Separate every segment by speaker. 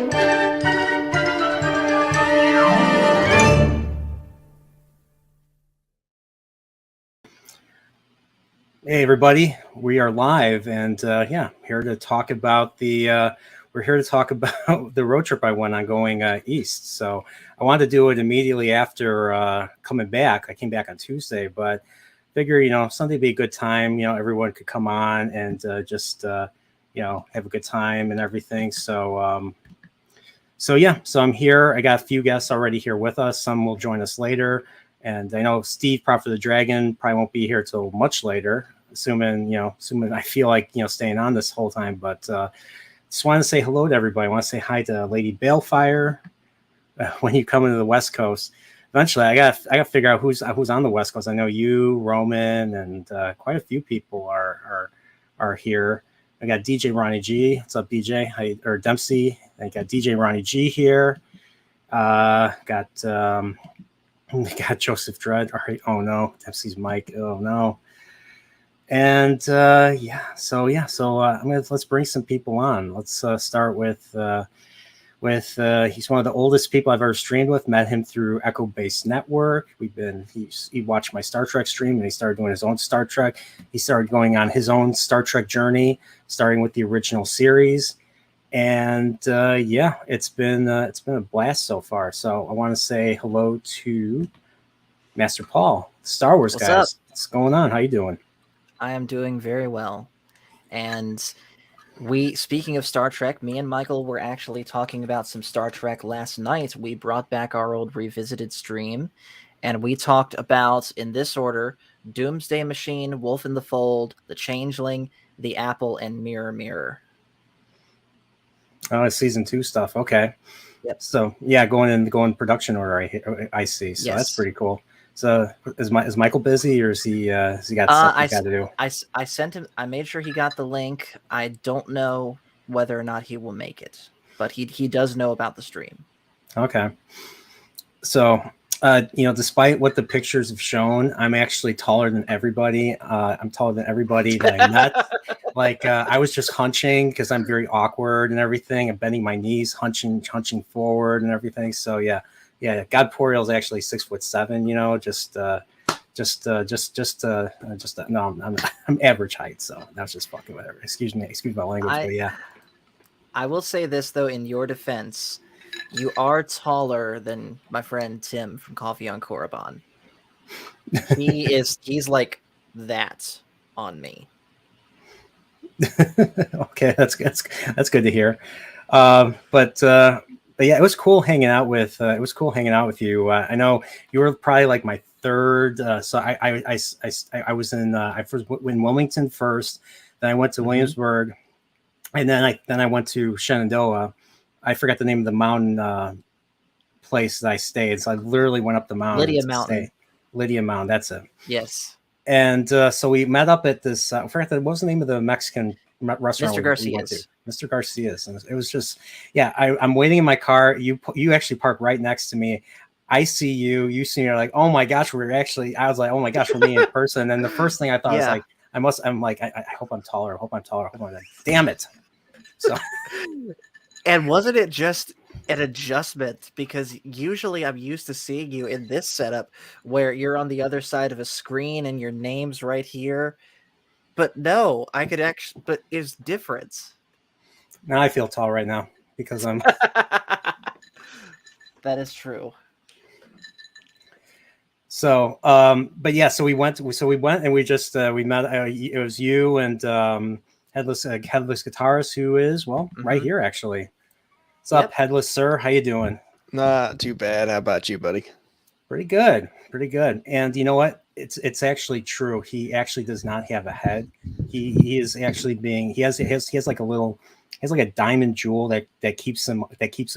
Speaker 1: Hey everybody, we are live and here to talk about we're here to talk about the road trip I went on going east. So I wanted to do it immediately after coming back. I came back on Tuesday, but figure Sunday would be a good time. Everyone could come on and just have a good time and everything. So I'm here. I got a few guests already here with us. Some will join us later. And I know Steve, Prophet of the Dragon, probably won't be here till much later, assuming I feel like, staying on this whole time. But just want to say hello to everybody. I want to say hi to Lady Balefire when you come into the West Coast. Eventually, I got to figure out who's on the West Coast. I know you, Roman, and quite a few people are here. I got DJ Ronnie G. What's up, DJ? Or Dempsey. I got DJ Ronnie G here. Got Joseph Dredd. All right. Oh no, Dempsey's mic. Oh no. And let's bring some people on. Let's start with he's one of the oldest people I've ever streamed with. Met him through Echo Base Network. He watched my Star Trek stream and he started doing his own Star Trek. He started going on his own Star Trek journey, starting with the original series. And it's been a blast so far. So I want to say hello to Master Paul, Star Wars
Speaker 2: What's
Speaker 1: guys.
Speaker 2: up?
Speaker 1: What's going on? How you doing?
Speaker 2: I am doing very well. And speaking of Star Trek, me and Michael were actually talking about some Star Trek last night. We brought back our old revisited stream, and we talked about, in this order, Doomsday Machine, Wolf in the Fold, The Changeling, The Apple, and Mirror Mirror.
Speaker 1: Oh, it's season 2 stuff. Okay.
Speaker 2: Yep.
Speaker 1: So yeah, going production order. I see. So
Speaker 2: Yes.
Speaker 1: That's pretty cool. So is Michael busy, or has he got stuff he got to do?
Speaker 2: I sent him. I made sure he got the link. I don't know whether or not he will make it, but he does know about the stream.
Speaker 1: Okay. So despite what the pictures have shown, I'm actually taller than everybody. I'm taller than everybody that I met. I was just hunching because I'm very awkward and everything. I'm bending my knees, hunching forward and everything. So yeah. God Poriel is actually 6'7". I'm average height. So that's just fucking whatever. Excuse my language, but yeah.
Speaker 2: I will say this though, in your defense, you are taller than my friend Tim from Coffee on Korriban. He's like that on me.
Speaker 1: Okay, that's good to hear. But yeah, it was cool hanging out with you. I know you were probably like my third. So I was in I first went in Wilmington first, then I went to Williamsburg, and then I went to Shenandoah. I forgot the name of the mountain place that I stayed. So I literally went up the mountain.
Speaker 2: Lydia Mountain.
Speaker 1: Lydia Mountain. That's it.
Speaker 2: Yes.
Speaker 1: And so we met up at this. I forgot what was the name of the Mexican restaurant.
Speaker 2: Mr. Garcia's.
Speaker 1: Mr. Garcia's, and it was just, yeah. I'm waiting in my car. You actually park right next to me. I see you. You see me. You're like, oh my gosh, I was like, oh my gosh, we're meeting in person. And then the first thing I thought was like, I hope I'm taller. I'm like, damn it. So.
Speaker 2: And wasn't it just an adjustment? Because usually I'm used to seeing you in this setup where you're on the other side of a screen and your name's right here. But no, but it's different.
Speaker 1: Now I feel tall right now because I'm.
Speaker 2: That is true.
Speaker 1: So, but yeah, so we went and we just we met. It was you and Headless Guitarist, who is right here actually. What's up, Headless Sir? How you doing?
Speaker 3: Not too bad. How about you, buddy?
Speaker 1: Pretty good. And you know what? It's actually true. He actually does not have a head. He is actually he has like a diamond jewel that keeps him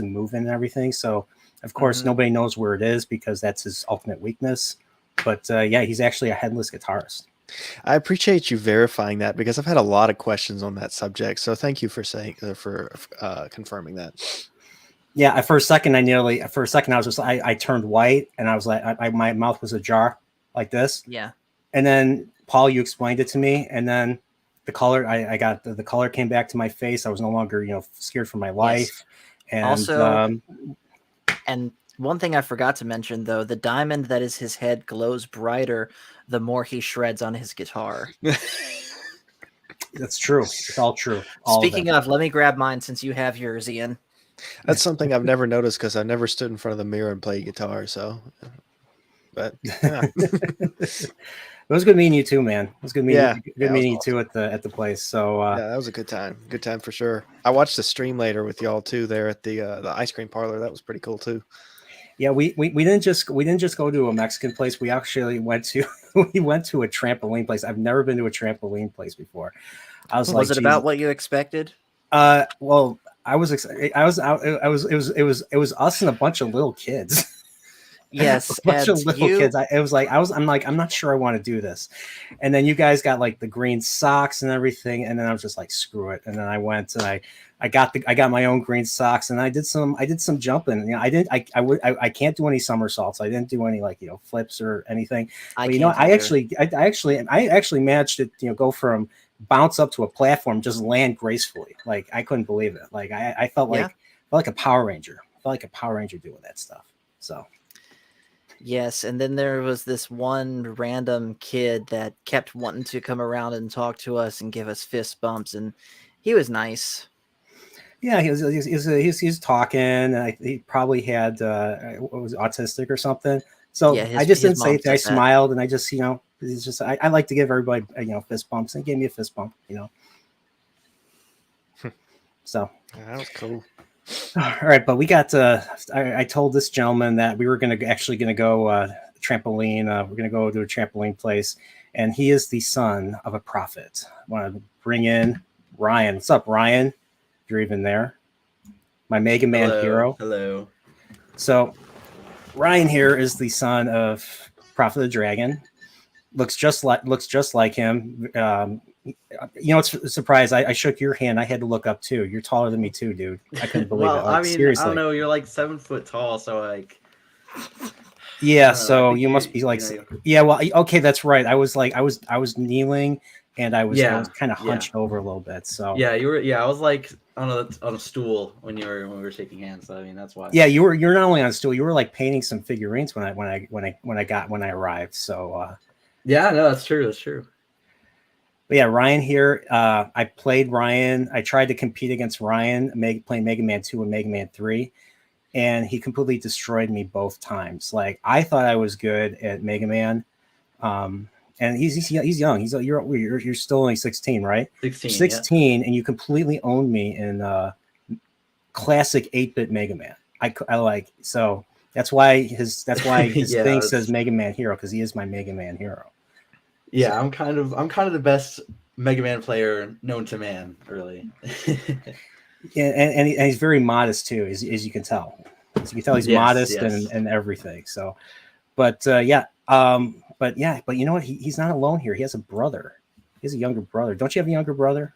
Speaker 1: moving and everything. So of course nobody knows where it is because that's his ultimate weakness. But he's actually a headless guitarist.
Speaker 3: I appreciate you verifying that because I've had a lot of questions on that subject. So thank you for confirming that.
Speaker 1: Yeah, for a second I was just I turned white and I was like my mouth was ajar like this.
Speaker 2: Yeah.
Speaker 1: And then Paul, you explained it to me, and then the color, I got the color came back to my face. I was no longer, scared for my life. And
Speaker 2: Also, and one thing I forgot to mention, though, the diamond that is his head glows brighter the more he shreds on his guitar.
Speaker 1: that's true. It's all true.
Speaker 2: Speaking of, let me grab mine since you have yours, Ian.
Speaker 3: That's something I've never noticed because I never stood in front of the mirror and played guitar. So, but yeah.
Speaker 1: It was good meeting you too, man. It was good meeting meeting you
Speaker 3: awesome.
Speaker 1: too at the place. So
Speaker 3: yeah, that was a good time. Good time for sure. I watched the stream later with y'all too there at the ice cream parlor. That was pretty cool too.
Speaker 1: Yeah, we didn't just go to a Mexican place. We actually went to a trampoline place. I've never been to a trampoline place before. I was like,
Speaker 2: was it about what you expected?
Speaker 1: Well, I was excited. It was us and a bunch of little kids.
Speaker 2: Yes,
Speaker 1: a bunch of little kids. I'm not sure I want to do this. And then you guys got like the green socks and everything, and then I was just like, screw it. And then I went and I got my own green socks, and I did some jumping. I can't do any somersaults. I didn't do any flips or anything. But I actually managed to go from bounce up to a platform, just land gracefully. Like I couldn't believe it. Like I felt like a Power Ranger. I felt like a Power Ranger doing that stuff. So.
Speaker 2: Yes, and then there was this one random kid that kept wanting to come around and talk to us and give us fist bumps, and he was nice.
Speaker 1: Yeah, he was talking, and he probably had was autistic or something. So yeah, I just didn't say anything. I smiled, and I just it's just I like to give everybody fist bumps, and he gave me a fist bump. So
Speaker 3: that was cool.
Speaker 1: All right, but we got. I told this gentleman that we were going to go trampoline. We're going to go to a trampoline place, and he is the son of a prophet. I want to bring in Ryan. What's up, Ryan? If you're even there, my Mega Man hero.
Speaker 4: Hello.
Speaker 1: So Ryan here is the son of Prophet the Dragon. Looks just like him. It's a surprise. I shook your hand. I had to look up too. You're taller than me too, dude. I couldn't believe it.
Speaker 4: I mean,
Speaker 1: seriously.
Speaker 4: I don't know. You're like 7 foot tall, so like.
Speaker 1: Yeah. So you must be like. Yeah. Well, okay, that's right. I was kneeling, and I was kind of hunched over a little bit. So.
Speaker 4: Yeah, you were. Yeah, I was like on a stool when we were shaking hands. So I mean, that's why.
Speaker 1: Yeah, you're not only on a stool. You were like painting some figurines when I arrived. So.
Speaker 4: Yeah, no, that's true. That's true.
Speaker 1: But yeah, Ryan here. I played Ryan. I tried to compete against Ryan, playing Mega Man 2 and Mega Man 3, and he completely destroyed me both times. Like I thought I was good at Mega Man, and he's young. You're still only 16, right? 16, and you completely owned me in classic 8-bit Mega Man. I like so. That's why his thing says Mega Man Hero, because he is my Mega Man hero.
Speaker 4: Yeah, I'm kind of the best Mega Man player known to man, really.
Speaker 1: and he's very modest too, as you can tell. As you can tell, he's modest and everything. So, but you know what? He's not alone here. He has a brother. He has a younger brother. Don't you have a younger brother?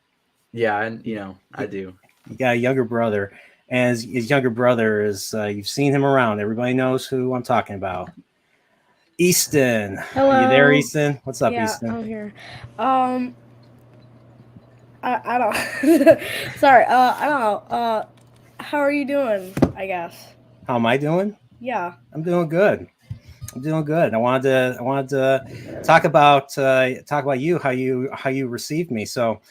Speaker 4: Yeah, and I do.
Speaker 1: You got a younger brother, and his younger brother is you've seen him around. Everybody knows who I'm talking about. Easton.
Speaker 5: Hello.
Speaker 1: Are you there, Easton? What's up, Easton?
Speaker 5: I'm here. I don't sorry, I don't know. How are you doing, I guess?
Speaker 1: How am I doing?
Speaker 5: Yeah.
Speaker 1: I'm doing good. I wanted to talk about you, how you received me. So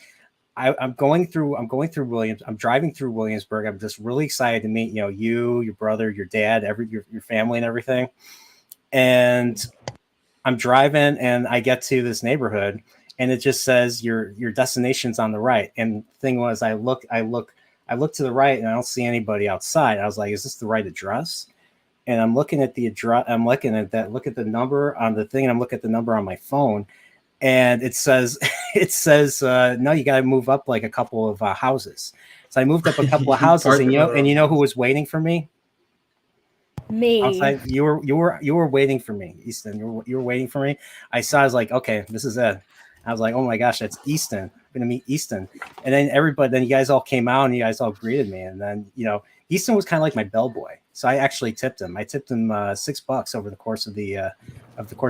Speaker 1: I'm going through Williams. I'm driving through Williamsburg. I'm just really excited to meet you, your brother, your dad, your family and everything. And I'm driving, and I get to this neighborhood, and it just says your destination's on the right. And the thing was, I look to the right, and I don't see anybody outside. I was like, is this the right address? And I'm looking at the address. I'm looking at that. Look at the number on the thing, and I'm looking at the number on my phone, and it says no, you got to move up like a couple of houses. So I moved up a couple of houses, and you know who was waiting for me?
Speaker 5: Me.
Speaker 1: Outside, you were waiting for me, Easton. You were waiting for me. I was like, okay, this is it. I was like, oh my gosh, that's Easton. I'm gonna meet Easton. And then then you guys all came out, and you guys all greeted me. And then Easton was kind of like my bellboy. So I actually tipped him. I tipped him $6 over the course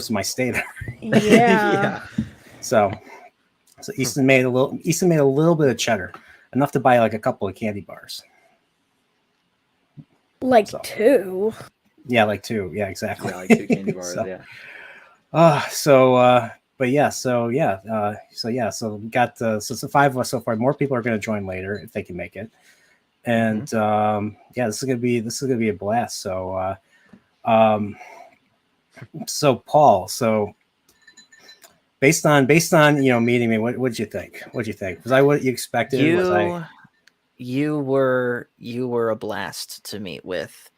Speaker 1: of my stay there.
Speaker 5: Yeah.
Speaker 1: So So Easton made a little bit of cheddar, enough to buy like a couple of candy bars.
Speaker 5: Like
Speaker 1: So.
Speaker 5: 2.
Speaker 1: Yeah, like 2. Yeah, exactly.
Speaker 4: Yeah, like 2 candy bars.
Speaker 1: So,
Speaker 4: yeah.
Speaker 1: But yeah, so we got so it's the 5 of us so far. More people are going to join later if they can make it, and this is gonna be a blast. So Paul, so based on meeting me, what'd you think? Was I what you expected?
Speaker 2: You were a blast to meet with.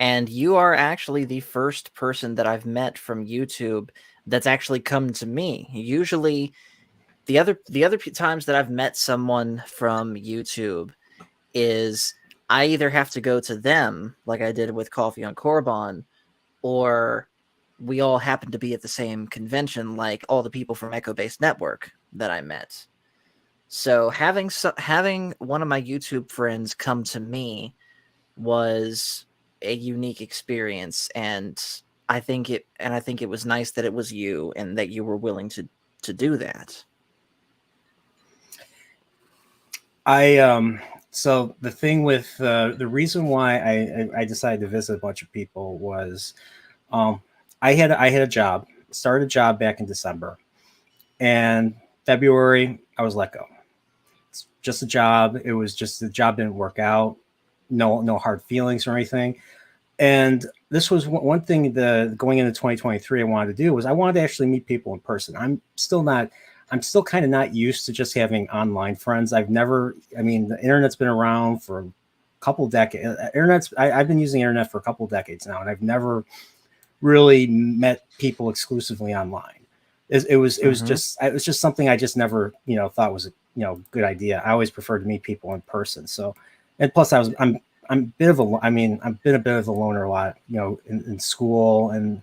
Speaker 2: And you are actually the first person that I've met from YouTube that's actually come to me. Usually, the other times that I've met someone from YouTube is I either have to go to them, like I did with Coffee on Korban, or we all happen to be at the same convention, like all the people from Echo Based Network that I met. So having one of my YouTube friends come to me was a unique experience, and I think it was nice that it was you and that you were willing to do that.
Speaker 1: So the thing with the reason why I decided to visit a bunch of people was I had a job, started a job back in December, and February I was let go. It's just a job. It was just the job didn't work out. No hard feelings or anything. And this was one thing going into 2023 I wanted to do was I wanted to actually meet people in person. I'm still kind of not used to just having online friends. The internet's been around for a couple decades. I've been using the internet for a couple decades now, and I've never really met people exclusively online. It was just something I just never thought was a good idea. I always preferred to meet people in person. So, and plus I'm a bit of I've been a bit of a loner a lot, in school and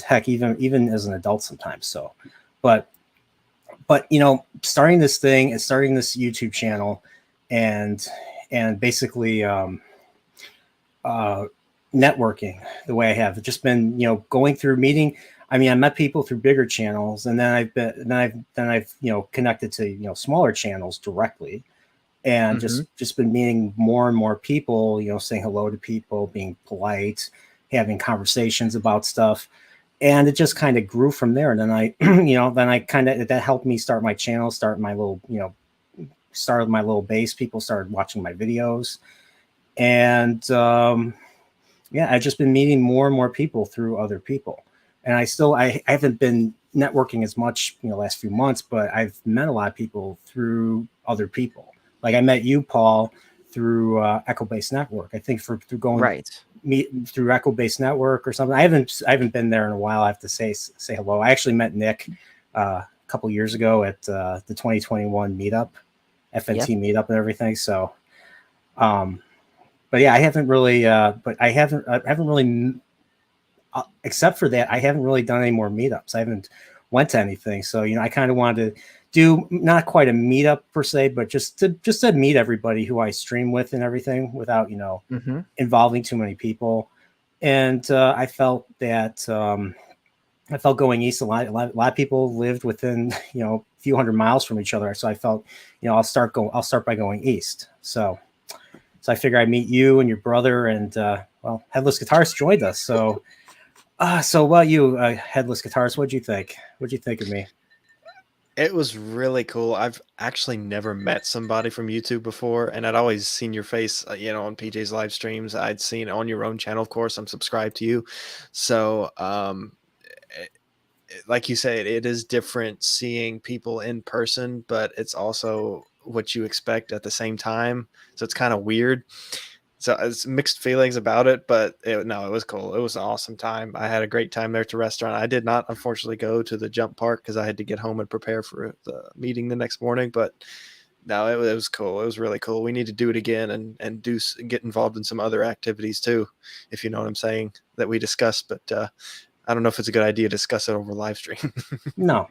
Speaker 1: heck, even as an adult sometimes. So, but starting this thing and starting this YouTube channel and basically networking the way I have just been, going through meeting. I met people through bigger channels, and then I've connected to smaller channels directly, and just been meeting more and more people, saying hello to people, being polite, having conversations about stuff. And it just kind of grew from there. And then that helped me start my channel, start my little base. People started watching my videos. And I've just been meeting more and more people through other people. And I haven't been networking as much, last few months, but I've met a lot of people through other people. Like I met you, Paul, through Echo Based Network. I think through going through Echo Based Network or something. I haven't been there in a while. I have to say hello. I actually met Nick a couple years ago at the 2021 meetup, FNT meetup, and everything. So, but yeah, I haven't really. I haven't really. Except for that, I haven't really done any more meetups. I haven't went to anything. So, I kind of wanted to do not quite a meetup per se, but just to meet everybody who I stream with and everything without, involving too many people. And I felt that going east. A lot of people lived within, a few hundred miles from each other. So I felt, I'll start by going east. So I figure I'd meet you and your brother, and Headless Guitarist joined us. So about you, Headless Guitarist, what'd you think? What'd you think of me?
Speaker 3: It was really cool. I've actually never met somebody from YouTube before, and I'd always seen your face, on PJ's live streams. I'd seen on your own channel, of course. I'm subscribed to you. So, like you said, it is different seeing people in person, but it's also what you expect at the same time. So it's kind of weird. So it's mixed feelings about it, but it was cool. It was an awesome time. I had a great time there at the restaurant. I did not, unfortunately, go to the jump park because I had to get home and prepare for the meeting the next morning. But no, it was cool. It was really cool. We need to do it again and get involved in some other activities too, if you know what I'm saying, that we discussed. But I don't know if it's a good idea to discuss it over live stream.
Speaker 1: No.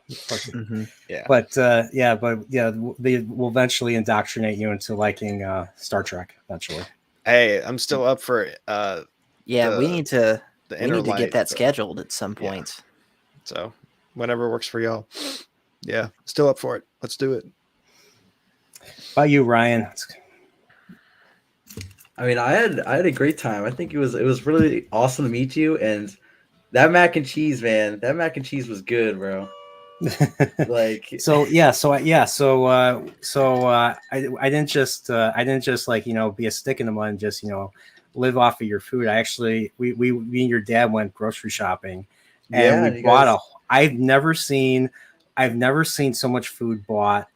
Speaker 3: Yeah.
Speaker 1: But we'll eventually indoctrinate you into liking Star Trek eventually.
Speaker 3: Hey, I'm still up for
Speaker 2: we need to get that
Speaker 3: scheduled
Speaker 2: scheduled at some point.
Speaker 3: Yeah. So whenever works for y'all. Yeah, still up for it. Let's do it.
Speaker 1: How about you, Ryan?
Speaker 4: I mean, I had a great time. I think it was really awesome to meet you, and that mac and cheese, man. That mac and cheese was good, bro. Like,
Speaker 1: I didn't just like be a stick in the mud and just live off of your food. I actually me and your dad went grocery shopping, and
Speaker 4: yeah,
Speaker 1: we
Speaker 4: and you
Speaker 1: bought
Speaker 4: guys,
Speaker 1: I've never seen so much food bought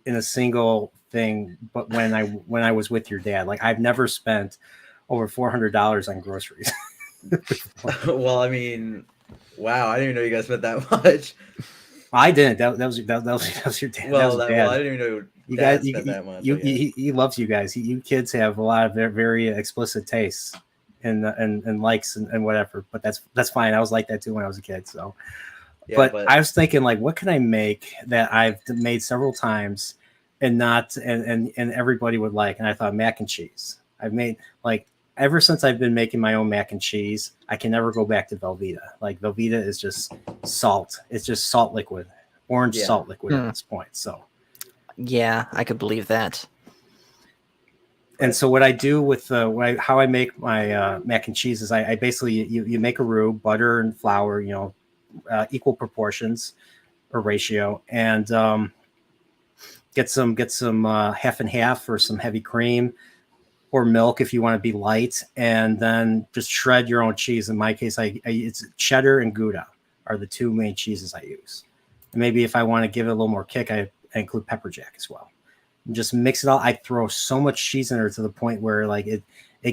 Speaker 1: in a single thing. But when I was with your dad, like I've never spent over $400 on groceries.
Speaker 4: well, I mean, wow, I didn't even know you guys spent that much.
Speaker 1: I didn't. That was your dad.
Speaker 4: Well,
Speaker 1: that was dad.
Speaker 4: I didn't even know
Speaker 1: You
Speaker 4: Dad
Speaker 1: guys,
Speaker 4: spent that much.
Speaker 1: he loves you guys. You kids have a lot of very explicit tastes and likes and whatever. But that's fine. I was like that too when I was a kid. So,
Speaker 4: yeah,
Speaker 1: but I was thinking like, what can I make that I've made several times and not and everybody would like? And I thought mac and cheese. I've made like ever since I've been making my own mac and cheese. I can never go back to Velveeta. Like Velveeta is just salt. It's just salt liquid, orange salt liquid at this point. So.
Speaker 2: Yeah, I could believe that.
Speaker 1: And so what I do with how I make my mac and cheese is I basically you make a roux, butter and flour, equal proportions or ratio, and get some half and half or some heavy cream or milk if you want to be light, and then just shred your own cheese. In my case, it's cheddar and Gouda are the two main cheeses I use. And maybe if I want to give it a little more kick, I include pepper jack as well. And just mix it all. I throw so much cheese in there to the point where like it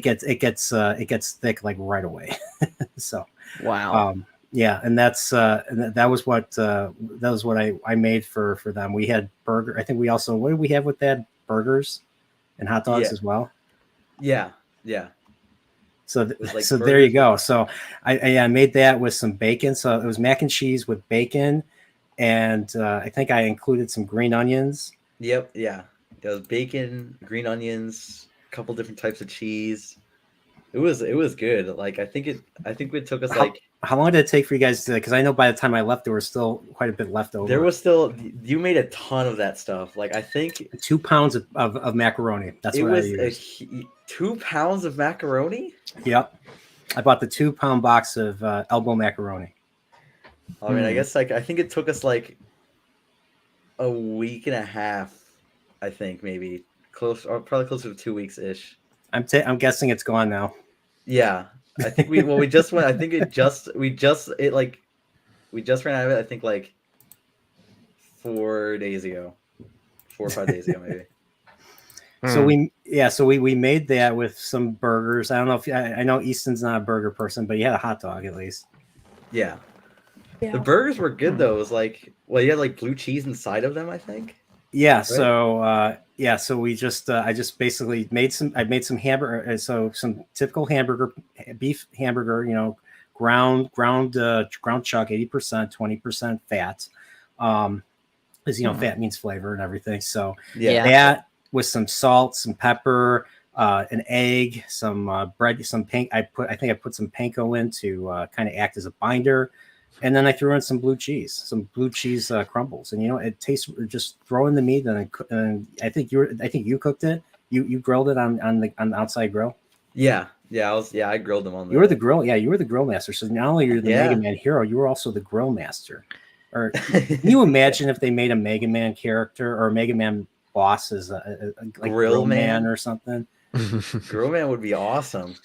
Speaker 1: gets thick like right away. So
Speaker 2: Wow.
Speaker 1: yeah, and that was what I made for them. We had burger. I think we also, what did we have with that? Burgers and hot dogs as well.
Speaker 4: Yeah.
Speaker 1: So
Speaker 4: like
Speaker 1: so there you go. So I made that with some bacon. So it was mac and cheese with bacon, and I think I included some green onions.
Speaker 4: Yep. Yeah. It was bacon, green onions, a couple different types of cheese. It was good. Like I think it took us
Speaker 1: How long did it take for you guys to? Because I know by the time I left, there was still quite a bit left over.
Speaker 4: There was still, you made a ton of that stuff. Like I think
Speaker 1: 2 pounds of macaroni. That's what I used.
Speaker 4: 2 pounds of macaroni.
Speaker 1: Yep, I bought the 2 pound box of elbow macaroni.
Speaker 4: I mean, I guess like I think it took us like a week and a half. I think maybe probably closer to 2 weeks ish.
Speaker 1: I'm guessing it's gone now.
Speaker 4: Yeah, I think we just went. I think we just ran out of it. I think like 4 days ago, 4 or 5 days ago maybe.
Speaker 1: So we made that with some burgers. I don't know if I know Easton's not a burger person, but he had a hot dog at least.
Speaker 4: Yeah. The burgers were good though. It was like, well, you had like blue cheese inside of them, I think.
Speaker 1: Yeah. Right? So we just I just basically made some hamburger. So some typical beef hamburger, ground chuck, 80%, 20% fat. Because fat means flavor and everything. So that with some salt, some pepper, an egg, some bread, some pink. I think I put some panko in to kind of act as a binder. And then I threw in some blue cheese crumbles, and it tastes, just throw in the meat, and I think you cooked it. You grilled it on the outside grill.
Speaker 4: Yeah, I grilled them on.
Speaker 1: You were the grill, you were the grill master. So not only you're the Mega Man hero, you were also the grill master. Or can you imagine if they made a Mega Man character or a Mega Man boss as a like grill man or something?
Speaker 4: Grill man would be awesome.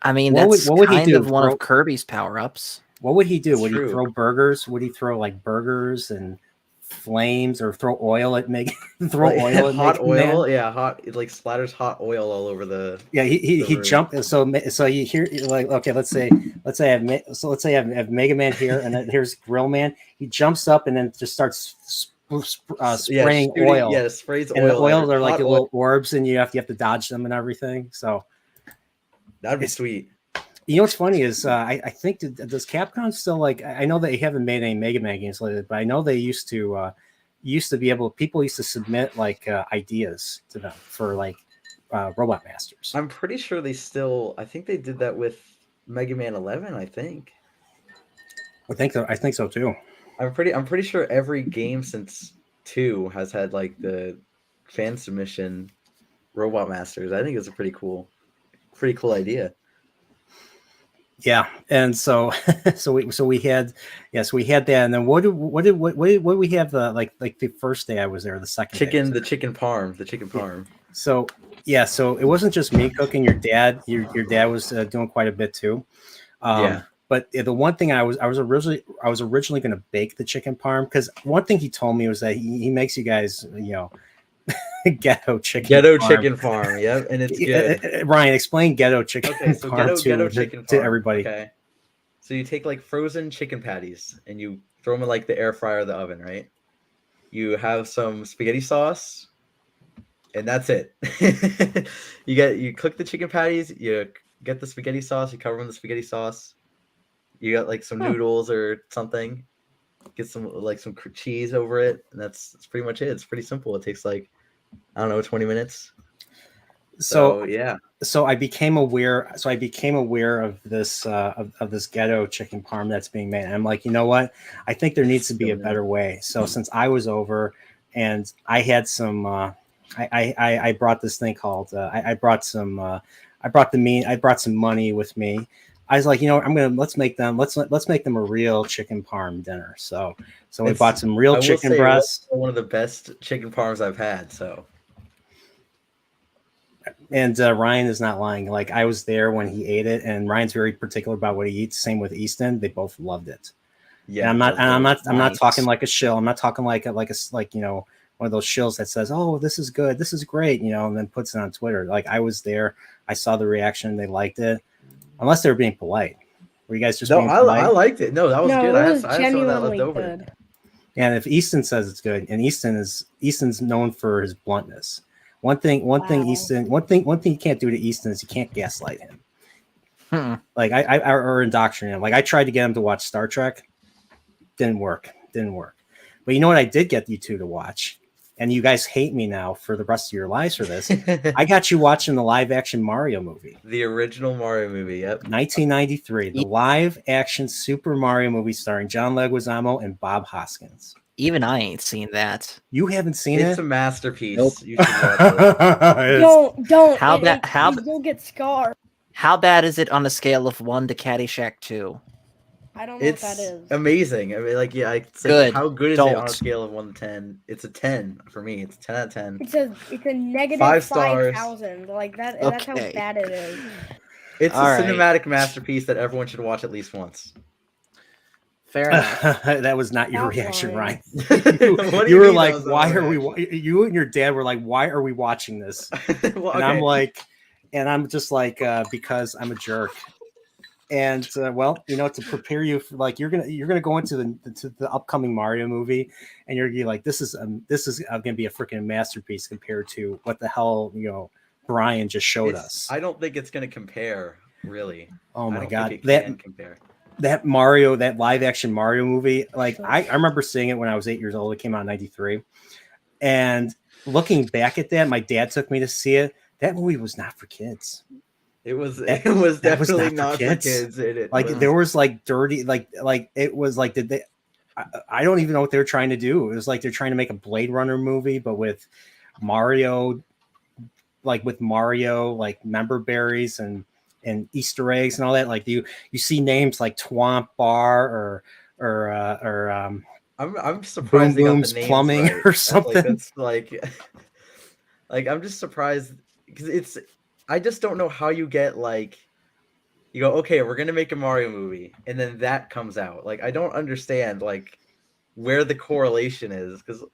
Speaker 2: I mean, that's kind of one of Kirby's power-ups.
Speaker 1: What would he do?
Speaker 4: That's
Speaker 1: would
Speaker 4: true.
Speaker 1: He throw burgers? Would he throw like burgers and flames, or throw oil at Mega? Oil at
Speaker 4: hot oil,
Speaker 1: Man?
Speaker 4: Yeah, hot. It like splatters hot oil all over the.
Speaker 1: Yeah, he jumped. So you hear like, okay, let's say I have Mega Man here, and then here's Grill Man. He jumps up and then just starts spraying oil.
Speaker 4: Yeah, sprays oil.
Speaker 1: And the oil are like little orbs, and you have to dodge them and everything. So
Speaker 4: that'd be sweet.
Speaker 1: You know what's funny is I think does Capcom still, like, I know they haven't made any Mega Man games lately, but I know they used to be able, people used to submit like ideas to them for like Robot Masters.
Speaker 4: I'm pretty sure they still, I think they did that with Mega Man 11, I think.
Speaker 1: I think so too.
Speaker 4: I'm pretty sure every game since 2 has had like the fan submission Robot Masters. I think it's a pretty cool idea.
Speaker 1: Yeah, and so we had we had that, and then what did we have like the first day I was there, the second day
Speaker 4: The chicken parm.
Speaker 1: So so it wasn't just me cooking. Your dad was doing quite a bit too.
Speaker 4: Yeah.
Speaker 1: But the one thing I was originally going to bake the chicken parm, because one thing he told me was that he makes you guys ghetto chicken
Speaker 4: parm. Yep, and it's good.
Speaker 1: Ryan, explain ghetto chicken parm
Speaker 4: ghetto chicken
Speaker 1: to
Speaker 4: parm,
Speaker 1: everybody.
Speaker 4: Okay. So you take like frozen chicken patties and you throw them in like the air fryer or the oven, right? You have some spaghetti sauce, and that's it. you cook the chicken patties, you get the spaghetti sauce, you cover them in the spaghetti sauce. You got like some noodles or something. Get some cheese over it, and that's pretty much it. It's pretty simple. It takes like, I don't know, 20 minutes. So yeah.
Speaker 1: So I became aware of this of this ghetto chicken parm that's being made. And I'm like, you know what? I think there needs to be a better way. So since I was over and I had some I brought this thing called I brought some money with me. I was like, let's make them a real chicken parm dinner. So we bought some real chicken breasts.
Speaker 4: One of the best chicken parms I've had. So.
Speaker 1: And Ryan is not lying. Like, I was there when he ate it, and Ryan's very particular about what he eats. Same with Easton; they both loved it. Yeah, and I'm not talking like a shill. I'm not talking like one of those shills that says, "Oh, this is good, this is great," and then puts it on Twitter. Like, I was there, I saw the reaction, they liked it. Unless they were being polite. Were you guys just being polite?
Speaker 4: I liked it. No, that was good.
Speaker 5: It was
Speaker 4: I
Speaker 5: genuinely
Speaker 4: had
Speaker 5: good.
Speaker 1: And if Easton says it's good, and Easton's known for his bluntness. One thing you can't do to Easton is you can't gaslight him. Like or indoctrinate him. Like, I tried to get him to watch Star Trek. Didn't work. But you know what I did get you two to watch? And you guys hate me now for the rest of your lives for this. I got you watching the live action Mario movie.
Speaker 4: The original Mario movie, yep.
Speaker 1: 1993. The live action Super Mario movie starring John Leguizamo and Bob Hoskins.
Speaker 2: Even I ain't seen that.
Speaker 1: You haven't seen it?
Speaker 4: It's a masterpiece.
Speaker 2: Nope.
Speaker 4: You should watch it.
Speaker 5: Don't. You'll get scarred.
Speaker 2: How bad is it on a scale of 1 to Caddyshack 2?
Speaker 5: I don't know what that is.
Speaker 4: Amazing. I mean, like, yeah,
Speaker 2: Good.
Speaker 4: How good is it on a scale of 1 to 10? It's a 10 for me. It's 10 out of 10.
Speaker 5: It's a negative
Speaker 4: 5 stars.
Speaker 5: 5,000. Like that.
Speaker 2: Okay.
Speaker 5: That's how bad it is.
Speaker 4: It's a cinematic masterpiece that everyone should watch at least once.
Speaker 2: Fair enough.
Speaker 1: That was not your reaction, Ryan.
Speaker 4: You
Speaker 1: were like, why are we? You and your dad were like, why are we watching this?
Speaker 4: Well,
Speaker 1: and I'm like, just like, because I'm a jerk. And to prepare you for, like, you're gonna go into the upcoming Mario movie, and you're like, this is gonna be a freaking masterpiece compared to what the hell Brian just showed us.
Speaker 4: I don't think it's gonna compare, really.
Speaker 1: Oh my god,
Speaker 4: compare.
Speaker 1: That live action Mario movie, like, I remember seeing it when I was 8 years old. It came out in 93, and looking back at that, my dad took me to see it. That movie was not for kids.
Speaker 4: It was definitely not for kids.
Speaker 1: There was like dirty, like it was like, did they? I don't even know what they were trying to do. It was like they're trying to make a Blade Runner movie, but with Mario, like member berries and Easter eggs and all that. Like, you see names like Twomp Bar or
Speaker 4: I'm surprised
Speaker 1: Boom Boom's
Speaker 4: they got the names
Speaker 1: Plumbing
Speaker 4: right.
Speaker 1: or something.
Speaker 4: That's like I'm just surprised because I just don't know how you get, like, you go, okay, we're gonna make a Mario movie, and then that comes out. Like, I don't understand, like, where the correlation is, because,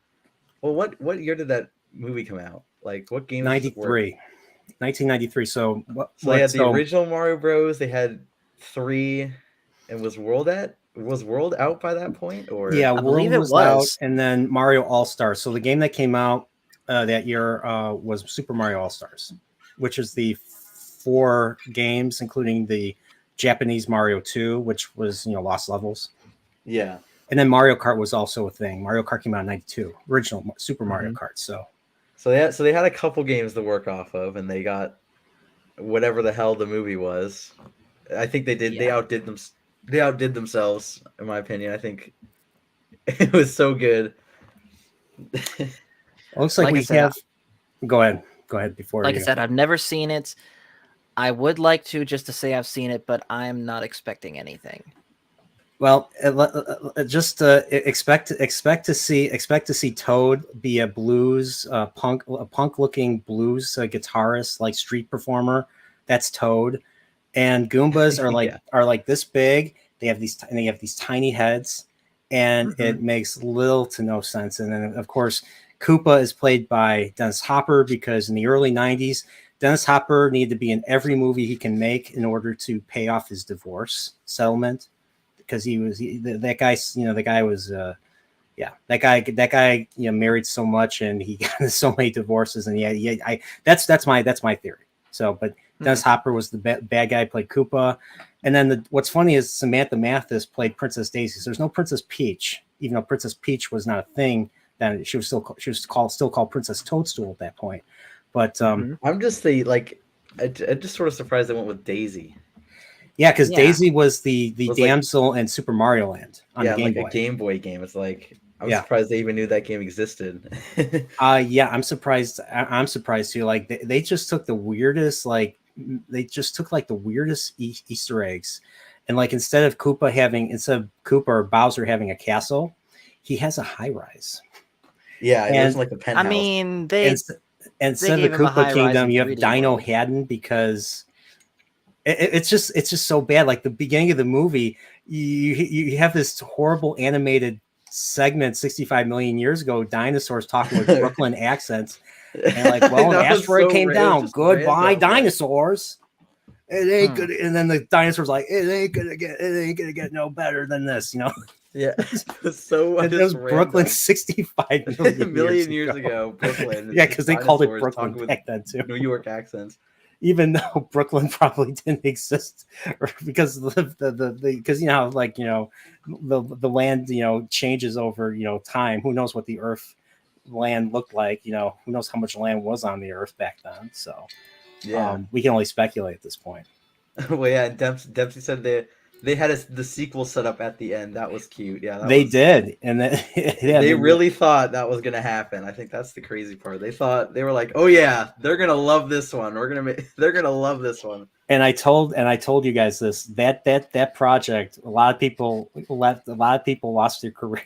Speaker 4: well, what year did that movie come out? Like, what game?
Speaker 1: 1993. So
Speaker 4: they had the original Mario Bros. They had 3, and was World out by that point? Or
Speaker 1: yeah,
Speaker 2: I believe it was
Speaker 1: out, and then Mario All Stars. So the game that came out that year was Super Mario All Stars, which is the 4 games, including the Japanese Mario 2, which was Lost Levels.
Speaker 4: Yeah,
Speaker 1: and then Mario Kart was also a thing. Mario Kart came out in 92, original Super Mario Kart. So
Speaker 4: they had a couple games to work off of, and they got whatever the hell the movie was. I think they did. Yeah. They outdid themselves, in my opinion. I think It was so good.
Speaker 1: It looks like
Speaker 2: Like I
Speaker 1: we
Speaker 2: said,
Speaker 1: have. Go ahead. Go ahead before
Speaker 2: Like
Speaker 1: you.
Speaker 2: I said, I've never seen it. I would like to just to say I've seen it, but I'm not expecting anything.
Speaker 1: Well, just expect to see Toad be a blues punk looking blues guitarist, like street performer. That's Toad, and Goombas
Speaker 4: Yeah.
Speaker 1: are like this big. They have these tiny heads, and it makes little to no sense. And then of course, Koopa is played by Dennis Hopper, because in the early '90s, Dennis Hopper needed to be in every movie he can make in order to pay off his divorce settlement. Because that guy, the guy was, that guy, married so much and he got so many divorces, and that's my theory. So, but Dennis Hopper was the bad guy, played Koopa, and then what's funny is Samantha Mathis played Princess Daisy. So there's no Princess Peach, even though Princess Peach was not a thing. Then she was still called Princess Toadstool at that point. But
Speaker 4: I'm just I just sort of surprised they went with Daisy.
Speaker 1: yeah, because
Speaker 2: Yeah.
Speaker 1: Daisy was the
Speaker 4: Was
Speaker 1: damsel in Super Mario Land on the
Speaker 4: Yeah,
Speaker 1: Game
Speaker 4: like
Speaker 1: Boy.
Speaker 4: a Game Boy game. It's like I'm
Speaker 1: Yeah.
Speaker 4: surprised they even knew that game existed.
Speaker 1: Yeah, I'm surprised. I'm surprised too. Like they just took the weirdest, like the weirdest Easter eggs, and like instead of Koopa or Bowser having a castle, he has a high rise.
Speaker 4: Yeah, it
Speaker 1: And-
Speaker 4: was like the penthouse.
Speaker 2: I mean, they
Speaker 1: And instead
Speaker 2: gave
Speaker 1: of
Speaker 2: him
Speaker 1: the
Speaker 2: a high
Speaker 1: Koopa
Speaker 2: rise
Speaker 1: Kingdom,
Speaker 2: in
Speaker 1: you have
Speaker 2: 3D
Speaker 1: Dino
Speaker 2: mode.
Speaker 1: Haddon, because it's just so bad. Like the beginning of the movie, you have this horrible animated segment 65 million years ago, dinosaurs talking with Brooklyn accents, and like, well, an
Speaker 4: That was
Speaker 1: asteroid
Speaker 4: so
Speaker 1: came
Speaker 4: it was
Speaker 1: down.
Speaker 4: just
Speaker 1: Goodbye,
Speaker 4: random, right?
Speaker 1: dinosaurs. It ain't good. And then the dinosaurs like, it ain't gonna get no better than this,
Speaker 4: Yeah, it was so
Speaker 1: It was Brooklyn 65 million
Speaker 4: years ago. Brooklyn.
Speaker 1: Yeah, because they called it
Speaker 4: Dinosaurs
Speaker 1: Brooklyn
Speaker 4: talking with
Speaker 1: back then too.
Speaker 4: New York accents.
Speaker 1: Even though Brooklyn probably didn't exist, because because the land changes over time. Who knows what the Earth land looked like? Who knows how much land was on the Earth back then? So
Speaker 4: Yeah.
Speaker 1: we can only speculate at this point.
Speaker 4: Well, yeah. And Dempsey said they had the sequel set up at the end. That was cute. Yeah,
Speaker 1: They did, and then
Speaker 4: they really thought that was gonna happen. I think that's the crazy part. They were like, "Oh yeah, they're gonna love this one. They're gonna love this one."
Speaker 1: And I told you guys this, that project, a lot of people lost their careers.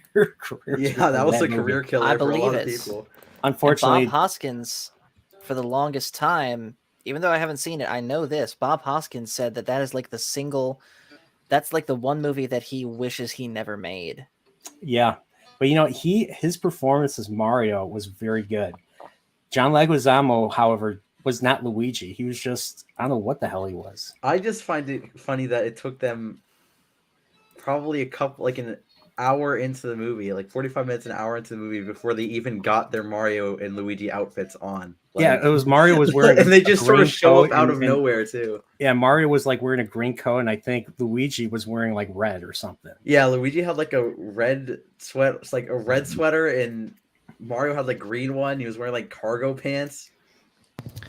Speaker 4: Yeah, that was a career killer
Speaker 2: I
Speaker 4: for a lot
Speaker 2: believe
Speaker 4: of
Speaker 2: it.
Speaker 4: people.
Speaker 1: Unfortunately,
Speaker 2: And Bob Hoskins, for the longest time, even though I haven't seen it, I know this. Bob Hoskins said that is like that's like the one movie that he wishes he never made.
Speaker 1: yeah, but his performance as Mario was very good. John Leguizamo, however, was not Luigi. He was just, I don't know what the hell he was.
Speaker 4: I just find it funny that it took them probably an hour into the movie, like 45 minutes, an hour into the movie, before they even got their Mario and Luigi outfits on.
Speaker 1: Yeah, it was Mario was wearing
Speaker 4: and they just sort of show up out
Speaker 1: and
Speaker 4: of nowhere too.
Speaker 1: Yeah, Mario was like wearing a green coat, and I think Luigi was wearing like red or something.
Speaker 4: Yeah, Luigi had like a red sweater, and Mario had like green one. He was wearing like cargo pants.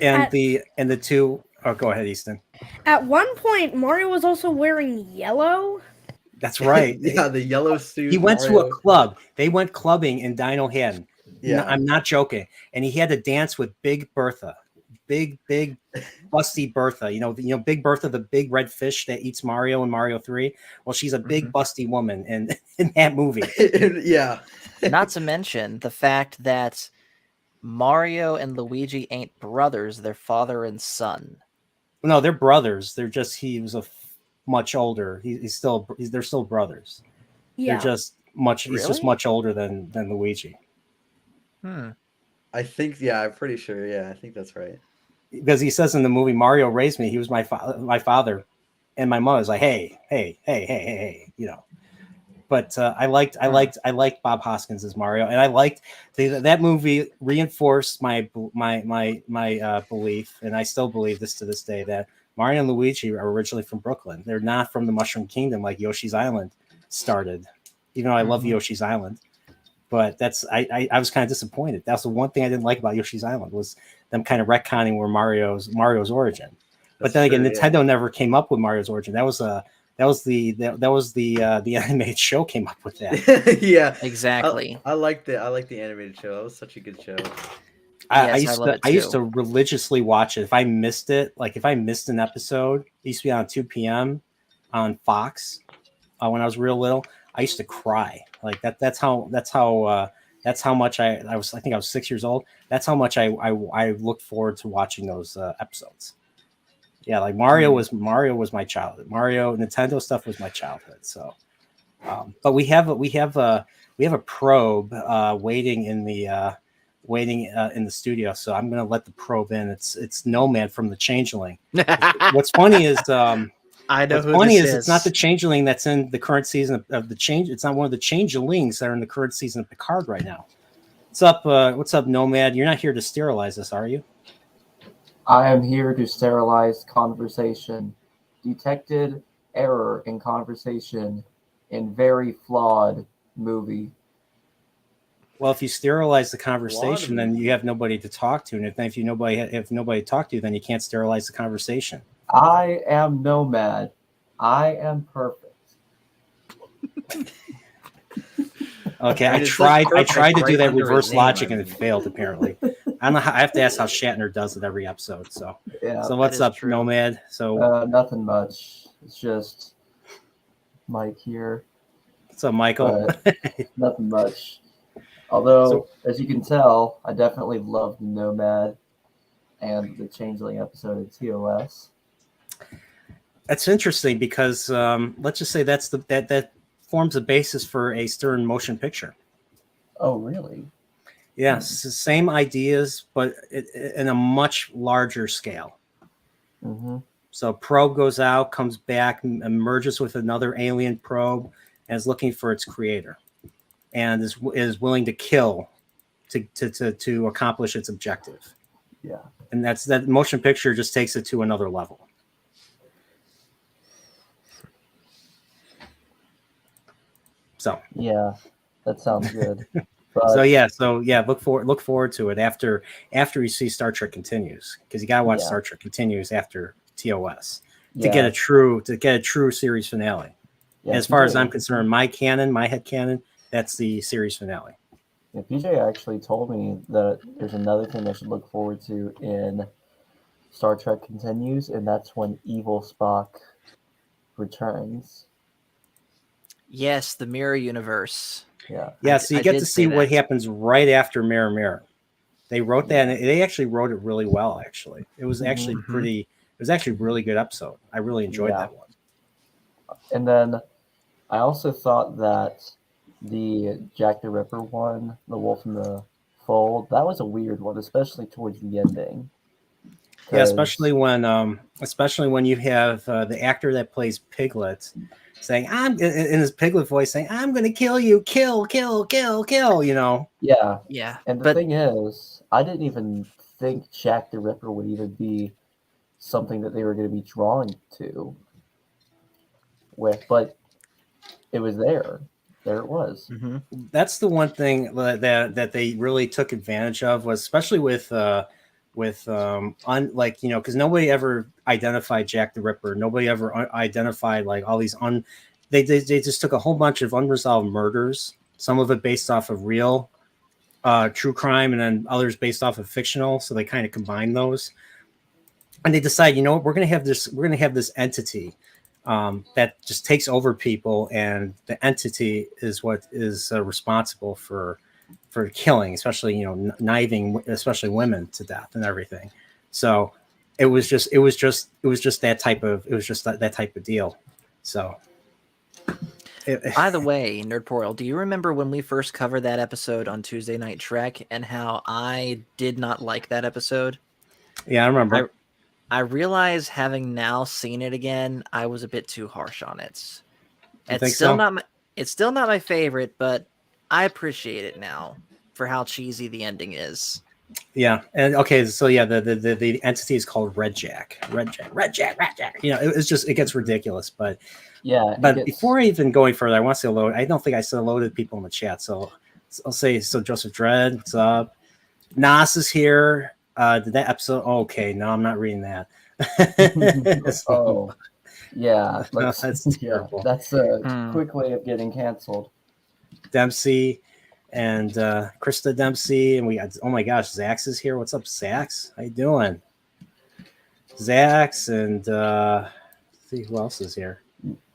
Speaker 1: And the two. Oh, go ahead, Easton.
Speaker 5: At one point, Mario was also wearing yellow.
Speaker 1: That's right.
Speaker 4: Yeah, the yellow suit.
Speaker 1: He went
Speaker 4: Mario.
Speaker 1: to a club. They went clubbing in Dino Haddon.
Speaker 4: Yeah,
Speaker 1: I'm not joking. And he had to dance with Big Bertha, big busty Bertha. Big Bertha, the big red fish that eats Mario in Mario 3. Well, she's a big busty woman in that movie.
Speaker 4: Yeah.
Speaker 2: Not to mention the fact that Mario and Luigi ain't brothers; they're father and son.
Speaker 1: No, they're brothers. They're just he was much older. They're still brothers.
Speaker 5: Yeah.
Speaker 1: They're just much. He's just
Speaker 2: Really?
Speaker 1: much older than Luigi.
Speaker 4: I think, yeah, I'm pretty sure. Yeah, I think that's right.
Speaker 1: Because he says in the movie, Mario raised me. He was my father, and my mother was like, hey. But I liked Bob Hoskins as Mario, and I liked that movie reinforced my belief, and I still believe this to this day, that Mario and Luigi are originally from Brooklyn. They're not from the Mushroom Kingdom like Yoshi's Island started. Even though I love Yoshi's Island, but I was kind of disappointed. That's the one thing I didn't like about Yoshi's Island, was them kind of retconning where Mario's origin. But then again, Nintendo never came up with Mario's origin. That was the animated show came up with that.
Speaker 4: Yeah,
Speaker 2: Exactly.
Speaker 4: I liked it. I liked the animated show. That was such a good show.
Speaker 2: Yes, I love it
Speaker 1: I used
Speaker 2: too.
Speaker 1: to religiously watch it. If I missed it, like if I missed an episode, it used to be on 2 p.m. on Fox when I was real little. I used to cry like that. That's how much I was. I think I was 6 years old. That's how much I looked forward to watching those episodes. Yeah, like Mario was my childhood. Mario Nintendo stuff was my childhood. So, but we have a probe waiting in the studio. So I'm gonna let the probe in. It's Nomad from the Changeling. What's funny is
Speaker 3: I know
Speaker 1: what's
Speaker 3: who
Speaker 1: funny
Speaker 3: this
Speaker 1: is it's not the Changeling that's in the current season of the Change. It's not one of the Changelings that are in the current season of Picard right now. What's up, Nomad? You're not here to sterilize us, are you?
Speaker 6: I am here to sterilize conversation. Detected error in conversation in very flawed movie.
Speaker 1: Well, if you sterilize the conversation, then you have nobody to talk to, and if nobody to talk to, then you can't sterilize the conversation.
Speaker 6: I am Nomad. I am perfect.
Speaker 1: Okay,
Speaker 4: I mean,
Speaker 1: I
Speaker 4: it's
Speaker 1: tried
Speaker 4: such perfect
Speaker 1: to do
Speaker 4: right
Speaker 1: that
Speaker 4: under
Speaker 1: reverse
Speaker 4: his name,
Speaker 1: logic
Speaker 4: I
Speaker 1: and it
Speaker 4: mean.
Speaker 1: failed. Apparently, I don't know. I have to ask how Shatner does it every episode. So
Speaker 6: Yeah,
Speaker 1: what's
Speaker 2: is
Speaker 1: up,
Speaker 2: true.
Speaker 1: Nomad? So
Speaker 6: nothing much. It's just Mike here,
Speaker 1: what's up, Michael?
Speaker 6: but nothing much. Although,
Speaker 1: So-
Speaker 6: as you can tell, I definitely loved Nomad and the Changeling episode of TOS.
Speaker 1: That's interesting because let's just say that forms a basis for a Stern motion picture.
Speaker 6: Oh, really?
Speaker 1: Yes, it's the same ideas, but in a much larger scale.
Speaker 6: Mm-hmm.
Speaker 1: So probe goes out, comes back, merges with another alien probe, and is looking for its creator, and is willing to kill to accomplish its objective.
Speaker 6: Yeah.
Speaker 1: And that motion picture just takes it to another level. So
Speaker 6: Yeah, that sounds good. But
Speaker 1: so yeah, look forward to it after you see Star Trek Continues, because you gotta watch
Speaker 6: Yeah.
Speaker 1: Star Trek Continues after TOS to
Speaker 6: yeah,
Speaker 1: get a true series finale.
Speaker 6: yeah,
Speaker 1: As far as I'm
Speaker 6: PJ
Speaker 1: concerned, my head canon, that's the series finale.
Speaker 6: Yeah, PJ actually told me that there's another thing I should look forward to in Star Trek Continues, and that's when Evil Spock returns.
Speaker 2: Yes, the mirror universe.
Speaker 6: Yeah.
Speaker 1: Yeah,
Speaker 2: I-
Speaker 1: so you
Speaker 2: I
Speaker 1: get
Speaker 2: did
Speaker 1: to
Speaker 2: say
Speaker 1: see what
Speaker 2: that.
Speaker 1: happens right after Mirror Mirror. They wrote that, and they actually wrote it really well. Actually, it was actually
Speaker 2: Mhm.
Speaker 1: It was actually a really good episode. I really enjoyed
Speaker 6: Yeah.
Speaker 1: that one.
Speaker 6: And then I also thought that the Jack the Ripper one, The Wolf in the Fold, that was a weird one, especially towards the ending.
Speaker 1: Yeah,
Speaker 6: 'Cause-
Speaker 1: especially when you have the actor that plays Piglet saying "I'm" in his Piglet voice saying "I'm going to kill you, kill, kill, kill, kill." You know.
Speaker 6: Yeah.
Speaker 2: Yeah,
Speaker 6: And the
Speaker 2: but
Speaker 6: thing is, I didn't even think Jack the Ripper would even be something that they were going to be drawing to with, but it was there. There it was.
Speaker 2: mhm.
Speaker 1: That's the one thing that they really took advantage of, was especially with like, you know, because nobody ever identified Jack the Ripper. Nobody ever identified like all these they just took a whole bunch of unresolved murders, some of it based off of real true crime, and then others based off of fictional. So they kind of combined those, and they decide, you know what, we're gonna have this entity that just takes over people, and the entity is what is responsible for killing, especially, you know, knifing, especially women to death and everything. So it was just that type of deal. So
Speaker 2: By the way, Nerdportal, do you remember when we first covered that episode on Tuesday Night Trek and how I did not like that episode?
Speaker 1: yeah, I remember.
Speaker 2: I realize, having now seen it again, I was a bit too harsh on it.
Speaker 1: You think
Speaker 2: It's still
Speaker 1: so?
Speaker 2: it's still not my favorite, but I appreciate it now for how cheesy the ending is.
Speaker 1: Yeah, and okay, so yeah, the entity is called Red Jack. You know, it gets ridiculous, but
Speaker 6: Yeah.
Speaker 1: before I even going further, I want to say hello. I don't think I said hello to people in the chat, so I'll say so. Joseph Dredd, what's up? Nas is here. Did that episode? Oh, okay, no, I'm not reading that.
Speaker 6: Oh, Yeah,
Speaker 1: No,
Speaker 6: let's,
Speaker 1: that's
Speaker 6: yeah,
Speaker 1: terrible.
Speaker 6: that's a
Speaker 2: Hmm.
Speaker 6: quick way of getting canceled.
Speaker 1: Dempsey and Krista Dempsey, and we got, oh my gosh, Zax is here. What's up, Zax? How you doing? Zax and let's see who else is here.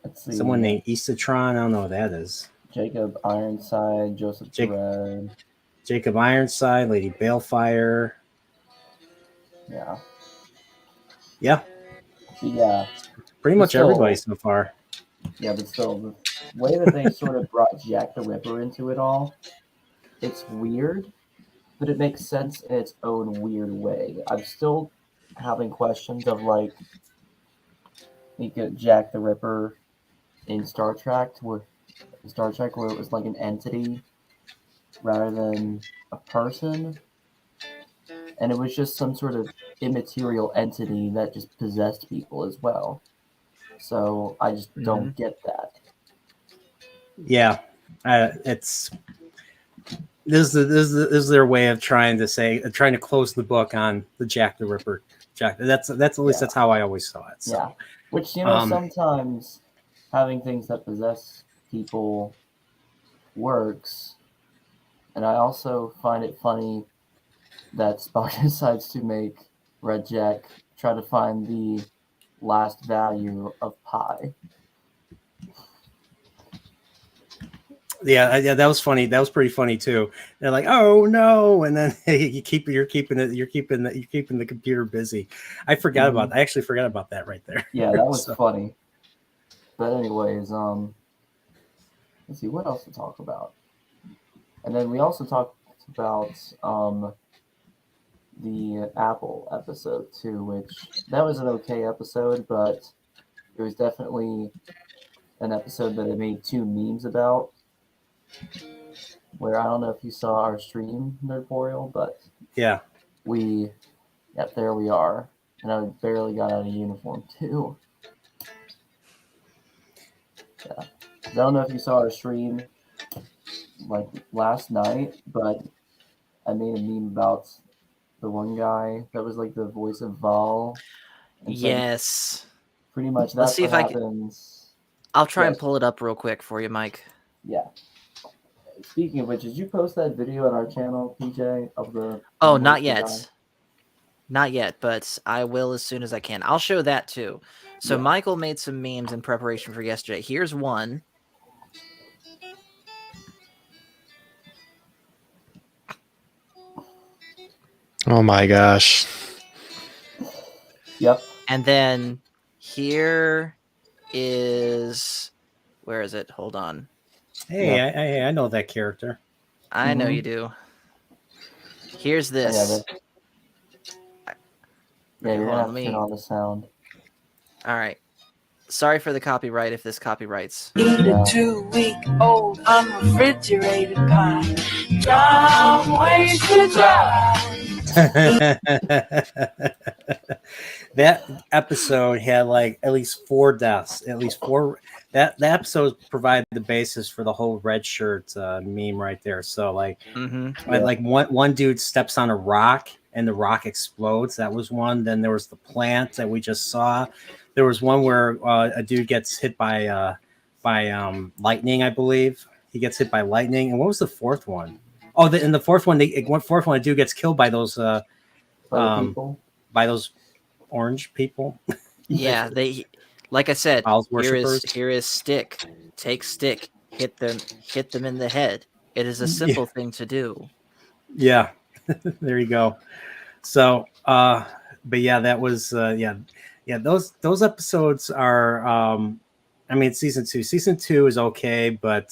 Speaker 6: Let's see.
Speaker 1: Someone named Eastatron. I don't know what that is.
Speaker 6: Jacob Ironside, Joseph
Speaker 1: Jake-
Speaker 6: Perez.
Speaker 1: Jacob Ironside, Lady Balefire.
Speaker 6: Yeah.
Speaker 1: Yeah,
Speaker 6: But yeah,
Speaker 1: pretty
Speaker 6: But
Speaker 1: much
Speaker 6: still-
Speaker 1: everybody so far.
Speaker 6: yeah, but still, the way that they sort of brought Jack the Ripper into it all, it's weird, but it makes sense in its own weird way. I'm still having questions of like, you get Jack the Ripper in Star Trek, where it was like an entity rather than a person, and it was just some sort of immaterial entity that just possessed people as well. So I just don't get that.
Speaker 1: Yeah, it's this is their way of trying to close the book on the Jack the Ripper. Jack. That's at least that's how I always saw it. So.
Speaker 6: Yeah, which sometimes having things that possess people works, and I also find it funny that Spock decides to make Red Jack try to find the last value of pi.
Speaker 1: Yeah, that was funny. That was pretty funny too. They're like, "Oh no!" And then you're keeping the computer busy. I forgot about that. I actually forgot about that right there.
Speaker 6: Yeah, that was
Speaker 1: So-
Speaker 6: funny. But anyways, let's see what else to talk about. And then we also talked about the Apple episode too, which that was an okay episode, but it was definitely an episode that I made two memes about. Where I don't know if you saw our stream, Nerdporial, but
Speaker 1: yeah,
Speaker 6: there we are. And I barely got out of uniform too. Yeah. I don't know if you saw our stream like last night, but I made a meme about the one guy that was like the voice of Val. And said
Speaker 2: Yes.
Speaker 6: pretty much
Speaker 2: Let's
Speaker 6: that's
Speaker 2: see
Speaker 6: what
Speaker 2: if I can-
Speaker 6: happens.
Speaker 2: I'll try and
Speaker 6: Yes.
Speaker 2: pull it up real quick for you, Mike.
Speaker 6: Yeah. Speaking of which, did you post that video on our channel, PJ, of the?
Speaker 2: Oh,
Speaker 6: the
Speaker 2: not
Speaker 6: voice
Speaker 2: yet.
Speaker 6: guy?
Speaker 2: Not yet, but I will as soon as I can. I'll show that too. So
Speaker 6: Yeah.
Speaker 2: Michael made some memes in preparation for yesterday. Here's one.
Speaker 3: Oh my gosh.
Speaker 6: Yep.
Speaker 2: And then here is, where is it? Hold on.
Speaker 1: hey,
Speaker 6: Yeah.
Speaker 1: I know that character.
Speaker 2: I know
Speaker 6: Mhm.
Speaker 2: you do. Here's
Speaker 6: Yeah,
Speaker 2: this.
Speaker 6: Yeah, you're
Speaker 2: Hold
Speaker 6: gonna
Speaker 2: on,
Speaker 6: have
Speaker 2: let
Speaker 6: to turn
Speaker 2: me-
Speaker 6: on the sound.
Speaker 2: All right. Sorry for the copyright if this copyrights.
Speaker 7: Eat
Speaker 6: Yeah.
Speaker 7: a 2-week-old unrefrigerated pie. Long ways to drive.
Speaker 1: That episode had like at least 4 deaths. At least 4. That episode provided the basis for the whole red shirt meme right there. So like,
Speaker 2: Mm-hmm.
Speaker 6: Yeah.
Speaker 1: like one dude steps on a rock and the rock explodes. That was one. Then there was the plant that we just saw. There was one where a dude gets hit by lightning, I believe. He gets hit by lightning. And what was the fourth one? Oh, in the fourth one, a dude gets killed by those
Speaker 6: Other people.
Speaker 1: by those orange people.
Speaker 2: Yeah, they, like I said,
Speaker 1: Owls
Speaker 2: here
Speaker 1: worshippers.
Speaker 2: is stick. Take stick, hit them in the head. It is a simple thing to do.
Speaker 1: Yeah, there you go. So, but yeah, that was yeah. Those episodes are. I mean, season 2. Season 2 is okay, but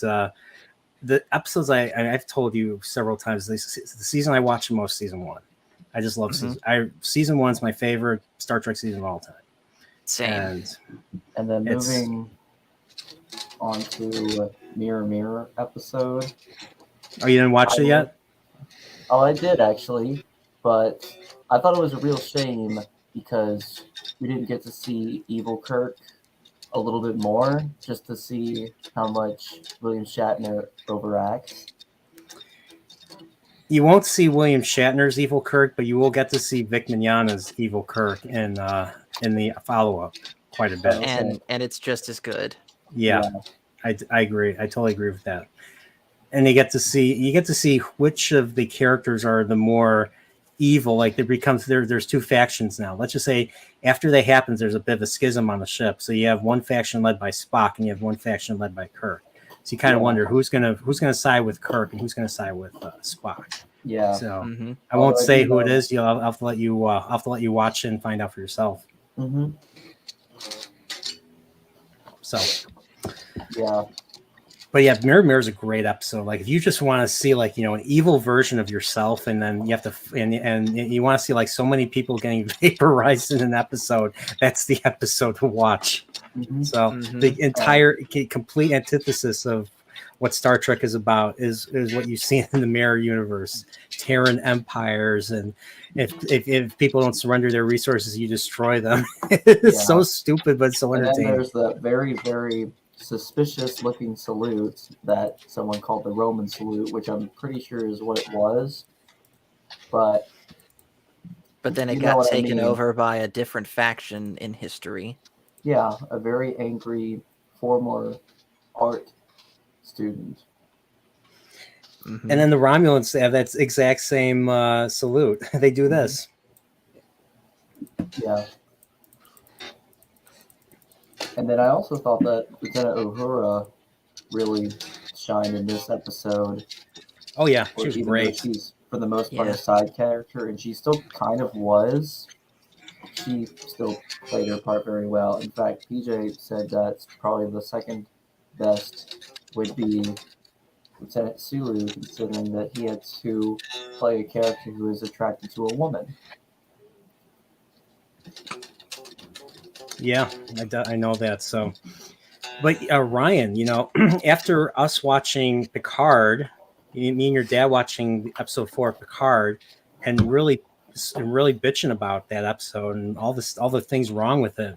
Speaker 1: the episodes I've told you several times. The season I watch the most, season 1. I just love season 1's my favorite Star Trek season of all time.
Speaker 2: Same.
Speaker 6: And then
Speaker 1: It's-
Speaker 6: moving on to Mirror Mirror episode.
Speaker 1: Oh, you didn't watch it yet?
Speaker 6: Oh, I did actually, but I thought it was a real shame because we didn't get to see Evil Kirk a little bit more, just to see how much William Shatner overacts.
Speaker 1: You won't see William Shatner's Evil Kirk, but you will get to see Vic Mignogna's Evil Kirk in the follow-up. quite a bit.
Speaker 6: Okay.
Speaker 2: and it's just as good.
Speaker 1: Yeah, I agree. I totally agree with that. And you get to see which of the characters are the more evil. Like there's two factions now. Let's just say after that happens, there's a bit of a schism on the ship. So you have one faction led by Spock, and you have one faction led by Kirk. So you kind of wonder who's gonna side with Kirk and who's gonna side with Spock.
Speaker 6: Yeah.
Speaker 1: So
Speaker 2: Mm-hmm.
Speaker 1: I won't
Speaker 6: Although I
Speaker 1: say
Speaker 6: do
Speaker 1: who it
Speaker 6: know-
Speaker 1: is. I'll have to let you. I'll have to let you watch it and find out for yourself.
Speaker 6: Mm-hmm.
Speaker 1: So,
Speaker 6: Yeah.
Speaker 1: but yeah, Mirror is a great episode. Like if you just want to see like an evil version of yourself, and then you have to and you want to see like so many people getting vaporized in an episode, that's the episode to watch.
Speaker 6: Mm-hmm.
Speaker 1: So the entire complete antithesis of what Star Trek is about is what you see in the Mirror universe. Terran empires, and if people don't surrender their resources, you destroy them. It's so stupid, but so
Speaker 6: And then
Speaker 1: entertaining.
Speaker 6: there's the very, very suspicious looking salute that someone called the Roman salute, which I'm pretty sure is what it was. But
Speaker 2: But then it
Speaker 6: You know
Speaker 2: got
Speaker 6: what I
Speaker 2: taken
Speaker 6: mean.
Speaker 2: over by a different faction in history.
Speaker 6: yeah, a very angry former art student.
Speaker 2: Mhm.
Speaker 1: And then the Romulans have that exact same salute. They do this.
Speaker 6: Yeah. And then I also thought that Lieutenant Uhura really shined in this episode.
Speaker 1: Oh yeah, she was
Speaker 6: Even though
Speaker 1: great.
Speaker 6: she's for the most part
Speaker 2: Yeah.
Speaker 6: a side character, and she still kind of was. She still played her part very well. In fact, PJ said that probably the second best would be Lieutenant Sulu, considering that he had to play a character who is attracted to a woman.
Speaker 1: Yeah, I know that. So, but Ryan, after us watching Picard, me and your dad watching episode 4 of Picard, and really bitching about that episode and all the things wrong with it,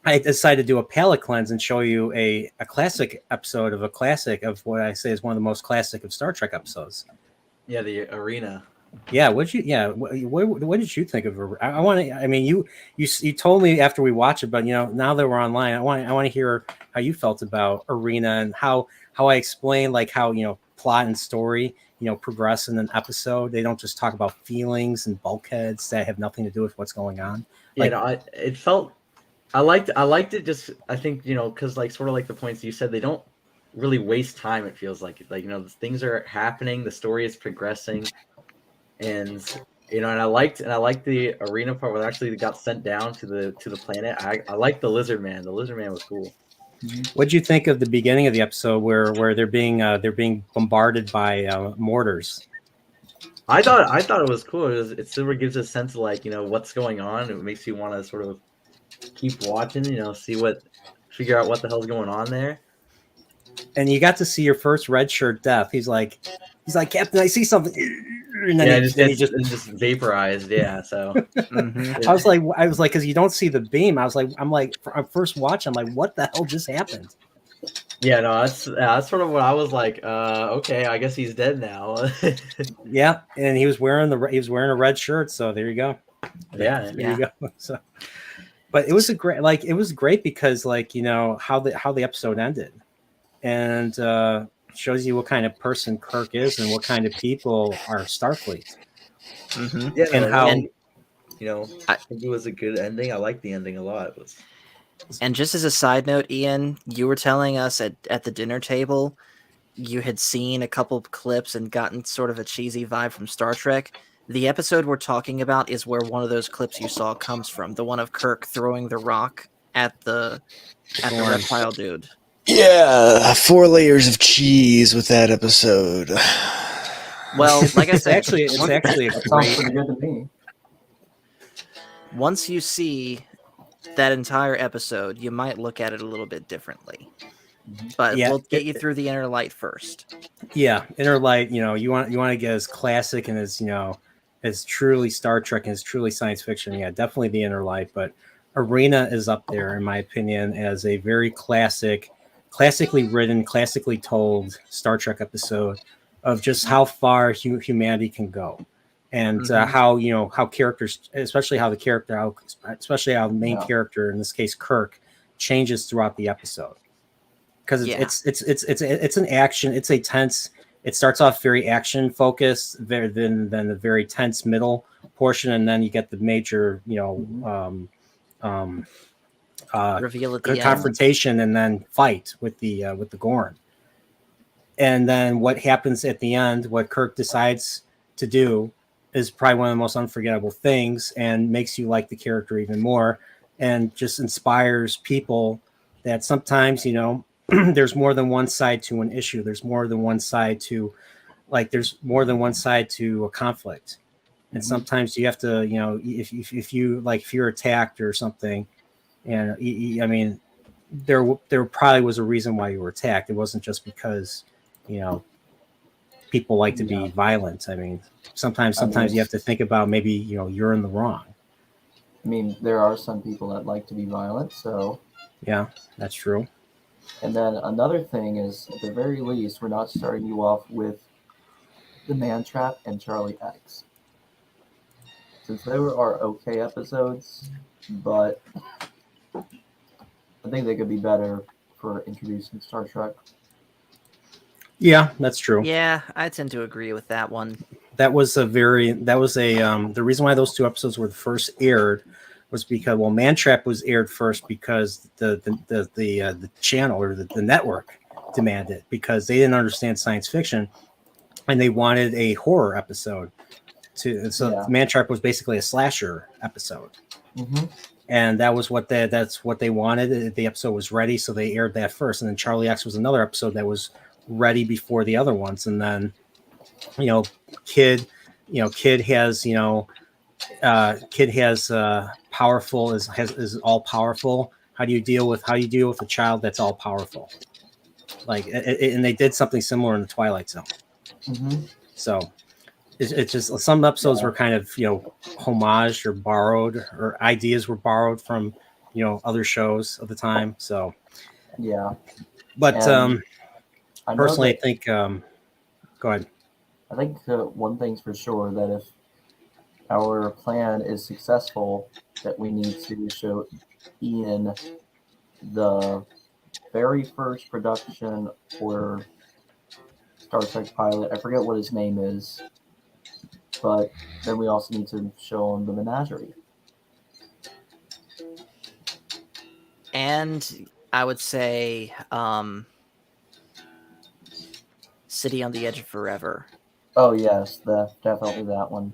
Speaker 1: I decided to do a palate cleanse and show you a classic episode of a classic of what I say is one of the most classic of Star Trek episodes.
Speaker 4: Yeah, the arena.
Speaker 1: Yeah, what did you think of her? I want to. I mean, you told me after we watched it, but now that we're online, I want to hear how you felt about Arena and how I explained like how plot and story progress in an episode. They don't just talk about feelings and bulkheads that have nothing to do with what's going on.
Speaker 4: It felt. I liked it. Just I think because like sort of like the points you said, they don't really waste time. It feels like things are happening, the story is progressing. And and I liked the arena part where they actually got sent down to the planet. I liked the lizard man. The lizard man was cool.
Speaker 1: What did you think of the beginning of the episode where they're being bombarded by mortars?
Speaker 4: I thought it was cool. It sort of gives a sense of like what's going on. It makes you want to sort of keep watching. Figure out what the hell's going on there.
Speaker 1: And you got to see your first red shirt death. He's like, Captain, I see something. And then
Speaker 4: he just vaporized. Yeah. So
Speaker 2: Mhm.
Speaker 1: I was like, because you don't see the beam. I'm like, for first watch, I'm like, what the hell just happened?
Speaker 4: yeah, no, that's sort of what I was like. Okay, I guess he's dead now.
Speaker 1: Yeah, and he was wearing a red shirt. So there you go.
Speaker 4: Yeah.
Speaker 1: There you go. So, but it was great because how the episode ended, and shows you what kind of person Kirk is and what kind of people are Starfleet.
Speaker 2: Mhm.
Speaker 4: Yeah,
Speaker 1: And how-
Speaker 4: I think it was a good ending. I liked the ending a lot. It was.
Speaker 2: And just as a side note, Ian, you were telling us at the dinner table you had seen a couple of clips and gotten sort of a cheesy vibe from Star Trek. The episode we're talking about is where one of those clips you saw comes from, the one of Kirk throwing the rock at the reptile dude.
Speaker 3: Yeah, 4 layers of cheese with that episode.
Speaker 2: Well, like I
Speaker 1: It's
Speaker 2: said,
Speaker 1: actually a
Speaker 6: That sounds
Speaker 1: great.
Speaker 6: pretty good to me.
Speaker 2: once you see that entire episode, you might look at it a little bit differently. But
Speaker 1: Yeah,
Speaker 2: we'll get you through the inner light first.
Speaker 1: Yeah, Inner Light. You want to get as classic and as truly Star Trek and as truly science fiction. Yeah, definitely the Inner Light. But Arena is up there in my opinion as a very classically written, classically told Star Trek episode of just how far humanity can go. and
Speaker 2: Mhm.
Speaker 1: how characters, especially how the main
Speaker 6: Yeah.
Speaker 1: character, in this case Kirk, changes throughout the episode, because
Speaker 2: Yeah.
Speaker 1: it's an action, it's a tense. It starts off very action focused, then a very tense middle portion, and then you get the major
Speaker 2: Reveal at the end.
Speaker 1: confrontation and then fight with the Gorn. And then what happens at the end, what Kirk decides to do, is probably one of the most unforgettable things, and makes you like the character even more, and just inspires people that sometimes, there's more than one side to an issue. There's more than one side to a conflict. And sometimes you have to, if you're attacked or something, and I mean, there probably was a reason why you were attacked. It wasn't just because, people like to be violent. I mean, sometimes you have to think about, maybe, you're in the wrong.
Speaker 6: I mean, there are some people that like to be violent, so.
Speaker 1: Yeah, that's true.
Speaker 6: And then another thing is, at the very least, we're not starting you off with the Man Trap and Charlie X. Since they are okay episodes, but I think they could be better for introducing Star Trek.
Speaker 1: Yeah, that's true.
Speaker 2: Yeah, I tend to agree with that one.
Speaker 1: The reason why those two episodes were first aired was because, well, Man Trap was aired first because the channel, or the network, demanded, because they didn't understand science fiction and they wanted a horror episode. Man Trap was basically a slasher episode.
Speaker 6: Mm-hmm.
Speaker 1: And that's what they wanted. The episode was ready, so they aired that first. And then Charlie X was another episode that was ready before the other ones. And then, Kid has powerful, is all powerful. How do you deal with a child that's all powerful? And they did something similar in the Twilight Zone.
Speaker 6: Mm-hmm.
Speaker 1: So it's just, some episodes were kind of, homaged or borrowed, or ideas were borrowed from, other shows of the time. So,
Speaker 6: yeah.
Speaker 1: But personally, I
Speaker 6: that,
Speaker 1: think, go ahead.
Speaker 6: I think one thing's for sure, that if our plan is successful, that we need to show Ian the very first production for Star Trek pilot. I forget what his name is, but then we also need to show him the menagerie.
Speaker 2: And I would say City on the Edge of Forever.
Speaker 6: Oh yes, definitely that one.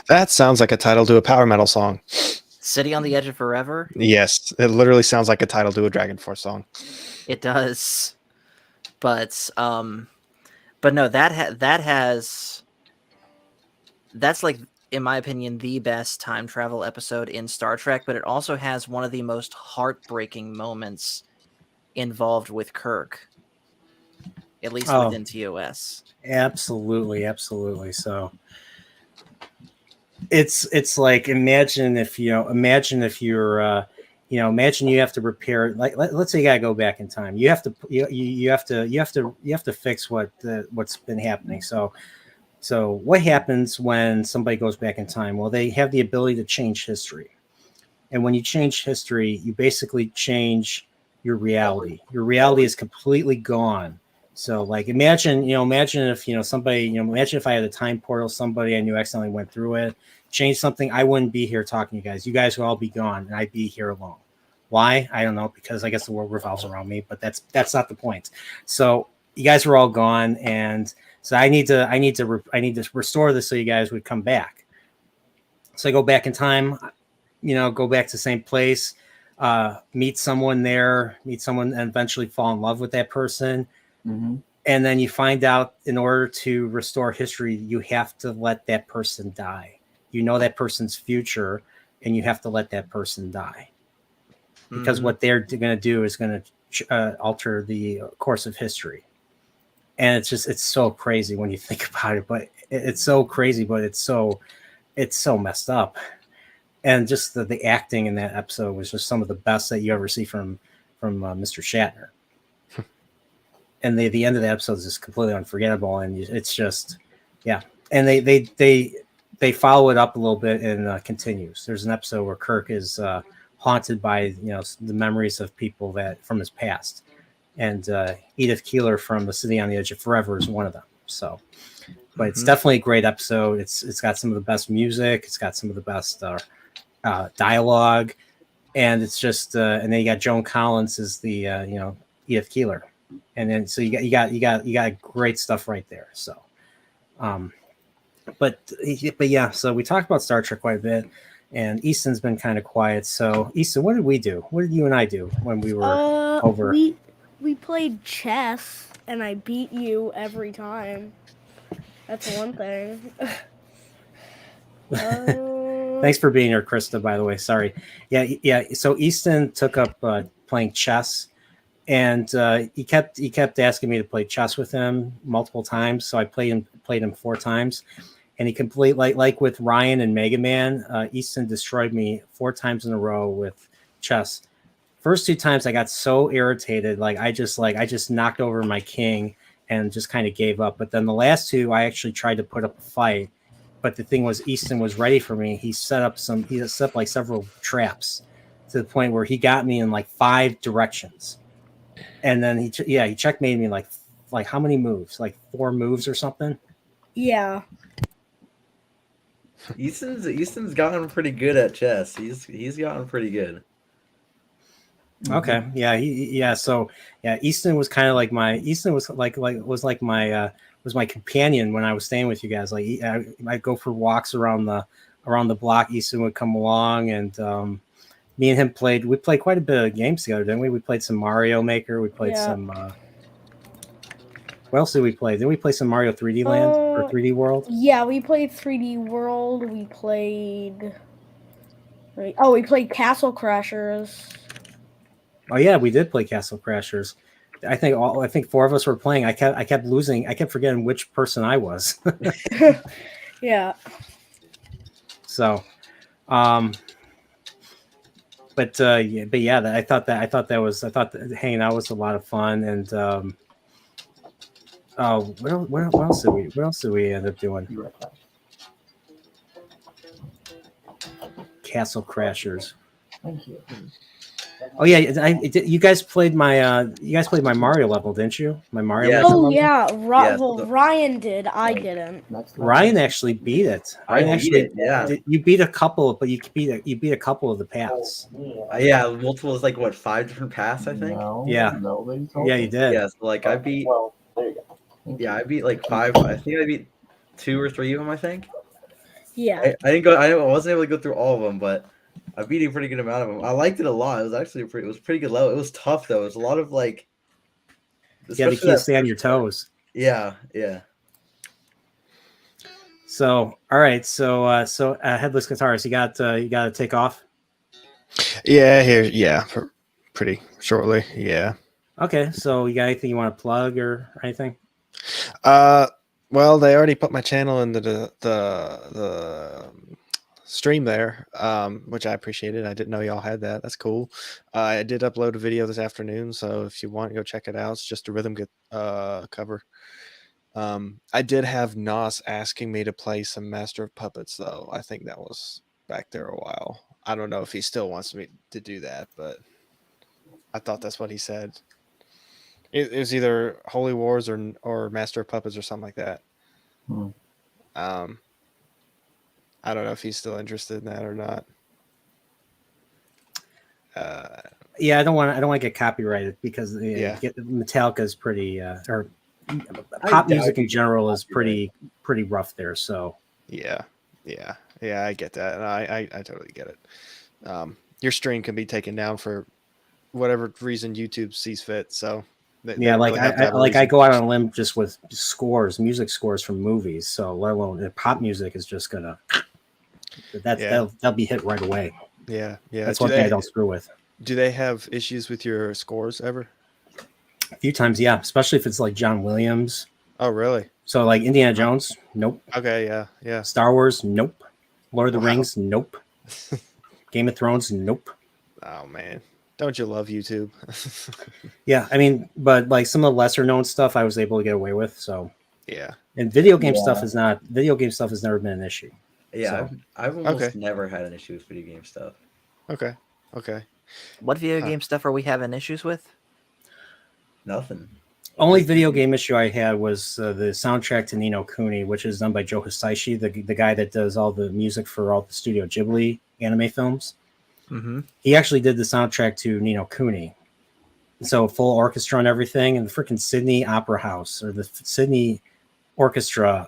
Speaker 3: That sounds like a title to a power metal song.
Speaker 2: City on the Edge of Forever?
Speaker 3: Yes, it literally sounds like a title to a Dragon Force song.
Speaker 2: It does. But no, that's like, in my opinion, the best time travel episode in Star Trek, but it also has one of the most heartbreaking moments involved with Kirk, at least within TOS. Absolutely.
Speaker 1: So it's like, imagine if you have to repair, like, let's say you gotta go back in time. You have to fix what's been happening. So what happens when somebody goes back in time? Well, they have the ability to change history. And when you change history, you basically change your reality. Your reality is completely gone. So, like, imagine if imagine if I had a time portal, somebody I knew accidentally went through it, changed something. I wouldn't be here talking to you guys. You guys would all be gone, and I'd be here alone. Why? I don't know, because I guess the world revolves around me, but that's not the point. So you guys were all gone, and so I need to restore this so you guys would come back. So I go back in time, go back to the same place, meet someone, and eventually fall in love with that person.
Speaker 6: Mm-hmm.
Speaker 1: And then you find out, in order to restore history, you have to let that person die. That person's future, and you have to let that person die. Because what they're going to do is going to alter the course of history. And it's so crazy when you think about it, but it's so crazy, but it's so messed up. And just the acting in that episode was just some of the best that you ever see from Mr. Shatner. And the end of the episode is just completely unforgettable. And it's just, yeah. And they they follow it up a little bit and continues. There's an episode where Kirk is haunted by the memories of people that from his past, and Edith Keeler from The City on the Edge of Forever is one of them. So, but it's definitely a great episode. It's got some of the best music. It's got some of the best dialogue, and it's just and then you got Joan Collins as the Edith Keeler, and then so you got great stuff right there. So, but yeah, so we talked about Star Trek quite a bit, and Easton's been kind of quiet. So Easton, what did we do? What did you and I do when we were over?
Speaker 5: We played chess, and I beat you every time. That's one thing.
Speaker 1: Thanks for being here, Krista, by the way. Sorry. Yeah. So Easton took up playing chess, and he kept asking me to play chess with him multiple times. So I played him 4 times, and he completely like with Ryan and Mega Man. Easton destroyed me 4 times in a row with chess. First 2 times I got so irritated, I just knocked over my king and just kind of gave up. But then the last 2, I actually tried to put up a fight. But the thing was, Easton was ready for me. He set up like several traps to the point where he got me in like 5 directions. And then he checkmated me like how many moves? Like 4 moves or something?
Speaker 5: Yeah.
Speaker 4: Easton's gotten pretty good at chess. He's gotten pretty good.
Speaker 1: Okay. Yeah. So Easton was kind of like was my companion when I was staying with you guys. Like I'd go for walks around the block. Easton would come along, and me and him played quite a bit of games together, didn't we? We played some Mario Maker. We played some. What else did we play? Didn't we play some Mario 3D Land or 3D World?
Speaker 5: Yeah, we played 3D World. We played. We played Castle Crashers.
Speaker 1: Oh yeah, we did play Castle Crashers. I think 4 of us were playing. I kept losing. I kept forgetting which person I was.
Speaker 5: Yeah.
Speaker 1: So, but yeah, I thought hanging out was a lot of fun. And what else did we end up doing? Castle Crashers.
Speaker 6: Thank you.
Speaker 1: Oh yeah, you guys played my Mario level, didn't you? My Mario.
Speaker 4: Yeah.
Speaker 1: level?
Speaker 5: Yeah. Ryan did. I didn't.
Speaker 1: Ryan actually beat it. You beat a couple, but you beat a couple of the paths.
Speaker 4: Yeah, multiple is like what 5 different paths, I think.
Speaker 1: Yeah, you did.
Speaker 4: Yeah, so I beat.
Speaker 6: Well, there you go.
Speaker 4: Yeah, I beat like 5. I think I beat 2 or 3 of them. I think.
Speaker 5: Yeah.
Speaker 4: I didn't go. I wasn't able to go through all of them, but I beat a pretty good amount of them. I liked it a lot. It was actually it was pretty good level. It was tough though. It was a lot of like.
Speaker 1: Yeah, you can't stay on your toes.
Speaker 4: Yeah.
Speaker 1: So all right, so Headless Guitarist, you got to take off.
Speaker 3: Yeah, pretty shortly. Yeah.
Speaker 1: Okay, so you got anything you want to plug or anything?
Speaker 3: Well, they already put my channel into the stream there, which I appreciated. I didn't know y'all had that. That's cool. I did upload a video this afternoon, so if you want, go check it out. It's just a rhythm cover. I did have Nos asking me to play some Master of Puppets, though. I think that was back there a while. I don't know if he still wants me to do that, but I thought that's what he said. It was either Holy Wars or Master of Puppets or something like that. I don't know if he's still interested in that or not.
Speaker 1: Yeah, I don't want to get copyrighted because Metallica is pretty or pop music in general is pretty rough there. So
Speaker 3: yeah, I get that, and I totally get it. Your stream can be taken down for whatever reason YouTube sees fit. So
Speaker 1: I go out on a limb just with music scores from movies. So let alone pop music is just gonna that'll be hit right away.
Speaker 3: Yeah.
Speaker 1: That's one thing I don't screw with.
Speaker 3: Do they have issues with your scores ever?
Speaker 1: A few times, yeah, especially if it's like John Williams.
Speaker 3: Oh, really?
Speaker 1: So like Indiana Jones, nope.
Speaker 3: Okay, yeah.
Speaker 1: Star Wars, nope. Lord of the Rings, nope. Game of Thrones, nope.
Speaker 3: Oh man, don't you love YouTube?
Speaker 1: Yeah, I mean, but like some of the lesser known stuff, I was able to get away with. So
Speaker 3: yeah,
Speaker 1: and video game stuff has never been an issue.
Speaker 4: Yeah,
Speaker 1: So,
Speaker 4: I've almost
Speaker 3: Okay.
Speaker 4: never had an issue with video game stuff.
Speaker 3: Okay.
Speaker 2: What video
Speaker 3: Huh.
Speaker 2: game stuff are we having issues with?
Speaker 4: Nothing.
Speaker 1: only
Speaker 4: Just
Speaker 1: video game issue I had was the soundtrack to Ni no Kuni, which is done by Joe Hisaishi, the guy that does all the music for all the Studio Ghibli anime films.
Speaker 2: Mm-hmm.
Speaker 1: He actually did the soundtrack to Ni no Kuni. So full orchestra and everything, and the freaking Sydney Opera House or the Sydney Orchestra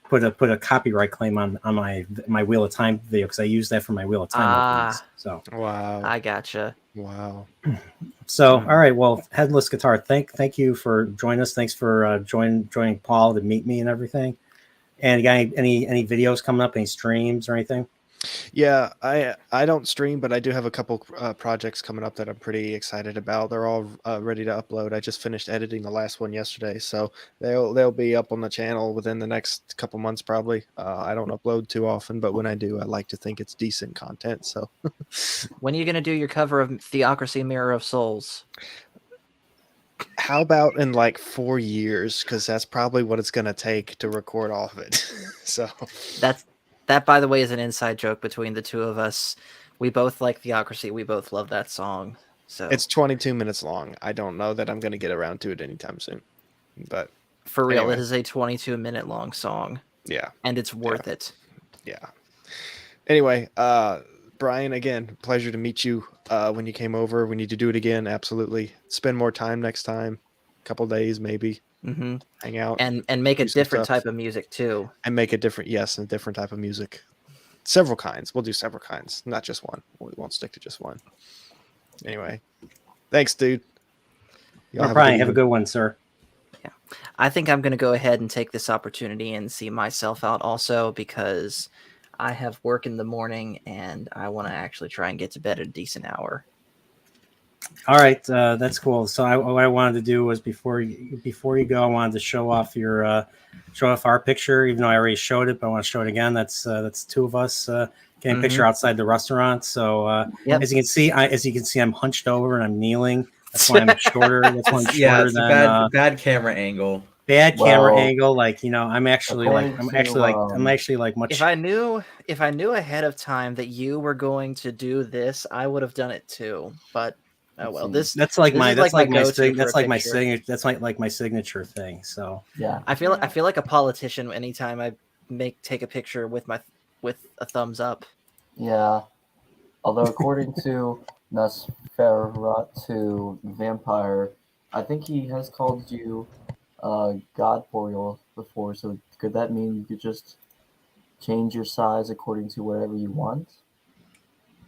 Speaker 1: put a copyright claim on my Wheel of Time video because I used that for my Wheel of Time openings. So
Speaker 3: Wow.
Speaker 2: I gotcha.
Speaker 3: Wow.
Speaker 1: all right, well, Headless Guitar, thank you for joining us. Thanks for joining Paul to meet me and everything. And you got any videos coming up, any streams or anything?
Speaker 3: Yeah, I don't stream, but I do have a couple projects coming up that I'm pretty excited about. They're all ready to upload. I just finished editing the last one yesterday, so they'll be up on the channel within the next couple months probably. I don't upload too often, but when I do, I like to think it's decent content. So
Speaker 2: When are you gonna do your cover of Theocracy Mirror of Souls?
Speaker 3: how about in like 4 years? Because that's probably what it's gonna take to record all of it. So
Speaker 2: That, by the way, is an inside joke between the two of us. We both like Theocracy. We both love that song. So
Speaker 3: it's 22 minutes long. I don't know that I'm gonna get around to it anytime soon, but
Speaker 2: for real,
Speaker 3: anyway.
Speaker 2: it is a 22-minute long song,
Speaker 3: yeah.
Speaker 2: and it's worth it.
Speaker 3: Yeah. Anyway, Brian, again, pleasure to meet you. When you came over, we need to do it again. Absolutely. Spend more time next time. A couple days, maybe.
Speaker 2: Mm-hmm.
Speaker 3: Hang out
Speaker 2: And make a
Speaker 3: do some
Speaker 2: different
Speaker 3: stuff.
Speaker 2: type of music too.
Speaker 3: and make a different type of music. Several kinds. We'll do several kinds, not just one. We won't stick to just one. Anyway, thanks, dude. Y'all
Speaker 1: Brian, have a good one, sir.
Speaker 2: I think I'm going to go ahead and take this opportunity and see myself out also because I have work in the morning and I want to actually try and get to bed at a decent hour.
Speaker 1: All right, that's cool. So what I wanted to do was before you go, I wanted to show off our picture, even though I already showed it, but I want to show it again. That's two of us getting a picture outside the restaurant. So
Speaker 2: Yep.
Speaker 1: as you can see, I'm hunched over and I'm kneeling. That's why I'm shorter. That's why I'm shorter
Speaker 4: Yeah, it's
Speaker 1: than
Speaker 4: a bad camera angle.
Speaker 1: bad camera
Speaker 6: Well,
Speaker 1: angle. Like I'm actually like much.
Speaker 2: If I knew ahead of time that you were going to do this, I would have done it too. But oh well,
Speaker 6: Let's see.
Speaker 1: that's like
Speaker 2: this
Speaker 1: my
Speaker 2: is
Speaker 1: that's like my
Speaker 2: go-to
Speaker 1: sig-
Speaker 2: for
Speaker 1: that's
Speaker 2: a
Speaker 1: like my
Speaker 2: picture.
Speaker 1: signature. That's like my signature thing. So
Speaker 6: Yeah.
Speaker 2: I feel like a politician anytime I take a picture with a thumbs up.
Speaker 6: Yeah. Although according to Nosferatu Vampire, I think he has called you God Boreal before, so could that mean you could just change your size according to whatever you want?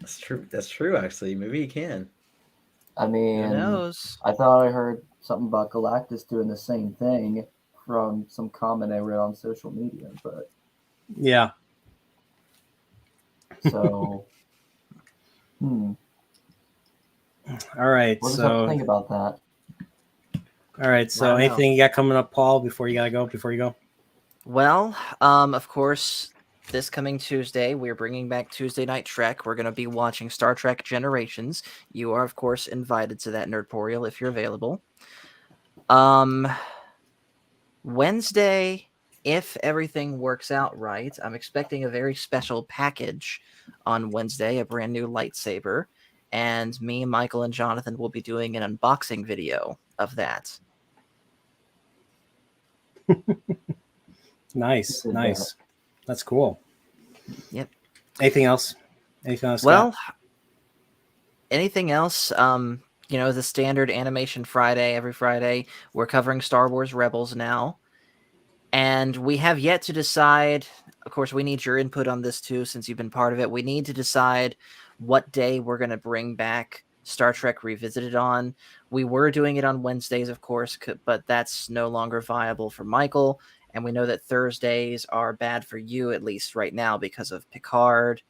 Speaker 4: That's true. That's true. Actually, maybe you can.
Speaker 6: I
Speaker 2: Who
Speaker 6: mean,
Speaker 2: knows?
Speaker 6: I thought I heard something about Galactus doing the same thing from some comment I read on social media, but
Speaker 1: yeah.
Speaker 6: so
Speaker 1: All right.
Speaker 6: What does that think about that?
Speaker 1: All right. So
Speaker 2: I don't know.
Speaker 1: anything you got coming up, Paul? Before you go.
Speaker 2: Well, of course, this coming Tuesday, we're bringing back Tuesday Night Trek. We're going to be watching Star Trek Generations. You are, of course, invited to that Nerdporial if you're available. Wednesday, if everything works out right, I'm expecting a very special package on Wednesday, a brand new lightsaber. And me, Michael, and Jonathan will be doing an unboxing video of that.
Speaker 1: Nice. That's cool.
Speaker 2: Yep.
Speaker 1: Anything else?
Speaker 2: Well, anything else? The standard Animation Friday, every Friday, we're covering Star Wars Rebels now. And we have yet to decide, of course, we need your input on this too, since you've been part of it. We need to decide what day we're going to bring back Star Trek Revisited on. We were doing it on Wednesdays, of course, but that's no longer viable for Michael. And we know that Thursdays are bad for you, at least right now, because of Picard.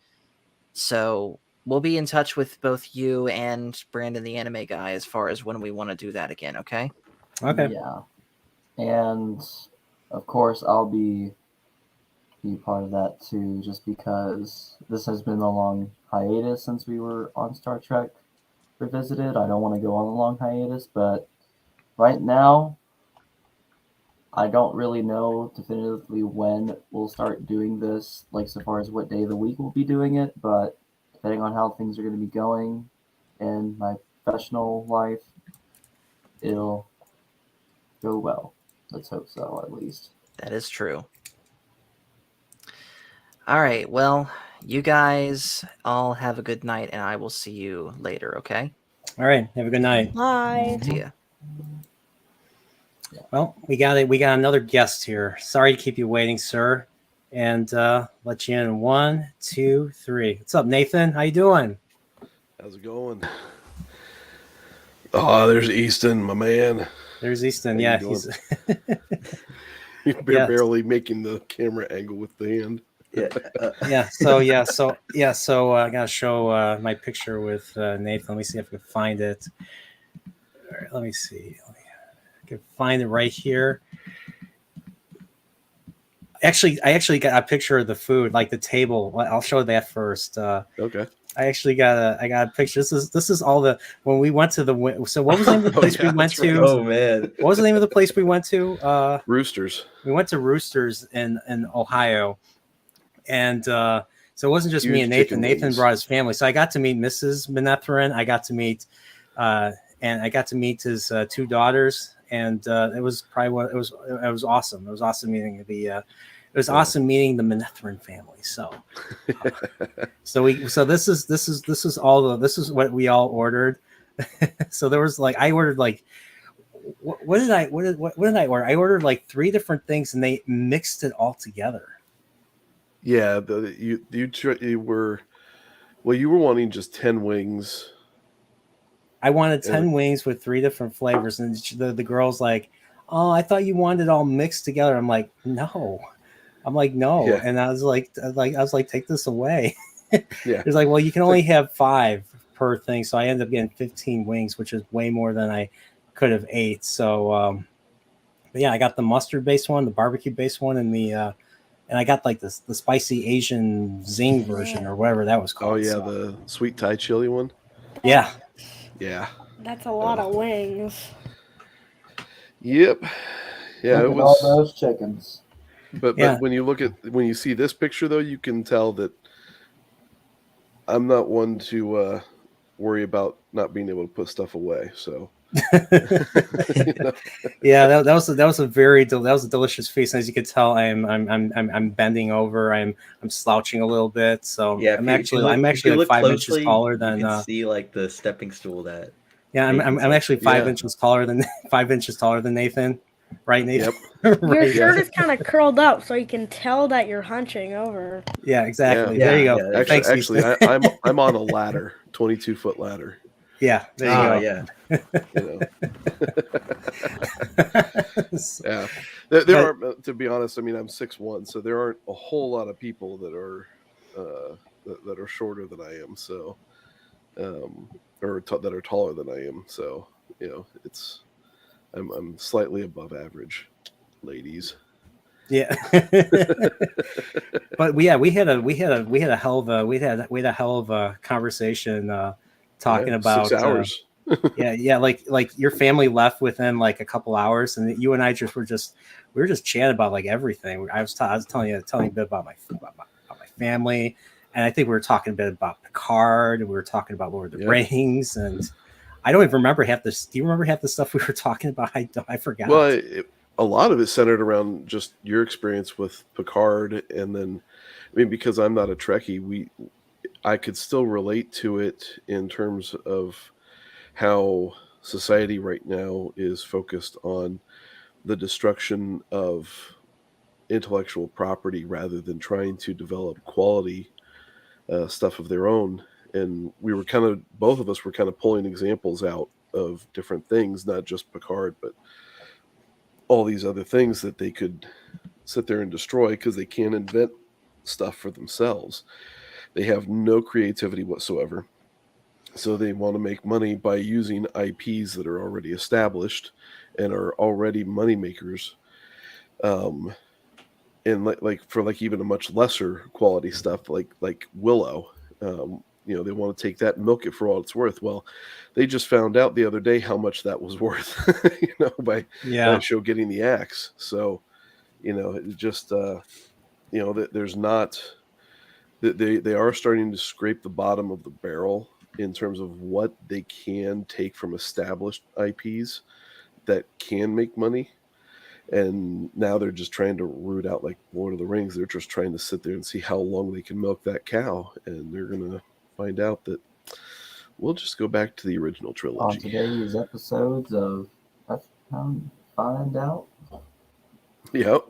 Speaker 2: So we'll be in touch with both you and Brandon, the anime guy, as far as when we want to do that again, okay?
Speaker 1: Okay.
Speaker 6: Yeah. And of course, I'll be part of that too, just because this has been a long hiatus since we were on Star Trek Revisited. I don't want to go on a long hiatus, but right now, I don't really know definitively when we'll start doing this, like so far as what day of the week we'll be doing it, but depending on how things are going to be going in my professional life, it'll go well. Let's hope so, at least.
Speaker 2: That is true. All right. Well, you guys all have a good night, and I will see you later, okay?
Speaker 1: All right. Have a good night.
Speaker 5: Bye.
Speaker 2: See ya.
Speaker 1: Well, we got another guest here. Sorry to keep you waiting, sir. And let you in 1, 2, 3. What's up, Nathan? How you doing?
Speaker 8: How's it going? Oh, there's Easton, my man.
Speaker 1: There's Easton.
Speaker 8: How you
Speaker 1: Yeah,
Speaker 8: doing?
Speaker 1: he's
Speaker 8: You're
Speaker 1: Yeah.
Speaker 8: barely making the camera angle with the hand.
Speaker 4: Yeah.
Speaker 1: So I gotta show my picture with Nathan. Let me see if I can find it. All right, let me see. I can find it right here. Actually, I actually got a picture of the food, like the table. I'll show that first.
Speaker 8: Okay.
Speaker 1: I got a picture. This is all the when we went to the. So what was the name of the
Speaker 8: Oh,
Speaker 1: place
Speaker 8: yeah,
Speaker 1: we went
Speaker 8: that's right.
Speaker 1: to?
Speaker 4: Oh man.
Speaker 1: What was the name of the place we went to?
Speaker 8: Roosters.
Speaker 1: We went to Roosters in Ohio, and so it wasn't just me
Speaker 8: Huge
Speaker 1: and Nathan.
Speaker 8: chicken
Speaker 1: Nathan
Speaker 8: wings.
Speaker 1: brought his family, so I got to meet Mrs. Manetheren. I got to meet, and I got to meet his 2 daughters, and it was probably it was awesome. It was awesome meeting awesome meeting the Manetheren family. So, so this is what we all ordered. So there was like I ordered like. What did I order? I ordered like 3 different things, and they mixed it all together.
Speaker 8: Yeah, you were wanting just 10 wings.
Speaker 1: I wanted 10 wings with 3 different flavors, and the girl's like, "Oh, I thought you wanted it all mixed together." I'm like, "No." No,
Speaker 8: Yeah.
Speaker 1: and I was like, take this away.
Speaker 8: Yeah.
Speaker 1: It's like, well, you can only have 5 per thing, so I ended up getting 15 wings, which is way more than I could have ate. So, but yeah, I got the mustard-based one, the barbecue-based one, and and I got like the spicy Asian zing version or whatever that was called.
Speaker 8: Oh yeah,
Speaker 1: So,
Speaker 8: the sweet Thai chili one.
Speaker 1: yeah.
Speaker 8: Yeah.
Speaker 5: That's a lot of wings.
Speaker 8: Yep. Yeah,
Speaker 6: Look
Speaker 8: it
Speaker 6: at all
Speaker 8: was.
Speaker 6: those chickens.
Speaker 8: But
Speaker 1: Yeah.
Speaker 8: when you see this picture though, you can tell that I'm not one to worry about not being able to put stuff away. So you know?
Speaker 1: Yeah, that was a delicious feast. And as you can tell, I'm bending over. I'm slouching a little bit. So
Speaker 4: Yeah.
Speaker 1: I'm
Speaker 4: if you
Speaker 1: actually like
Speaker 4: look
Speaker 1: 5 inches
Speaker 4: closely,
Speaker 1: taller
Speaker 4: you
Speaker 1: than.
Speaker 4: can see like the stepping stool that.
Speaker 1: Yeah, I'm
Speaker 4: Nathan's
Speaker 1: actually 5
Speaker 8: Yeah.
Speaker 1: inches taller than 5 inches taller than Nathan. Right, Nathan?
Speaker 8: Yep.
Speaker 5: Your
Speaker 1: Right.
Speaker 5: shirt is kind of curled up, so you can tell that you're hunching over.
Speaker 1: Yeah, exactly.
Speaker 4: Yeah.
Speaker 1: There you go.
Speaker 4: Yeah, yeah.
Speaker 1: Thanks,
Speaker 8: Actually,
Speaker 1: Ethan.
Speaker 8: I'm on a ladder, 22-foot ladder.
Speaker 1: Yeah, there you go.
Speaker 4: Yeah.
Speaker 8: You know. Yeah, there aren't. To be honest, I mean, I'm 6'1", so there aren't a whole lot of people that are that are shorter than I am. So, that are taller than I am. So, you know, I'm slightly above average, ladies.
Speaker 1: Yeah. But we had a hell of a conversation talking about
Speaker 8: 6 hours.
Speaker 1: yeah, like your family left within like a couple hours, and you and I we were just chatting about like everything. I was telling you a bit about my family, and I think we were talking a bit about Picard, and we were talking about Lord of the Rings, and I don't even remember half this. Do you remember half the stuff we were talking about? I forgot.
Speaker 8: Well, a lot of it centered around just your experience with Picard, and then, I mean, because I'm not a Trekkie, I could still relate to it in terms of how society right now is focused on the destruction of intellectual property rather than trying to develop quality stuff of their own. And both of us were kind of pulling examples out of different things, not just Picard, but all these other things that they could sit there and destroy because they can't invent stuff for themselves. They have no creativity whatsoever. So they want to make money by using IPs that are already established and are already money makers. And like for like even a much lesser quality stuff like Willow. they want to take that and milk it for all it's worth. Well, they just found out the other day how much that was worth, by that show getting the axe. So, it just, there's not, they are starting to scrape the bottom of the barrel in terms of what they can take from established IPs that can make money. And now they're just trying to root out like Lord of the Rings. They're just trying to sit there and see how long they can milk that cow. And they're going to find out that we'll just go back to the original trilogy.
Speaker 6: On today's episodes of Find Out.
Speaker 8: Yep.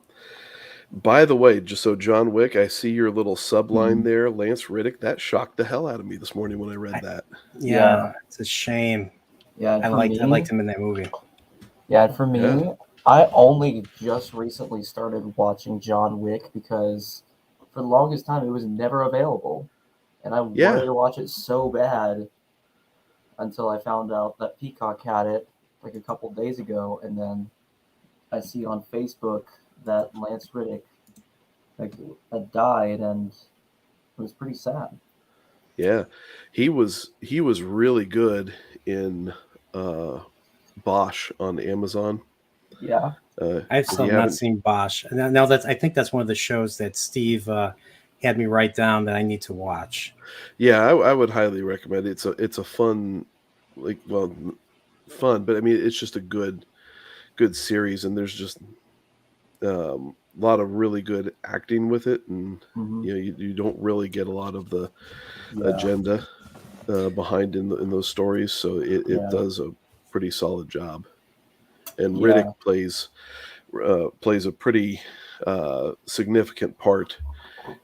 Speaker 8: By the way, just so John Wick, I see your little subline there, Lance Riddick. That shocked the hell out of me this morning when I read that.
Speaker 1: Yeah, it's a shame.
Speaker 6: Yeah,
Speaker 1: I liked him in that movie.
Speaker 6: Yeah, for me, I only just recently started watching John Wick because for the longest time it was never available. And I wanted to watch it so bad until I found out that Peacock had it like a couple days ago, and then I see on Facebook that Lance Riddick had died, and it was pretty sad.
Speaker 8: Yeah, he was really good in Bosch on Amazon.
Speaker 6: Yeah,
Speaker 1: I've still not seen Bosch. Now I think that's one of the shows that Steve had me write down that I need to watch.
Speaker 8: Yeah, I would highly recommend it. It's a fun, fun, but I mean it's just a good series, and there's just a lot of really good acting with it, and you don't really get a lot of the agenda behind in those stories, so it does a pretty solid job. And Riddick plays a pretty significant part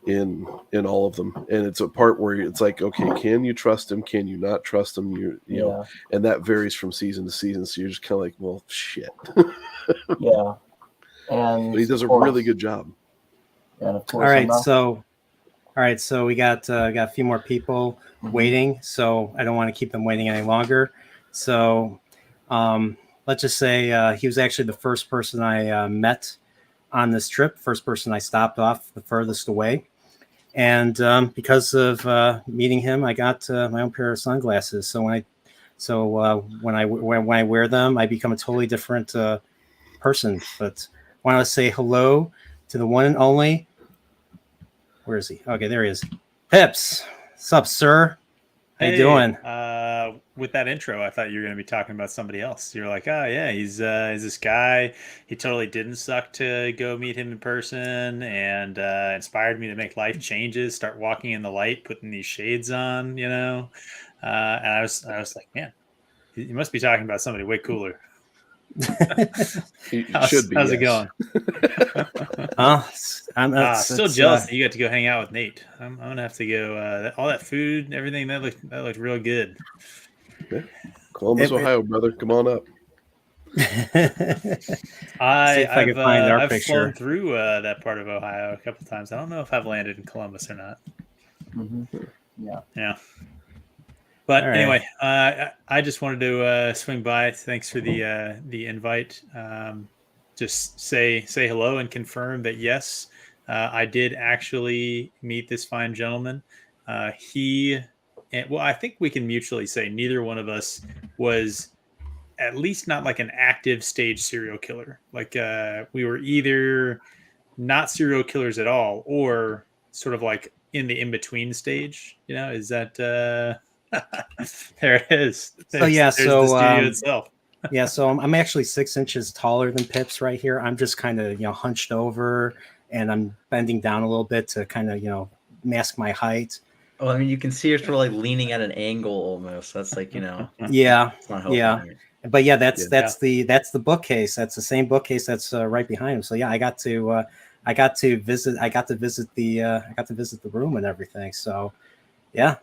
Speaker 8: in all of them, and it's a part where it's like, okay, can you trust him? Can you not trust him? You know, and that varies from season to season. So you're just kind of like, well, shit.
Speaker 6: Yeah, and
Speaker 8: but he does a really good job.
Speaker 6: And of course,
Speaker 1: all right, so we got a few more people waiting, so I don't want to keep them waiting any longer. So let's just say he was actually the first person I met on this trip, first person I stopped off the furthest away. And because of meeting him, I got my own pair of sunglasses. So when I wear them, I become a totally different person. But I want to say hello to the one and only. Where is he? Okay, there he is. Pips, what's up, sir? How you doing?
Speaker 9: With that intro, I thought you were going to be talking about somebody else. You're like, oh yeah, he's this guy. He totally didn't suck to go meet him in person, and inspired me to make life changes, start walking in the light, putting these shades on, And I was like, man, you must be talking about somebody way cooler.
Speaker 8: Should be.
Speaker 9: How's it going?
Speaker 1: I'm
Speaker 9: still jealous that you got to go hang out with Nate. I'm gonna have to go. All that food, everything that looked real good.
Speaker 8: Yeah. Columbus, Ohio, brother, come on up.
Speaker 9: I've flown through that part of Ohio a couple times. I don't know if I've landed in Columbus or not. Yeah. But anyway, I just wanted to swing by. Thanks for the invite. Just say hello and confirm that yes, I did actually meet this fine gentleman. I think we can mutually say neither one of us was at least not like an active stage serial killer. Like we were either not serial killers at all, or sort of like in the in-between stage. Is that there it is. There's the studio itself.
Speaker 1: Yeah, so I'm actually 6 inches taller than Pips right here. I'm just kind of hunched over, and I'm bending down a little bit to kind of mask my height.
Speaker 4: Oh, I mean, you can see you're sort of like leaning at an angle almost. That's like
Speaker 1: Yeah,
Speaker 4: it's not helping,
Speaker 1: yeah.
Speaker 4: right?
Speaker 1: But yeah, that's the bookcase. That's the same bookcase that's right behind him. So yeah, I got to visit the room and everything. So yeah,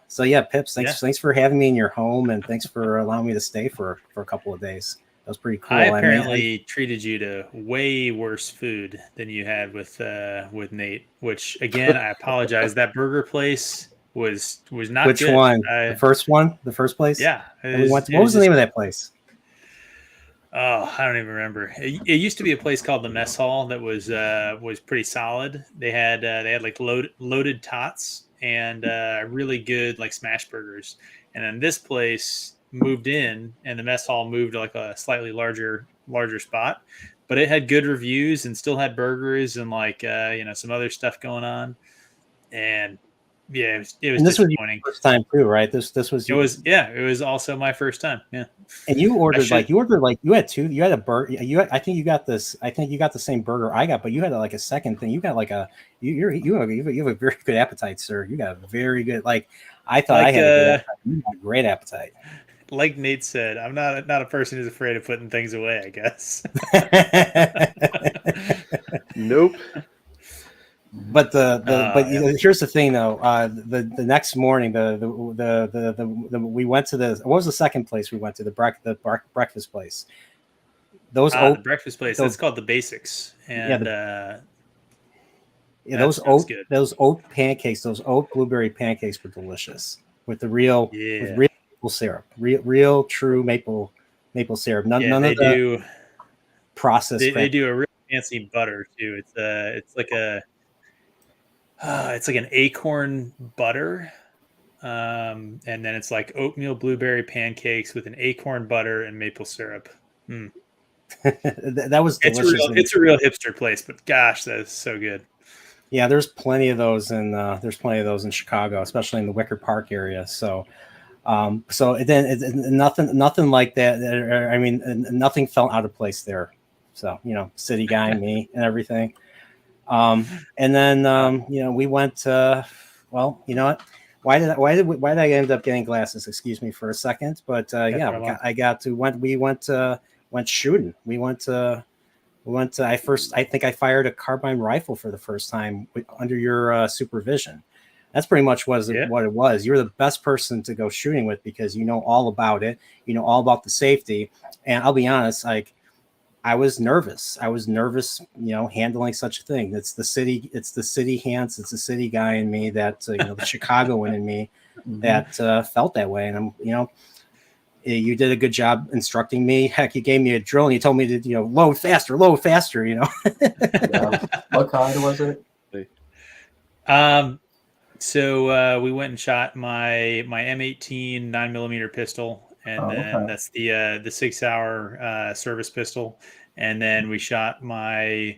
Speaker 1: Pips, thanks for having me in your home, and thanks for allowing me to stay for a couple of days. That was pretty cool.
Speaker 9: I apparently treated you to way worse food than you had with Nate, which again, I apologize. That burger place was not
Speaker 1: Which
Speaker 9: good.
Speaker 1: one? The first one? The first place?
Speaker 9: Yeah.
Speaker 1: What was the name of that place?
Speaker 9: Oh, I don't even remember. It used to be a place called the Mess Hall that was pretty solid. They had like loaded tots, and really good like smash burgers. And then this place moved in, and the mess hall moved to like a slightly larger spot, but it had good reviews and still had burgers and like some other stuff going on. And yeah, it was
Speaker 1: And this was your
Speaker 9: disappointing.
Speaker 1: first time too, right? This was
Speaker 9: it was also my first time. Yeah.
Speaker 1: And you ordered you had two. You had a burger. I think you got this. I think you got the same burger I got, but you had like a second thing. You got like you have a very good appetite, sir. You got a very good I thought I had a good appetite. You got a great appetite.
Speaker 9: Like Nate said, I'm not a person who's afraid of putting things away, I guess.
Speaker 8: Nope.
Speaker 1: But here's the thing though. The next morning, we went to what was the second place we went to? The breakfast place.
Speaker 9: The breakfast place. That's called the Basics. And
Speaker 1: those oat pancakes, those oat blueberry pancakes were delicious with the real maple syrup, real true maple syrup. None of the processed.
Speaker 9: They do a real fancy butter too. It's like an acorn butter, and then it's like oatmeal blueberry pancakes with an acorn butter and maple syrup.
Speaker 1: That was delicious.
Speaker 9: It's a real hipster place, but gosh, that is so good.
Speaker 1: Yeah, there's plenty of those in Chicago, especially in the Wicker Park area. So then nothing like that. I mean, nothing felt out of place there. So city guy, me, and everything. And then we went. Well, you know what? Why did I end up getting glasses? Excuse me for a second, but we went shooting. I think I fired a carbine rifle for the first time under your supervision. That's pretty much what it was. You're the best person to go shooting with because you know all about it. You know all about the safety. And I'll be honest, I was nervous. Handling such a thing. It's the city hands. It's the city guy in me that the Chicagoan in me that felt that way. And you did a good job instructing me. Heck, you gave me a drill and you told me to load faster.
Speaker 6: Yeah. What kind was it?
Speaker 9: So we went and shot my M18 9mm pistol, and that's the 6 hour service pistol, and then we shot my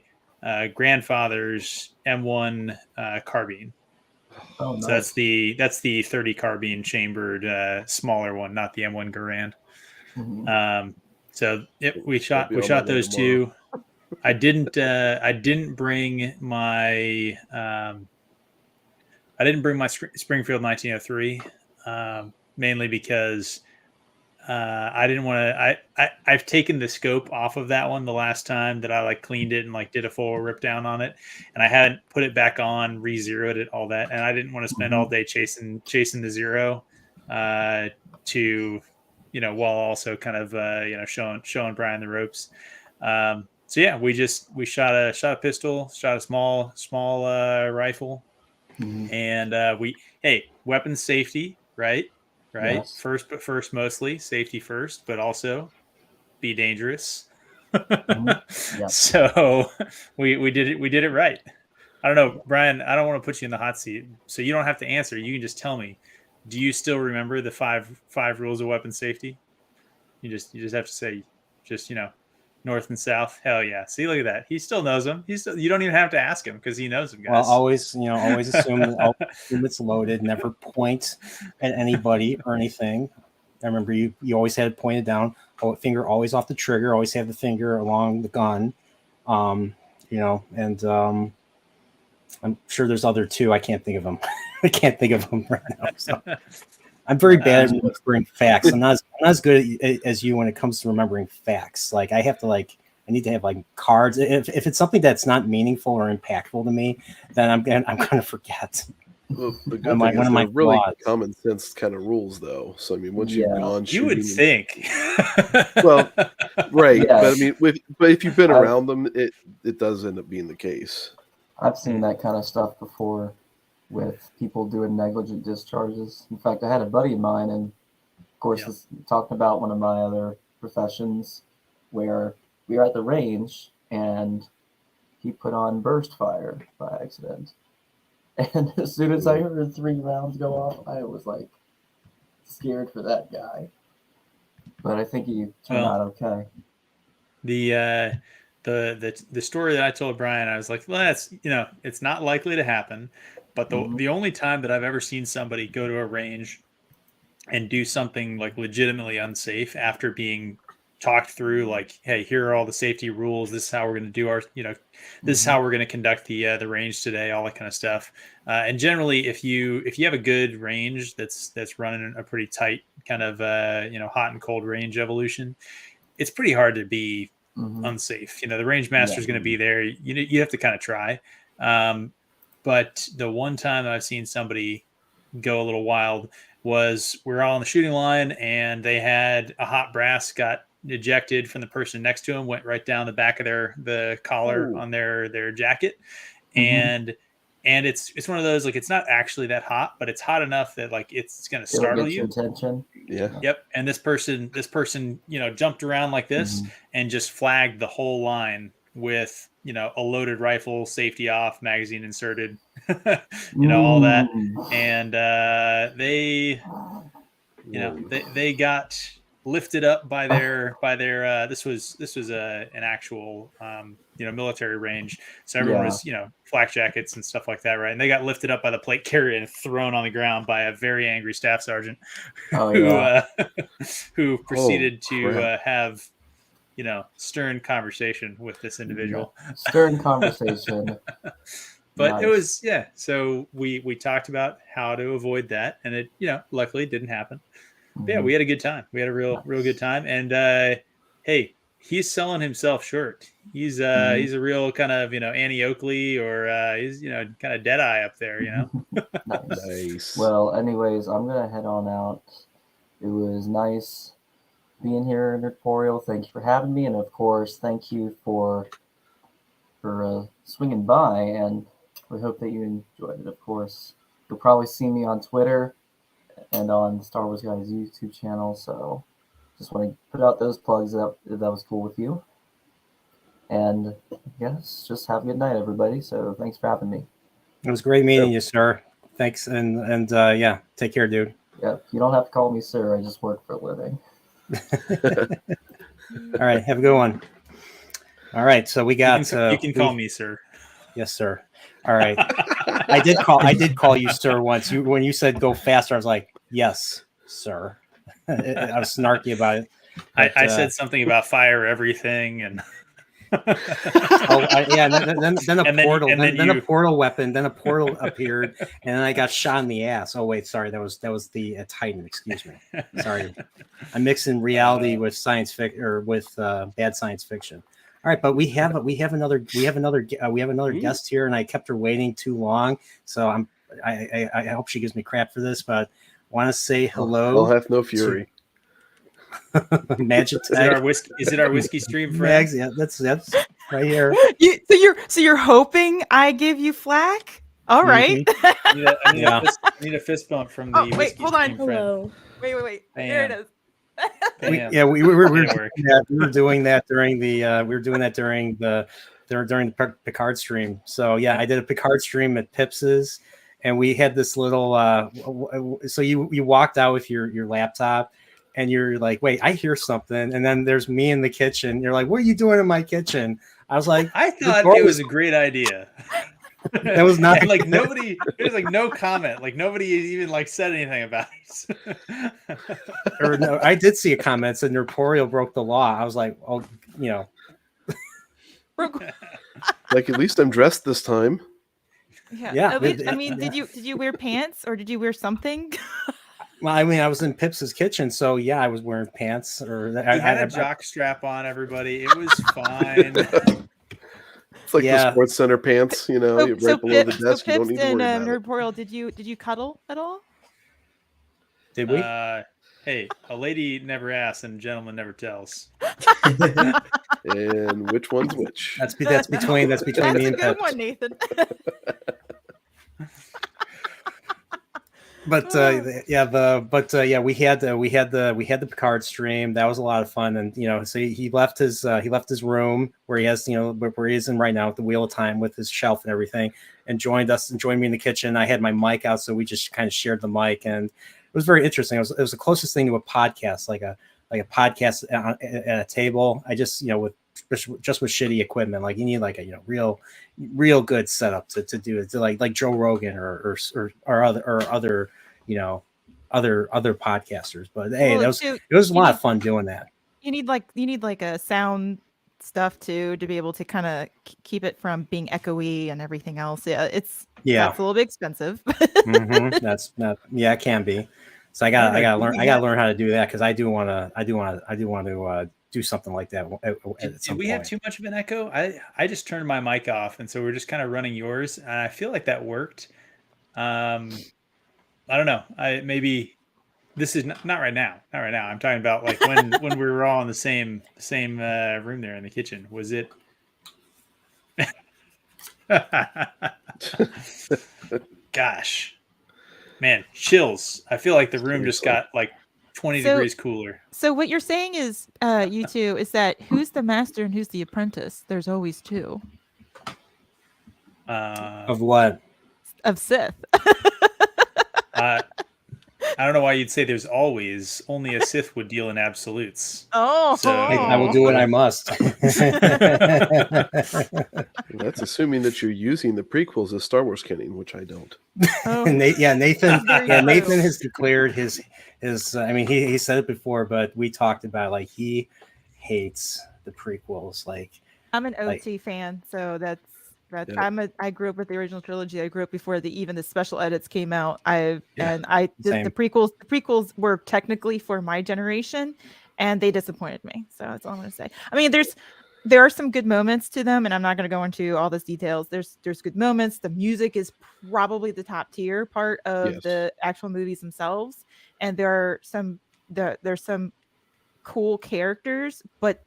Speaker 9: grandfather's M1 carbine.
Speaker 6: Oh, nice.
Speaker 9: So that's the 30 carbine chambered smaller one, not the M1 Garand. We shot those two. I didn't bring my Springfield 1903, mainly because I didn't want to. I've taken the scope off of that one the last time that I cleaned it and did a full rip down on it, and I hadn't put it back on, re-zeroed it, all that, and I didn't want to spend all day chasing the zero, while also kind of showing Brian the ropes. So yeah, we shot a pistol, shot a small rifle. And weapons safety, right? Yes. First, mostly safety first, but also be dangerous. Yep. So we did it right. I don't know, Brian, I don't want to put you in the hot seat, so you don't have to answer. You can just tell me, do you still remember the five rules of weapons safety? You just have to say, north and south. Hell yeah. See, look at that. He still knows them. You don't even have to ask him because he knows them, guys.
Speaker 1: Well, always assume it's loaded. Never point at anybody or anything. I remember you always had it pointed down. Finger always off the trigger. Always have the finger along the gun. And I'm sure there's other two. I can't think of them. I can't think of them right now. So. I'm very bad at remembering facts. I'm not as good as you when it comes to remembering facts. I need to have cards. If it's something that's not meaningful or impactful to me, then I'm gonna forget.
Speaker 8: Well, the good thing is they're really common sense kind of rules, though. So I mean, once you've gone shooting,
Speaker 9: you would think.
Speaker 8: Well, right, yes. But if you've been around them, it does end up being the case.
Speaker 6: I've seen that kind of stuff before with people doing negligent discharges. In fact, I had a buddy of mine, and of course, talking about one of my other professions, where we were at the range and he put on burst fire by accident. And as soon as I heard 3 rounds go off, I was like scared for that guy. But I think he turned out okay.
Speaker 9: The story that I told Brian, I was like, well, that's, it's not likely to happen. But the only time that I've ever seen somebody go to a range and do something like legitimately unsafe after being talked through, like, hey, here are all the safety rules. This is how we're going to do our, this is how we're going to conduct the range today, all that kind of stuff. And generally, if you have a good range that's running a pretty tight kind of hot and cold range evolution, it's pretty hard to be unsafe. The range master is going to be there. You have to kind of try. But the one time that I've seen somebody go a little wild was we're all on the shooting line and they had a hot brass got ejected from the person next to him, went right down the back of the collar on their jacket. And it's one of those, like, it's not actually that hot, but it's hot enough that like it's going to startle you.
Speaker 6: Attention.
Speaker 8: Yeah.
Speaker 9: Yep. And this person, jumped around like this and just flagged the whole line with, a loaded rifle, safety off, magazine inserted, all that. And they got lifted up by their this was an actual military range, so everyone was flak jackets and stuff like that, right? And they got lifted up by the plate carrier and thrown on the ground by a very angry staff sergeant who proceeded to have stern conversation with this individual.
Speaker 6: Stern conversation.
Speaker 9: But
Speaker 6: Nice.
Speaker 9: it was, so we talked about how to avoid that, and it luckily it didn't happen. But yeah, we had a good time. We had a real good time. And hey, he's selling himself short. He's a real kind of Annie Oakley, or he's kind of Deadeye up there.
Speaker 6: Nice. Well, anyways, I'm gonna head on out. It was nice being here in Nerdporial. Thank you for having me, and of course, thank you for swinging by. And we hope that you enjoyed it. Of course, you'll probably see me on Twitter and on Star Wars Guys YouTube channel. So just want to put out those plugs if that was cool with you. And yes, just have a good night, everybody. So thanks for having me.
Speaker 1: It was great meeting you, sir. Thanks, and yeah, take care, dude.
Speaker 6: Yeah, you don't have to call me sir. I just work for a living.
Speaker 1: All right, have a good one. All right, so we got.
Speaker 9: You can call me sir.
Speaker 1: Yes, sir. All right. I did call you sir once. When you said go faster, I was like, yes, sir. I was snarky about it.
Speaker 9: But, I said something about fire everything, and
Speaker 1: then a portal weapon, then a portal appeared, and then I got shot in the ass. Oh wait, sorry, that was the Titan. Excuse me. Sorry, I'm mixing reality with science fiction, or with bad science fiction. All right, but we have another guest here, and I kept her waiting too long, so I hope she gives me crap for this, but I want to say hello.
Speaker 8: I'll have no fury.
Speaker 1: Magic.
Speaker 9: Is it our whiskey stream friend?
Speaker 1: Yeah, that's right here.
Speaker 10: So you're hoping I give you flack? All right.
Speaker 9: I need a fist bump from the whiskey
Speaker 10: wait, hold on.
Speaker 9: stream friend.
Speaker 5: Hello.
Speaker 10: Wait. There it is.
Speaker 1: We were doing that during the Picard stream. So yeah, I did a Picard stream at Pips's, and we had this little. So you walked out with your laptop, and you're like, "Wait, I hear something," and then there's me in the kitchen. You're like, "What are you doing in my kitchen?" I was like,
Speaker 9: "I thought it was a great idea."
Speaker 1: That was not
Speaker 9: and, like nobody. There was like no comment. Like nobody even like said anything about it.
Speaker 1: Or no, I did see a comment that Nerdporial broke the law. I was like, "Oh,
Speaker 8: Like at least I'm dressed this time."
Speaker 10: Yeah. At least, did you wear pants or did you wear something?
Speaker 1: Well, I mean, I was in Pips's kitchen, so yeah, I was wearing pants. Or
Speaker 9: I had a jock strap on. Everybody, it was fine.
Speaker 8: It's like the Sports Center pants, right below the desk. You don't need to worry about
Speaker 10: Nerdporial, did you cuddle at all?
Speaker 1: Did we?
Speaker 9: Hey, a lady never asks and a gentleman never tells.
Speaker 8: And which one's which?
Speaker 1: That's between me and
Speaker 10: good one, Nathan.
Speaker 1: But yeah, we had the Picard stream. That was a lot of fun, and so he left his room where he has where he is in right now with the Wheel of Time with his shelf and everything, and joined me in the kitchen. I had my mic out, so we just kind of shared the mic, and it was very interesting. It was the closest thing to a podcast, like a podcast at a table. I just with shitty equipment, like you need like a real good setup to do it, to like Joe Rogan or other other podcasters. But hey, it was a lot of fun doing that.
Speaker 10: You need like a sound stuff too to be able to kind of keep it from being echoey and everything else. That's a little bit expensive.
Speaker 1: That's not it can be. So I gotta learn how to do that, because I do want to do something like that.
Speaker 9: Did we have too much of an echo? I just turned my mic off, and so we're just kind of running yours, and I feel like that worked. I don't know. Maybe this is not right now. Not right now. I'm talking about like when we were all in the same room there in the kitchen. Was it? Gosh, man, chills. I feel like the room just got like 20 degrees cooler.
Speaker 10: So what you're saying is, you two, is that who's the master and who's the apprentice? There's always two.
Speaker 1: Of what?
Speaker 10: Of Sith.
Speaker 1: I
Speaker 9: don't know why you'd say there's always. Only a Sith would deal in absolutes.
Speaker 10: Oh,
Speaker 9: so
Speaker 1: I will do what I must.
Speaker 8: That's assuming that you're using the prequels as Star Wars canon, which I don't.
Speaker 1: Oh. Nathan has declared his. I mean, he said it before, but we talked about like he hates the prequels. Like
Speaker 10: I'm an OT fan, so that's. Yeah. I grew up with the original trilogy. I grew up before even the special edits came out. The prequels. The prequels were technically for my generation, and they disappointed me. So that's all I'm going to say. I mean, there are some good moments to them, and I'm not going to go into all those details. There's good moments. The music is probably the top tier part of the actual movies themselves, and there's some cool characters, but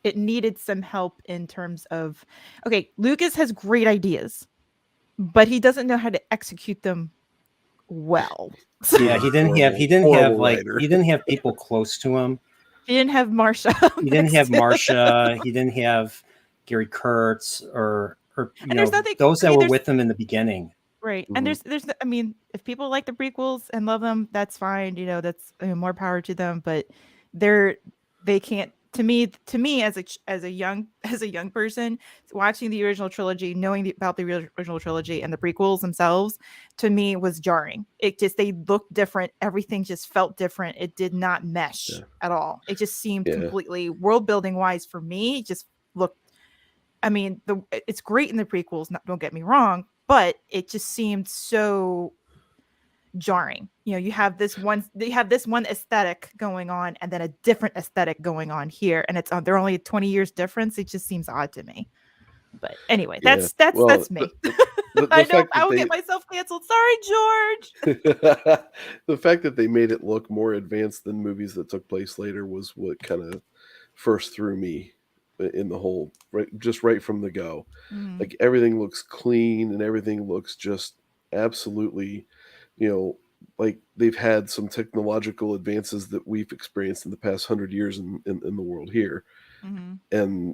Speaker 10: it needed some help in terms of, okay, Lucas has great ideas, but he doesn't know how to execute them well.
Speaker 1: Yeah, he didn't have people close to him.
Speaker 10: He didn't have Marsha.
Speaker 1: He didn't have Marsha. He didn't have Gary Kurtz or those that were with him in the beginning.
Speaker 10: Right. Mm-hmm. And there's I mean, if people like the prequels and love them, that's fine. That's more power to them. But they can't. To me, as a young person watching the original trilogy, knowing about the original trilogy and the prequels themselves, to me was jarring. They looked different. Everything just felt different. It did not mesh at all. It just seemed completely, world building wise for me, it just looked. I mean, it's great in the prequels. Don't get me wrong, but it just seemed so jarring. You have this one aesthetic going on, and then a different aesthetic going on here, and they're only 20 years difference. It just seems odd to me. But anyway, that's me. I know I will get myself canceled. Sorry, George.
Speaker 8: The fact that they made it look more advanced than movies that took place later was what kind of first threw me in the whole right from the go. Mm-hmm. Like everything looks clean and everything looks just absolutely, like they've had some technological advances that we've experienced in the past 100 years in the world here. Mm-hmm.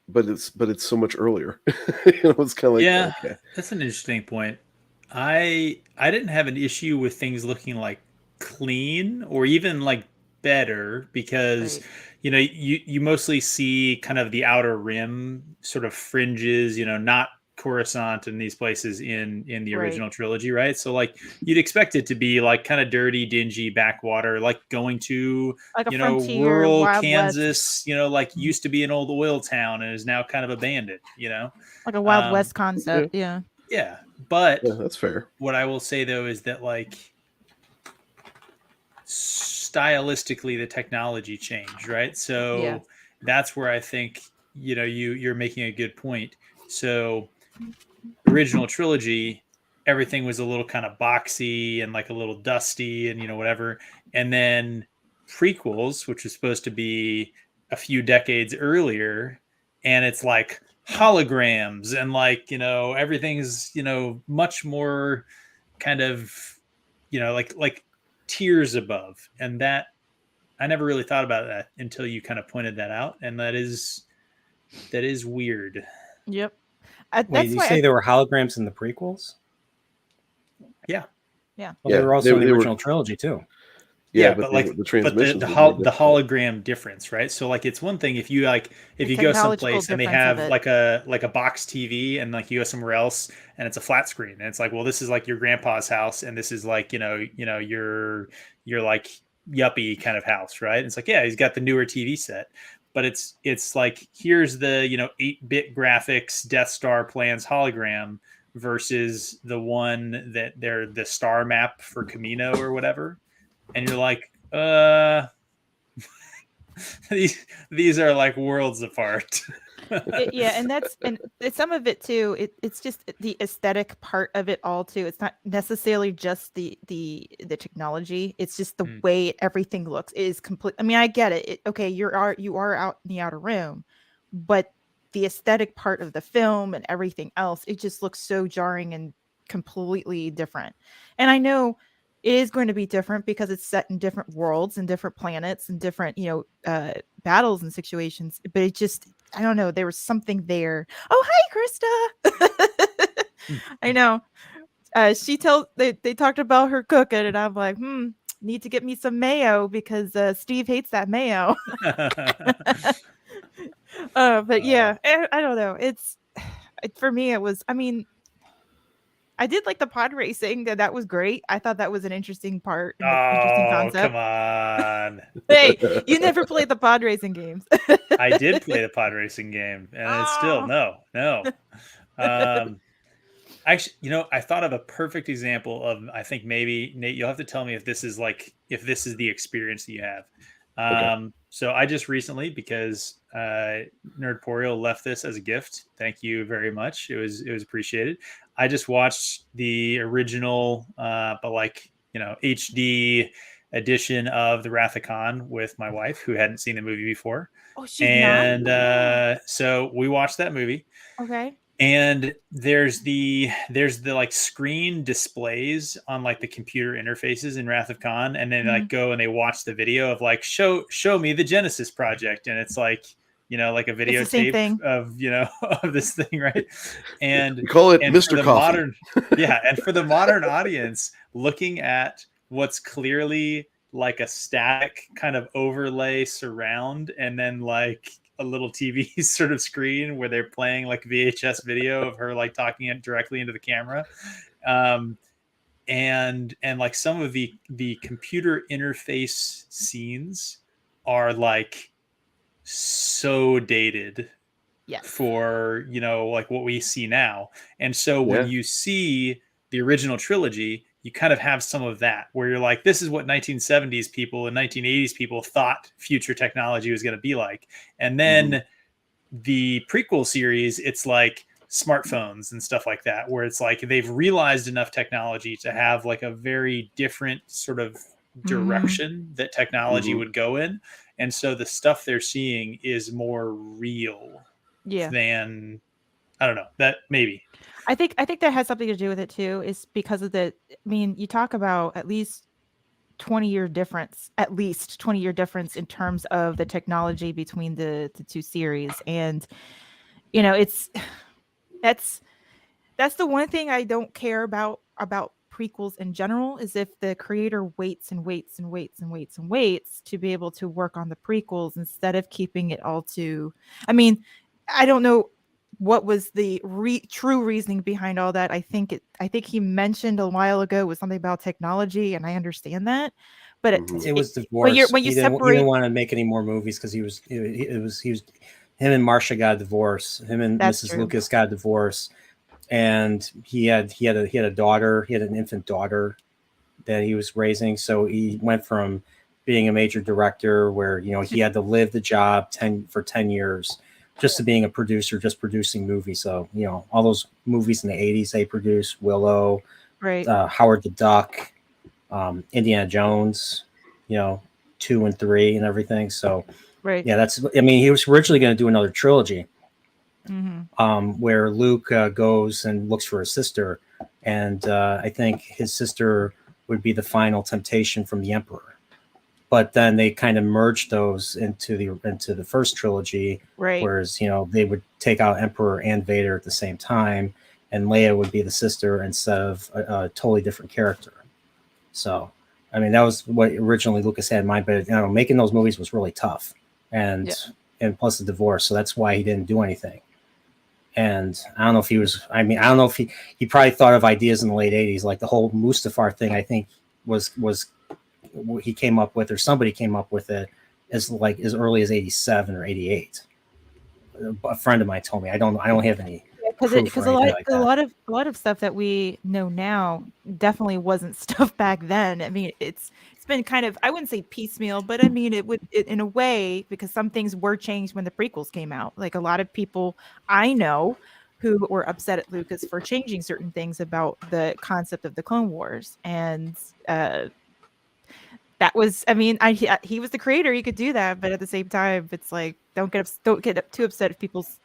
Speaker 8: But it's so much earlier. It's kind of like, okay.
Speaker 9: That's an interesting point. I didn't have an issue with things looking like clean or even like better, because you mostly see kind of the outer rim sort of fringes, not Coruscant and these places in the original trilogy, right? So like you'd expect it to be like kind of dirty, dingy backwater, like going to
Speaker 10: like a frontier,
Speaker 9: rural
Speaker 10: Wild
Speaker 9: Kansas,
Speaker 10: West.
Speaker 9: Like used to be an old oil town and is now kind of abandoned,
Speaker 10: like a Wild West concept.
Speaker 9: But
Speaker 8: that's fair.
Speaker 9: What I will say though is that like stylistically the technology changed, right? So that's where I think you're making a good point. So original trilogy, everything was a little kind of boxy and like a little dusty and whatever, and then prequels, which was supposed to be a few decades earlier, and it's like holograms and like everything's much more kind of, like tiers above, and that I never really thought about that until you kind of pointed that out, and that is weird.
Speaker 10: Yep.
Speaker 1: Wait,
Speaker 10: That's
Speaker 1: did you
Speaker 10: why
Speaker 1: say there were holograms in the prequels?
Speaker 9: Yeah.
Speaker 10: Yeah.
Speaker 1: Well, they
Speaker 8: Yeah,
Speaker 1: were also in the
Speaker 8: they were-
Speaker 1: original trilogy too.
Speaker 9: Yeah,
Speaker 8: but
Speaker 9: but like
Speaker 8: the transmissions
Speaker 9: the
Speaker 8: were more difficult.
Speaker 9: hologram difference, right? So like it's one thing if you
Speaker 10: The
Speaker 9: go
Speaker 10: technological
Speaker 9: someplace and they
Speaker 10: difference of
Speaker 9: have
Speaker 10: it.
Speaker 9: like a box TV, and like you go somewhere else and it's a flat screen, and it's like, well, this is like your grandpa's house, and this is like your like yuppie kind of house, right? It's like, yeah, he's got the newer TV set, but it's like, here's the 8-bit graphics Death Star plans hologram versus the one that they're the star map for Camino or whatever. And you're like, these are like worlds apart.
Speaker 10: Yeah, and it's some of it too. It's just the aesthetic part of it all too. It's not necessarily just the technology. It's just the way everything looks is complete. I mean, I get it. Okay, you are out in the outer rim, but the aesthetic part of the film and everything else, it just looks so jarring and completely different. And I know it is going to be different because it's set in different worlds and different planets and different, battles and situations. But it just, I don't know, there was something there. Oh, hi, Krista. I know. They talked about her cooking, and I'm like, need to get me some mayo because Steve hates that mayo. But yeah, I don't know. For me, it was, I mean, I did like the pod racing. That was great. I thought that was an interesting part, interesting
Speaker 9: Oh,
Speaker 10: concept.
Speaker 9: come on.
Speaker 10: Hey, you never played the pod racing games.
Speaker 9: I did play the pod racing game, and it's still no. Actually, I thought of a perfect example of, I think maybe Nate, you'll have to tell me if this is the experience that you have.
Speaker 8: Okay.
Speaker 9: So I just recently, because Nerdporial left this as a gift. Thank you very much. It was appreciated. I just watched the original, but HD edition of the Wrath of Khan with my wife, who hadn't seen the movie before.
Speaker 10: Oh, she's
Speaker 9: and
Speaker 10: not?
Speaker 9: So we watched that movie.
Speaker 10: Okay.
Speaker 9: And there's the like screen displays on like the computer interfaces in Wrath of Khan, and then like go and they watch the video of like show me the Genesis project, and it's like like a videotape of of this thing, right? And
Speaker 8: we call it
Speaker 9: and
Speaker 8: Mr.
Speaker 9: for the
Speaker 8: Coffee.
Speaker 9: and for the modern audience, looking at what's clearly like a static kind of overlay surround, and then like a little TV sort of screen where they're playing like VHS video of her like talking it directly into the camera. And like some of the computer interface scenes are like so dated for like what we see now. And so when you see the original trilogy, you kind of have some of that where you're like, this is what 1970s people and 1980s people thought future technology was going to be like. And then the prequel series, it's like smartphones and stuff like that, where it's like they've realized enough technology to have like a very different sort of direction that technology would go in. And so the stuff they're seeing is more real than, I don't know, that maybe.
Speaker 10: I think that has something to do with it too, is because of you talk about at least 20-year difference in terms of the technology between the two series. And that's the one thing I don't care about prequels in general, is if the creator waits and waits and waits and waits and waits to be able to work on the prequels instead of keeping it all to, I don't know what was the true reasoning behind all that. I think he mentioned a while ago was something about technology, and I understand that, but
Speaker 1: it was divorce.
Speaker 10: When you
Speaker 1: he
Speaker 10: separate,
Speaker 1: didn't want to make any more movies because he was him and Marcia got a divorce. Him and Mrs. Lucas got a divorce, and he had a daughter. He had an infant daughter that he was raising. So he went from being a major director, where he had to live the job for 10 years. Just to being a producer, just producing movies. So, all those movies in the 80s they produced, Willow,
Speaker 10: right,
Speaker 1: Howard the Duck, Indiana Jones, 2 and 3 and everything. So,
Speaker 10: right.
Speaker 1: Yeah, he was originally going to do another trilogy where Luke goes and looks for his sister. and I think his sister would be the final temptation from the Emperor. But then they kind of merged those into the first trilogy,
Speaker 10: Right.
Speaker 1: whereas they would take out Emperor and Vader at the same time, and Leia would be the sister instead of a totally different character. So, I mean, that was what originally Lucas had in mind, but making those movies was really tough, and plus the divorce, so that's why he didn't do anything. And I don't know if he was. I mean, I don't know if he probably thought of ideas in the late '80s, like the whole Mustafar thing. I think was he came up with, or somebody came up with it as early as '87 or '88. A friend of mine told me. I don't have any.
Speaker 10: Because a lot of stuff that we know now definitely wasn't stuff back then. I mean, it's been kind of, I wouldn't say piecemeal, but I mean it in a way, because some things were changed when the prequels came out. Like a lot of people I know who were upset at Lucas for changing certain things about the concept of the Clone Wars, and that was, I mean, he was the creator, he could do that, but at the same time, it's like don't get too upset if people's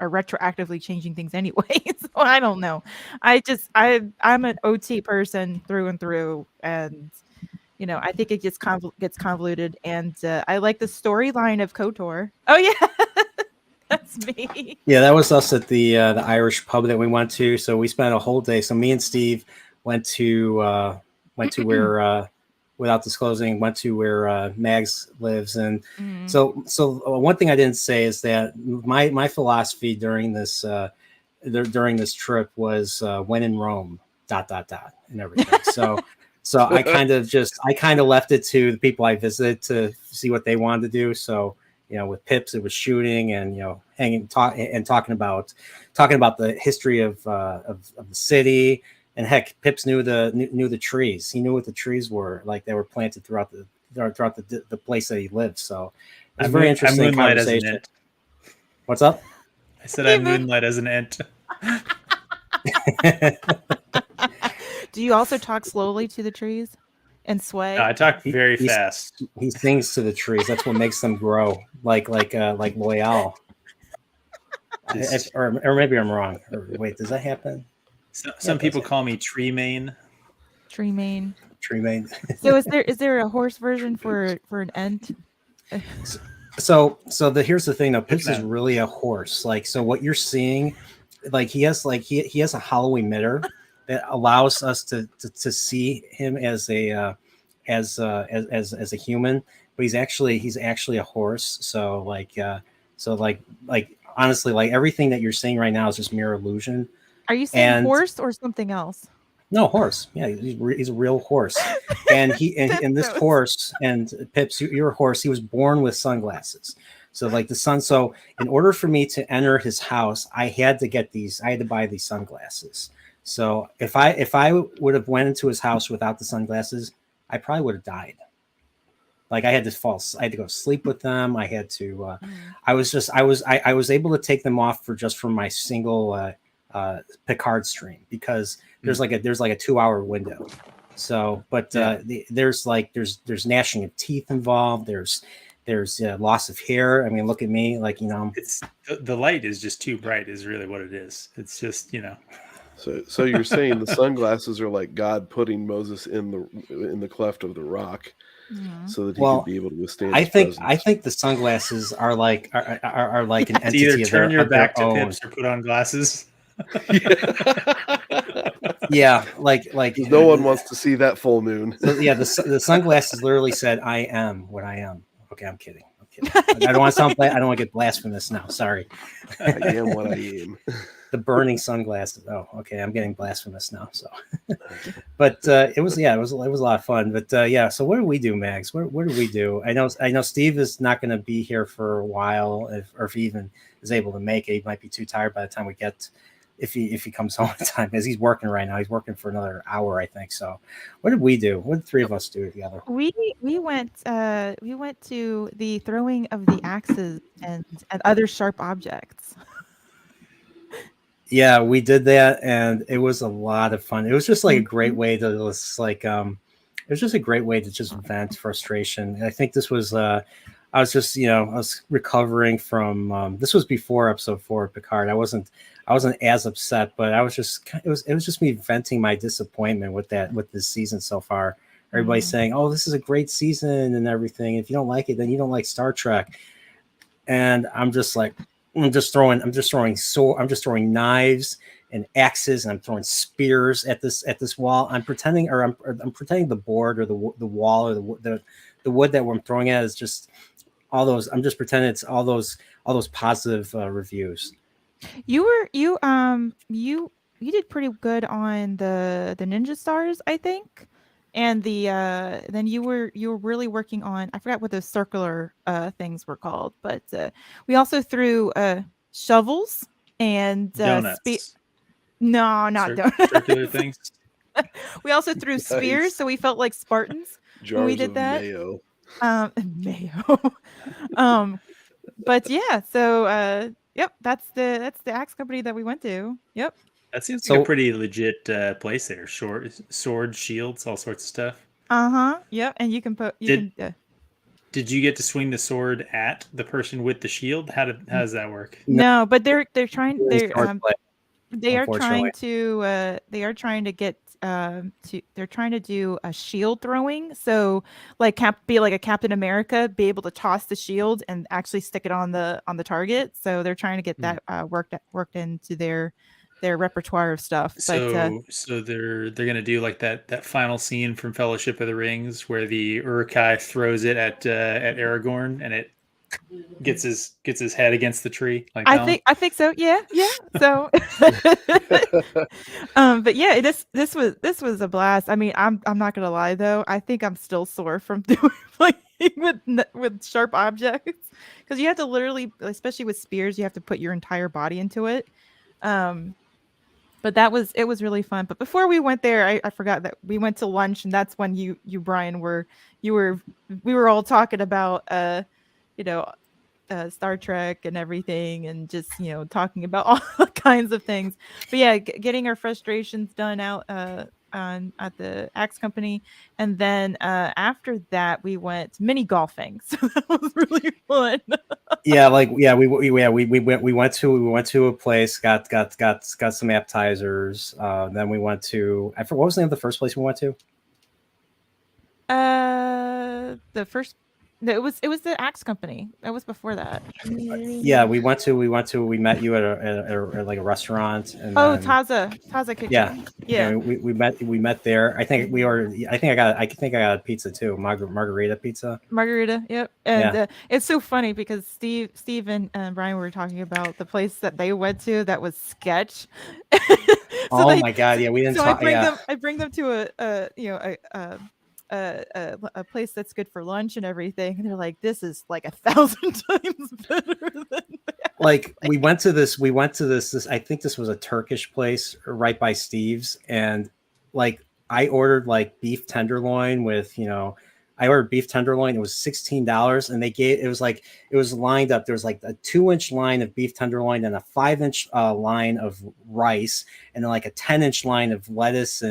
Speaker 10: are retroactively changing things anyway. So I don't know. I'm an OT person through and through, and I think it gets convoluted, and I like the storyline of KOTOR. Oh yeah, that's me.
Speaker 1: Yeah, that was us at the Irish pub that we went to. So we spent a whole day. So me and Steve went to where. Without disclosing, went to where Mags lives, and so one thing I didn't say is that my philosophy during this trip was when in Rome ... and everything. So I kind of left it to the people I visited to see what they wanted to do. So with Pips, it was shooting and talking about the history of the city. And heck, Pips knew the trees. He knew what the trees were like. They were planted throughout the place that he lived. So it was very interesting conversation. What's up?
Speaker 9: I said I moonlight as an ent.
Speaker 10: Do you also talk slowly to the trees and sway?
Speaker 9: No, I talk very fast.
Speaker 1: He sings to the trees. That's what makes them grow, like Loyal. Or maybe I'm wrong. Or, wait, does that happen?
Speaker 9: Some people call me Tree Mane.
Speaker 10: Tree Mane.
Speaker 1: Tree Mane.
Speaker 10: So is there a horse version for an ent?
Speaker 1: So here's the thing though. Pips is really a horse. Like, so what you're seeing, like he has a hollow emitter that allows us to see him as a human, but he's actually a horse. So honestly, like everything that you're seeing right now is just mere illusion.
Speaker 10: Are you saying horse or something else?
Speaker 1: No, horse. Yeah, he's a real horse. And this horse, and Pips, you're a horse. He was born with sunglasses. So like the sun. So in order for me to enter his house, I had to buy these sunglasses. So if I would have went into his house without the sunglasses, I probably would have died. Like I had to go sleep with them. I had to. I was able to take them off for my single Picard stream, because there's like a 2-hour window. So, but there's gnashing of teeth involved. There's loss of hair. I mean, look at me, like
Speaker 9: it's the light is just too bright. Is really what it is. It's just
Speaker 8: So you're saying the sunglasses are like God putting Moses in the cleft of the rock, so that he could be able to wiststand.
Speaker 1: I think the sunglasses are like an entity.
Speaker 9: Either turn your back to
Speaker 1: own.
Speaker 9: Pips or put on glasses.
Speaker 1: Yeah, like
Speaker 8: no one wants to see that full moon.
Speaker 1: So, yeah, the sunglasses literally said, "I am what I am." Okay, I'm kidding. I don't want to sound. I don't want to get blasphemous now. Sorry.
Speaker 8: I am what I am.
Speaker 1: The burning sunglasses. Oh, okay. I'm getting blasphemous now. So, but it was a lot of fun. But so what do we do, Mags? What do we do? I know Steve is not going to be here for a while, if he even is able to make it. He might be too tired by the time we get. If he comes home in time, because he's working right now. He's working for another hour, I think. So, what did we do? What did the three of us do together?
Speaker 10: We went to the throwing of the axes and other sharp objects.
Speaker 1: Yeah, we did that, and it was a lot of fun. It was just like a great way to it was just a great way to just vent frustration. I think this was I was just, I was recovering from. This was before episode 4 of Picard. I wasn't as upset, but I was just, it was just me venting my disappointment with this season so far. Everybody's saying, "Oh, this is a great season and everything. If you don't like it, then you don't like Star Trek." And I'm just like, I'm just throwing knives and axes, and I'm throwing spears at this wall. I'm pretending the board or the wall or the wood that I'm throwing at is just all those. I'm just pretending it's all those positive reviews.
Speaker 10: You did pretty good on the Ninja Stars, I think. And then you were really working on, I forgot what those circular things were called, but we also threw shovels and
Speaker 9: donuts.
Speaker 10: No, not donuts.
Speaker 9: Circular things.
Speaker 10: We also threw spears, so we felt like Spartans when we did that.
Speaker 8: Mayo.
Speaker 10: Mayo. But yeah, so yep, that's the axe company that we went to. Yep.
Speaker 9: That seems like a pretty legit place there. Sword, shields, all sorts of stuff.
Speaker 10: Yep, and you can put.
Speaker 9: Did you get to swing the sword at the person with the shield? How does that work?
Speaker 10: No, but they're trying. They are trying to get they're trying to do a shield throwing. So like be like a Captain America, be able to toss the shield and actually stick it on the target. So they're trying to get that worked into their repertoire of stuff.
Speaker 9: So they're gonna do like that final scene from Fellowship of the Rings where the Uruk-hai throws it at Aragorn and it gets his head against the tree. Like
Speaker 10: I think so. Yeah. So, but yeah, this was a blast. I mean, I'm not gonna lie though. I think I'm still sore from playing with sharp objects because you have to literally, especially with spears, you have to put your entire body into it. But it was really fun. But before we went there, I forgot that we went to lunch, and that's when you Brian we were all talking about Star Trek and everything, and just talking about all kinds of things. But yeah, getting our frustrations done out at the Axe Company, and then after that we went mini golfing, so that was really fun.
Speaker 1: We went to a place, got some appetizers. Then we went to, I forgot, what was the name of the first place we went to?
Speaker 10: It was the Axe Company. That was before that.
Speaker 1: Yeah, we met you at like a restaurant. And
Speaker 10: Taza Kitchen.
Speaker 1: Yeah. We met there. I think I got a pizza too, margarita pizza.
Speaker 10: Margarita, yep. And it's so funny because Steve and Brian were talking about the place that they went to that was sketch.
Speaker 1: My god, yeah, we didn't talk.
Speaker 10: I bring them to a place that's good for lunch and everything, and they're like, this is like 1,000 times better than
Speaker 1: like we went to this I think this was a Turkish place right by Steve's, and like I ordered like beef tenderloin with I ordered beef tenderloin. It was $16, and it was lined up. There was like a 2-inch line of beef tenderloin and a 5-inch line of rice, and then like a 10-inch line of lettuce.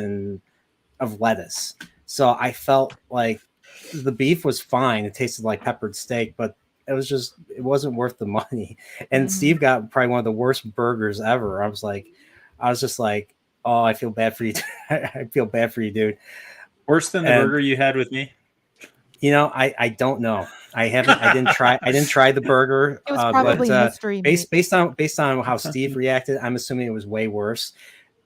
Speaker 1: So I felt like the beef was fine. It tasted like peppered steak, but it wasn't worth the money. And Steve got probably one of the worst burgers ever. I was just like, oh, I feel bad for you. I feel bad for you, dude.
Speaker 9: Worse than the burger you had with me?
Speaker 1: I don't know. I didn't try the burger.
Speaker 10: It was probably mystery meat.
Speaker 1: Based on how Steve reacted, I'm assuming it was way worse.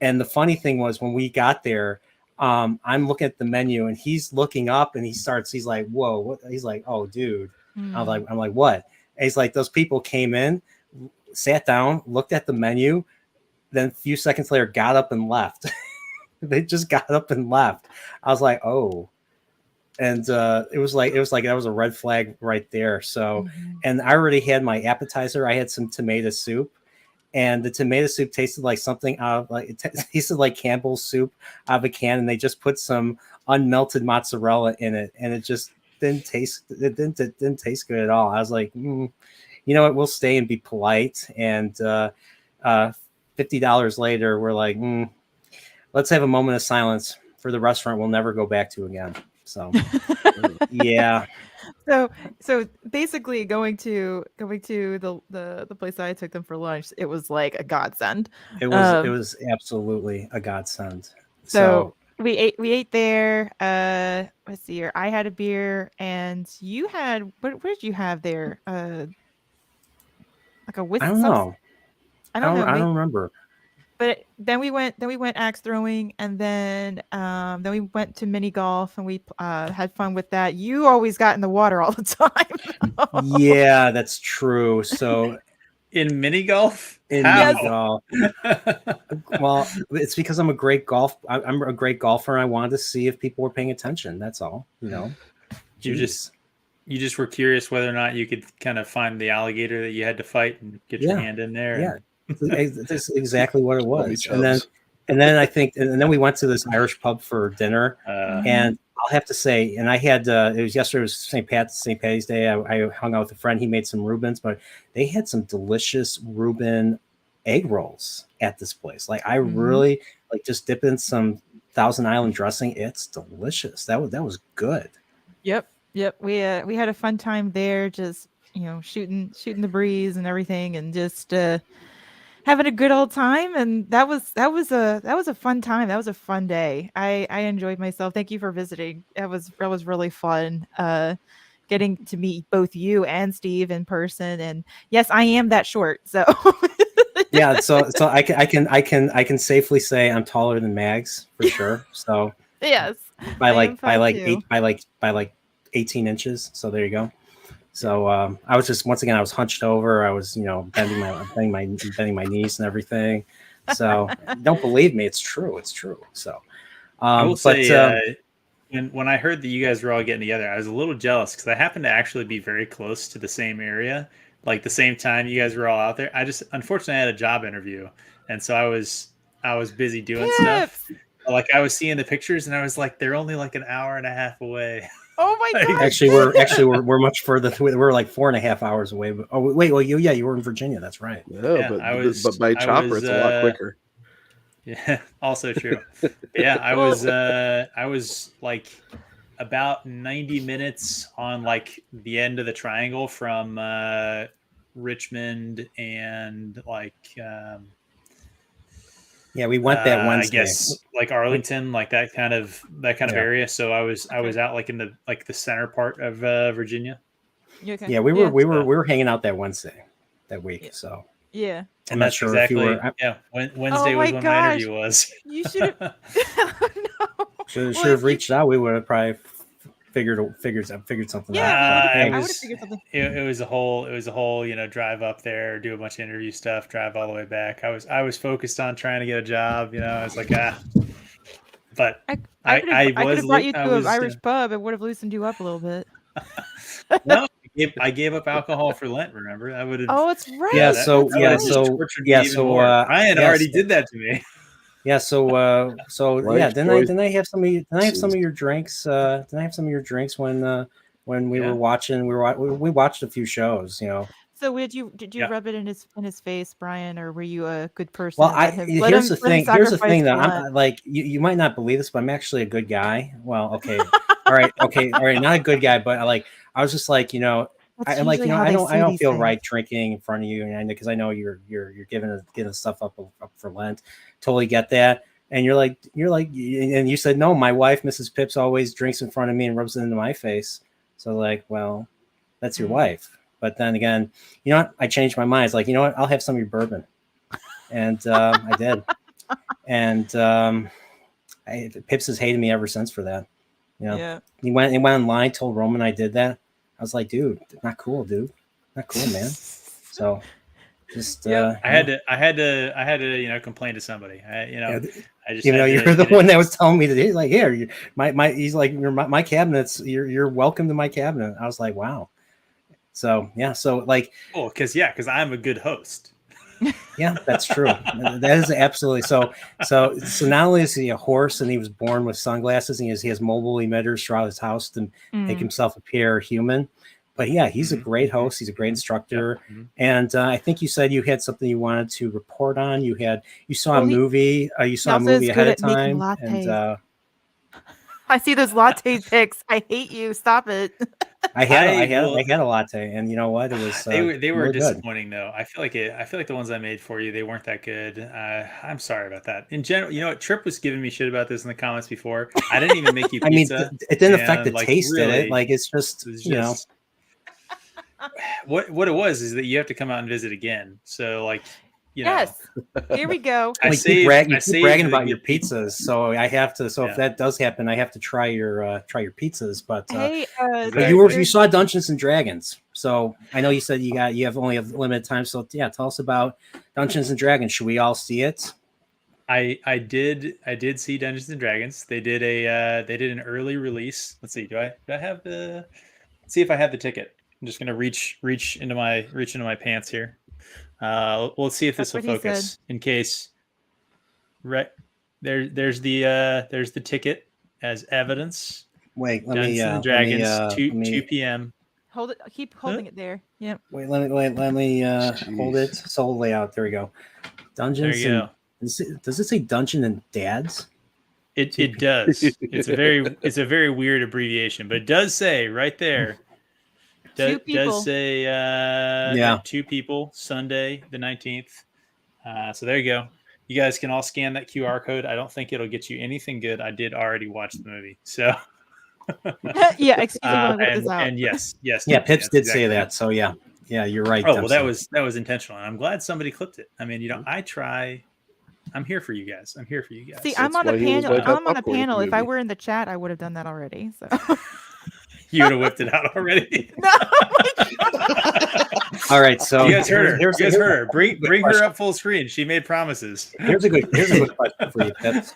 Speaker 1: And the funny thing was when we got there, I'm looking at the menu and he's looking up and he's like, whoa, what? He's like, oh, dude. I'm like, what? And he's like, those people came in, sat down, looked at the menu, then a few seconds later got up and left. They just got up and left. I was like, oh. And it was like that was a red flag right there. So, and I already had my appetizer. I had some tomato soup, and the tomato soup tasted like something it tasted like Campbell's soup out of a can, and they just put some unmelted mozzarella in it, and it just didn't taste good at all. I was like, you know what? We'll stay and be polite. And $50 later, we're like, let's have a moment of silence for the restaurant we'll never go back to again. So, yeah.
Speaker 10: So basically going to the place that I took them for lunch, it was like a godsend.
Speaker 1: It was absolutely a godsend.
Speaker 10: So we ate there. Let's see here. I had a beer, and you had what did you have there? Like a whiskey.
Speaker 1: I don't know.
Speaker 10: I don't know.
Speaker 1: I don't remember.
Speaker 10: But then we went axe throwing, and then we went to mini golf, and we had fun with that. You always got in the water all the time.
Speaker 1: Yeah, that's true. So
Speaker 9: in mini golf,
Speaker 1: mini golf. Well, it's because I'm a great I'm a great golfer, and I wanted to see if people were paying attention. That's all. You know,
Speaker 9: you just were curious whether or not you could kind of find the alligator that you had to fight and get your hand in there.
Speaker 1: Yeah. That's exactly what it was. And then I think, and then we went to this Irish pub for dinner. And I'll have to say, and I had it was yesterday. It was St. Patty's Day. I hung out with a friend. He made some Reubens, but they had some delicious Reuben egg rolls at this place. Like I really like just dip in some Thousand Island dressing. It's delicious. That was good.
Speaker 10: Yep. We had a fun time there. Just shooting the breeze and everything, and just having a good old time. And that was a fun time. That was a fun day. I enjoyed myself. Thank you for visiting. That was really fun. Getting to meet both you and Steve in person. And yes, I am that short. So
Speaker 1: yeah. So I can safely say I'm taller than Mags for sure. So
Speaker 10: yes,
Speaker 1: by like 18 inches. So there you go. So I was just once again I was hunched over. I was bending my knees and everything. So don't believe me, it's true. So
Speaker 9: I will say when I heard that you guys were all getting together, I was a little jealous because I happened to actually be very close to the same area, like the same time you guys were all out there. I just unfortunately had a job interview, and so I was busy doing stuff. Like I was seeing the pictures, and I was like, they're only like an hour and a half away.
Speaker 10: Oh my god!
Speaker 1: We're much further. We're like 4.5 hours away. Oh wait, well you were in Virginia. That's right.
Speaker 8: No, but by chopper it's a lot quicker.
Speaker 9: Yeah, also true. Yeah, I was like about 90 minutes on like the end of the triangle from Richmond and like.
Speaker 1: Yeah, we went that Wednesday.
Speaker 9: I guess like Arlington, like that kind of area. So I was out like in the center part of Virginia.
Speaker 10: Okay.
Speaker 1: Yeah, we were hanging out that Wednesday that week.
Speaker 10: Yeah.
Speaker 1: So
Speaker 10: yeah,
Speaker 1: I'm not sure if you were.
Speaker 9: Wednesday was when my interview was.
Speaker 10: You should have. No.
Speaker 1: Should have reached out. We would have probably figured something out.
Speaker 10: I would have figured something.
Speaker 9: It was a whole drive up there, do a bunch of interview stuff, drive all the way back. I was focused on trying to get a job. I was like but
Speaker 10: I could have brought you to an Irish pub. It would have loosened you up a little bit.
Speaker 9: No, I gave up alcohol for Lent. Remember, I would have.
Speaker 10: Oh, it's right.
Speaker 1: Yeah.
Speaker 9: Ryan already did that to me.
Speaker 1: Yeah. Didn't I have some of your drinks? Didn't I have some of your drinks when we were watching? We watched a few shows.
Speaker 10: So did you rub it in his face, Brian, or were you a good person?
Speaker 1: Well, here's the thing that I'm like, you might not believe this, but I'm actually a good guy. Well, okay, all right, not a good guy, but I was just like, I don't feel right drinking in front of you, and because I know you're giving stuff up for Lent. Totally get that. And you're like, and you said no. My wife, Mrs. Pips, always drinks in front of me and rubs it into my face. So like, well, that's your wife. But then again, you know what? I changed my mind. It's like, you know what? I'll have some of your bourbon, and I did. And Pips has hated me ever since for that.
Speaker 10: Yeah.
Speaker 1: He went online, told Roman I did that. I was like, dude, not cool, not cool, man. So just
Speaker 9: I had to complain to somebody. I just
Speaker 1: you're the one that was telling me that like, here, he's like, my cabinets, you're welcome to my cabinet. I was like, wow. So like,
Speaker 9: because I'm a good host.
Speaker 1: Yeah, that's true. That is absolutely so. Not only is he a horse and he was born with sunglasses, and he has mobile emitters throughout his house to make himself appear human, but yeah, he's a great host. He's a great instructor, and I think you said you had something you wanted to report on. You saw a movie. You saw a movie ahead of time, and
Speaker 10: I see those latte pics. I hate you. Stop it.
Speaker 1: I had a latte, and you know what? It was
Speaker 9: they were
Speaker 1: really good.
Speaker 9: disappointing though. I feel like the ones I made for you, they weren't that good. I'm sorry about that. In general, you know what? Trip was giving me shit about this in the comments before. I didn't even make you
Speaker 1: I mean,
Speaker 9: pizza.
Speaker 1: it didn't affect the
Speaker 9: and, like,
Speaker 1: taste, did it?
Speaker 9: really,
Speaker 1: Like it's just,
Speaker 9: it was
Speaker 1: you know.
Speaker 9: just what it was is that you have to come out and visit again. So like, you know,
Speaker 10: Yes. Here we go.
Speaker 9: I
Speaker 1: Like
Speaker 9: saved
Speaker 1: bragging
Speaker 9: the
Speaker 1: about your
Speaker 9: good people.
Speaker 1: pizzas, so I have to. So
Speaker 9: Yeah.
Speaker 1: if that does happen, I have to try your pizzas. But
Speaker 10: Hey,
Speaker 1: but you saw Dungeons and Dragons, so I know you said you have only a limited time. So yeah, tell us about Dungeons and Dragons. Should we all see it?
Speaker 9: I did see Dungeons and Dragons. They did an early release. Let's see. Do I have the? Let's see if I have the ticket. I'm just gonna reach into my pants here. Let's see if this will focus. In case, right there's the ticket as evidence.
Speaker 1: Wait, let
Speaker 9: Dungeons
Speaker 1: me.
Speaker 9: and Dragons 2 p.m.
Speaker 10: Hold it. Keep holding it there. Yep.
Speaker 1: Wait, let me hold it. Soul layout. There we go. Dungeons.
Speaker 9: There you go.
Speaker 1: Does it say Dungeon and Dads?
Speaker 9: It does. It's a very weird abbreviation, but it does say right there. Does say 2 people, Sunday the 19th. So there you go. You guys can all scan that QR code. I don't think it'll get you anything good. I did already watch the movie, so
Speaker 10: yeah. Excuse me.
Speaker 9: And yes,
Speaker 1: yeah. Pips did say that. So yeah, you're right.
Speaker 9: Oh well, that was intentional. I'm glad somebody clipped it. I mean, you know, I'm here for you guys.
Speaker 10: See, I'm on a panel. I'm on a panel. If I were in the chat, I would have done that already. So
Speaker 9: you would have whipped it out already.
Speaker 10: No.
Speaker 1: All right, so
Speaker 9: you guys heard her. Bring her up full screen. She made promises.
Speaker 1: Here's a good question for you, Pips.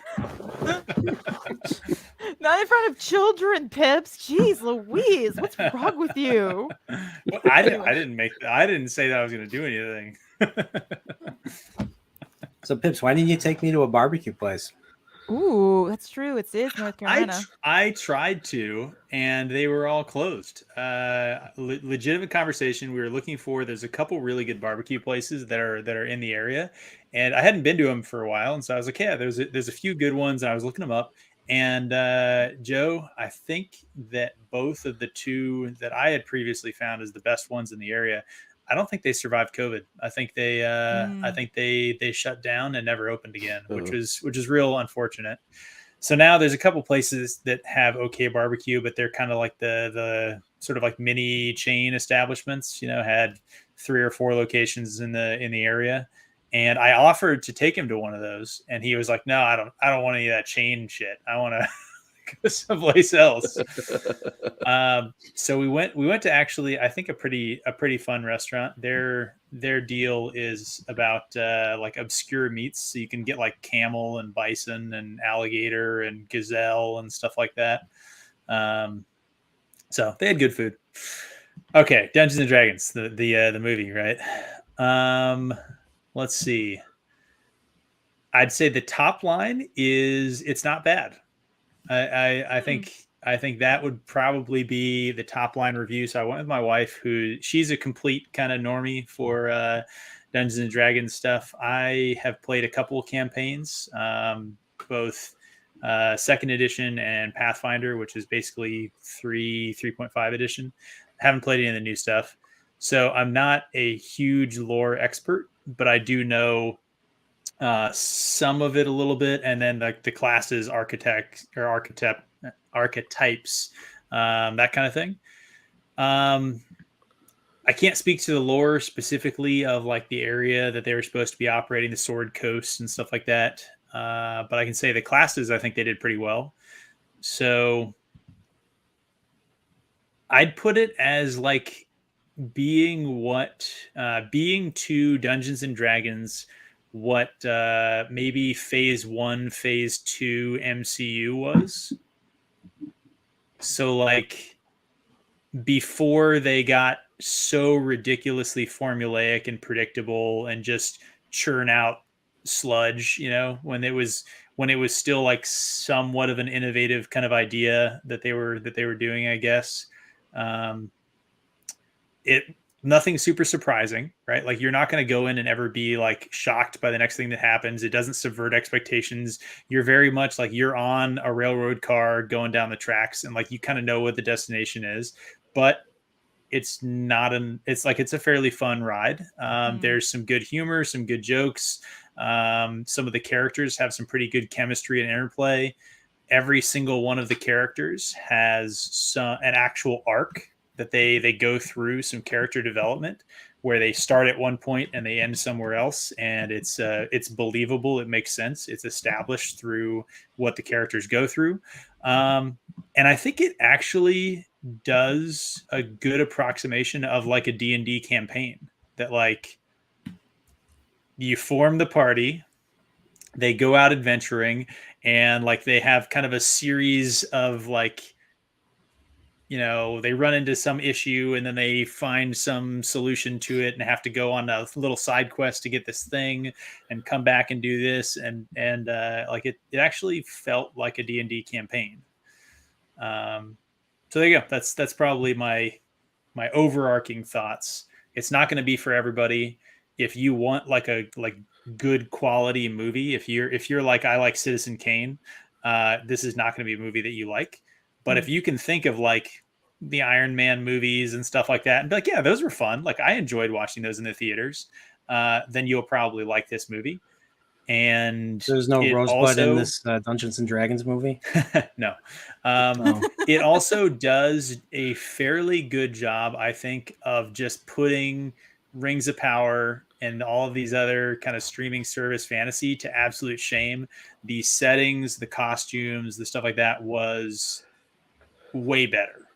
Speaker 9: Not
Speaker 10: in front of children, Pips. Jeez Louise, what's wrong with you?
Speaker 9: Well, I didn't say that I was going to do anything.
Speaker 1: So, Pips, why didn't you take me to a barbecue place?
Speaker 10: Ooh, that's true. It is North Carolina.
Speaker 9: I tried to, and they were all closed. Legitimate conversation. We were looking for. There's a couple really good barbecue places that are in the area, and I hadn't been to them for a while, and so I was like, yeah, there's a few good ones. And I was looking them up, and Joe, I think that both of the two that I had previously found as the best ones in the area, I don't think they survived COVID. I think they shut down and never opened again, which is real unfortunate. So now there's a couple places that have okay barbecue, but they're kind of like the sort of like mini chain establishments. You know, had 3 or 4 locations in the area, and I offered to take him to one of those, and he was like, "No, I don't want any of that chain shit. I want to." Go someplace else. So we went to actually, I think, a pretty fun restaurant. Their deal is about like obscure meats, so you can get like camel and bison and alligator and gazelle and stuff like that. So they had good food. Okay, Dungeons and Dragons, the movie, right? Let's see. I'd say the top line is it's not bad. I think that would probably be the top line review. So I went with my wife, who she's a complete kind of normie for Dungeons and Dragons stuff. I have played a couple of campaigns, both 2nd edition and Pathfinder, which is basically 3.5 edition. Haven't played any of the new stuff, so I'm not a huge lore expert, but I do know some of it a little bit, and then the classes, archetypes, that kind of thing. I can't speak to the lore specifically of like the area that they were supposed to be operating, the Sword Coast and stuff like that. But I can say the classes, I think they did pretty well. So I'd put it as like being to Dungeons and Dragons what maybe phase 1, phase 2 MCU was. So like before they got so ridiculously formulaic and predictable and just churn out sludge, you know, when it was still like somewhat of an innovative kind of idea that they were doing, I guess. Nothing super surprising, right? Like you're not going to go in and ever be like shocked by the next thing that happens. It doesn't subvert expectations. You're very much like you're on a railroad car going down the tracks, and like you kind of know what the destination is. but it's not it's a fairly fun ride. There's some good humor, some good jokes. Some of the characters have some pretty good chemistry and interplay. Every single one of the characters has an actual arc that they go through, some character development where they start at one point and they end somewhere else, and it's believable. It makes sense. It's established through what the characters go through, and I think it actually does a good approximation of like a D&D campaign. That like you form the party, they go out adventuring, and like they have kind of a series of like, they run into some issue and then they find some solution to it and have to go on a little side quest to get this thing and come back and do this. And like it actually felt like a D&D campaign. So there you go. That's probably my overarching thoughts. It's not going to be for everybody. If you want like a good quality movie, if you're like, I like Citizen Kane, this is not going to be a movie that you like. But if you can think of like the Iron Man movies and stuff like that and be like, yeah, those were fun, like I enjoyed watching those in the theaters, then you'll probably like this movie. And
Speaker 1: there's no Rosebud in this Dungeons and Dragons movie.
Speaker 9: No. It also does a fairly good job, I think, of just putting Rings of Power and all of these other kind of streaming service fantasy to absolute shame. The settings, the costumes, the stuff like that was way better.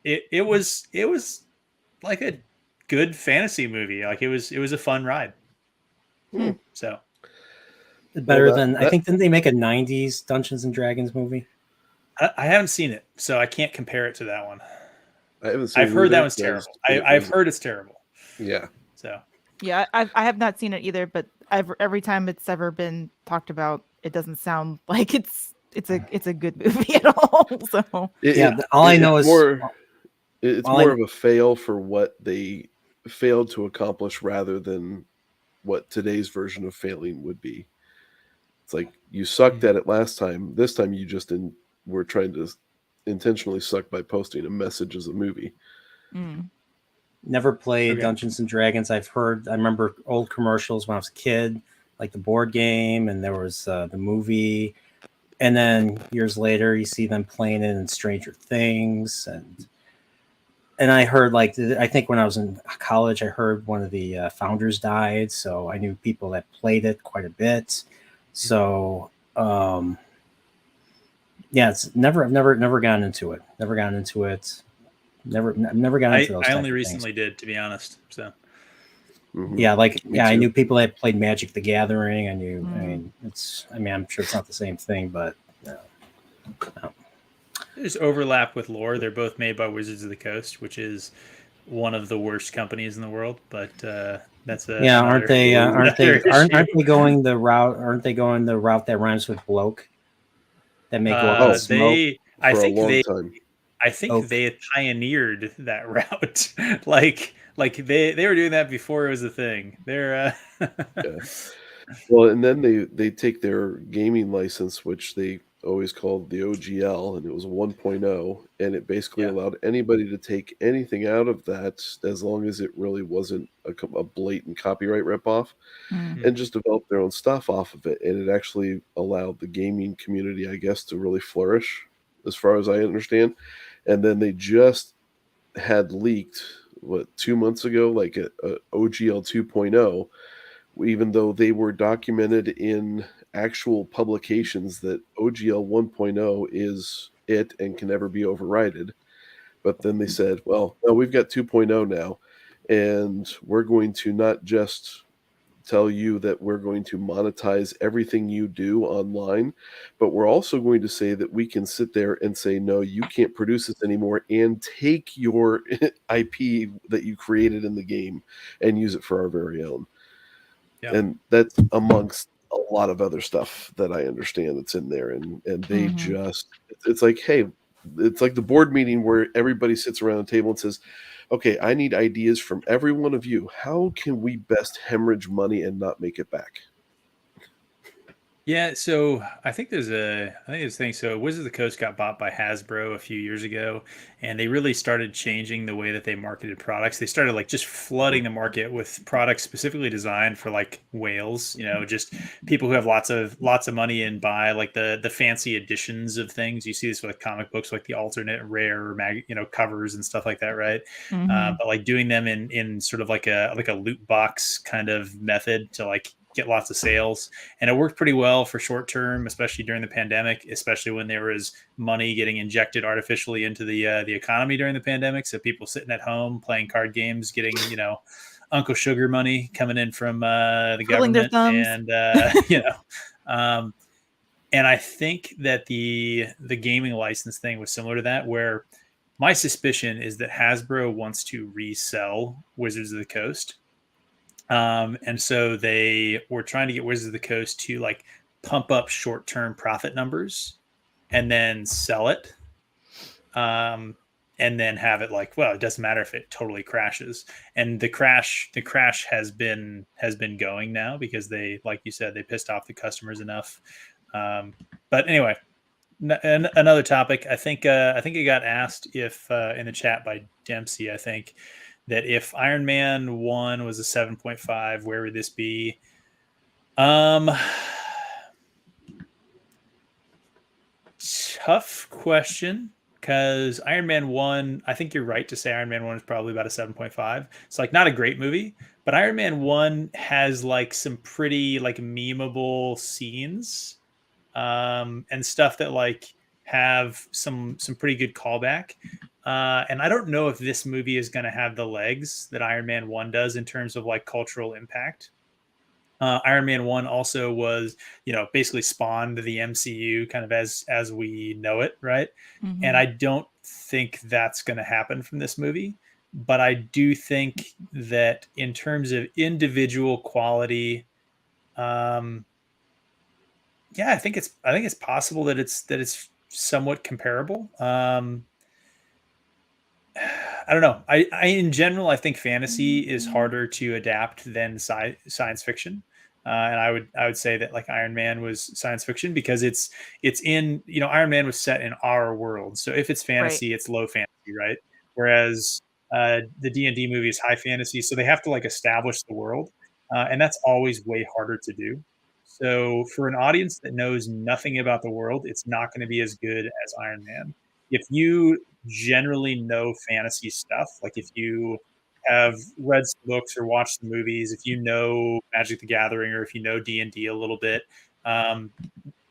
Speaker 9: It was like a good fantasy movie. Like it was a fun ride. So
Speaker 1: better than I think. Didn't they make a '90s Dungeons and Dragons movie?
Speaker 9: I haven't seen it, so I can't compare it to that one.
Speaker 8: I haven't seen.
Speaker 9: I've heard that one's terrible. I've heard it's terrible.
Speaker 8: Yeah.
Speaker 9: So.
Speaker 10: Yeah, I have not seen it either, but every time it's ever been talked about, it doesn't sound like it's a good movie at all. So
Speaker 1: all I know is
Speaker 8: it's more of a fail for what they failed to accomplish rather than what today's version of failing would be. It's like you sucked at it last time. This time you just were trying to intentionally suck by posting a message as a movie.
Speaker 1: Never played Dungeons and Dragons. I remember old commercials when I was a kid, like the board game, and there was the movie. And then years later, you see them playing it in Stranger Things, and I heard I think when I was in college, I heard one of the founders died, so I knew people that played it quite a bit. So it's I've never gotten into it. Never gotten into it. Never got into those.
Speaker 9: I only recently did, to be honest. So
Speaker 1: yeah, I knew people that played Magic the Gathering. I knew. I'm sure it's not the same thing, but no.
Speaker 9: There's overlap with lore. They're both made by Wizards of the Coast, which is one of the worst companies in the world. But that's
Speaker 1: aren't they going the route? Aren't they going the route that rhymes with bloke? That make go up smoke.
Speaker 9: I think they pioneered that route. like they were doing that before it was a thing. They're
Speaker 8: yeah. Well, and then they take their gaming license, which they always called the OGL, and it was 1.0, and it basically allowed anybody to take anything out of that as long as it really wasn't a blatant copyright ripoff, and just develop their own stuff off of it. And it actually allowed the gaming community, I guess, to really flourish, as far as I understand. And then they just had leaked 2 months ago, like a OGL 2.0, even though they were documented in actual publications that OGL 1.0 is it and can never be overridden. But then they said, well, no, we've got 2.0 now, and we're going to not just tell you that we're going to monetize everything you do online, but we're also going to say that we can sit there and say, no, you can't produce this anymore, and take your IP that you created in the game and use it for our very own. Yeah. And that's amongst a lot of other stuff that I understand that's in there. And they it's like, hey, it's like the board meeting where everybody sits around the table and says, okay, I need ideas from every one of you. How can we best hemorrhage money and not make it back?
Speaker 9: Yeah, so I think there's a thing. So Wizards of the Coast got bought by Hasbro a few years ago, and they really started changing the way that they marketed products. They started like just flooding the market with products specifically designed for like whales, just people who have lots of money and buy like the fancy editions of things. You see this with comic books, like the alternate rare covers and stuff like that, right? But like doing them in sort of like a loot box kind of method to like get lots of sales, and it worked pretty well for short term, especially during the pandemic, especially when there was money getting injected artificially into the economy during the pandemic. So people sitting at home playing card games, getting Uncle Sugar money coming in from the
Speaker 10: Twiddling their
Speaker 9: government,
Speaker 10: thumbs.
Speaker 9: and and I think that the gaming license thing was similar to that, where my suspicion is that Hasbro wants to resell Wizards of the Coast. And so they were trying to get Wizards of the Coast to like pump up short-term profit numbers and then sell it. And then have it like, well, it doesn't matter if it totally crashes. And the crash has been going now because they, like you said, they pissed off the customers enough. But anyway, another topic. I think it got asked if in the chat by Dempsey, I think, that if Iron Man 1 was a 7.5, where would this be? Tough question, because Iron Man 1, I think you're right to say Iron Man 1 is probably about a 7.5. It's like not a great movie, but Iron Man 1 has like some pretty like memeable scenes and stuff that like have some pretty good callback. And I don't know if this movie is going to have the legs that Iron Man 1 does in terms of like cultural impact. Iron Man 1 also was, basically spawned the MCU kind of as we know it, right?
Speaker 10: Mhm.
Speaker 9: And I don't think that's going to happen from this movie. But I do think that in terms of individual quality, yeah, I think it's possible that it's somewhat comparable. I don't know. I in general, I think fantasy is harder to adapt than science fiction. And I would say that like Iron Man was science fiction because it's in, Iron Man was set in our world. So if it's fantasy, it's low fantasy, right? Whereas the D&D movie is high fantasy. So they have to like establish the world. And that's always way harder to do. So for an audience that knows nothing about the world, it's not going to be as good as Iron Man. If you generally know fantasy stuff, like if you have read some books or watched the movies, if you know Magic the Gathering or if you know D&D a little bit,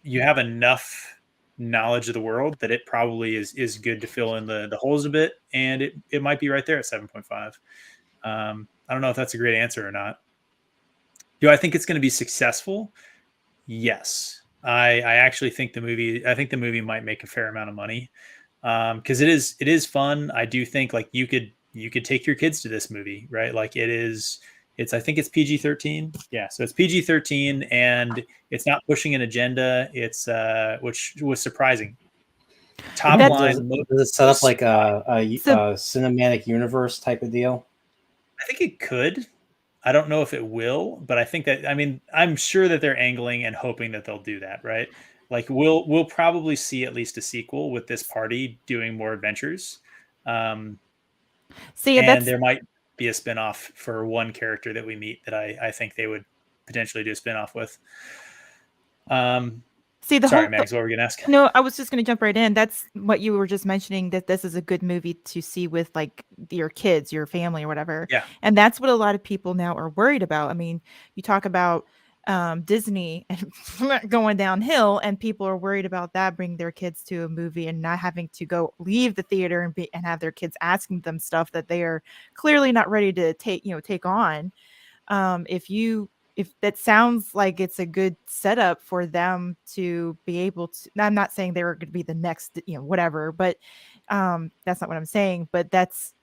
Speaker 9: you have enough knowledge of the world that it probably is good to fill in the holes a bit, and it might be right there at 7.5. I don't know if that's a great answer or not. Do I think it's going to be successful? Yes. I actually think the movie might make a fair amount of money. Because it is fun. I do think like you could take your kids to this movie, right? Like it's I think it's PG-13. Yeah, so it's PG-13 and it's not pushing an agenda. It's which was surprising. Top line,
Speaker 1: does it set up like a cinematic universe type of deal?
Speaker 9: I think it could. I don't know if it will, but I think that, I'm sure that they're angling and hoping that they'll do that, right? Like we'll probably see at least a sequel with this party doing more adventures. And there might be a spinoff for one character that we meet that I think they would potentially do a spinoff with. Sorry, Mags, what were we gonna ask?
Speaker 10: No, I was just gonna jump right in. That's what you were just mentioning, that this is a good movie to see with like your kids, your family, or whatever.
Speaker 9: Yeah.
Speaker 10: And that's what a lot of people now are worried about. I mean, you talk about Disney and going downhill, and people are worried about that, bringing their kids to a movie and not having to go leave the theater and have their kids asking them stuff that they are clearly not ready to take on. If that sounds like it's a good setup for them to be able to, I'm not saying they were going to be the next, whatever, but that's not what I'm saying. But that's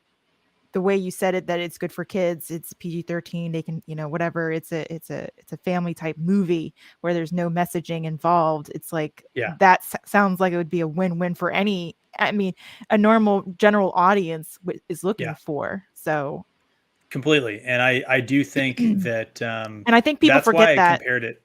Speaker 10: the way you said it, that it's good for kids. It's PG-13. They can, whatever. It's a family type movie where there's no messaging involved. It's like, that sounds like it would be a win-win for a normal general audience is looking for. So.
Speaker 9: Completely. And I do think that
Speaker 10: and I think people forget that.
Speaker 9: Compared it.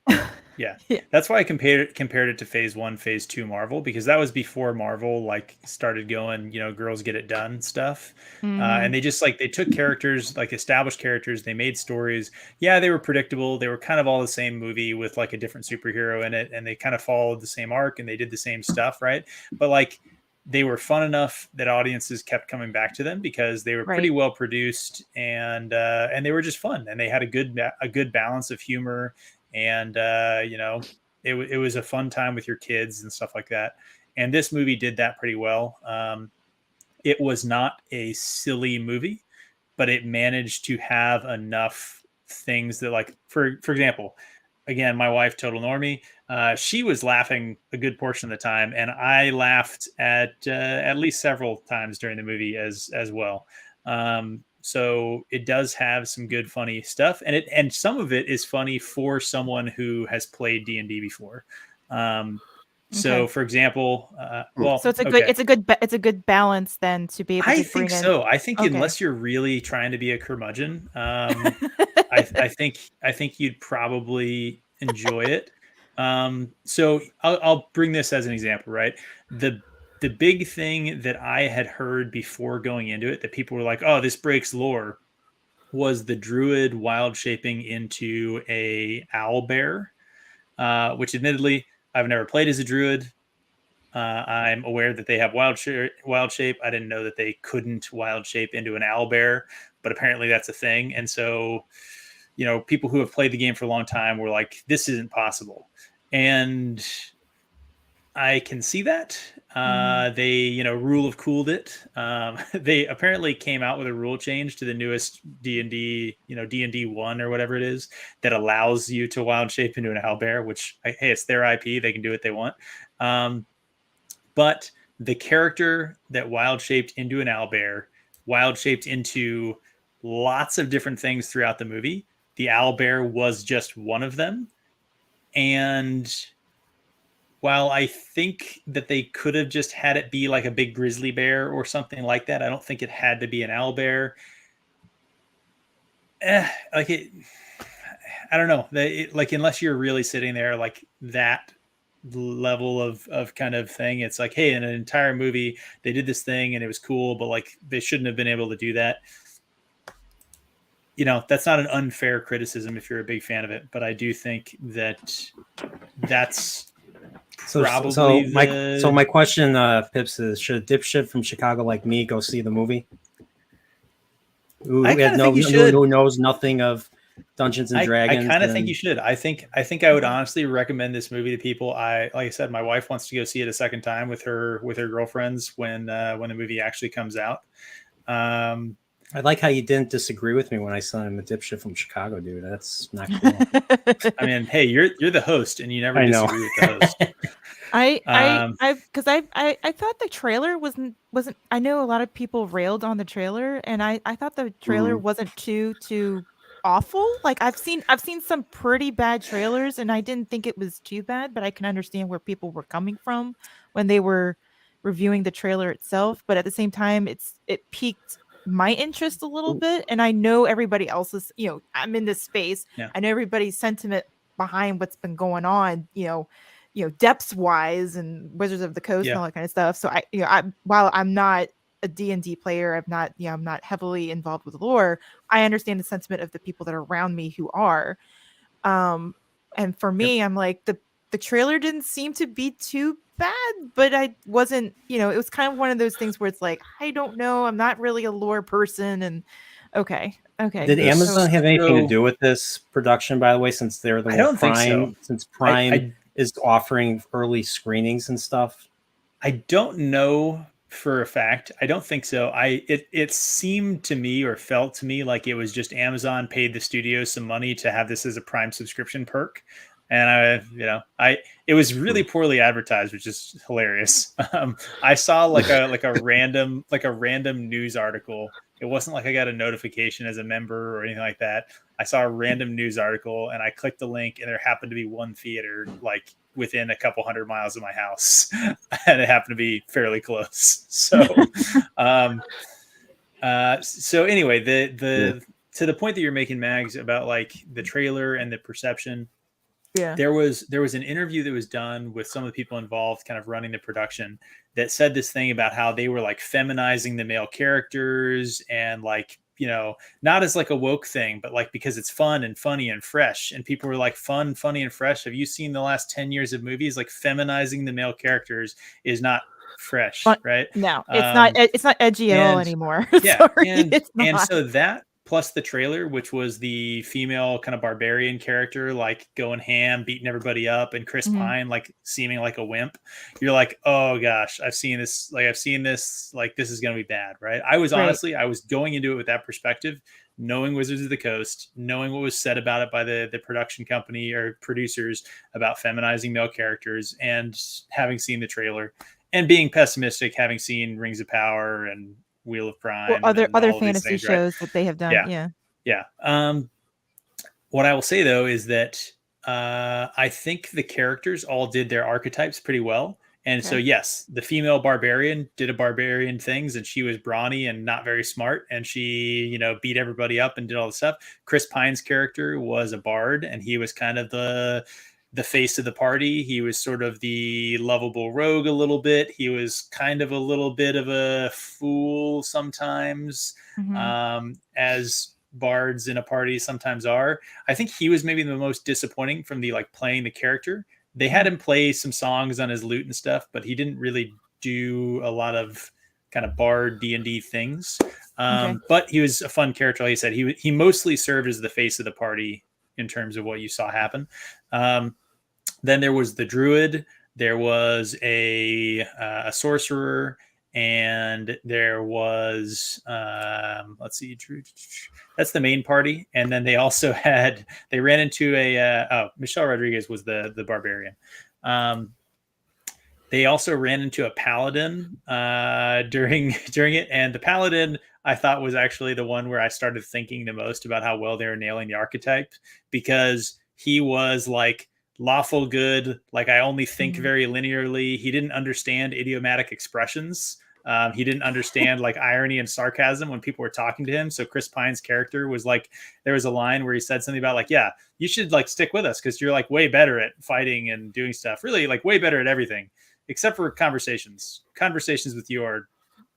Speaker 9: Yeah.
Speaker 10: Yeah.
Speaker 9: That's why I compared it to Phase 1, Phase 2 Marvel, because that was before Marvel like started going, girls get it done stuff. And they just they took characters, like established characters, they made stories. Yeah, they were predictable. They were kind of all the same movie with like a different superhero in it, and they kind of followed the same arc and they did the same stuff, right? But like they were fun enough that audiences kept coming back to them because they were pretty
Speaker 10: Right.
Speaker 9: well produced, and they were just fun, and they had a good balance of humor, and it was a fun time with your kids and stuff like that. And this movie did that pretty well. It was not a silly movie, but it managed to have enough things that, like, for example, again, my wife, total normie, she was laughing a good portion of the time, and I laughed at least several times during the movie as well. So it does have some good funny stuff, and some of it is funny for someone who has played D&D before. So, for example,
Speaker 10: so it's a good balance then to be able to
Speaker 9: I
Speaker 10: bring
Speaker 9: think
Speaker 10: in.
Speaker 9: so. I think
Speaker 10: Okay.
Speaker 9: unless you're really trying to be a curmudgeon, I think you'd probably enjoy it. So I'll bring this as an example, right? The big thing that I had heard before going into it that people were like, "Oh, this breaks lore," was the druid wild shaping into a owl bear, which admittedly I've never played as a druid. I'm aware that they have wild shape. I didn't know that they couldn't wild shape into an owl bear, but apparently that's a thing. And so, people who have played the game for a long time were like, "This isn't possible," and I can see that. They, rule of cooled it. They apparently came out with a rule change to the newest D&D, D&D 1 or whatever it is, that allows you to wild shape into an owlbear, which, hey, it's their IP. They can do what they want. But the character that wild shaped into an owlbear, wild shaped into lots of different things throughout the movie. The owlbear was just one of them. And while I think that they could have just had it be like a big grizzly bear or something like that, I don't think it had to be an owl bear. I don't know. Unless you're really sitting there like that level of kind of thing, it's like, hey, in an entire movie they did this thing and it was cool, but like they shouldn't have been able to do that. That's not an unfair criticism if you're a big fan of it, but I do think that's probably
Speaker 1: my question, Pips, is should a dipshit from Chicago like me go see the movie? Who knows nothing of Dungeons and Dragons?
Speaker 9: I kind of think you should. I think I would honestly recommend this movie to people. Like I said, my wife wants to go see it a second time with her girlfriends when the movie actually comes out.
Speaker 1: I like how you didn't disagree with me when I said I'm a dipshit from Chicago, dude. That's not cool.
Speaker 9: I mean, hey, you're the host, and you never disagree with the host.
Speaker 10: I thought the trailer wasn't. I know a lot of people railed on the trailer, and I thought the trailer wasn't too awful. Like I've seen some pretty bad trailers, and I didn't think it was too bad, but I can understand where people were coming from when they were reviewing the trailer itself. But at the same time, it piqued my interest a little bit, and I know everybody else's. I'm in this space.
Speaker 9: Yeah.
Speaker 10: I know everybody's sentiment behind what's been going on. Depths wise and Wizards of the Coast and all that kind of stuff. So while I'm not a D&D player, I'm not heavily involved with lore, I understand the sentiment of the people that are around me who are. And for me, I'm like, the trailer didn't seem to be too bad, but I wasn't, it was kind of one of those things where it's like, I don't know, I'm not really a lore person. And okay.
Speaker 1: Did Amazon have anything to do with this production, by the way, since they're the
Speaker 9: I don't think so.
Speaker 1: Since Prime is offering early screenings and stuff?
Speaker 9: I don't know for a fact. I don't think so. It seemed to me, or felt to me, like it was just Amazon paid the studio some money to have this as a Prime subscription perk. And it was really poorly advertised, which is hilarious. I saw like a random news article. It wasn't like I got a notification as a member or anything like that. I saw a random news article and I clicked the link, and there happened to be one theater like within a couple 100 miles of my house, and it happened to be fairly close. So, so anyway, to the point that you're making, Mags, about like the trailer and the perception.
Speaker 10: Yeah.
Speaker 9: there was an interview that was done with some of the people involved kind of running the production that said this thing about how they were like feminizing the male characters and like, you know, not as like a woke thing, but like because it's fun and funny and fresh. And people were like, fun, funny, and fresh. Have you seen the last 10 years of movies? Like feminizing the male characters is not fresh, right?
Speaker 10: No, it's not edgy at all anymore.
Speaker 9: Yeah,
Speaker 10: Sorry,
Speaker 9: and
Speaker 10: it's not.
Speaker 9: and so that plus the trailer, which was the female kind of barbarian character, like going ham, beating everybody up, and Chris Pine like seeming like a wimp. You're like, oh gosh, I've seen this. Like this is gonna be bad, right? I was honestly, I was going into it with that perspective, knowing Wizards of the Coast, knowing what was said about it by the production company or producers about feminizing male characters, and having seen the trailer, and being pessimistic, having seen Rings of Power and Wheel of Prime,
Speaker 10: well, other fantasy
Speaker 9: things,
Speaker 10: shows that they have done.
Speaker 9: Yeah. What I will say though is that I think the characters all did their archetypes pretty well. And so, yes, the female barbarian did a barbarian things, and she was brawny and not very smart, and she, you know, beat everybody up and did all the stuff. Chris Pine's character was a bard, and he was kind of the face of the party. He was sort of the lovable rogue a little bit. He was kind of a little bit of a fool sometimes, as bards in a party sometimes are. I think he was maybe the most disappointing from the like playing the character. They had him play some songs on his lute and stuff, but he didn't really do a lot of kind of bard D&D things. But he was a fun character. Like I said, he mostly served as the face of the party in terms of what you saw happen. Then there was the druid, there was a sorcerer, and there was let's see, that's the main party. And then they also they ran into Michelle Rodriguez was the barbarian. They also ran into a paladin during it, and the paladin I thought was actually the one where I started thinking the most about how well they were nailing the archetype, because he was like lawful good. Like, I only think very linearly. He didn't understand idiomatic expressions. He didn't understand like irony and sarcasm when people were talking to him. So Chris Pine's character was like, there was a line where he said something about like, yeah, you should like stick with us because you're like way better at fighting and doing stuff. Really, like way better at everything except for conversations. Conversations with you are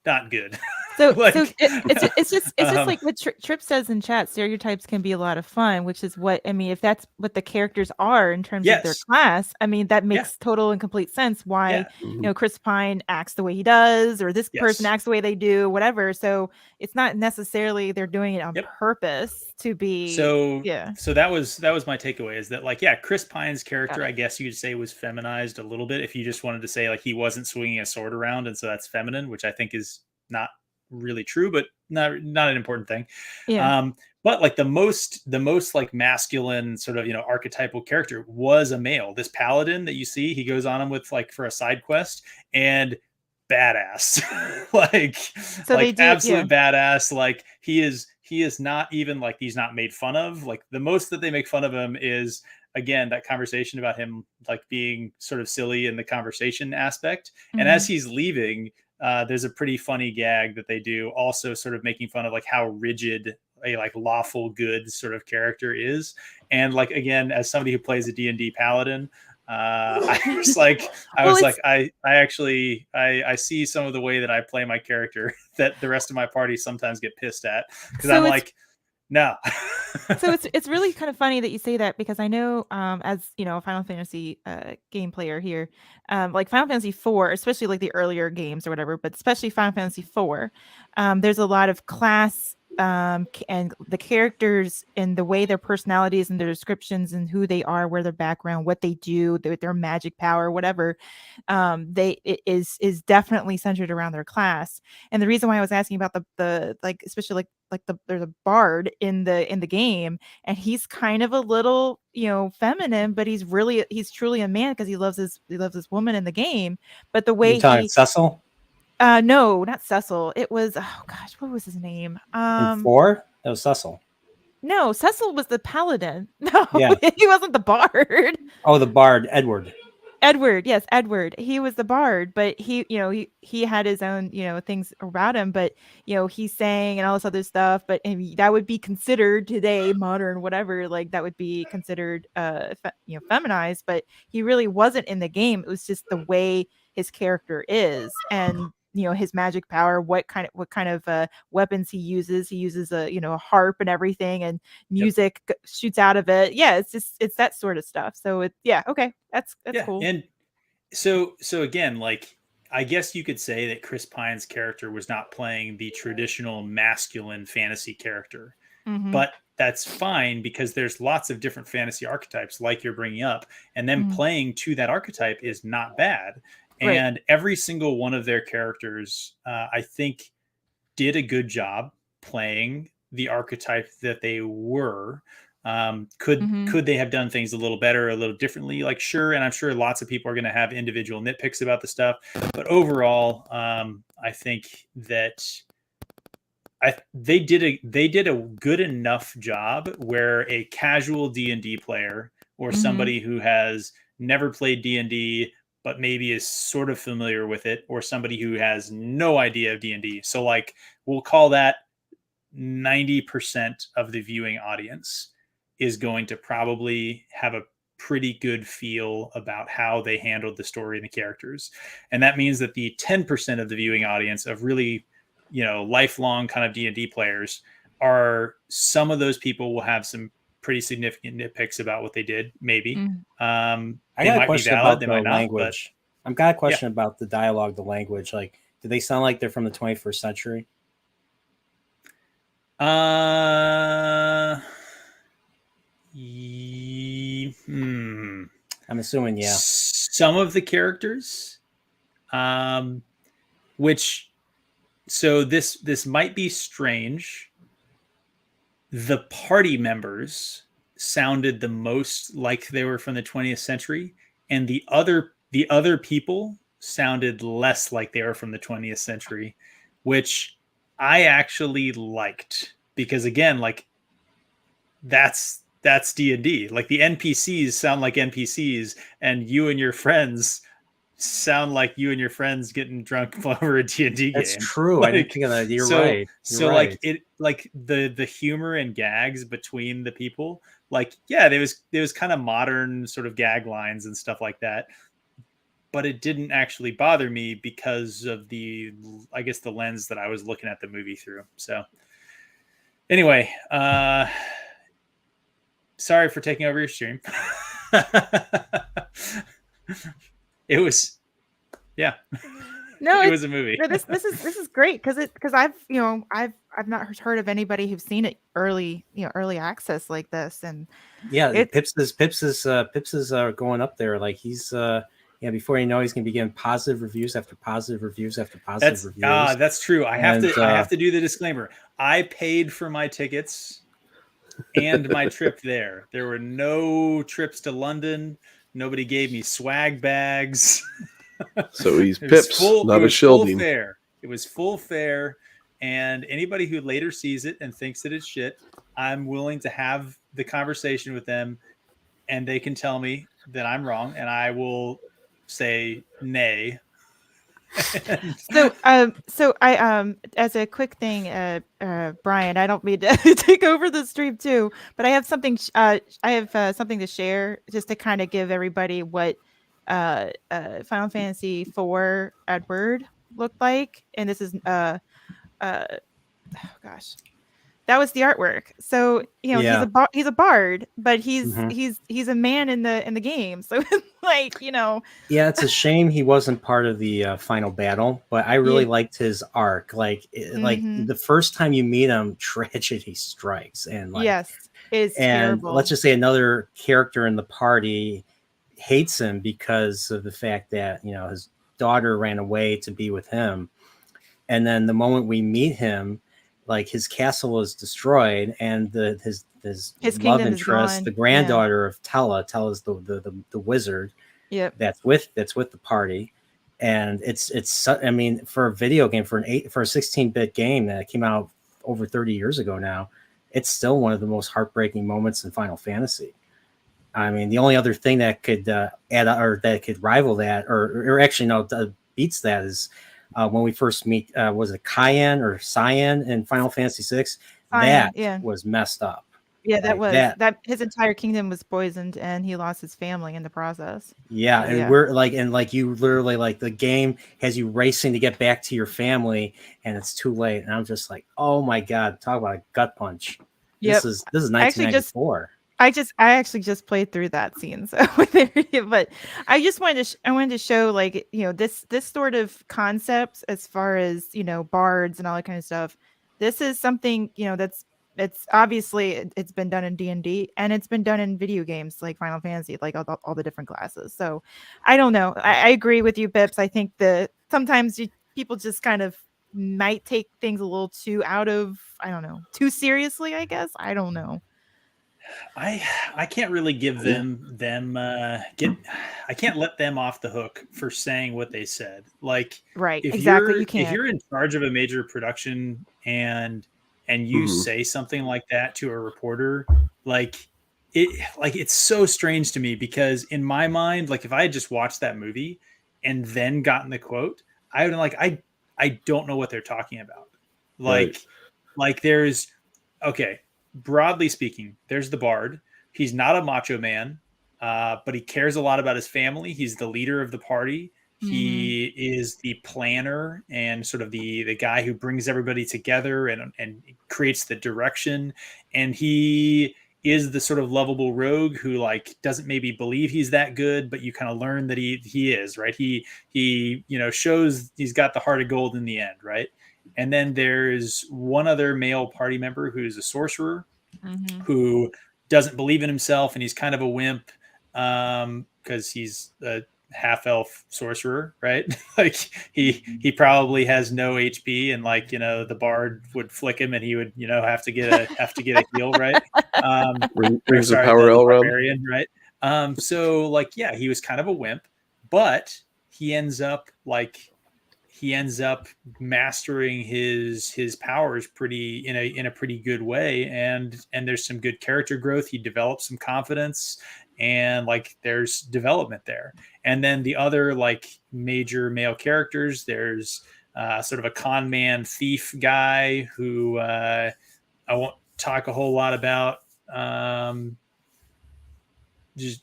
Speaker 9: not good.
Speaker 10: So, it's just like what Trip says in chat. Stereotypes can be a lot of fun, which is what I mean. If that's what the characters are in terms of their class, I mean that makes total and complete sense. Why you know Chris Pine acts the way he does, or this person acts the way they do, whatever. So it's not necessarily they're doing it on purpose to be. So that was my takeaway, is that like Chris Pine's character, I guess you could say, was feminized a little bit if you just wanted to say like he wasn't swinging a sword around, and so that's feminine, which I think is not really true, but not an important thing. But like the most like masculine sort of, you know, archetypal character was a male. This paladin that you see, he goes on him with like for a side quest, and badass. Absolute badass. Like he is not even like, he's not made fun of. Like the most that they make fun of him is, again, that conversation about him like being sort of silly in the conversation aspect. And as he's leaving, there's a pretty funny gag that they do, also sort of making fun of like how rigid a like lawful good sort of character is. And like, again, as somebody who plays a D&D paladin, I see some of the way that I play my character that the rest of my party sometimes get pissed at, because I'm like, no. So it's really kind of funny that you say that, because I know as you know, a Final Fantasy game player here, like Final Fantasy IV, especially like the earlier games or whatever, but especially Final Fantasy IV, there's a lot of class and the characters and the way their personalities and their descriptions and who they are, where their background, what they do, their magic power, whatever, it is definitely centered around their class. And the reason why I was asking about the like, especially like there's a bard in the game, and he's kind of a little, you know, feminine, but he's truly a man because he loves this woman in the game. But the way
Speaker 1: Cecil.
Speaker 10: No, not Cecil. It was, oh gosh, what was his name?
Speaker 1: In 4? That was Cecil.
Speaker 10: No, Cecil was the paladin. No, he wasn't the bard.
Speaker 1: Oh, the bard, Edward.
Speaker 10: Edward, yes, Edward. He was the bard, but he had his own, things about him, but he sang and all this other stuff, but that would be considered today modern, whatever, like that would be considered feminized, but he really wasn't in the game. It was just the way his character is, and his magic power, what kind of weapons he uses. He uses a harp and everything, and music shoots out of it. Yeah, it's that sort of stuff. So okay, that's cool.
Speaker 9: And so again, like, I guess you could say that Chris Pine's character was not playing the traditional masculine fantasy character, but that's fine because there's lots of different fantasy archetypes like you're bringing up, and then playing to that archetype is not bad.
Speaker 10: Right.
Speaker 9: And every single one of their characters, I think, did a good job playing the archetype that they were. Could they have done things a little better, a little differently? Like, sure. And I'm sure lots of people are going to have individual nitpicks about the stuff, but overall, I think that they did a good enough job where a casual D&D player or somebody who has never played D&D but maybe is sort of familiar with it, or somebody who has no idea of D&D. So like, we'll call that 90% of the viewing audience is going to probably have a pretty good feel about how they handled the story and the characters. And that means that the 10% of the viewing audience of really, lifelong kind of D&D players are, some of those people will have some pretty significant nitpicks about what they did. Maybe.
Speaker 1: I got a question about the
Speaker 9: not,
Speaker 1: language. I've got a question about the dialogue, the language. Like, do they sound like they're from the 21st century?
Speaker 9: I'm assuming, yeah. Some of the characters, so this might be strange. The party members sounded the most like they were from the 20th century, and the other people sounded less like they were from the 20th century, which I actually liked, because again, like, that's D&D. Like, the NPCs sound like NPCs, and you and your friends sound like you and your friends getting drunk over a D&D game.
Speaker 1: That's true.
Speaker 9: Like,
Speaker 1: I didn't think of that. You're right.
Speaker 9: Like, it, like the humor and gags between the people, like, yeah, there was kind of modern sort of gag lines and stuff like that, but it didn't actually bother me because of the lens that I was looking at the movie through. So anyway, sorry for taking over your stream. It was,
Speaker 10: No,
Speaker 9: it was a movie.
Speaker 10: No, this is great because I've not heard of anybody who's seen it early access like this, and
Speaker 1: Pips is going up there. Like, he's before you know, he's gonna be getting positive reviews after positive reviews after positive reviews.
Speaker 9: That's true. I have to do the disclaimer. I paid for my tickets and my trip there. There were no trips to London. Nobody gave me swag bags.
Speaker 8: So he's Pips, not a shielding.
Speaker 9: It was full fare, and anybody who later sees it and thinks that it's shit, I'm willing to have the conversation with them, and they can tell me that I'm wrong, and I will say nay.
Speaker 10: So I as a quick thing, Brian, I don't mean to take over the stream too, but I have something something to share, just to kind of give everybody what Final Fantasy IV Edward looked like. And this is oh gosh, that was the artwork. So he's a bard, but he's a man in the game. So like,
Speaker 1: it's a shame he wasn't part of the final battle, but I really liked his arc. Like, like the first time you meet him, tragedy strikes, and like,
Speaker 10: it's terrible.
Speaker 1: Let's just say another character in the party hates him because of the fact that his daughter ran away to be with him, and then the moment we meet him, like, his castle is destroyed, and his love interest, the granddaughter of Tella's the wizard, that's with the party, and it's I mean, for a video game, for a 16-bit game that came out over 30 years ago now, it's still one of the most heartbreaking moments in Final Fantasy. I mean, the only other thing that could add or that could rival that, or actually no, beats that is when we first meet. Was it Cayenne or Cyan in Final Fantasy VI? That
Speaker 10: Yeah.
Speaker 1: was messed up.
Speaker 10: Yeah, that
Speaker 1: Like
Speaker 10: was
Speaker 1: that.
Speaker 10: that his entire kingdom was poisoned and he lost his family in the process.
Speaker 1: Yeah,
Speaker 10: So,
Speaker 1: and
Speaker 10: yeah.
Speaker 1: we're like, and like you literally like the game has you racing to get back to your family, and it's too late. And I'm just like, oh my god, talk about a gut punch.
Speaker 10: Yep.
Speaker 1: This is
Speaker 10: I actually
Speaker 1: 1994.
Speaker 10: I actually just played through that scene. So but I just wanted to I wanted to show like, you know, this sort of concepts as far as, you know, bards and all that kind of stuff. This is something, you know, it's obviously it's been done in D&D and it's been done in video games like Final Fantasy, like all the different classes. So I don't know. I agree with you, Bips. I think that sometimes people just kind of might take things a little too out of, I don't know, too seriously, I guess. I don't know.
Speaker 9: I can't really give them I can't let them off the hook for saying what they said. Like,
Speaker 10: Right,
Speaker 9: if
Speaker 10: exactly, you
Speaker 9: if
Speaker 10: can't.
Speaker 9: you're in charge of a major production and you say something like that to a reporter, like it's so strange to me, because in my mind, like if I had just watched that movie and then gotten the quote, I would like I don't know what they're talking about. Like
Speaker 8: Right.
Speaker 9: like there's okay, broadly speaking, there's the bard. He's not a macho man, but he cares a lot about his family. He's the leader of the party. He is the planner and sort of the guy who brings everybody together and creates the direction. And he is the sort of lovable rogue who like doesn't maybe believe he's that good, but you kind of learn that he is, right. He shows he's got the heart of gold in the end, right. And then there's one other male party member who's a sorcerer who doesn't believe in himself, and he's kind of a wimp because he's a half elf sorcerer, right? Like he probably has no HP, and like the bard would flick him, and he would have to get a heal, right?
Speaker 8: Rings the
Speaker 9: sorry,
Speaker 8: power
Speaker 9: the
Speaker 8: L around.
Speaker 9: barbarian, right? So like yeah, he was kind of a wimp, but he ends up mastering his powers pretty in a pretty good way, and there's some good character growth. He develops some confidence, and like there's development there. And then the other like major male characters, there's sort of a con man thief guy who I won't talk a whole lot about,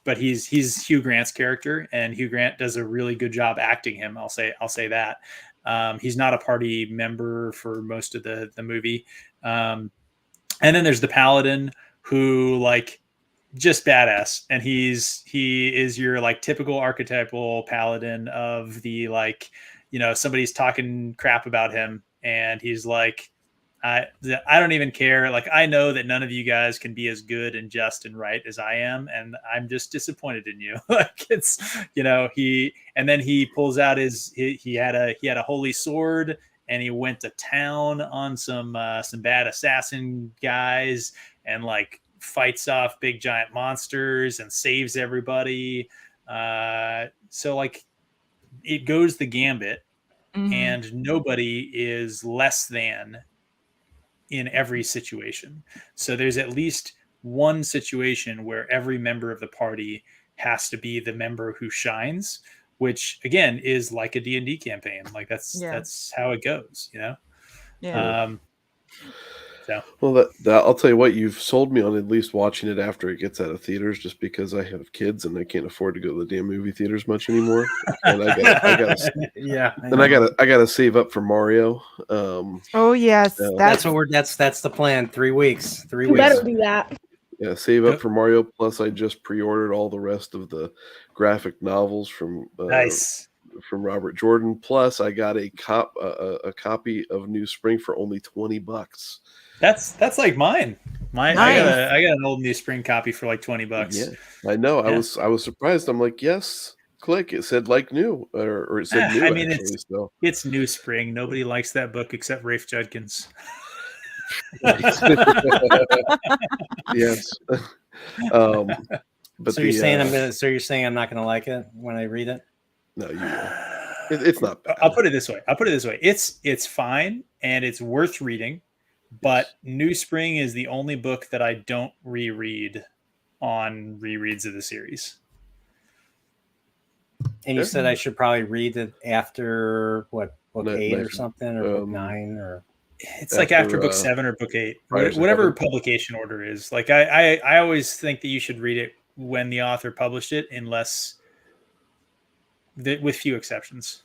Speaker 9: but he's Hugh Grant's character, and Hugh Grant does a really good job acting him. I'll say that. He's not a party member for most of the movie. And then there's the paladin, who like just badass, and he is your like typical archetypal paladin of the like somebody's talking crap about him, and he's like, I don't even care. Like, I know that none of you guys can be as good and just and right as I am, and I'm just disappointed in you. Like, it's and then he pulls out he had a holy sword, and he went to town on some bad assassin guys, and like fights off big giant monsters and saves everybody. So like it goes the gambit, and nobody is less than in every situation. So there's at least one situation where every member of the party has to be the member who shines, which again is like a D&D campaign. Like that's how it goes,
Speaker 10: Yeah.
Speaker 9: So
Speaker 8: well, that I'll tell you what, you've sold me on at least watching it after it gets out of theaters, just because I have kids and I can't afford to go to the damn movie theaters much anymore. And I gotta
Speaker 1: yeah.
Speaker 8: And I gotta save up for Mario.
Speaker 10: Oh yes,
Speaker 8: so
Speaker 1: that's what that's the plan. 3 weeks. 3
Speaker 5: You
Speaker 1: weeks.
Speaker 5: better do that.
Speaker 8: yeah, save up for Mario. Plus, I just pre-ordered all the rest of the graphic novels from
Speaker 9: nice.
Speaker 8: From Robert Jordan. Plus, I got a copy of New Spring for only $20.
Speaker 9: That's like mine.
Speaker 10: Nice.
Speaker 9: I got an old New Spring copy for like $20.
Speaker 8: Yeah, I know.
Speaker 9: Yeah.
Speaker 8: I was surprised. I'm like, yes, click. It said like new, or it said new.
Speaker 9: I mean,
Speaker 8: actually, so
Speaker 9: it's New Spring. Nobody likes that book except Rafe Judkins.
Speaker 8: yes. But
Speaker 1: so you're saying I'm not gonna like it when I read it?
Speaker 8: No, you will. It's not bad.
Speaker 9: I'll put it this way. It's fine, and it's worth reading, but New Spring is the only book that I don't reread on rereads of the series.
Speaker 1: And you said I should probably read it after what, book 8 or
Speaker 8: Next,
Speaker 1: something, or book 9, or
Speaker 9: it's like after book 7 or book 8,
Speaker 8: Riders of
Speaker 9: whatever
Speaker 8: Heaven.
Speaker 9: publication order is. Like I always think that you should read it when the author published it, unless with few exceptions.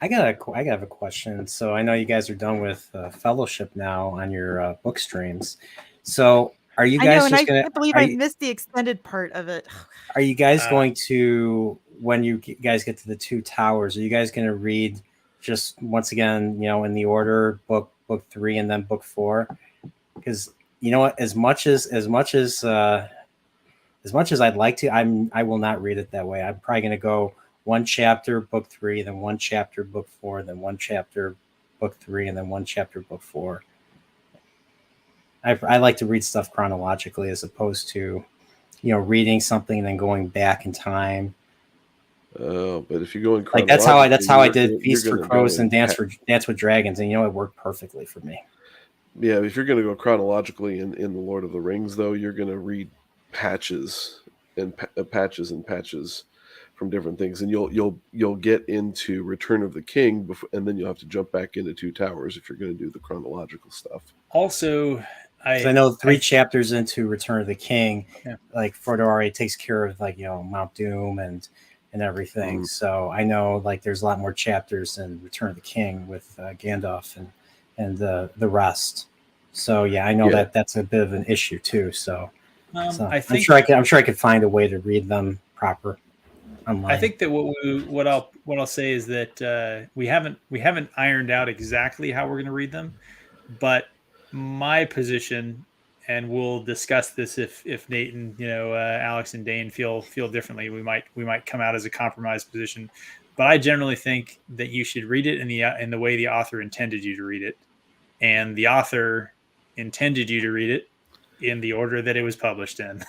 Speaker 1: I have a question. So I know you guys are done with Fellowship now on your book streams. So are you
Speaker 10: I
Speaker 1: guys
Speaker 10: know, and
Speaker 1: just
Speaker 10: I
Speaker 1: gonna?
Speaker 10: can't believe I missed the extended part of it.
Speaker 1: Are you guys going to, when you guys get to the Two Towers, are you guys going to read just once again, you know, in the order, book 3 and then book 4? Because you know what, as much as I'd like to, I will not read it that way. I'm probably going to go one chapter, book 3, then one chapter, book 4, then one chapter, book 3, and then one chapter, book 4. I like to read stuff chronologically as opposed to, you know, reading something and then going back in time.
Speaker 8: Oh, but if you go in
Speaker 1: like that's how I did Feast for Crows and Dance with Dragons, and you know, it worked perfectly for me.
Speaker 8: Yeah, if you're going to go chronologically in the Lord of the Rings, though, you're going to read patches and patches from different things, and you'll get into Return of the King before, and then you'll have to jump back into Two Towers if you're going to do the chronological stuff.
Speaker 9: Also,
Speaker 1: I know 3 chapters into Return of the King, like Frodo already takes care of, like, you know, Mount Doom and everything.
Speaker 8: Mm-hmm.
Speaker 1: So I know, like, there's a lot more chapters in Return of the King with Gandalf and the rest. So yeah, I know that's a bit of an issue too. So, I'm sure I could find a way to read them proper online.
Speaker 9: I think that what I'll say is that we haven't ironed out exactly how we're going to read them, but my position, and we'll discuss this if Nate and, you know, Alex and Dane feel differently, we might come out as a compromise position. But I generally think that you should read it in the way the author intended you to read it, and the author intended you to read it in the order that it was published in.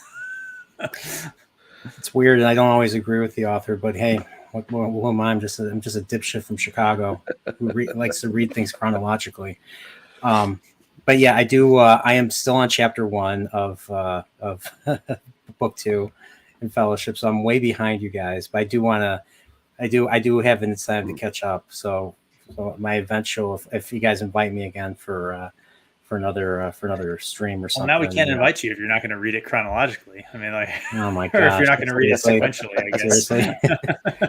Speaker 1: It's weird, and I don't always agree with the author, but hey, who am I? I'm just a dipshit from Chicago who likes to read things chronologically. But yeah, I do. I am still on chapter 1 of book 2 in Fellowship, so I'm way behind you guys. But I do want to. I do have an incentive to catch up. So my eventual, if you guys invite me again for another stream or something.
Speaker 9: Well, now we can't invite you if you're not going to read it chronologically. I mean, like,
Speaker 1: oh my
Speaker 9: or
Speaker 1: gosh,
Speaker 9: if you're not going to read it sequentially, I guess.
Speaker 1: Seriously?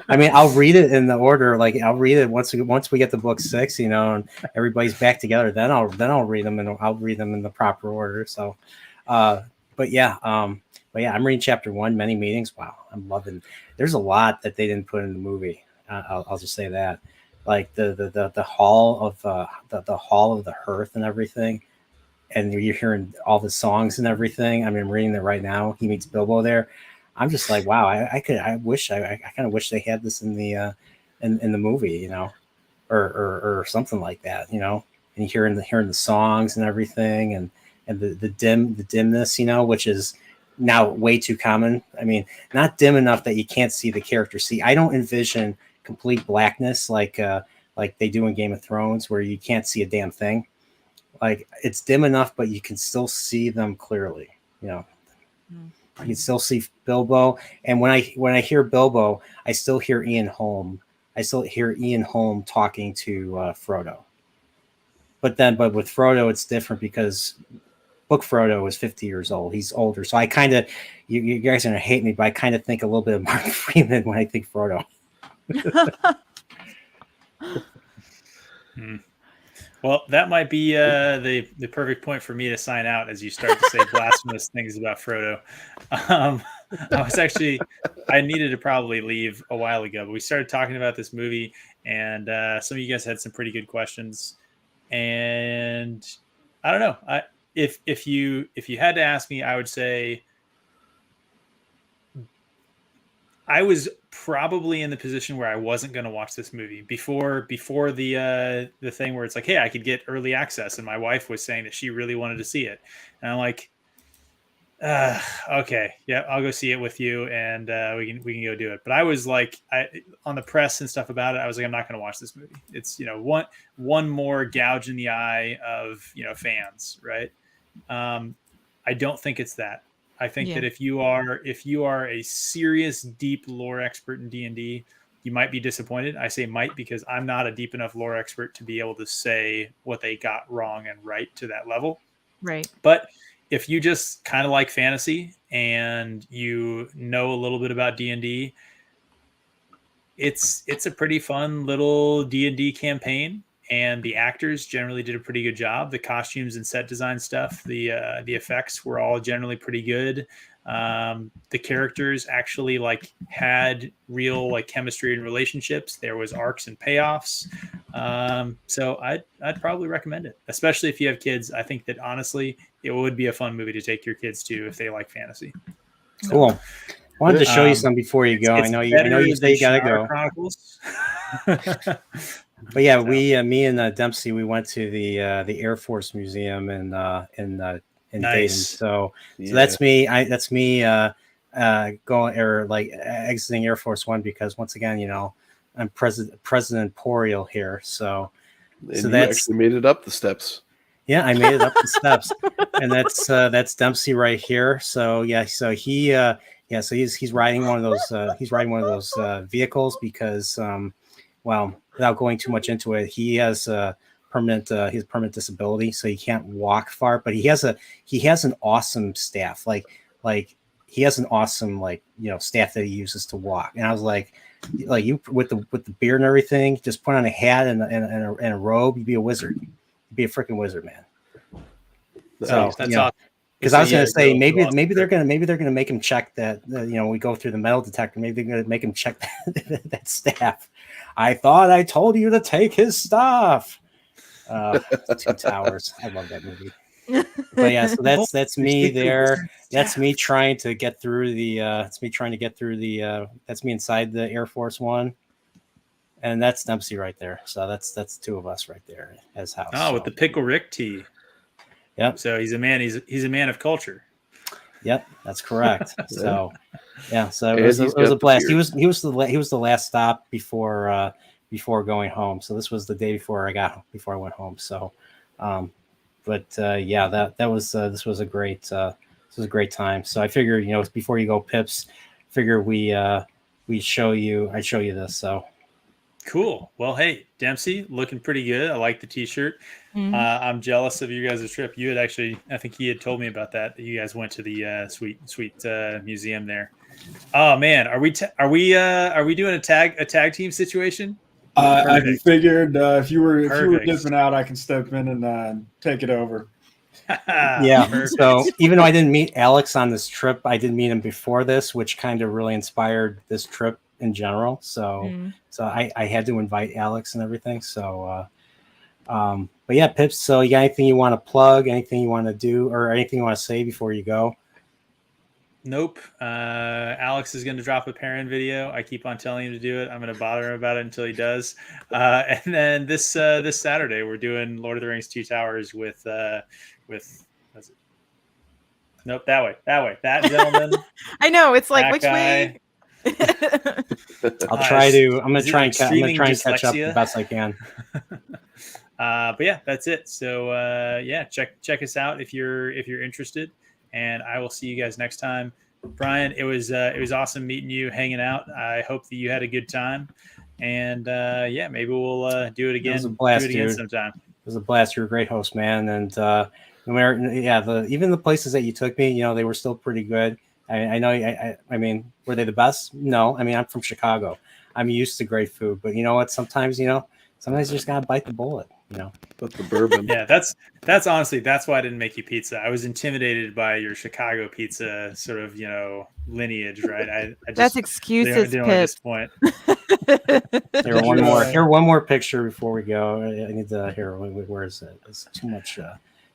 Speaker 1: I mean, I'll read it in the order. Like, I'll read it once we get to book 6, you know, and everybody's back together. Then I'll read them, and I'll read them in the proper order. So, but yeah, I'm reading chapter 1. Many Meetings. Wow, I'm loving. There's a lot that they didn't put in the movie. I'll just say that, like the hall of the hall of the hearth and everything. And you're hearing all the songs and everything. I mean, I'm reading it right now. He meets Bilbo there. I'm just like, wow. I kind of wish they had this in the in the movie, you know, or something like that, you know. And hearing the songs and everything, and the dimness, you know, which is now way too common. I mean, not dim enough that you can't see the character. See, I don't envision complete blackness like they do in Game of Thrones, where you can't see a damn thing. Like, it's dim enough, but you can still see them clearly. You know, you can still see Bilbo. And when I hear Bilbo, I still hear Ian Holm. I still hear Ian Holm talking to Frodo. But with Frodo, it's different because book Frodo is 50 years old. He's older. So I kind of, you guys are going to hate me, but I kind of think a little bit of Martin Freeman when I think Frodo.
Speaker 9: Well, that might be the perfect point for me to sign out as you start to say blasphemous things about Frodo. I needed to probably leave a while ago, but we started talking about this movie, and some of you guys had some pretty good questions. And I don't know. If you had to ask me, I would say I was probably in the position where I wasn't going to watch this movie before the thing where it's like, hey, I could get early access, and my wife was saying that she really wanted to see it, and I'm like, okay, yeah, I'll go see it with you, and we can go do it. But I was like, on the press and stuff about it, I was like, I'm not going to watch this movie. It's, you know, one more gouge in the eye of, you know, fans, right? I don't think it's that. I think
Speaker 10: Yeah.
Speaker 9: that if you are a serious deep lore expert in D&D, you might be disappointed. I say might because I'm not a deep enough lore expert to be able to say what they got wrong and right to that level.
Speaker 10: Right.
Speaker 9: But if you just kind of like fantasy and you know a little bit about D&D, it's a pretty fun little D&D campaign, and the actors generally did a pretty good job. The costumes and set design stuff, the effects were all generally pretty good. The characters actually like had real like chemistry and relationships. There was arcs and payoffs. So I'd probably recommend it, especially if you have kids. I think that honestly, it would be a fun movie to take your kids to if they like fantasy.
Speaker 1: Cool. Wanted to show you some before you go. I
Speaker 9: It's
Speaker 1: know you say you gotta
Speaker 9: Shannara
Speaker 1: go.
Speaker 9: Chronicles.
Speaker 1: But yeah, me and Dempsey, we went to the Air Force Museum in Dayton.
Speaker 9: Nice.
Speaker 1: So
Speaker 8: Yeah.
Speaker 1: that's me. That's me going or like exiting Air Force One because once again, you know, I'm President Poriel here. So
Speaker 8: And
Speaker 1: so
Speaker 8: you
Speaker 1: that's
Speaker 8: actually made it up the steps.
Speaker 1: yeah, I made it up the steps, and that's Dempsey right here. So yeah, so he's riding one of those vehicles because well, without going too much into it, he has permanent disability, so he can't walk far. But he has an awesome staff, like he has an awesome staff that he uses to walk. And I was like you with the beard and everything, just put on a hat and a robe, you'd be a wizard. You'd be a freaking wizard, man. So
Speaker 9: That's awesome.
Speaker 1: Because I was going to say maybe they're gonna make him check that we go through the metal detector. Maybe they're gonna make him check that staff. I thought I told you to take his stuff. Two Towers. I love that movie. But yeah, so that's me there. That's me trying to get through the. That's me inside the Air Force One, and that's Dempsey right there. So that's two of us right there as house.
Speaker 9: Oh, with the Pickle Rick tee.
Speaker 1: Yep.
Speaker 9: So he's a man. He's a man of culture.
Speaker 1: Yep, that's correct. So yeah, so it
Speaker 8: And
Speaker 1: was a blast.
Speaker 8: beard.
Speaker 1: He was the last stop before going home. So this was the day before I went home. So, yeah, that was this was a great time. So I figured before you go, Pips, I'd show you this. So
Speaker 9: Cool. Well, hey, Dempsey, looking pretty good. I like the T-shirt.
Speaker 10: Mhm.
Speaker 9: I'm jealous of you guys' trip. You had actually, I think he had told me about that. You guys went to the sweet museum there. Oh man, are we doing a tag team situation?
Speaker 11: I figured if you were
Speaker 9: Perfect.
Speaker 11: dipping out, I can step in and take it over.
Speaker 1: yeah.
Speaker 9: Perfect.
Speaker 1: So even though I didn't meet Alex on this trip, I did meet him before this, which kind of really inspired this trip in general. So I had to invite Alex and everything. So but yeah, Pips, so you got anything you want to plug, anything you want to do, or anything you want to say before you go?
Speaker 9: Nope. Alex is going to drop a Perrin video. I keep on telling him to do it. I'm going to bother him about it until he does. And then this Saturday, we're doing Lord of the Rings 2 Towers with what's it? Nope, that way. That gentleman.
Speaker 10: I know, it's like,
Speaker 9: that
Speaker 10: which
Speaker 9: guy.
Speaker 10: way?
Speaker 1: I'm gonna try and catch up
Speaker 9: dyslexia?
Speaker 1: the best I can.
Speaker 9: But yeah, that's it. So yeah, check us out if you're interested, and I will see you guys next time. Brian, it was awesome meeting you, hanging out. I hope that you had a good time, and yeah, maybe we'll do it again.
Speaker 1: It was a blast, dude.
Speaker 9: Sometime.
Speaker 1: It was a blast. You're a great host, man, and even the places that you took me, they were still pretty good. I know. I mean, were they the best? No. I mean, I'm from Chicago. I'm used to great food, but you know what? Sometimes you just gotta bite the bullet.
Speaker 8: But the bourbon.
Speaker 9: Yeah, that's honestly that's why I didn't make you pizza. I was intimidated by your Chicago pizza sort of lineage, right? I just,
Speaker 10: That's excuses,
Speaker 9: didn't
Speaker 10: Pip.
Speaker 9: want to disappoint.
Speaker 1: Here, one more picture before we go. I need to where is it? It's too much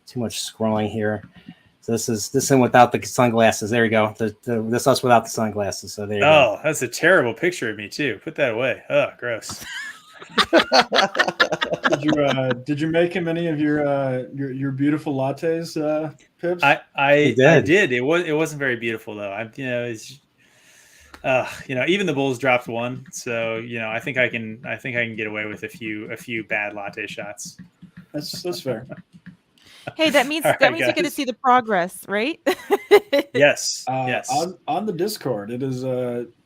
Speaker 1: scrolling here. So this is in without the sunglasses. There you go. This us without the sunglasses. So there you go.
Speaker 9: Oh, that's a terrible picture of me too. Put that away. Oh, gross.
Speaker 11: Did you make him any of your beautiful lattes, Pips?
Speaker 9: I did. It wasn't very beautiful though. Even the Bulls dropped one, so I think I can get away with a few bad latte shots.
Speaker 11: That's fair.
Speaker 10: Hey, that means
Speaker 9: All right,
Speaker 10: you get to
Speaker 9: guys.
Speaker 10: see the progress, right?
Speaker 9: Yes. Yes.
Speaker 11: On the Discord, it is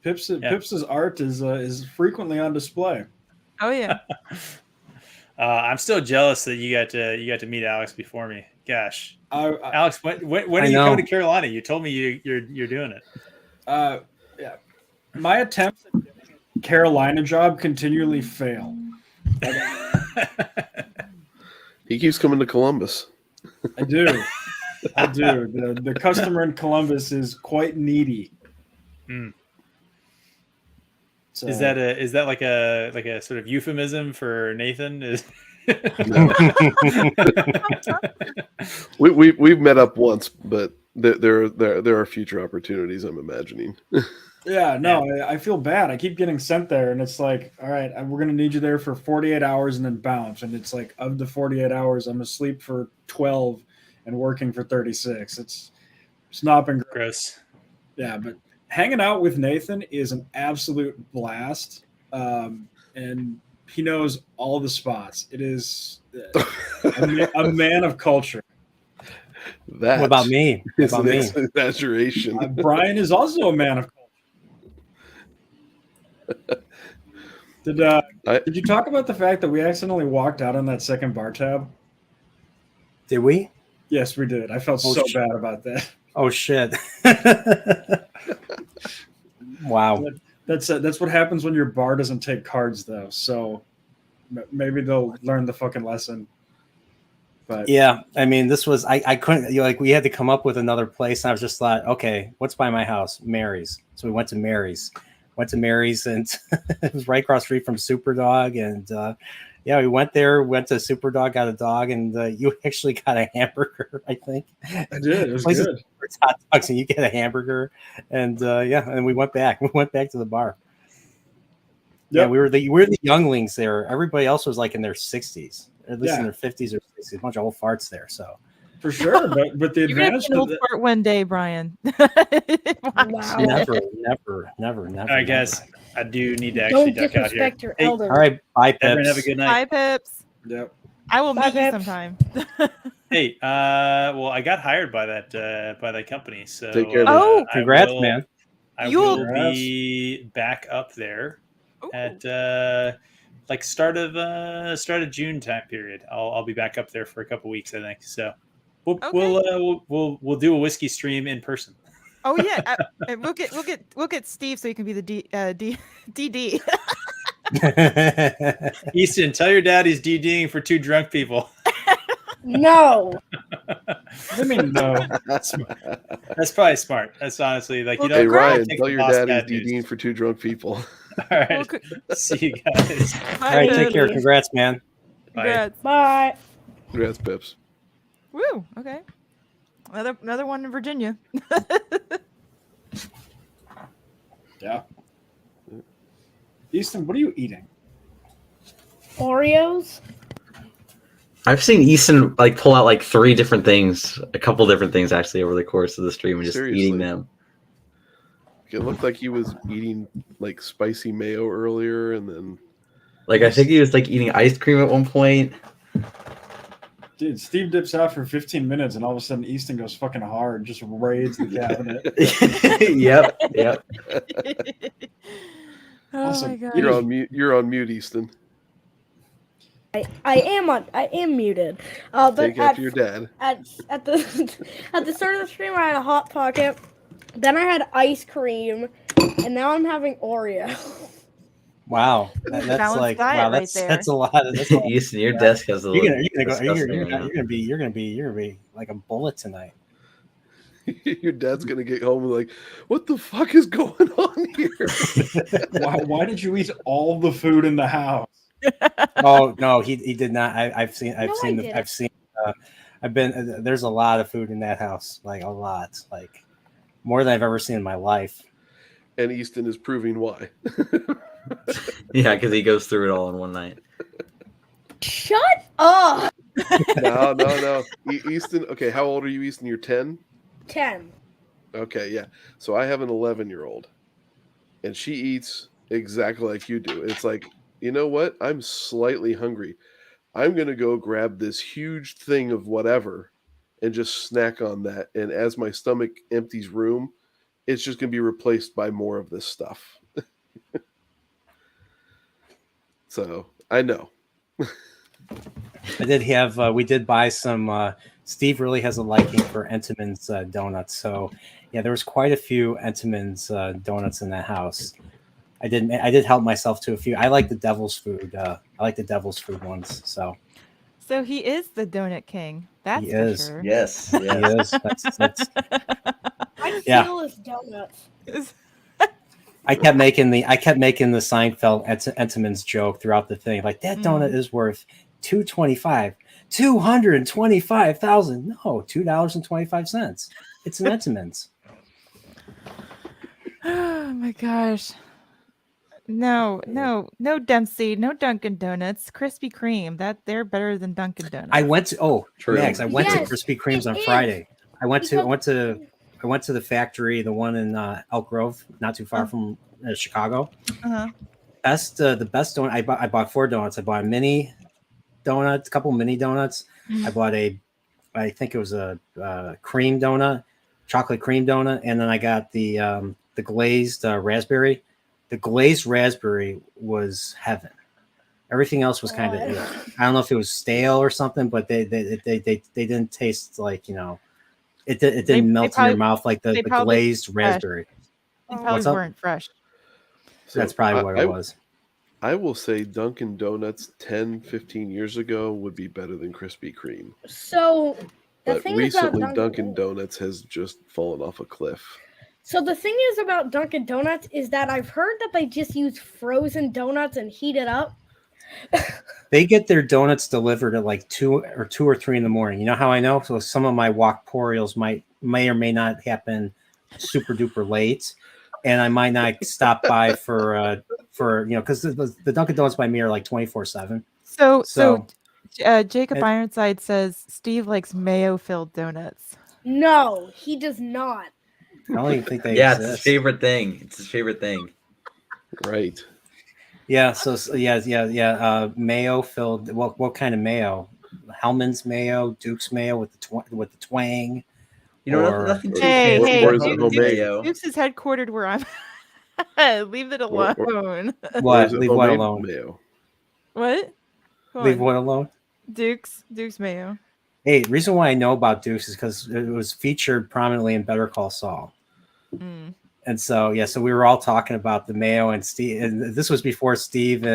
Speaker 11: Pips's art is frequently on display.
Speaker 10: Oh yeah.
Speaker 9: I'm still jealous that you got to meet Alex before me. Gosh, Alex, when are
Speaker 1: I
Speaker 9: you
Speaker 1: know.
Speaker 9: coming to Carolina? You told me you're doing it.
Speaker 11: Yeah, my attempts at getting a Carolina job continually fail.
Speaker 8: He keeps coming to Columbus.
Speaker 11: I do. The customer in Columbus is quite needy.
Speaker 9: Mm.
Speaker 11: So,
Speaker 9: Is that like a sort of euphemism for Nathan? Is
Speaker 8: We've met up once, but there are future opportunities. I'm imagining.
Speaker 11: yeah, no, I feel bad. I keep getting sent there, and it's like, all right, we're gonna need you there for 48 hours and then bounce. And it's like, of the 48 hours, I'm asleep for 12 and working for 36. It's not been great.
Speaker 9: gross.
Speaker 11: Yeah, but hanging out with Nathan is an absolute blast, and he knows all the spots. It is a man of culture.
Speaker 8: That
Speaker 1: What about me? What
Speaker 8: is
Speaker 1: about
Speaker 8: an
Speaker 1: me?
Speaker 8: exaggeration.
Speaker 11: Brian is also a man of culture. Did you talk about the fact that we accidentally walked out on that second bar tab?
Speaker 1: Did we?
Speaker 11: Yes, we did. I felt
Speaker 1: Oh,
Speaker 11: so
Speaker 1: shit.
Speaker 11: bad about that.
Speaker 1: Oh shit! Wow.
Speaker 11: That's what happens when your bar doesn't take cards, though. So maybe they'll learn the fucking lesson. But
Speaker 1: Yeah, I mean, this was I couldn't like we had to come up with another place. And I was just thought, okay, what's by my house? Mary's. So we went to Mary's. And it was right across the street from Superdog. And yeah, we went there. Went to Superdog, got a dog, and you actually got a hamburger. I think
Speaker 11: I did. It was
Speaker 1: Places
Speaker 11: good.
Speaker 1: for hot dogs, and you get a hamburger. And yeah, and we went back. We went back to the bar. Yeah,
Speaker 11: Yep.
Speaker 1: we were the younglings there. Everybody else was like in their 60s, at least in
Speaker 11: Yeah.
Speaker 1: their 50s or 60s. A bunch of old farts there. So
Speaker 11: For sure, but the
Speaker 10: You're gonna
Speaker 11: advantage
Speaker 10: be an
Speaker 11: to
Speaker 10: old fart one day, Brian.
Speaker 5: Wow.
Speaker 1: never.
Speaker 9: All right, guys, I do need to
Speaker 5: Don't
Speaker 9: actually duck out here.
Speaker 5: disrespect your
Speaker 9: Hey,
Speaker 5: elders.
Speaker 1: All right, bye,
Speaker 9: everyone,
Speaker 1: Pips.
Speaker 9: have a good
Speaker 10: Hi,
Speaker 9: night.
Speaker 10: Pips.
Speaker 11: Yep.
Speaker 10: I will
Speaker 5: Bye,
Speaker 10: meet you
Speaker 5: Pips.
Speaker 10: sometime.
Speaker 9: Hey, well, I got hired by that company, so
Speaker 8: Take care,
Speaker 10: Oh,
Speaker 1: Congrats, man.
Speaker 9: I
Speaker 10: You'll-
Speaker 9: will be back up there at like start of June time period. I'll be back up there for a couple weeks, I think. So we'll do a whiskey stream in person.
Speaker 10: Oh yeah, we'll get Steve so he can be the DD.
Speaker 9: Easton, tell your dad he's DDing for two drunk people.
Speaker 5: No.
Speaker 11: I mean, no.
Speaker 9: That's probably smart. That's honestly like, you know.
Speaker 8: Hey Ryan,
Speaker 9: take
Speaker 8: tell
Speaker 9: the
Speaker 8: your
Speaker 9: boss
Speaker 8: dad
Speaker 9: bad
Speaker 8: he's
Speaker 9: news.
Speaker 8: DDing for two drunk people.
Speaker 9: All right. See you guys.
Speaker 1: All right, take care. Congrats, man.
Speaker 9: Bye.
Speaker 10: Congrats.
Speaker 5: Bye.
Speaker 8: Congrats, Pips.
Speaker 10: Woo. Okay. Another one in Virginia.
Speaker 11: Yeah. Easton, what are you eating?
Speaker 5: Oreos?
Speaker 4: I've seen Easton like pull out like three different things, a couple different things actually over the course of the stream and just
Speaker 8: Seriously.
Speaker 4: eating them.
Speaker 8: It looked like he was eating like spicy mayo earlier, and then
Speaker 4: Like I think he was like eating ice cream at one point.
Speaker 11: Dude, Steve dips out for 15 minutes, and all of a sudden Easton goes fucking hard, just raids the cabinet.
Speaker 4: Yep.
Speaker 10: Oh
Speaker 11: Awesome.
Speaker 10: my god.
Speaker 8: you're on mute. You're on mute, Easton.
Speaker 5: I am muted. But
Speaker 8: Take after your dad.
Speaker 5: at the at the start of the stream, I had a hot pocket. Then I had ice cream, and now I'm having Oreo.
Speaker 1: Wow, that's
Speaker 10: Balanced
Speaker 1: like
Speaker 10: diet
Speaker 1: wow,
Speaker 10: right
Speaker 1: that's
Speaker 10: there.
Speaker 1: that's a lot. That's a lot.
Speaker 4: Easton, your desk has a
Speaker 1: You're
Speaker 4: little.
Speaker 1: gonna be like a bullet tonight.
Speaker 8: Your dad's gonna get home and like, what the fuck is going on here?
Speaker 11: Why did you eat all the food in the house?
Speaker 1: Oh no, he did not. I've seen there's a lot of food in that house, like a lot, like more than I've ever seen in my life.
Speaker 8: And Easton is proving why.
Speaker 4: Yeah, because he goes through it all in one night.
Speaker 5: Shut up.
Speaker 8: No. Easton, okay, how old are you, Easton? You're 10?
Speaker 5: 10.
Speaker 8: Okay, yeah. So I have an 11-year-old, and she eats exactly like you do. It's like, you know what? I'm slightly hungry. I'm going to go grab this huge thing of whatever, and just snack on that. And as my stomach empties room, it's just going to be replaced by more of this stuff. So I know.
Speaker 1: I did have, we did buy some, Steve really has a liking for Entenmann's donuts. So yeah, there was quite a few Entenmann's donuts in that house. I did help myself to a few. I like the devil's food. I like the devil's food ones. So
Speaker 10: he is the donut king. That's
Speaker 1: he
Speaker 10: for
Speaker 1: is.
Speaker 10: sure.
Speaker 4: Yes.
Speaker 1: He is. That's
Speaker 5: I
Speaker 1: Yeah.
Speaker 5: feel his donuts.
Speaker 1: I kept making the Seinfeld Entenmann's joke throughout the thing. Like, that donut is worth $2.25. 225,000. No, $2.25. It's an Entenmann's.
Speaker 10: Oh my gosh. No, Dempsey, no Dunkin' Donuts. Krispy Kreme, that they're better than Dunkin' Donuts.
Speaker 1: I went to
Speaker 4: True.
Speaker 1: Max, I went
Speaker 5: Yes,
Speaker 1: to Krispy Kreme's
Speaker 5: it
Speaker 1: on
Speaker 5: is.
Speaker 1: Friday. I went to
Speaker 5: Because-
Speaker 1: the factory, the one in Elk Grove, not too far from Chicago.
Speaker 10: Uh-huh.
Speaker 1: The best donut. I bought 4 donuts. I bought a mini donut, a couple mini donuts. I bought I think it was a cream donut, chocolate cream donut, and then I got the glazed raspberry. The glazed raspberry was heaven. Everything else was kind of, I don't know if it was stale or something, but they didn't taste like, it didn't melt in your mouth like the glazed raspberry.
Speaker 10: They probably weren't fresh.
Speaker 8: So
Speaker 1: That's probably what it was.
Speaker 8: I will say Dunkin' Donuts 10, 15 years ago would be better than Krispy Kreme.
Speaker 5: So the
Speaker 8: But
Speaker 5: thing
Speaker 8: recently,
Speaker 5: about
Speaker 8: Dunkin' Donuts has just fallen off a cliff.
Speaker 5: So the thing is about Dunkin' Donuts is that I've heard that they just use frozen donuts and heat it up.
Speaker 1: They get their donuts delivered at like 2 or 3 in the morning. You know how I know? So some of my walkporials may or may not happen super duper late, and I might not stop by for because the Dunkin' Donuts by me are like 24/7.
Speaker 10: So Jacob Ironside says Steve likes mayo-filled donuts.
Speaker 5: No, he does not.
Speaker 1: I don't even think they
Speaker 4: Yeah,
Speaker 1: exist.
Speaker 4: it's his favorite thing. It's his favorite thing.
Speaker 8: Right.
Speaker 1: Yeah. So yeah. Mayo filled. What kind of mayo? Hellman's mayo, Duke's mayo with the twang.
Speaker 4: You know,
Speaker 1: or-
Speaker 4: nothing too
Speaker 10: Hey,
Speaker 4: fancy.
Speaker 8: or is
Speaker 4: but
Speaker 8: it
Speaker 4: homemade
Speaker 8: homemade?
Speaker 4: mayo.
Speaker 10: Duke's is headquartered where I'm. Leave it
Speaker 8: Or-
Speaker 10: alone.
Speaker 8: Or is
Speaker 1: What?
Speaker 8: it
Speaker 1: Leave what
Speaker 8: homemade
Speaker 1: alone?
Speaker 8: mayo?
Speaker 10: What? Go
Speaker 1: Leave
Speaker 10: on.
Speaker 1: what alone?
Speaker 10: Duke's mayo.
Speaker 1: Hey, reason why I know about Duke's is because it was featured prominently in Better Call Saul.
Speaker 10: Mm.
Speaker 1: And so we were all talking about the mayo, and Steve, and this was before Steve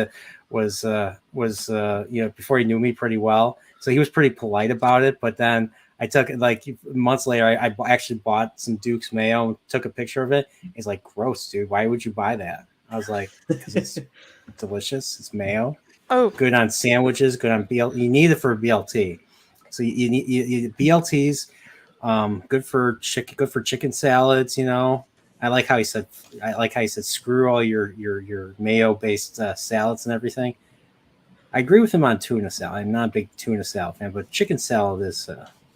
Speaker 1: was before he knew me pretty well, so he was pretty polite about it. But then I took like months later, I actually bought some Duke's mayo and took a picture of it. He's like, "Gross, dude! Why would you buy that?" I was like, "Because it's delicious. It's mayo.
Speaker 10: Oh,
Speaker 1: Good on sandwiches. Good on BL. You need it for BLT. So you need BLTs. Good for chicken salads. I like how he said screw all your mayo based salads and everything. I agree with him on tuna salad. I'm not a big tuna salad fan, but chicken salad is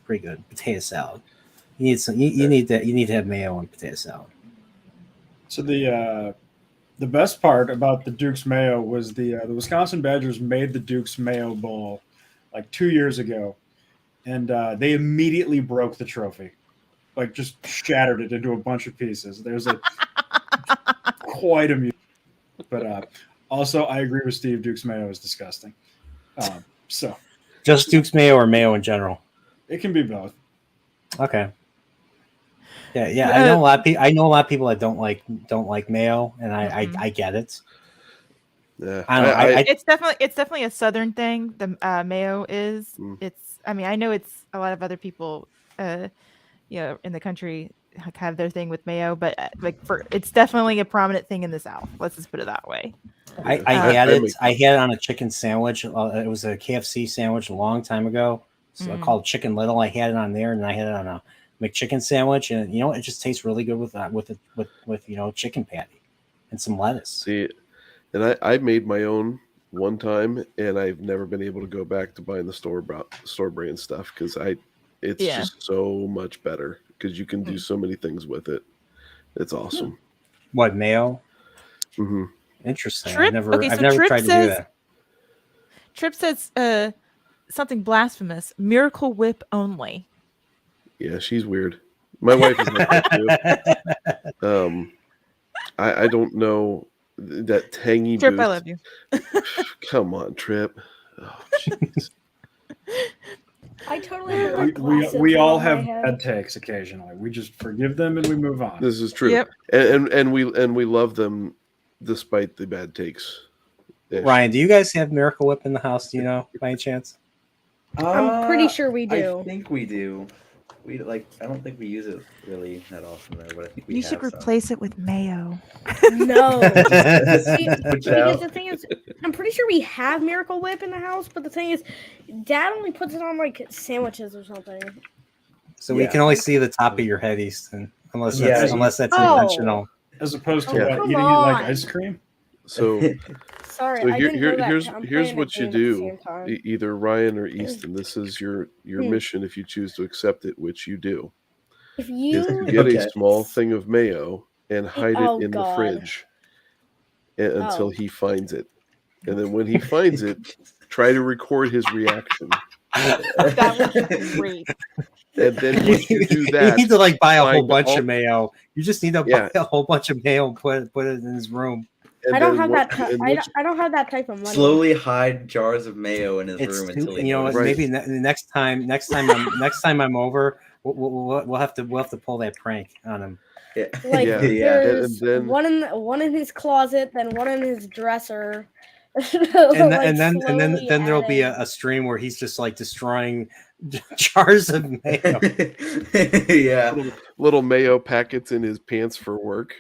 Speaker 1: pretty good. Potato salad. You need some. You need that. You need to have mayo on potato salad.
Speaker 11: So the best part about the Duke's Mayo was the Wisconsin Badgers made the Duke's Mayo Bowl like 2 years ago, and they immediately broke the trophy, like just shattered it into a bunch of pieces. There's quite amusing, but also I agree with Steve. Duke's Mayo is disgusting. So
Speaker 1: Just Duke's mayo or mayo in general.
Speaker 11: it can be both.
Speaker 1: Okay. Yeah. I know a lot of people that don't like mayo, and I get it.
Speaker 8: Yeah.
Speaker 1: I don't know.
Speaker 10: it's definitely a Southern thing. The mayo is. It's. I mean, I know it's a lot of other people, in the country have their thing with mayo, but it's definitely a prominent thing in the South. Let's just put it that way.
Speaker 1: I had it. I had it on a chicken sandwich. It was a KFC sandwich a long time ago, called Chicken Little. I had it on there, and I had it on a McChicken sandwich, and it just tastes really good with chicken patty and some lettuce.
Speaker 8: See, and I made my own one time, and I've never been able to go back to buying the store brand stuff because it's just so much better because you can do so many things with it. It's awesome.
Speaker 1: What, mayo?
Speaker 8: Mm-hmm.
Speaker 1: Interesting.
Speaker 10: Trip-
Speaker 1: I've never
Speaker 10: Trip
Speaker 1: tried to do
Speaker 10: says-
Speaker 1: that.
Speaker 10: Trip says something blasphemous. Miracle Whip only.
Speaker 8: Yeah, she's weird. My wife is like that too. I don't know that tangy
Speaker 10: Trip,
Speaker 8: boost.
Speaker 10: I love you.
Speaker 8: Come on, Trip. Oh, jeez.
Speaker 5: I totally have like
Speaker 11: We
Speaker 5: glasses
Speaker 11: all
Speaker 5: on my
Speaker 11: have
Speaker 5: head.
Speaker 11: bad takes occasionally. We just forgive them and we move on.
Speaker 8: This is true.
Speaker 10: Yep.
Speaker 8: And we love them despite the bad takes.
Speaker 1: Ryan, do you guys have Miracle Whip in the house? Do you know by any chance?
Speaker 5: I'm pretty sure we
Speaker 4: I
Speaker 5: do.
Speaker 4: think we do. We like. I don't think we use it really that often though, but I think we
Speaker 10: You
Speaker 4: have
Speaker 10: should
Speaker 4: some.
Speaker 10: replace it with mayo.
Speaker 5: No. See,
Speaker 4: Switch it
Speaker 5: because
Speaker 4: out.
Speaker 5: the thing is, I'm pretty sure we have Miracle Whip in the house, but the thing is, Dad only puts it on like sandwiches or something.
Speaker 1: So we
Speaker 4: Yeah.
Speaker 1: can only see the top of your head, Easton, unless
Speaker 4: Yeah,
Speaker 1: that's
Speaker 5: Oh.
Speaker 1: intentional.
Speaker 11: As opposed to
Speaker 5: Oh,
Speaker 11: what,
Speaker 5: come
Speaker 11: eating it like
Speaker 5: on.
Speaker 11: ice cream?
Speaker 8: So
Speaker 5: Sorry,
Speaker 8: so
Speaker 5: I didn't know that.
Speaker 8: here's
Speaker 5: I'm
Speaker 8: here's
Speaker 5: playing
Speaker 8: what
Speaker 5: a
Speaker 8: you
Speaker 5: game at the
Speaker 8: do.
Speaker 5: same time.
Speaker 8: Either Ryan or Easton. This is your mission if you choose to accept it, which you do.
Speaker 5: If
Speaker 8: Is
Speaker 5: you
Speaker 8: to get
Speaker 4: Okay.
Speaker 8: a small thing of mayo and hide
Speaker 5: Oh,
Speaker 8: it in the
Speaker 5: God.
Speaker 8: fridge until
Speaker 5: Oh.
Speaker 8: he finds it. And then when he finds it, try to record his reaction.
Speaker 10: That was great.
Speaker 8: And then once you do that,
Speaker 1: you need to like buy a whole
Speaker 8: find
Speaker 1: bunch
Speaker 8: all-
Speaker 1: of mayo. You just need to
Speaker 8: Yeah.
Speaker 1: buy a whole bunch of mayo and put it in his room.
Speaker 8: and
Speaker 5: I don't
Speaker 8: then
Speaker 5: have
Speaker 8: once-
Speaker 5: that. Ty-
Speaker 8: and
Speaker 5: I
Speaker 8: once-
Speaker 5: don't, I don't have that type of money.
Speaker 4: Slowly hide jars of mayo in his
Speaker 1: It's
Speaker 4: room
Speaker 1: too,
Speaker 4: until he
Speaker 1: you know what,
Speaker 4: notices.
Speaker 8: Right.
Speaker 1: maybe next time I'm over, we'll have to pull that prank on him.
Speaker 4: Yeah.
Speaker 5: Like
Speaker 8: Yeah.
Speaker 5: there's
Speaker 8: And then-
Speaker 5: one in his closet, then one in his dresser.
Speaker 1: And
Speaker 5: Like,
Speaker 1: then
Speaker 5: slowly
Speaker 1: there'll be
Speaker 5: adding.
Speaker 1: a stream where he's just like destroying jars of mayo.
Speaker 4: Yeah.
Speaker 8: little mayo packets in his pants for work.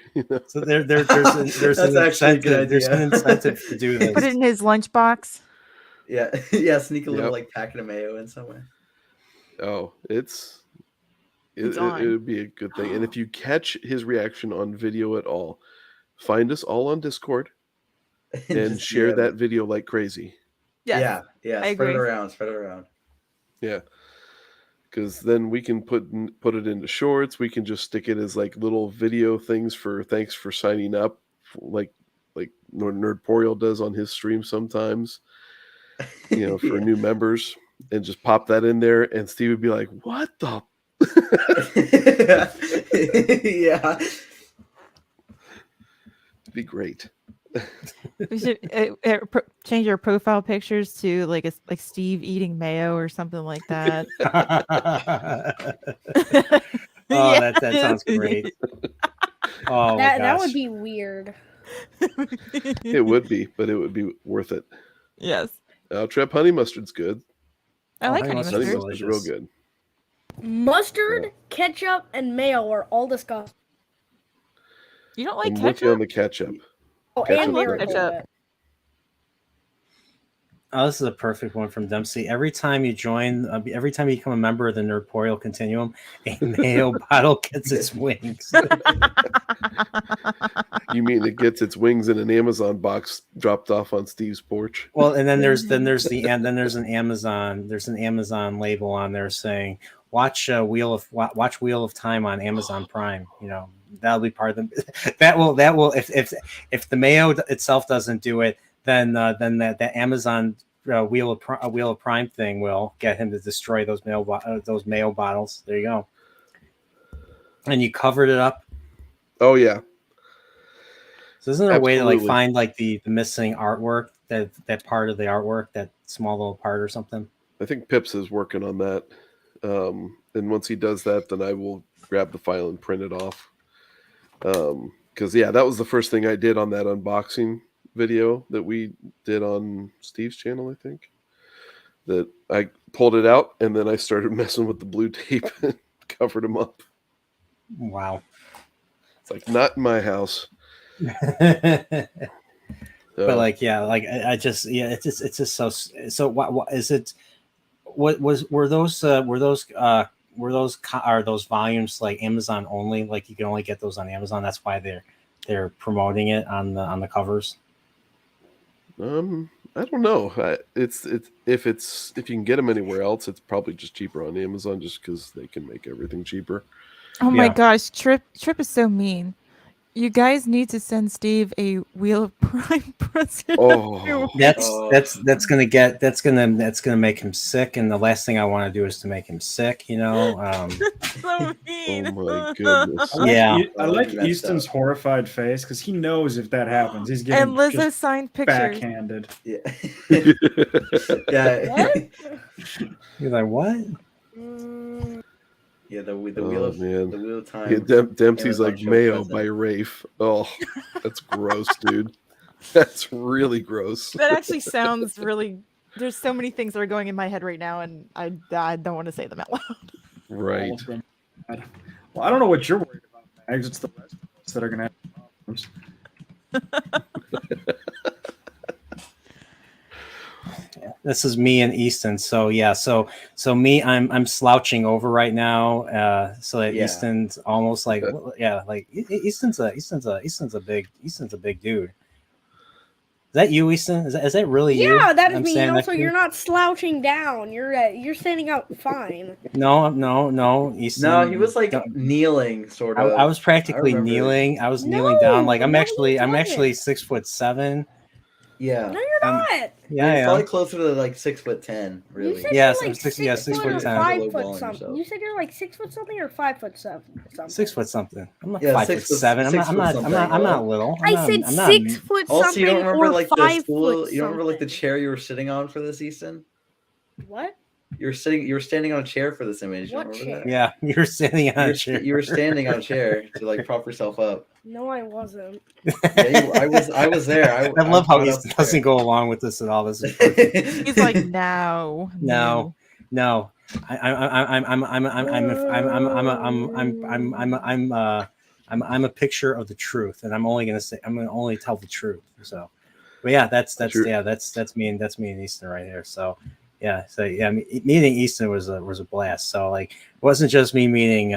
Speaker 1: So there's
Speaker 4: That's
Speaker 1: an
Speaker 4: actually a good
Speaker 1: incentive. There's an
Speaker 4: idea.
Speaker 1: incentive to do this.
Speaker 10: Put it in his lunchbox.
Speaker 4: Yeah. Yeah. Sneak a little
Speaker 8: Yep.
Speaker 4: like packet of mayo in somewhere.
Speaker 8: Oh,
Speaker 10: It's
Speaker 8: it
Speaker 10: on.
Speaker 8: would be a good thing. And if you catch his reaction on video at all, find us all on Discord and
Speaker 4: Just
Speaker 8: share
Speaker 4: DM
Speaker 8: that
Speaker 4: it.
Speaker 8: video like crazy.
Speaker 10: Yes.
Speaker 4: Yeah. Yeah.
Speaker 10: I
Speaker 4: Spread it
Speaker 10: agree.
Speaker 4: around. Spread it around.
Speaker 8: Yeah. Because then we can put it into shorts. We can just stick it as like little video things for thanks for signing up, like Nerdporial does on his stream sometimes. You know, for
Speaker 4: Yeah.
Speaker 8: new members, and just pop that in there, and Steve would be like, "What the?"
Speaker 4: Yeah.
Speaker 8: It'd be great.
Speaker 10: We should change our profile pictures to like Steve eating mayo or something like that.
Speaker 1: Oh, that sounds great. Oh,
Speaker 5: That would
Speaker 1: gosh.
Speaker 5: be weird.
Speaker 8: It would be, but it would be worth it.
Speaker 10: Yes.
Speaker 8: Trip honey mustard's good.
Speaker 10: I like
Speaker 1: honey
Speaker 10: honey
Speaker 1: mustard's
Speaker 8: Honey
Speaker 10: mustard.
Speaker 8: mustard's real
Speaker 1: delicious.
Speaker 8: good.
Speaker 5: Mustard, ketchup, and mayo are all disgusting.
Speaker 10: You don't like
Speaker 8: I'm with you
Speaker 10: ketchup?
Speaker 8: on the ketchup.
Speaker 5: Oh,
Speaker 8: Ketchup
Speaker 5: and
Speaker 8: is
Speaker 5: Miracle
Speaker 10: ketchup.
Speaker 5: Whip.
Speaker 1: Oh, this is a perfect one from Dempsey. Every time you become a member of the Nerdporial Continuum, a mayo bottle gets its wings.
Speaker 8: You mean it gets its wings in an Amazon box dropped off on Steve's porch?
Speaker 1: Well, and then there's an Amazon label on there saying watch Wheel of Time on Amazon Prime. You know, that'll be part of the that will if the mayo itself doesn't do it, then that Amazon Wheel of Prime thing will get him to destroy those mayo bottles. There you go. And you covered it up.
Speaker 8: Oh yeah.
Speaker 1: So isn't there a way to like
Speaker 8: Absolutely.
Speaker 1: find like the missing artwork, that part of the artwork, that small little part or something?
Speaker 8: I think Pips is working on that. And once he does that, then I will grab the file and print it off. Because that was the first thing I did on that unboxing video that we did on Steve's channel, I think. That I pulled it out and then I started messing with the blue tape and covered them up.
Speaker 1: Wow.
Speaker 8: It's like, not in my house.
Speaker 1: But like, yeah, like I just, yeah, it's just so. What is it? Were those volumes like Amazon only? Like you can only get those on Amazon. That's why they're promoting it on the covers.
Speaker 8: I don't know. If you can get them anywhere else, it's probably just cheaper on Amazon, just because they can make everything cheaper.
Speaker 10: Oh my
Speaker 1: Yeah.
Speaker 10: gosh, Trip is so mean. You guys need to send Steve a Wheel of Prime present.
Speaker 8: Oh,
Speaker 1: That's gonna make him sick, and the last thing I want to do is to make him sick.
Speaker 10: So mean.
Speaker 8: oh my goodness.
Speaker 11: I like
Speaker 4: messed
Speaker 11: Easton's
Speaker 4: up.
Speaker 11: horrified face because he knows if that happens, he's
Speaker 10: And
Speaker 11: getting
Speaker 10: Liz
Speaker 11: just
Speaker 10: has signed pictures.
Speaker 11: backhanded.
Speaker 4: Yeah. Yeah.
Speaker 5: What?
Speaker 1: You're like, what?
Speaker 4: Yeah, the wheel
Speaker 8: Oh,
Speaker 4: of
Speaker 8: man.
Speaker 4: the wheel of time.
Speaker 8: Yeah, Dempsey's
Speaker 4: Amazon
Speaker 8: like
Speaker 4: show
Speaker 8: Mayo
Speaker 4: present.
Speaker 8: by Rafe. Oh, that's gross, dude. That's really gross.
Speaker 10: That actually sounds really. There's so many things that are going in my head right now, and I don't want to say them out loud.
Speaker 8: Right.
Speaker 11: All of them. Well, I don't know what you're worried about, Mags. It's the rest of us that are gonna have problems.
Speaker 1: This is me and Easton. So yeah, so me, I'm slouching over right now, so that
Speaker 4: Yeah.
Speaker 1: Easton's almost like like Easton's a big dude. Is that you, Easton? Is that really you?
Speaker 5: Yeah, that is
Speaker 1: I'm
Speaker 5: me.
Speaker 1: standing
Speaker 5: And
Speaker 1: next
Speaker 5: also,
Speaker 1: to you?
Speaker 5: you're not slouching down. You're standing out fine.
Speaker 1: No, Easton.
Speaker 4: No, he was like
Speaker 1: don't-
Speaker 4: kneeling, sort of.
Speaker 1: I was practically
Speaker 4: remember.
Speaker 1: kneeling. I was kneeling down. Like I'm
Speaker 5: No,
Speaker 1: actually
Speaker 5: you wasn't.
Speaker 1: 6'7".
Speaker 4: Yeah.
Speaker 5: No, you're not.
Speaker 1: Yeah, I
Speaker 4: You're
Speaker 1: am.
Speaker 4: probably closer to like 6'10", really.
Speaker 5: You said
Speaker 1: Yes,
Speaker 5: you're
Speaker 1: I'm
Speaker 5: like
Speaker 1: 6
Speaker 5: foot or
Speaker 1: foot 10.
Speaker 5: 5
Speaker 4: Low
Speaker 5: foot
Speaker 4: balling
Speaker 5: something.
Speaker 4: yourself.
Speaker 5: You said you're like 6 foot something or 5 foot something.
Speaker 1: 6 foot something. I'm not
Speaker 4: Yeah,
Speaker 1: 5'7". I'm not little.
Speaker 5: I said
Speaker 1: I'm not-
Speaker 5: 6 foot
Speaker 4: Also,
Speaker 5: something
Speaker 4: you don't remember
Speaker 5: or
Speaker 4: like the
Speaker 5: 5
Speaker 4: school.
Speaker 5: foot
Speaker 4: You don't remember like the
Speaker 5: something.
Speaker 4: chair you were sitting on for this, Easton?
Speaker 5: What?
Speaker 4: You were standing on a chair for this image. You
Speaker 5: What
Speaker 4: remember
Speaker 5: chair?
Speaker 4: that?
Speaker 1: Yeah, you're standing on a chair.
Speaker 4: You were standing on a chair to like prop yourself up.
Speaker 5: No, I wasn't.
Speaker 4: Yeah, I was there.
Speaker 1: I love how
Speaker 4: brought
Speaker 1: he
Speaker 4: up
Speaker 1: doesn't
Speaker 4: there.
Speaker 1: go along with this at all. This is perfect.
Speaker 10: He's like, no.
Speaker 1: I'm a picture of the truth, and I'm gonna only tell the truth. So, but yeah, that's me and Easton right here. So, yeah, meeting Easton was a blast. So like, it wasn't just me meeting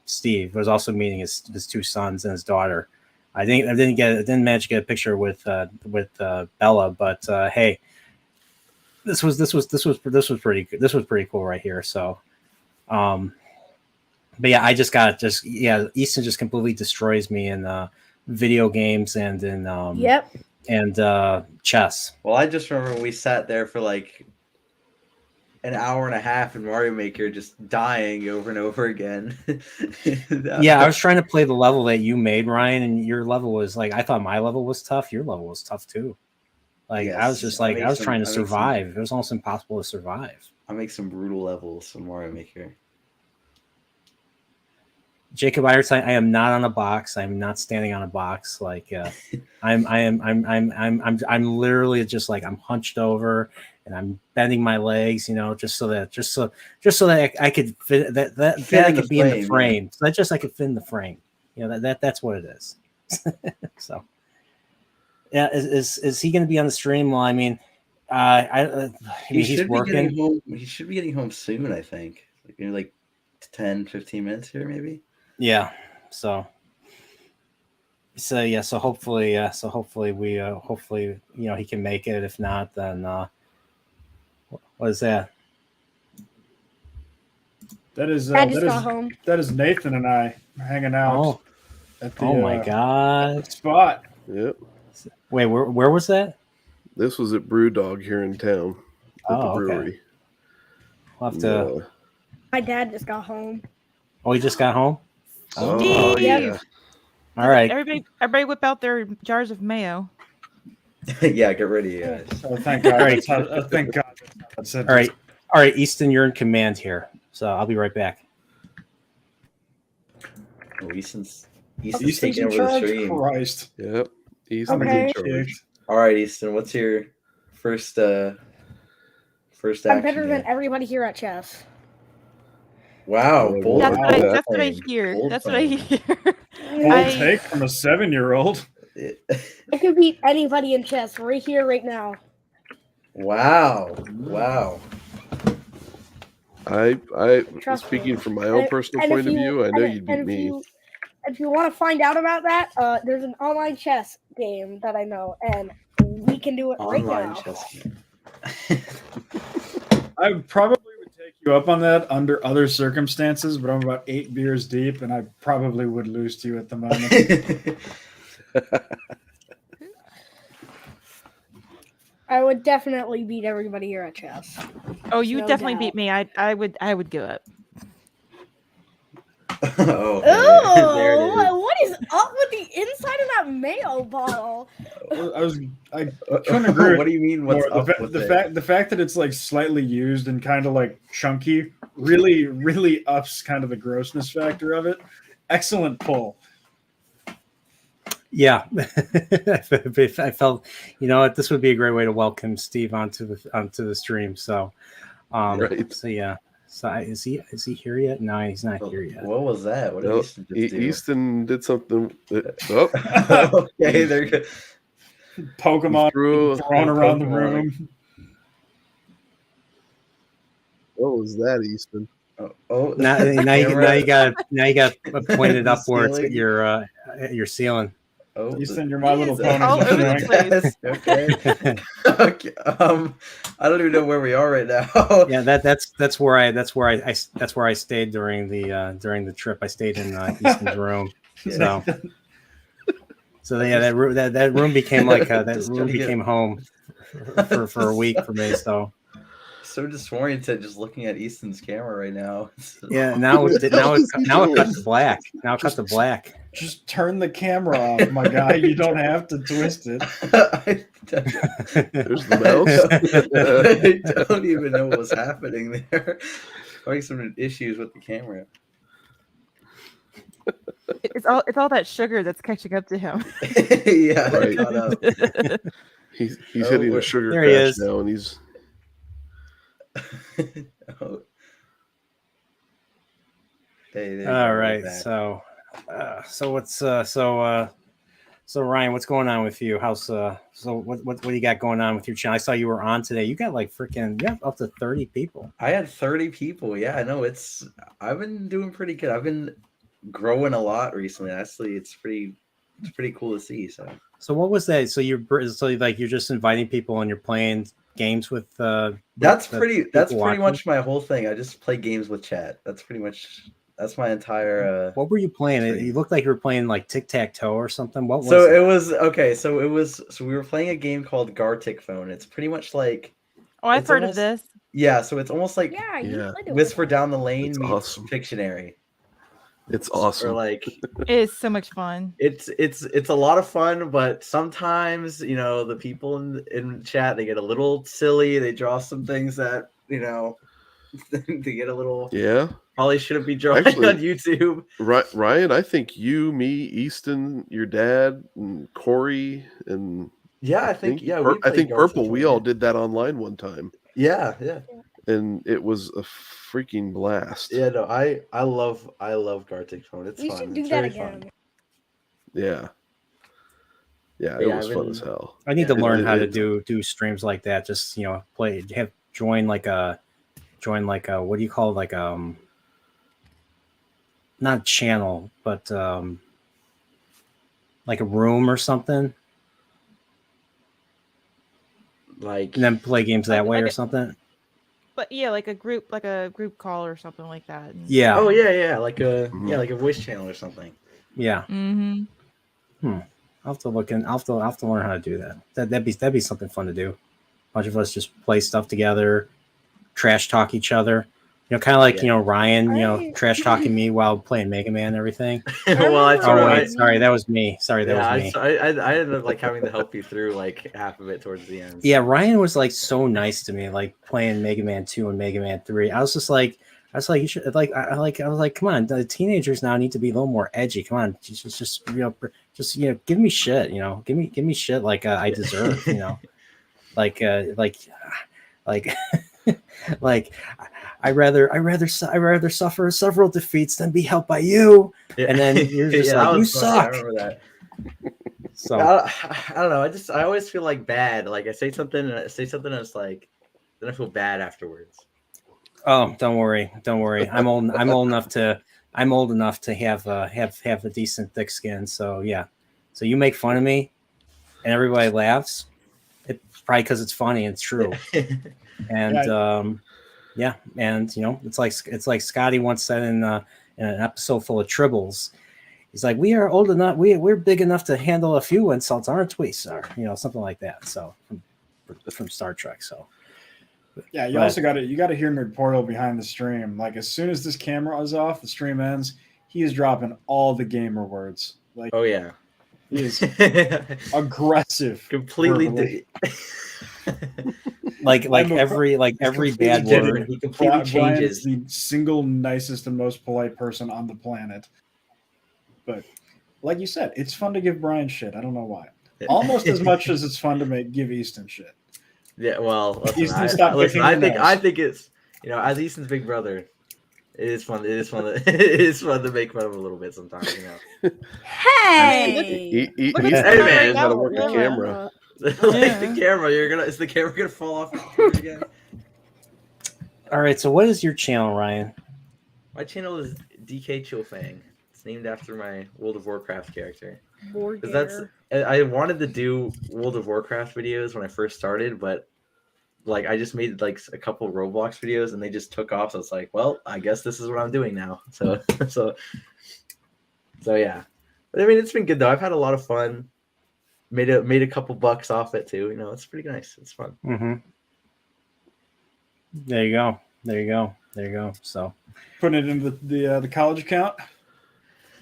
Speaker 1: Steve. It was also meeting his two sons and his daughter. I didn't manage to get a picture with Bella, but hey, this was pretty good. This was pretty cool right here. So, but yeah, Easton just completely destroys me in video games and in and chess.
Speaker 4: Well, I just remember we sat there for like an hour and a half in Mario Maker, just dying over and over again.
Speaker 1: Yeah, I was trying to play the level that you made, Ryan, and your level was like, I thought my level was tough. Your level was tough too. Like I was just like, I was trying to survive. It was almost impossible to survive.
Speaker 4: I make some brutal levels in Mario Maker.
Speaker 1: Jacob Ironstein, I am not on a box. I'm not standing on a box. Like I'm literally just like I'm hunched over and I'm bending my legs, just so that I could fit that I could be in the frame. So that just I could fit in the frame. That's what it is. So yeah, is he going to be on the stream? Well, I mean, he's working.
Speaker 4: He should be getting home soon, I think. Like 10, 15 minutes here, maybe.
Speaker 1: Yeah. So hopefully he can make it. If not, then what is that?
Speaker 11: That is
Speaker 5: got home.
Speaker 11: That is Nathan and I hanging out at the
Speaker 1: my god
Speaker 11: spot.
Speaker 8: Yep.
Speaker 1: Wait, where was that?
Speaker 8: This was at Brewdog here in town at the brewery.
Speaker 1: Okay. We'll have to.
Speaker 5: My dad just got home.
Speaker 1: Oh, he just got home?
Speaker 8: Oh, yeah.
Speaker 1: All right.
Speaker 10: Everybody whip out their jars of mayo.
Speaker 4: Yeah, get ready, guys.
Speaker 11: Oh, thank God.
Speaker 1: All right.
Speaker 11: Thank God.
Speaker 1: All right, Easton, you're in command here. So I'll be right back.
Speaker 4: Oh, Easton's
Speaker 11: taking
Speaker 4: over the stream.
Speaker 11: Christ.
Speaker 8: Yep. Easton's
Speaker 5: Okay.
Speaker 8: in charge.
Speaker 4: All right, Easton, what's your first action?
Speaker 5: I'm better than everybody here at chess.
Speaker 4: Wow, bold.
Speaker 10: That's what I
Speaker 4: claim.
Speaker 10: hear.
Speaker 4: Bold
Speaker 10: That's what I
Speaker 4: claim.
Speaker 10: hear.
Speaker 11: Bold take from a 7-year-old.
Speaker 5: I could beat anybody in chess right here, right now.
Speaker 4: Wow.
Speaker 8: I
Speaker 5: Trust
Speaker 8: speaking
Speaker 5: me.
Speaker 8: from my own personal
Speaker 5: And
Speaker 8: point
Speaker 5: if
Speaker 8: of view, I know you'd beat me.
Speaker 5: If you want to find out about that, there's an online chess game that I know, and we can do it right now.
Speaker 4: Chess game.
Speaker 11: I probably would take you up on that under other circumstances, but I'm about 8 beers deep, and I probably would lose to you at the moment.
Speaker 5: I would definitely beat everybody here at chess.
Speaker 10: Oh, you
Speaker 5: No
Speaker 10: definitely
Speaker 5: doubt.
Speaker 10: beat me. I would give up.
Speaker 4: Oh, okay. There it is.
Speaker 5: Oh, what is up with the inside of that mayo bottle?
Speaker 11: I couldn't agree.
Speaker 4: What do you mean? What's
Speaker 11: more.
Speaker 4: up with
Speaker 11: the fact that it's like slightly used and kind of like chunky really ups kind of the grossness factor of it. Excellent pull.
Speaker 1: Yeah, I felt, you know what, this would be a great way to welcome Steve onto the stream. So,
Speaker 8: Right.
Speaker 1: So yeah. So is he here yet? No, he's not here yet.
Speaker 4: What was that? What did
Speaker 8: No,
Speaker 4: Easton just do?
Speaker 8: Easton did something. Oh,
Speaker 4: Okay, there you go.
Speaker 11: Pokemon
Speaker 8: threw
Speaker 11: thrown around the
Speaker 4: Pokemon.
Speaker 11: room.
Speaker 8: what was that, Easton?
Speaker 4: Oh,
Speaker 1: Now you got pointed
Speaker 4: The
Speaker 1: upwards
Speaker 4: ceiling.
Speaker 1: at your ceiling.
Speaker 4: Oh,
Speaker 11: Easton, you're My Little
Speaker 10: Jesus.
Speaker 11: Pony.
Speaker 10: All over the place.
Speaker 4: Okay. Okay. I don't even know where we are right now.
Speaker 1: Yeah, that's where I stayed during the trip. I stayed in Easton's room. So yeah, that room became like
Speaker 4: Just trying to get-
Speaker 1: home for a week for me. So
Speaker 4: So disoriented just looking at Easton's camera right now.
Speaker 1: yeah, now it cut to black. Now it cut to black.
Speaker 11: Just turn the camera off, my guy. You don't have to twist it.
Speaker 8: There's the
Speaker 4: I don't even know what was happening there. Having some issues with the camera.
Speaker 10: It's all that sugar that's catching up to him.
Speaker 4: Yeah, I
Speaker 8: Right.
Speaker 4: caught up.
Speaker 8: He's
Speaker 4: Oh,
Speaker 8: hitting a
Speaker 4: wait.
Speaker 8: sugar
Speaker 1: There he
Speaker 8: crash
Speaker 1: is.
Speaker 8: now, and he's
Speaker 4: Oh. Hey, there you
Speaker 1: All
Speaker 4: go,
Speaker 1: right,
Speaker 4: back.
Speaker 1: so Ryan, what's going on with you? How's so what do you got going on with your channel? I saw you were on today. You got like up to 30 people.
Speaker 4: I had 30 people. Yeah, I know. I've been doing pretty good. I've been growing a lot recently. Actually, it's pretty cool to see.
Speaker 1: So what was that? So you're just inviting people and you're playing games with
Speaker 4: That's
Speaker 1: the
Speaker 4: pretty
Speaker 1: people watching?
Speaker 4: much my whole thing. I just play games with chat. That's my entire
Speaker 1: What were you playing?
Speaker 4: stream.
Speaker 1: You looked like you were playing like tic-tac-toe or something. What was
Speaker 4: So
Speaker 1: it?
Speaker 4: it was okay. So we were playing a game called Gartic Phone. It's pretty much like
Speaker 10: Oh, I've
Speaker 4: It's
Speaker 10: heard
Speaker 4: almost-
Speaker 10: of this.
Speaker 4: yeah. So it's almost like
Speaker 5: Yeah, you
Speaker 8: Yeah.
Speaker 5: played it with
Speaker 4: Whisper
Speaker 5: us.
Speaker 4: Down the Lane
Speaker 8: It's
Speaker 4: meets
Speaker 8: awesome.
Speaker 4: Pictionary.
Speaker 8: It's
Speaker 4: Or
Speaker 8: awesome.
Speaker 4: like
Speaker 10: It is so much fun.
Speaker 4: it's a lot of fun, but sometimes the people in chat, they get a little silly. They draw some things that they get a little
Speaker 8: Yeah,
Speaker 4: probably shouldn't be drawing
Speaker 8: Actually-
Speaker 4: on YouTube.
Speaker 8: Ryan. I think you, me, Easton, your dad, and Corey, and
Speaker 4: Yeah, I think
Speaker 8: we
Speaker 4: played
Speaker 8: think
Speaker 4: Gartic
Speaker 8: Purple.
Speaker 4: Phone,
Speaker 8: We
Speaker 4: yeah.
Speaker 8: all did that online one time,
Speaker 4: Yeah.
Speaker 8: and it was a freaking blast.
Speaker 4: Yeah, no, I love Gartic Phone. It's
Speaker 5: We
Speaker 4: fun.
Speaker 5: should do
Speaker 4: It's
Speaker 5: that
Speaker 4: very
Speaker 5: again.
Speaker 4: fun.
Speaker 8: Yeah,
Speaker 4: But
Speaker 8: it
Speaker 4: yeah,
Speaker 8: was
Speaker 4: I've
Speaker 8: fun
Speaker 4: been-
Speaker 8: as hell.
Speaker 1: I need to
Speaker 8: Yeah.
Speaker 1: learn how to
Speaker 8: It-
Speaker 1: do streams like that. Just join like a what do you call it? Like not a channel, but like a room or something,
Speaker 4: Like
Speaker 1: and then play games that way
Speaker 10: Like
Speaker 1: or
Speaker 10: a-
Speaker 1: something.
Speaker 10: But yeah, like a group call or something like that.
Speaker 1: Yeah,
Speaker 4: oh yeah, like a
Speaker 8: Mhm.
Speaker 4: like a voice channel or something.
Speaker 1: yeah.
Speaker 10: Mm-hmm.
Speaker 1: I'll have to look in. I'll have to learn how to do that. That'd be something fun to do. A bunch of us just play stuff together, trash talk each other. Kind of like
Speaker 4: Yeah.
Speaker 1: Ryan,
Speaker 5: I-
Speaker 1: trash talking me while playing Mega Man and everything.
Speaker 4: Well, I
Speaker 5: remember-
Speaker 1: Oh
Speaker 4: sort of,
Speaker 1: wait,
Speaker 4: I,
Speaker 1: sorry, that was me. Sorry, that
Speaker 4: yeah,
Speaker 1: was me.
Speaker 4: I ended up like having to help you through like half of it towards the end.
Speaker 1: Yeah, Ryan was like so nice to me, like playing Mega Man 2 and Mega Man 3. I was like, you should I was like, come on, the teenagers now need to be a little more edgy. Come on, just give me shit, give me shit like I deserve, like like I'd rather suffer several defeats than be helped by you.
Speaker 4: Yeah.
Speaker 1: And then you're just
Speaker 4: that
Speaker 1: like, you
Speaker 4: was funny,
Speaker 1: suck.
Speaker 4: I remember that.
Speaker 1: So
Speaker 4: I don't know. I always feel like bad. Like I say something and it's like, then I feel bad afterwards.
Speaker 1: oh, don't worry. I'm old enough to have a decent thick skin. So yeah. So you make fun of me and everybody laughs. It's probably because it's funny and it's true. And Yeah, and it's like Scotty once said in an episode full of tribbles. He's like, we are old enough, we're big enough to handle a few insults, aren't we, sir? Something like that. So from Star Trek. So
Speaker 11: yeah, you also got to hear Nerdportal behind the stream. Like as soon as this camera is off, the stream ends. He is dropping all the gamer words. Like,
Speaker 4: oh yeah,
Speaker 11: he is aggressive,
Speaker 4: completely.
Speaker 1: like every bad word.
Speaker 4: He completely changes.
Speaker 11: Brian's the single nicest and most polite person on the planet. But like you said, it's fun to give Brian shit. I don't know why. Almost as much as it's fun to give Easton shit.
Speaker 4: Yeah, well,
Speaker 11: Easton,
Speaker 4: I think it's as Easton's big brother, it is fun. It is fun. It is fun to make fun of him a little bit sometimes.
Speaker 5: Hey,
Speaker 8: He's
Speaker 4: man,
Speaker 8: got to work a camera.
Speaker 4: Like the camera, is the camera gonna fall off again?
Speaker 1: All right, so what is your channel, Ryan?
Speaker 4: My channel is DK Chillfang. It's named after my World of Warcraft character. I wanted to do World of Warcraft videos when I first started, but I just made a couple Roblox videos and they just took off. So it's like, well, I guess this is what I'm doing now. So yeah. But I mean, it's been good though. I've had a lot of fun. Made a couple bucks off it too. It's pretty nice. It's fun.
Speaker 1: Mm-hmm. There you go. So
Speaker 11: putting it into the college account.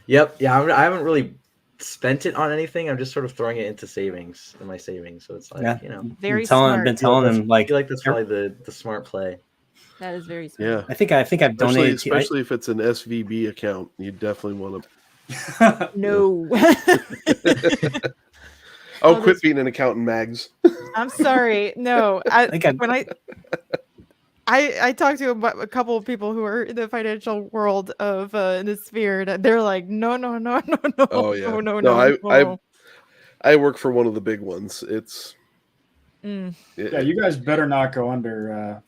Speaker 4: Yep. Yeah. I haven't really spent it on anything. I'm just sort of throwing it into my savings. So it's like,
Speaker 10: very smart.
Speaker 1: Been telling him
Speaker 4: I feel like that's probably the smart play.
Speaker 10: That is very smart.
Speaker 8: Yeah.
Speaker 1: I think I've donated,
Speaker 8: especially if it's an SVB account. You definitely want
Speaker 10: to. No.
Speaker 8: Quit being an accountant, Mags.
Speaker 10: I'm sorry. No, I talked to a couple of people who are in the financial world of in the sphere, and they're like, no.
Speaker 8: Oh yeah,
Speaker 10: no.
Speaker 8: I work for one of the big ones. It's
Speaker 11: yeah. You guys better not go under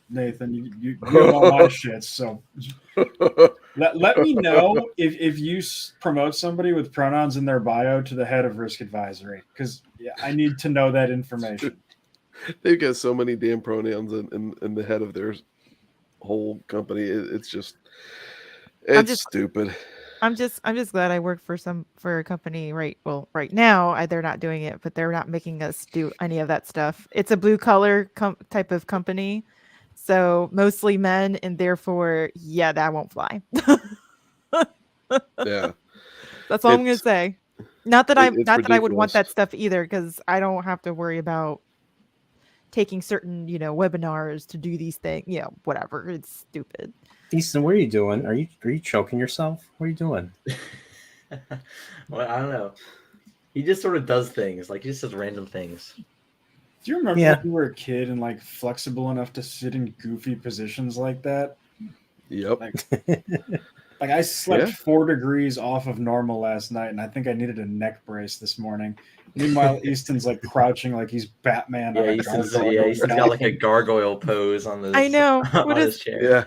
Speaker 11: Nathan. You have all my shit. So let me know if you promote somebody with pronouns in their bio to the head of Risk Advisory, because I need to know that information.
Speaker 8: They've got so many damn pronouns in the head of their whole company. It's stupid.
Speaker 10: I'm just glad I work for a company right now. They're not doing it, but they're not making us do any of that stuff. It's a blue collar type of company, so mostly men, and therefore, that won't fly.
Speaker 8: Yeah,
Speaker 10: that's all I'm gonna say. Not that I would want that stuff either, because I don't have to worry about taking certain webinars to do these things. Whatever. It's stupid.
Speaker 1: Easton, what are you doing? Are you choking yourself? What are you doing?
Speaker 4: Well, I don't know. He just sort of does things. He just does random things.
Speaker 11: Do you remember when you were a kid and flexible enough to sit in goofy positions like that?
Speaker 8: Yep.
Speaker 11: I slept 4 degrees off of normal last night, and I think I needed a neck brace this morning. Meanwhile, Easton's crouching like he's Batman.
Speaker 4: Yeah, Easton's got a gargoyle pose on this.
Speaker 10: I know.
Speaker 4: On his chair.
Speaker 8: Yeah.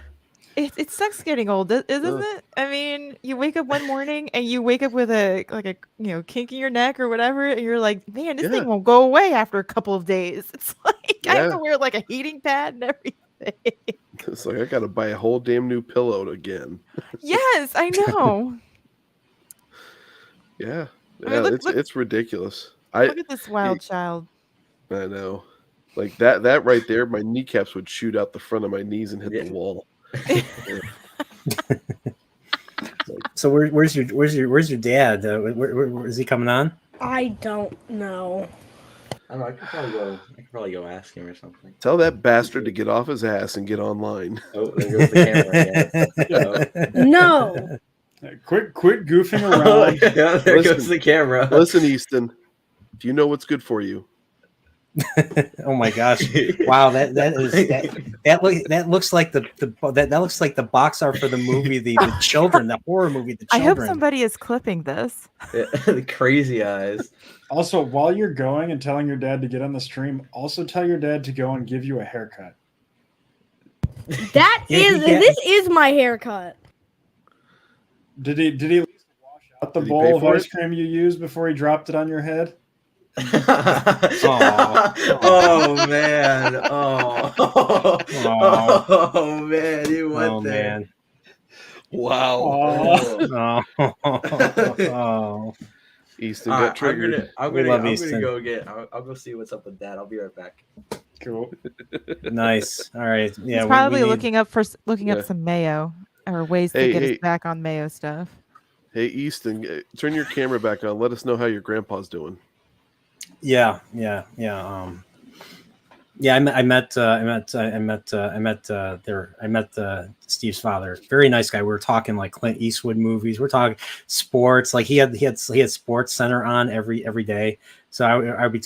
Speaker 10: It sucks getting old, isn't it? I mean, you wake up one morning and you wake up with a kink in your neck or whatever, and you're like, man, this thing won't go away after a couple of days. It's like I have to wear a heating pad and everything.
Speaker 8: It's like I gotta buy a whole damn new pillow again.
Speaker 10: Yes, I know.
Speaker 8: Yeah.
Speaker 10: I mean,
Speaker 8: it's ridiculous.
Speaker 10: Look at this wild child.
Speaker 8: I know. That right there, my kneecaps would shoot out the front of my knees and hit the wall.
Speaker 1: So where's your dad? Where is he coming on?
Speaker 5: I don't know.
Speaker 4: I don't know. I could probably go ask him or something.
Speaker 8: Tell that bastard to get off his ass and get online.
Speaker 4: Oh, there goes the camera again.
Speaker 5: No.
Speaker 11: Quit goofing around.
Speaker 4: There goes the camera.
Speaker 8: Listen, Easton. Do you know what's good for you?
Speaker 1: Oh my gosh! Wow, that looks like that looks like the box art for the movie, the children, the horror movie, The Children.
Speaker 10: I hope somebody is clipping this.
Speaker 4: The crazy eyes.
Speaker 11: Also, while you're going and telling your dad to get on the stream, also tell your dad to go and give you a haircut.
Speaker 5: This is my haircut.
Speaker 11: Did he wash out the bowl of ice cream you used before he dropped it on your head?
Speaker 4: Oh man. Oh man, you went there.
Speaker 1: Man.
Speaker 8: Wow.
Speaker 1: Oh.
Speaker 8: Easton
Speaker 4: All
Speaker 8: got
Speaker 4: right,
Speaker 8: triggered.
Speaker 4: I'm
Speaker 1: We
Speaker 4: gonna
Speaker 1: love
Speaker 4: I'm
Speaker 1: Easton.
Speaker 4: gonna go get. I'll go see what's up with that. I'll be right back.
Speaker 11: Cool.
Speaker 1: Nice. All right. Yeah,
Speaker 10: He's probably
Speaker 1: we need,
Speaker 10: looking up
Speaker 8: Yeah.
Speaker 10: some mayo or ways to
Speaker 8: Hey,
Speaker 10: get
Speaker 8: hey.
Speaker 10: us back on mayo stuff.
Speaker 8: Hey, Easton, turn your camera back on. Let us know how your grandpa's doing.
Speaker 1: Yeah. I met Steve's father. Very nice guy. We were talking like Clint Eastwood movies. We're talking sports. Like he had Sports Center on every day. So I'd be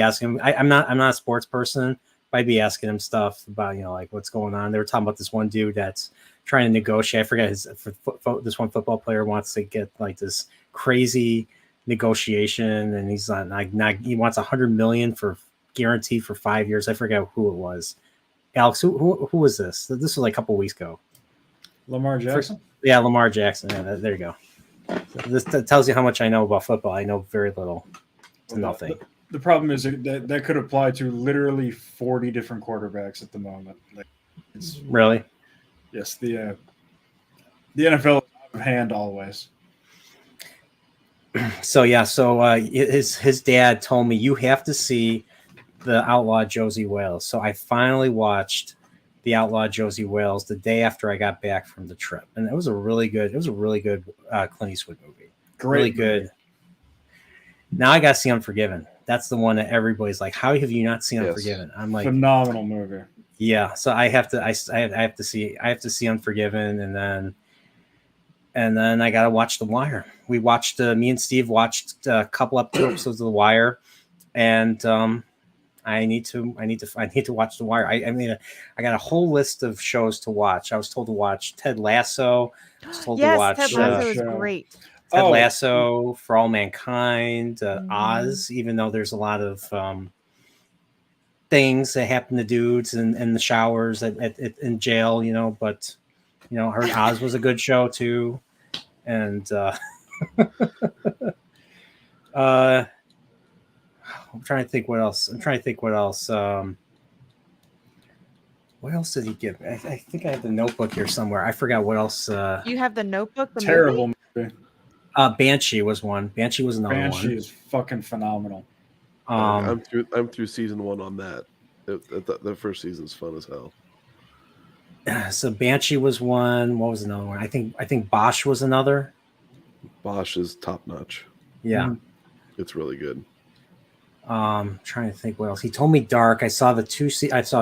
Speaker 1: asking him. I'm not a sports person, but I'd be asking him stuff about like what's going on. They were talking about this one dude that's trying to negotiate. I forget this one football player wants to get like this crazy negotiation, and he's not he wants $100 million for guaranteed for 5 years. I forget who it was. Alex, who was this? This was like a couple weeks ago.
Speaker 11: Lamar Jackson?
Speaker 1: Yeah, Lamar Jackson. Yeah, there you go. So that tells you how much I know about football. I know very little to nothing.
Speaker 11: The problem is that could apply to literally 40 different quarterbacks at the moment. Like, it's
Speaker 1: Really?
Speaker 11: Yes, the NFL is out of hand always.
Speaker 1: So his dad told me you have to see the Outlaw Josie Wales. So I finally watched the Outlaw Josie Wales the day after I got back from the trip, and it was a really good Clint Eastwood movie. Really good. Now I got to see Unforgiven. That's the one that everybody's like, "How have you not seen Unforgiven?" I'm like,
Speaker 11: phenomenal movie. Yeah,
Speaker 1: so I have to see Unforgiven, and then I gotta watch The Wire. We watched me and Steve watched a couple episodes of The Wire, and I need to watch The Wire. I got a whole list of shows to watch. I was told to watch Ted Lasso. I was told to watch
Speaker 10: Ted Lasso is great.
Speaker 1: Ted Lasso, For All Mankind, Oz. Even though there's a lot of things that happen to dudes in the showers in jail, but I heard Oz was a good show too. And I'm trying to think what else. What else did he give? I think I have the Notebook here somewhere. I forgot what else.
Speaker 10: You have the Notebook? The
Speaker 11: terrible movie?
Speaker 1: Banshee was one. Banshee was another one.
Speaker 11: Banshee is fucking phenomenal.
Speaker 8: I'm through season 1 on that. The first season's fun as hell.
Speaker 1: So Banshee was one. What was another one? I think Bosch was another.
Speaker 8: Bosch is top notch.
Speaker 1: Yeah,
Speaker 8: it's really good.
Speaker 1: Trying to think what else. He told me Dark. I saw the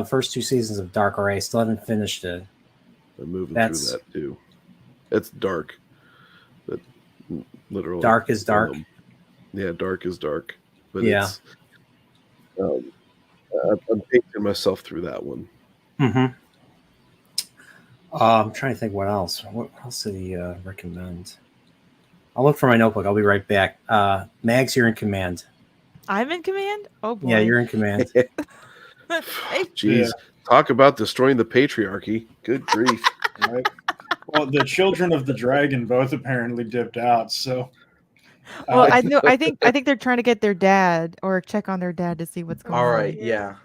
Speaker 1: first 2 seasons of Dark. Already, I still haven't finished it.
Speaker 8: I'm moving through that too. It's dark, but literally
Speaker 1: dark is dark.
Speaker 8: Yeah, dark is dark. But
Speaker 1: yeah,
Speaker 8: I'm taking myself through that one.
Speaker 1: Mm-hmm. I'm trying to think what else. What else did he recommend? I'll look for my notebook. I'll be right back. Mags, you're in command.
Speaker 10: I'm in command? Oh boy.
Speaker 1: Yeah, you're in command.
Speaker 8: Jeez, talk about destroying the patriarchy. Good grief.
Speaker 11: Right? Well, the children of the dragon both apparently dipped out. So,
Speaker 10: well, I know. I think they're trying to get their dad or check on their dad to see what's going on.
Speaker 4: All right, yeah.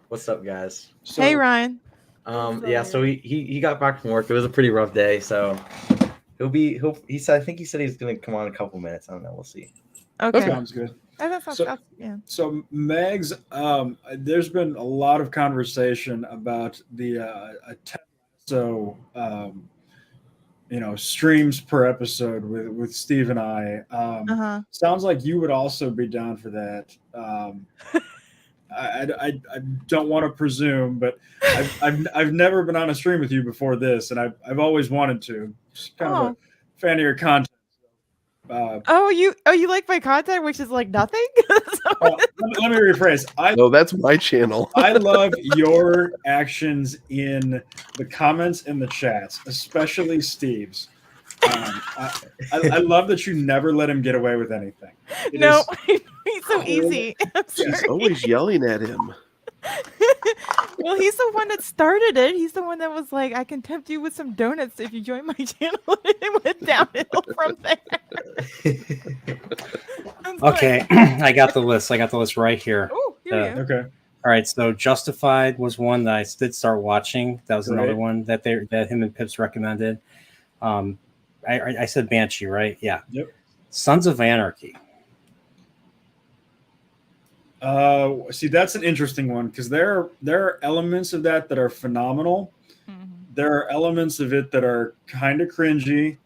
Speaker 4: What's up, guys?
Speaker 10: So, hey, Ryan.
Speaker 4: Yeah. So he got back from work. It was a pretty rough day. So he said I think he said he's gonna come on in a couple minutes. I don't know. We'll see.
Speaker 10: Okay,
Speaker 11: sounds good.
Speaker 10: Yeah.
Speaker 11: So Megs, there's been a lot of conversation about the Ted Lasso, streams per episode with Steve and I. Sounds like you would also be down for that. I don't want to presume, but I've never been on a stream with you before this, and I've always wanted to. Just kind of a fan of your content.
Speaker 10: You like my content, which is like nothing.
Speaker 11: Let me rephrase.
Speaker 8: No, that's my channel.
Speaker 11: I love your actions in the comments and the chats, especially Steve's. I love that you never let him get away with anything.
Speaker 10: He's so easy.
Speaker 8: She's always yelling at him.
Speaker 10: Well, he's the one that started it. He's the one that was like, I can tempt you with some donuts if you join my channel. And it went downhill from there.
Speaker 1: Okay, I got the list. I got the list right here.
Speaker 10: Oh, here we go.
Speaker 11: Okay.
Speaker 1: All right, so Justified was one that I did start watching. That was another
Speaker 11: Right.
Speaker 1: one that him and Pips recommended. I said Banshee, right? Yeah.
Speaker 11: Yep.
Speaker 1: Sons of Anarchy.
Speaker 11: See, that's an interesting one because there are elements of that are phenomenal. There are elements of it that are kind of cringy,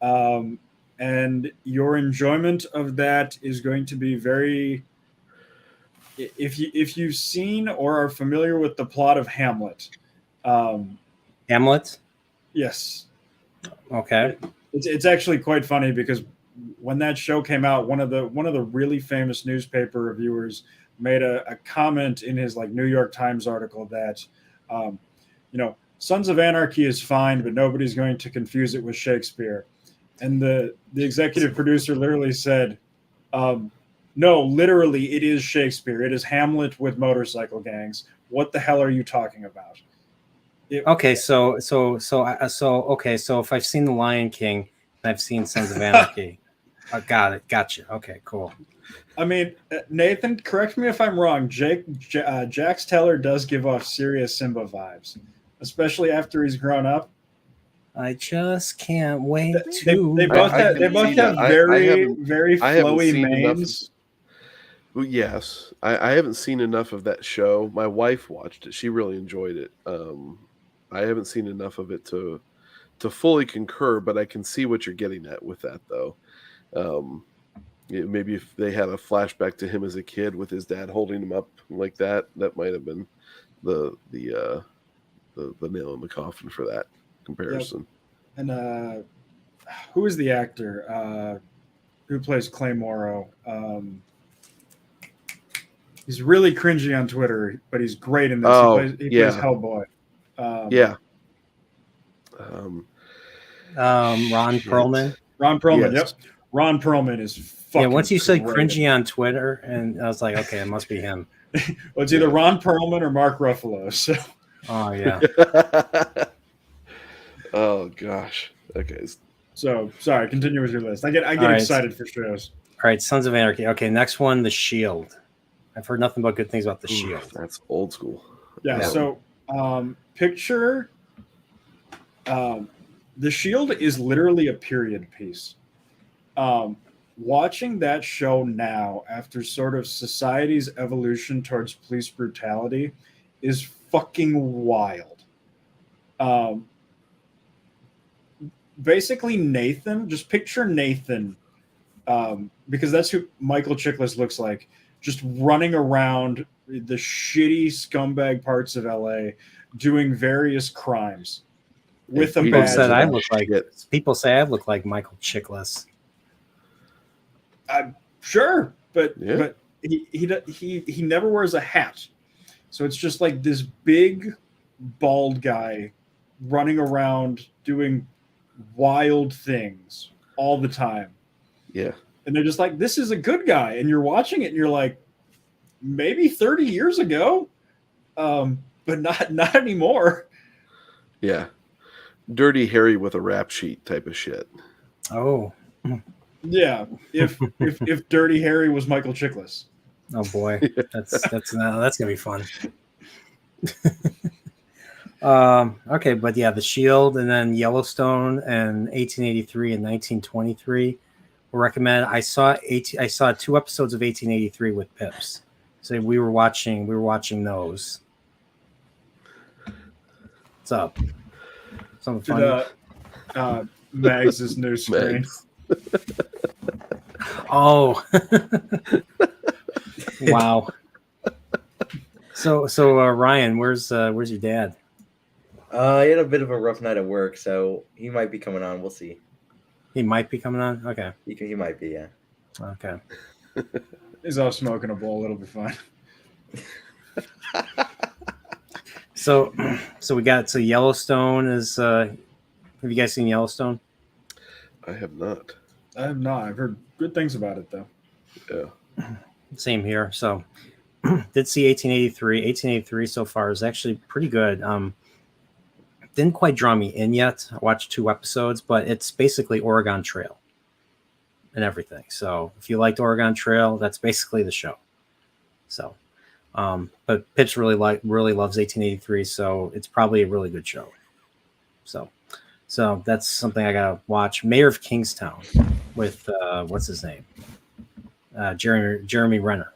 Speaker 11: and your enjoyment of that is going to be very. If you've seen or are familiar with the plot of Hamlet,
Speaker 1: Hamlet.
Speaker 11: yes,
Speaker 1: Okay.
Speaker 11: it's actually quite funny because when that show came out, one of the really famous newspaper reviewers made a comment in his like New York Times article that, Sons of Anarchy is fine, but nobody's going to confuse it with Shakespeare. And the executive producer literally said, no, literally, it is Shakespeare. It is Hamlet with motorcycle gangs. What the hell are you talking about?
Speaker 1: Okay, so if I've seen The Lion King, I've seen Sons of Anarchy. Got it. Gotcha. Okay, cool.
Speaker 11: I mean, Nathan, correct me if I'm wrong. Jax Teller does give off serious Simba vibes, especially after he's grown up.
Speaker 1: I just can't wait
Speaker 11: They
Speaker 1: to.
Speaker 11: both have very flowy manes.
Speaker 8: Well, yes, I haven't seen enough of that show. My wife watched it; she really enjoyed it. I haven't seen enough of it to fully concur, but I can see what you're getting at with that, though. Maybe if they had a flashback to him as a kid with his dad holding him up like that, that might have been the nail in the coffin for that comparison.
Speaker 11: Yep. And who is the actor who plays Clay Morrow? He's really cringy on Twitter, but he's great in this. He plays Hellboy.
Speaker 1: Ron Perlman.
Speaker 11: Ron Perlman.
Speaker 8: Yes.
Speaker 11: Yep. Ron Perlman is fucking.
Speaker 1: Yeah. Once you said
Speaker 11: great.
Speaker 1: cringy on Twitter, and I was like, okay, it must be him.
Speaker 11: Well, it's either Ron Perlman or Mark Ruffalo. So.
Speaker 1: Oh yeah.
Speaker 8: Oh gosh. Okay.
Speaker 11: So sorry. Continue with your list. I get excited for shows.
Speaker 1: All right, Sons of Anarchy. Okay, next one, The Shield. I've heard nothing but good things about The Shield.
Speaker 8: That's old school.
Speaker 11: Yeah. So picture. The Shield is literally a period piece. Watching that show now, after sort of society's evolution towards police brutality, is fucking wild. Basically, Nathan, just picture Nathan, because that's who Michael Chiklis looks like, just running around the shitty scumbag parts of LA doing various crimes with a
Speaker 1: People
Speaker 11: badge.
Speaker 1: said I look like it. People say I look like Michael Chiklis.
Speaker 11: Sure, but he never wears a hat, so it's just like this big bald guy running around doing wild things all the time.
Speaker 8: Yeah,
Speaker 11: and they're just like, this is a good guy, and you're watching it and you're like, maybe 30 years ago, but not anymore.
Speaker 8: Yeah, Dirty Harry with a rap sheet type of shit.
Speaker 1: Oh.
Speaker 11: Yeah, if Dirty Harry was Michael Chiklis.
Speaker 1: Oh boy, that's gonna be fun. Okay, but yeah, The Shield, and then Yellowstone, and 1883 and 1923 were recommended. I saw 2 episodes of 1883 with Pips, so we were watching those. What's up? Something funny.
Speaker 11: Mags' new screen.
Speaker 1: Oh, wow. So Ryan, where's your dad?
Speaker 4: He had a bit of a rough night at work, so he might be coming on. We'll see.
Speaker 1: He might be coming on. Okay.
Speaker 4: He might be, yeah.
Speaker 1: Okay.
Speaker 11: He's off smoking a bowl. It'll be fine.
Speaker 1: So we got Yellowstone is. Have you guys seen Yellowstone?
Speaker 8: I have not.
Speaker 11: I have not. I've heard good things about it though.
Speaker 8: Yeah.
Speaker 1: Same here. So did see 1883. 1883 so far is actually pretty good. Didn't quite draw me in yet. I watched 2 episodes, but it's basically Oregon Trail. and everything. So if you liked Oregon Trail, that's basically the show. So, but Pitch really loves 1883, so it's probably a really good show. So that's something I gotta watch. Mayor of Kingstown with what's his name? Jeremy Renner.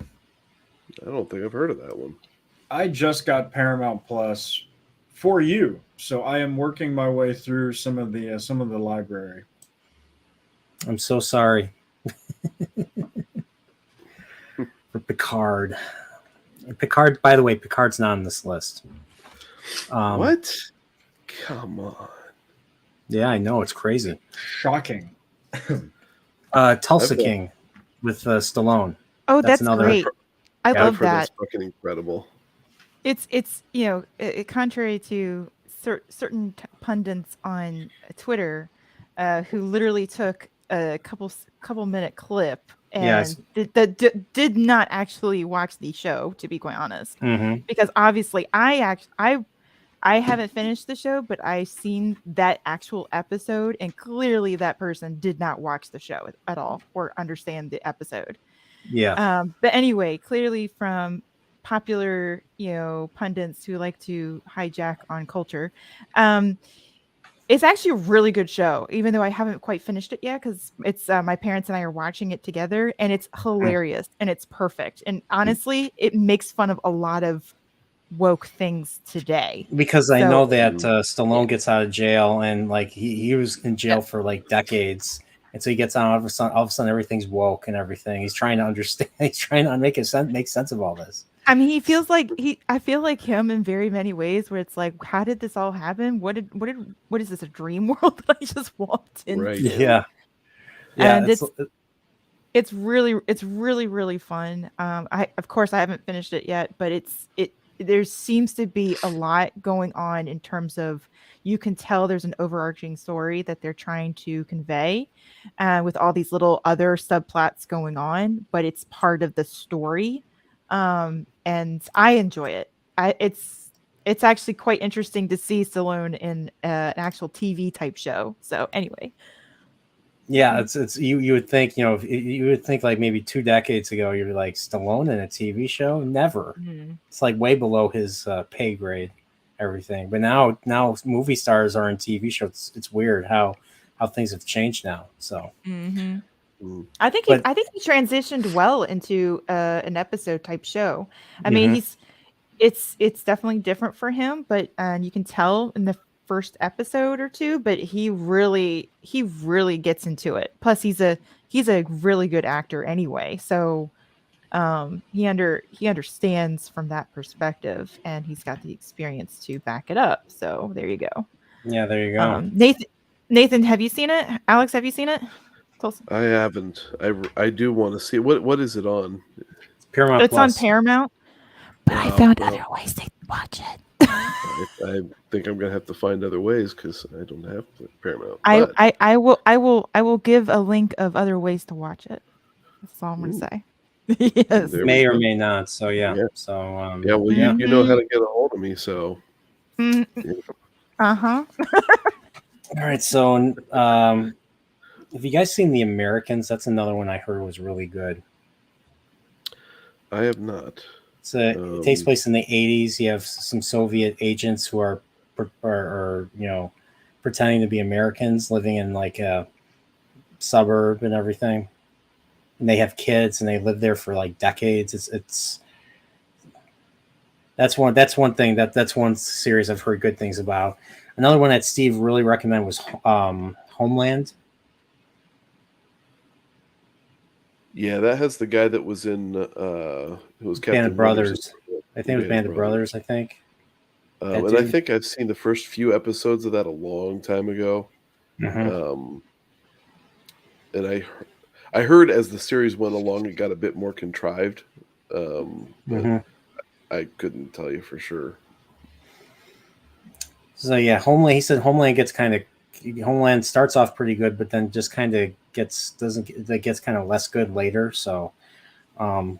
Speaker 8: I don't think I've heard of that one.
Speaker 11: I just got Paramount Plus for you, so I am working my way through some of the library.
Speaker 1: I'm so sorry. For Picard. Picard, by the way, Picard's not on this list.
Speaker 8: What? Come on.
Speaker 1: Yeah, I know. It's crazy.
Speaker 11: Shocking.
Speaker 1: Tulsa King with Stallone.
Speaker 10: Oh, that's great. I love that.
Speaker 8: That's fucking incredible.
Speaker 10: It's contrary to certain pundits on Twitter who literally took a couple minute clip and did not actually watch the show, to be quite honest. Because obviously I haven't finished the show, but I've seen that actual episode, and clearly that person did not watch the show at all or understand the episode.
Speaker 1: Yeah.
Speaker 10: But anyway, clearly from popular, pundits who like to hijack on culture, it's actually a really good show, even though I haven't quite finished it yet, because it's my parents and I are watching it together, and it's hilarious and it's perfect. And honestly, it makes fun of a lot of woke things today.
Speaker 1: Because I know that Stallone gets out of jail, and like he was in jail for like decades. And so he gets out, all of a sudden everything's woke and everything. He's trying to understand. He's trying to make sense of all this.
Speaker 10: I mean, I feel like him in very many ways, where it's like, how did this all happen? What is this, a dream world that I just walked into?
Speaker 8: Right.
Speaker 1: Yeah.
Speaker 10: And it's really fun. Of course I haven't finished it yet, but there seems to be a lot going on in terms of, you can tell there's an overarching story that they're trying to convey, with all these little other subplots going on, but it's part of the story. And I enjoy it. It's actually quite interesting to see Stallone in an actual TV type show. So anyway.
Speaker 1: Yeah, it's you would think, you would think like maybe 2 decades ago, you're like, Stallone in a TV show? Never. It's like way below his pay grade, everything. But now movie stars are in TV shows. It's weird how things have changed now. So
Speaker 10: I think he transitioned well into an episode type show. I mean, it's definitely different for him, but you can tell in the first episode or two, but he really gets into it. Plus he's a really good actor anyway, so he understands from that perspective, and he's got the experience to back it up. So there you go.
Speaker 1: Yeah, there you go.
Speaker 10: Nathan, have you seen it? Alex, have you seen it?
Speaker 8: I haven't. I do want to see it. What is it on?
Speaker 1: Paramount.
Speaker 10: It's on Paramount. But I found other ways to watch it.
Speaker 8: I think I'm gonna have to find other ways because I don't have Paramount.
Speaker 10: I will give a link of other ways to watch it. That's all I'm gonna say. Yes.
Speaker 1: May or may not. So yeah. So
Speaker 8: well, you know how to get a hold of me. So.
Speaker 10: Uh-huh.
Speaker 1: All right. So have you guys seen The Americans? That's another one I heard was really good.
Speaker 8: I have not.
Speaker 1: It takes place in the 80s. You have some Soviet agents who are pretending to be Americans, living in like a suburb and everything. And they have kids, and they live there for like decades. That's one thing that's one series I've heard good things about. Another one that Steve really recommended was Homeland.
Speaker 8: Yeah, that has the guy that was in who was Captain
Speaker 1: Band of Brothers. I think it was Band of Brothers. I think.
Speaker 8: And I think I've seen the first few episodes of that a long time ago. And I heard as the series went along, it got a bit more contrived. But I couldn't tell you for sure.
Speaker 1: So yeah, Homeland. He said Homeland starts off pretty good, but then just kind of gets kind of less good later. So, one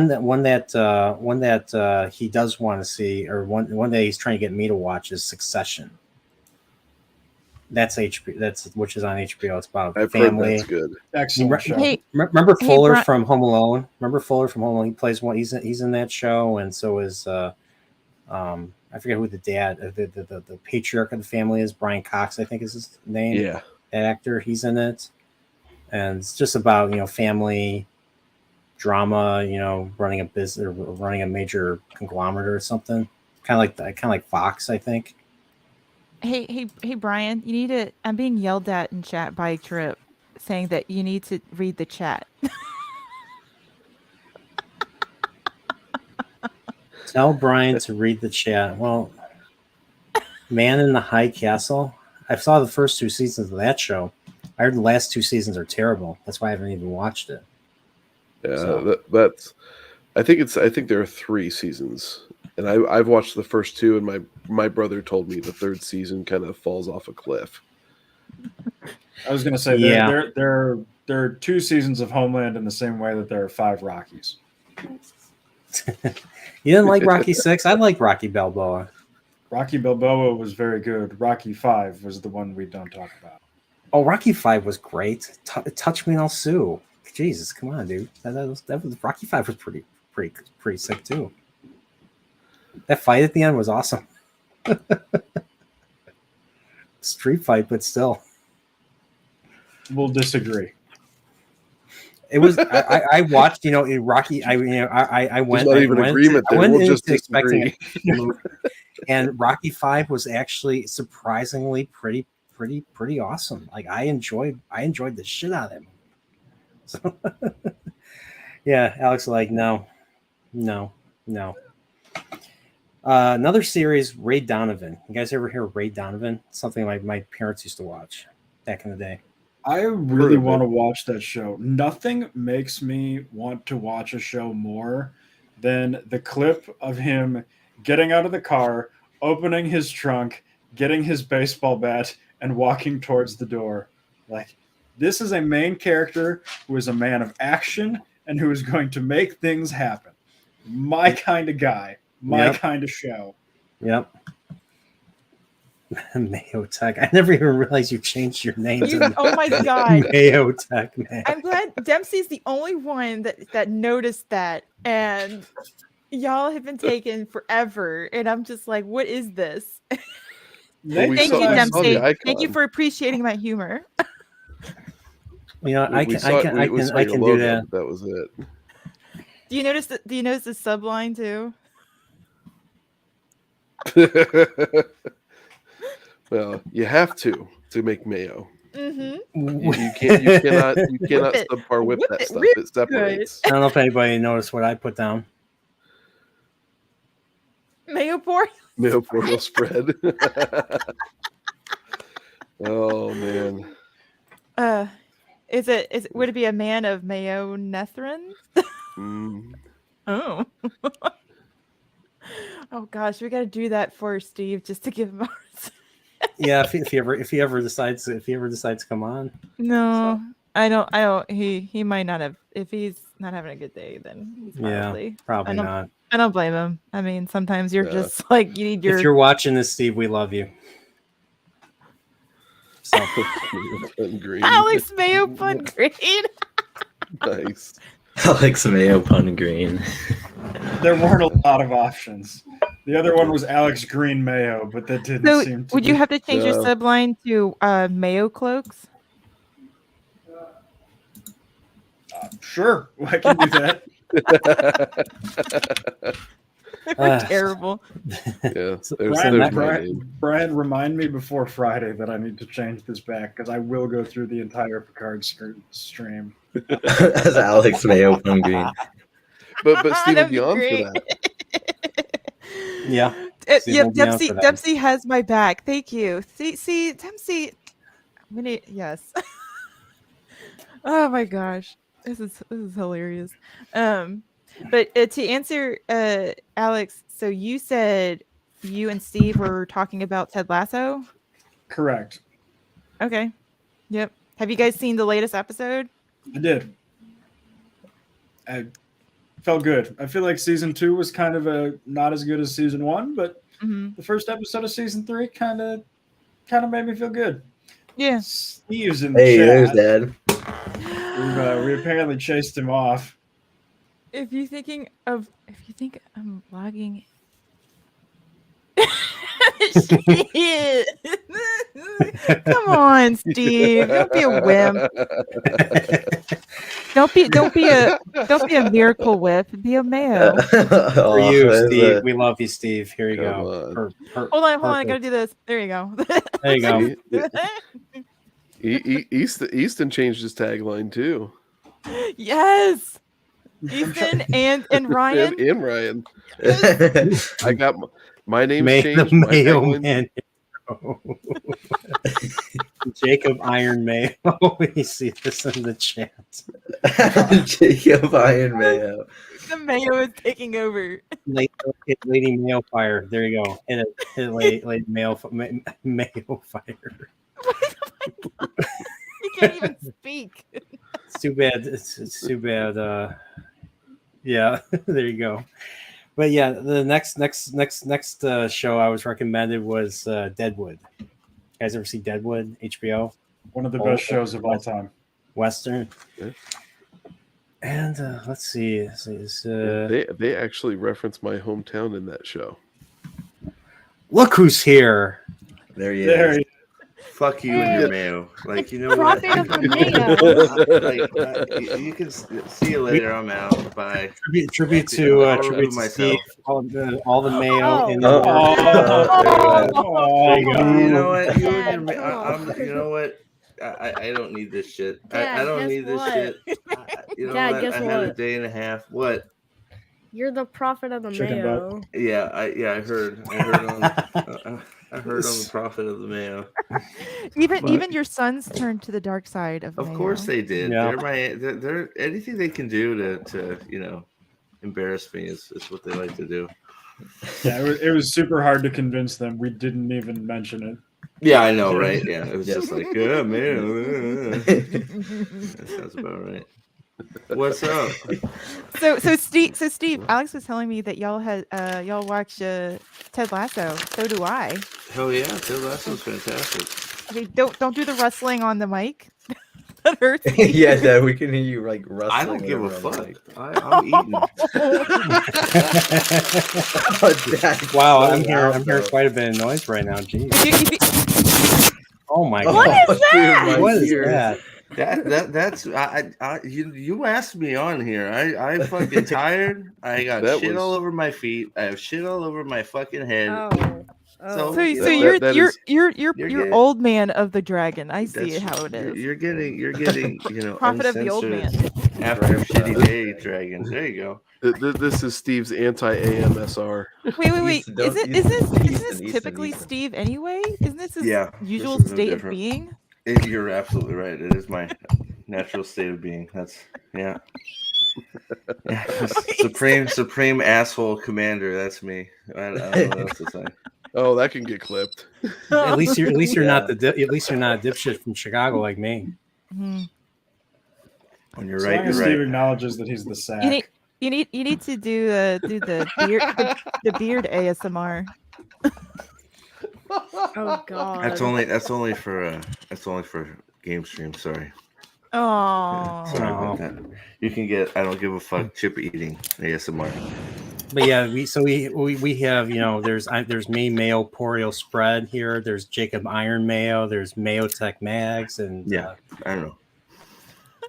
Speaker 1: that he does want to see, or one that he's trying to get me to watch, is Succession. That's HBO. That's which is on HBO. It's about
Speaker 8: I've
Speaker 1: family.
Speaker 8: heard that's good.
Speaker 11: Excellent show.
Speaker 10: Hey,
Speaker 1: Remember
Speaker 10: Hey,
Speaker 1: Fuller
Speaker 10: Bri-
Speaker 1: from Home Alone? Remember Fuller from Home Alone? He plays one. He's in that show, and so is I forget who the dad, the patriarch of the family is. Brian Cox, I think is his name.
Speaker 8: Yeah.
Speaker 1: That actor, he's in it, and it's just about family drama. Running a business or running a major conglomerate or something. Kind of like Fox, I think.
Speaker 10: hey, Brian, you need to. I'm being yelled at in chat by Trip, saying that you need to read the chat.
Speaker 1: Tell Brian to read the chat. Well, Man in the High Castle. I saw the first 2 seasons of that show. I heard the last 2 seasons are terrible. That's why I haven't even watched it.
Speaker 8: Yeah,
Speaker 1: So-
Speaker 8: that's. I think there are 3 seasons, and I've watched the first 2, and my brother told me the 3rd season kind of falls off a cliff.
Speaker 11: I was going to say
Speaker 1: Yeah.
Speaker 11: there are 2 seasons of Homeland in the same way that there are 5 Rockies.
Speaker 1: You didn't like Rocky 6? I like Rocky Balboa.
Speaker 11: Rocky Balboa was very good. Rocky 5 was the one we don't talk about.
Speaker 1: Oh, Rocky 5 was great. Touch Me and I'll Sue. Jesus, come on, dude. That was Rocky 5 was pretty sick too. That fight at the end was awesome. Street fight, but still.
Speaker 11: We'll disagree.
Speaker 1: It was. I watched. Rocky. I went.
Speaker 8: There's not even agreement there. We'll just
Speaker 1: expecting
Speaker 8: disagree.
Speaker 1: and Rocky 5 was actually surprisingly pretty awesome. Like I enjoyed the shit out of that movie. So, yeah, Alex was like, no. Another series, Ray Donovan. You guys ever hear of Ray Donovan? Something my parents used to watch back in the day.
Speaker 11: I really want to watch that show. Nothing makes me want to watch a show more than the clip of him getting out of the car, opening his trunk, getting his baseball bat, and walking towards the door. Like, this is a main character who is a man of action and who is going to make things happen. My kind of guy. My kind of show.
Speaker 1: Yep. Mayo Tech. I never even realized you changed your name.
Speaker 10: Oh my god.
Speaker 1: Mayo Tech, man.
Speaker 10: I'm glad Dempsey's the only one that noticed that, and y'all have been taken forever, and I'm just like, what is this? Thank you, Dempsey. Thank you for appreciating my humor.
Speaker 1: I can do that.
Speaker 8: That was it.
Speaker 10: Do you notice the subline too?
Speaker 8: Well, you have to make mayo.
Speaker 10: Mm-hmm.
Speaker 8: You cannot subpar whip that stuff. It separates.
Speaker 1: I don't know if anybody noticed what I put down.
Speaker 10: Mayo pork.
Speaker 8: Mayo pork spread. Oh man.
Speaker 10: Would it be a man of Mayo Nethrin? Oh. Oh gosh, we got to do that for Steve just to give him ours.
Speaker 1: Yeah, if he ever decides to come on.
Speaker 10: No, so. I don't. He might not have. If he's not having a good day, then he's
Speaker 1: probably not.
Speaker 10: I don't blame him. I mean, sometimes you're just like you need your.
Speaker 1: If you're watching this, Steve, we love you. So.
Speaker 10: Alex Mayo Pun Green.
Speaker 8: Nice.
Speaker 4: Alex Mayo Pun Green.
Speaker 11: There weren't a lot of options. The other one was Alex Green Mayo, but that didn't seem to.
Speaker 10: Would you have to change your subline to Mayo Cloaks?
Speaker 11: Sure, I can do that.
Speaker 10: We're terrible.
Speaker 8: Yeah,
Speaker 11: Brian, remind me before Friday that I need to change this back because I will go through the entire Picard stream.
Speaker 4: As Alex Mayo Pun Green.
Speaker 8: But Steve will be on for that.
Speaker 1: Yeah.
Speaker 10: Dempsey has my back. Thank you. See, Dempsey. Yes. Oh my gosh, this is hilarious. But to answer Alex, so you said you and Steve were talking about Ted Lasso?
Speaker 11: Correct.
Speaker 10: Okay. Yep. Have you guys seen the latest episode?
Speaker 11: I did. I felt good. I feel like season 2 was kind of not as good as season 1, but the first episode of season 3 kind of made me feel good.
Speaker 10: Yeah.
Speaker 11: Steve's in the
Speaker 4: Hey, there's
Speaker 11: chat.
Speaker 4: Dad.
Speaker 11: We apparently chased him off.
Speaker 10: If you think I'm logging. Shit. Come on, Steve. Don't be a wimp. Don't be a miracle whip. Be a Mayo.
Speaker 1: For you, Steve. We love you, Steve. Here you
Speaker 8: Come
Speaker 1: go.
Speaker 8: on.
Speaker 10: Hold on. I gotta do this. There you go.
Speaker 1: There you go.
Speaker 8: Easton changed his tagline too.
Speaker 10: Yes. Easton and Ryan.
Speaker 8: And Ryan. I got my name's
Speaker 1: May
Speaker 8: changed.
Speaker 1: the
Speaker 8: My
Speaker 1: Mayo
Speaker 8: tagline.
Speaker 1: Man. Jacob Iron Mayo. We see this in the chat.
Speaker 4: Jacob Iron Mayo.
Speaker 10: The Mayo is taking over.
Speaker 1: Lady Mayo Fire. There you go. Hit it, Lady Mayo Fire.
Speaker 10: You can't even speak.
Speaker 1: It's too bad. It's too bad. Yeah, there you go. But yeah, the next show I was recommended was Deadwood. You guys ever see Deadwood? HBO.
Speaker 11: One of the best shows of all time.
Speaker 1: Western.
Speaker 8: Yeah.
Speaker 1: And let's see.
Speaker 8: They actually reference my hometown in that show.
Speaker 1: Look who's here.
Speaker 4: There he is.
Speaker 12: Fuck you and your mayo. Like, you know what?
Speaker 5: Profit of the mayo.
Speaker 12: You can see you later. I'm out. Bye.
Speaker 1: Tribute to Steve. All the mayo in
Speaker 4: Oh.
Speaker 1: There you go.
Speaker 12: You know what? You
Speaker 5: Dad,
Speaker 12: and your
Speaker 5: come on.
Speaker 12: you know what? I don't need this shit.
Speaker 5: Dad,
Speaker 12: I don't
Speaker 5: guess
Speaker 12: need this
Speaker 5: what?
Speaker 12: shit. You know
Speaker 5: Dad,
Speaker 12: what?
Speaker 5: guess
Speaker 12: I had a
Speaker 5: what?
Speaker 12: day and a half. What?
Speaker 5: You're the prophet of the
Speaker 11: Chicken
Speaker 5: mayo.
Speaker 12: Yeah, I heard on the prophet of the mayo.
Speaker 10: Even your sons turned to the dark side of
Speaker 12: Of
Speaker 10: Mayo.
Speaker 12: course they did.
Speaker 1: Yeah.
Speaker 12: They're anything they can do to embarrass me is what they like to do.
Speaker 11: Yeah, it was super hard to convince them. We didn't even mention it.
Speaker 12: Yeah, I know, right? Yeah, it was just like, yeah, man. That sounds about right. What's up?
Speaker 10: So Steve, Alex was telling me that y'all watch Ted Lasso. So do I.
Speaker 12: Hell yeah, Ted Lasso's fantastic.
Speaker 10: Okay, don't do the rustling on the mic. That hurts me.
Speaker 4: Yeah, Dad, we can hear you like rustling.
Speaker 12: I don't give a
Speaker 4: whatever on
Speaker 12: fuck. I'm eating.
Speaker 4: the mic. Dad,
Speaker 1: Wow,
Speaker 4: so
Speaker 1: I'm hearing
Speaker 4: loud, though.
Speaker 1: quite a bit of noise right now. Jeez. Oh my
Speaker 4: Oh,
Speaker 1: god.
Speaker 5: What is
Speaker 4: dude,
Speaker 5: that?
Speaker 4: my
Speaker 1: What is
Speaker 4: ears.
Speaker 1: that?
Speaker 12: That's you asked me on here. I fucking tired. I got
Speaker 8: That
Speaker 12: shit
Speaker 8: was-
Speaker 12: all over my feet. I have shit all over my fucking head.
Speaker 5: Oh.
Speaker 12: So-
Speaker 10: So
Speaker 12: That-
Speaker 10: you're
Speaker 12: getting-
Speaker 10: old man of the dragon. I see it
Speaker 12: That's-
Speaker 10: how it is.
Speaker 12: You're getting
Speaker 10: Prophet of the old man.
Speaker 12: uncensored after a shitty day, Dragon. There you go.
Speaker 8: This is Steve's anti-AMSR.
Speaker 10: Wait.
Speaker 4: Easton, don't-
Speaker 10: Is this
Speaker 4: Easton,
Speaker 10: typically
Speaker 4: Easton.
Speaker 10: Steve anyway? Isn't this his
Speaker 12: Yeah,
Speaker 10: usual
Speaker 12: this is no
Speaker 10: state of
Speaker 12: different.
Speaker 10: being?
Speaker 12: You're absolutely right. It is my natural state of being. That's yeah. Supreme asshole commander. That's me. I don't know what else to say.
Speaker 8: Oh, that can get clipped.
Speaker 1: At least you're
Speaker 12: Yeah.
Speaker 1: not at least you're not a dipshit from Chicago like me.
Speaker 10: Mhm.
Speaker 12: When you're
Speaker 11: As
Speaker 12: right,
Speaker 11: long as
Speaker 12: you're
Speaker 11: Steve
Speaker 12: right.
Speaker 11: acknowledges that he's the sack.
Speaker 10: You need to do the beard ASMR.
Speaker 5: Oh god.
Speaker 12: That's only for game stream. Sorry.
Speaker 10: Oh.
Speaker 12: Sorry about that. You can get I don't give a fuck chip eating ASMR.
Speaker 1: But yeah, we have there's me Mayo Porio Spread here. There's Jacob Iron Mayo. There's Mayo Tech Mags and
Speaker 12: Yeah, I don't know.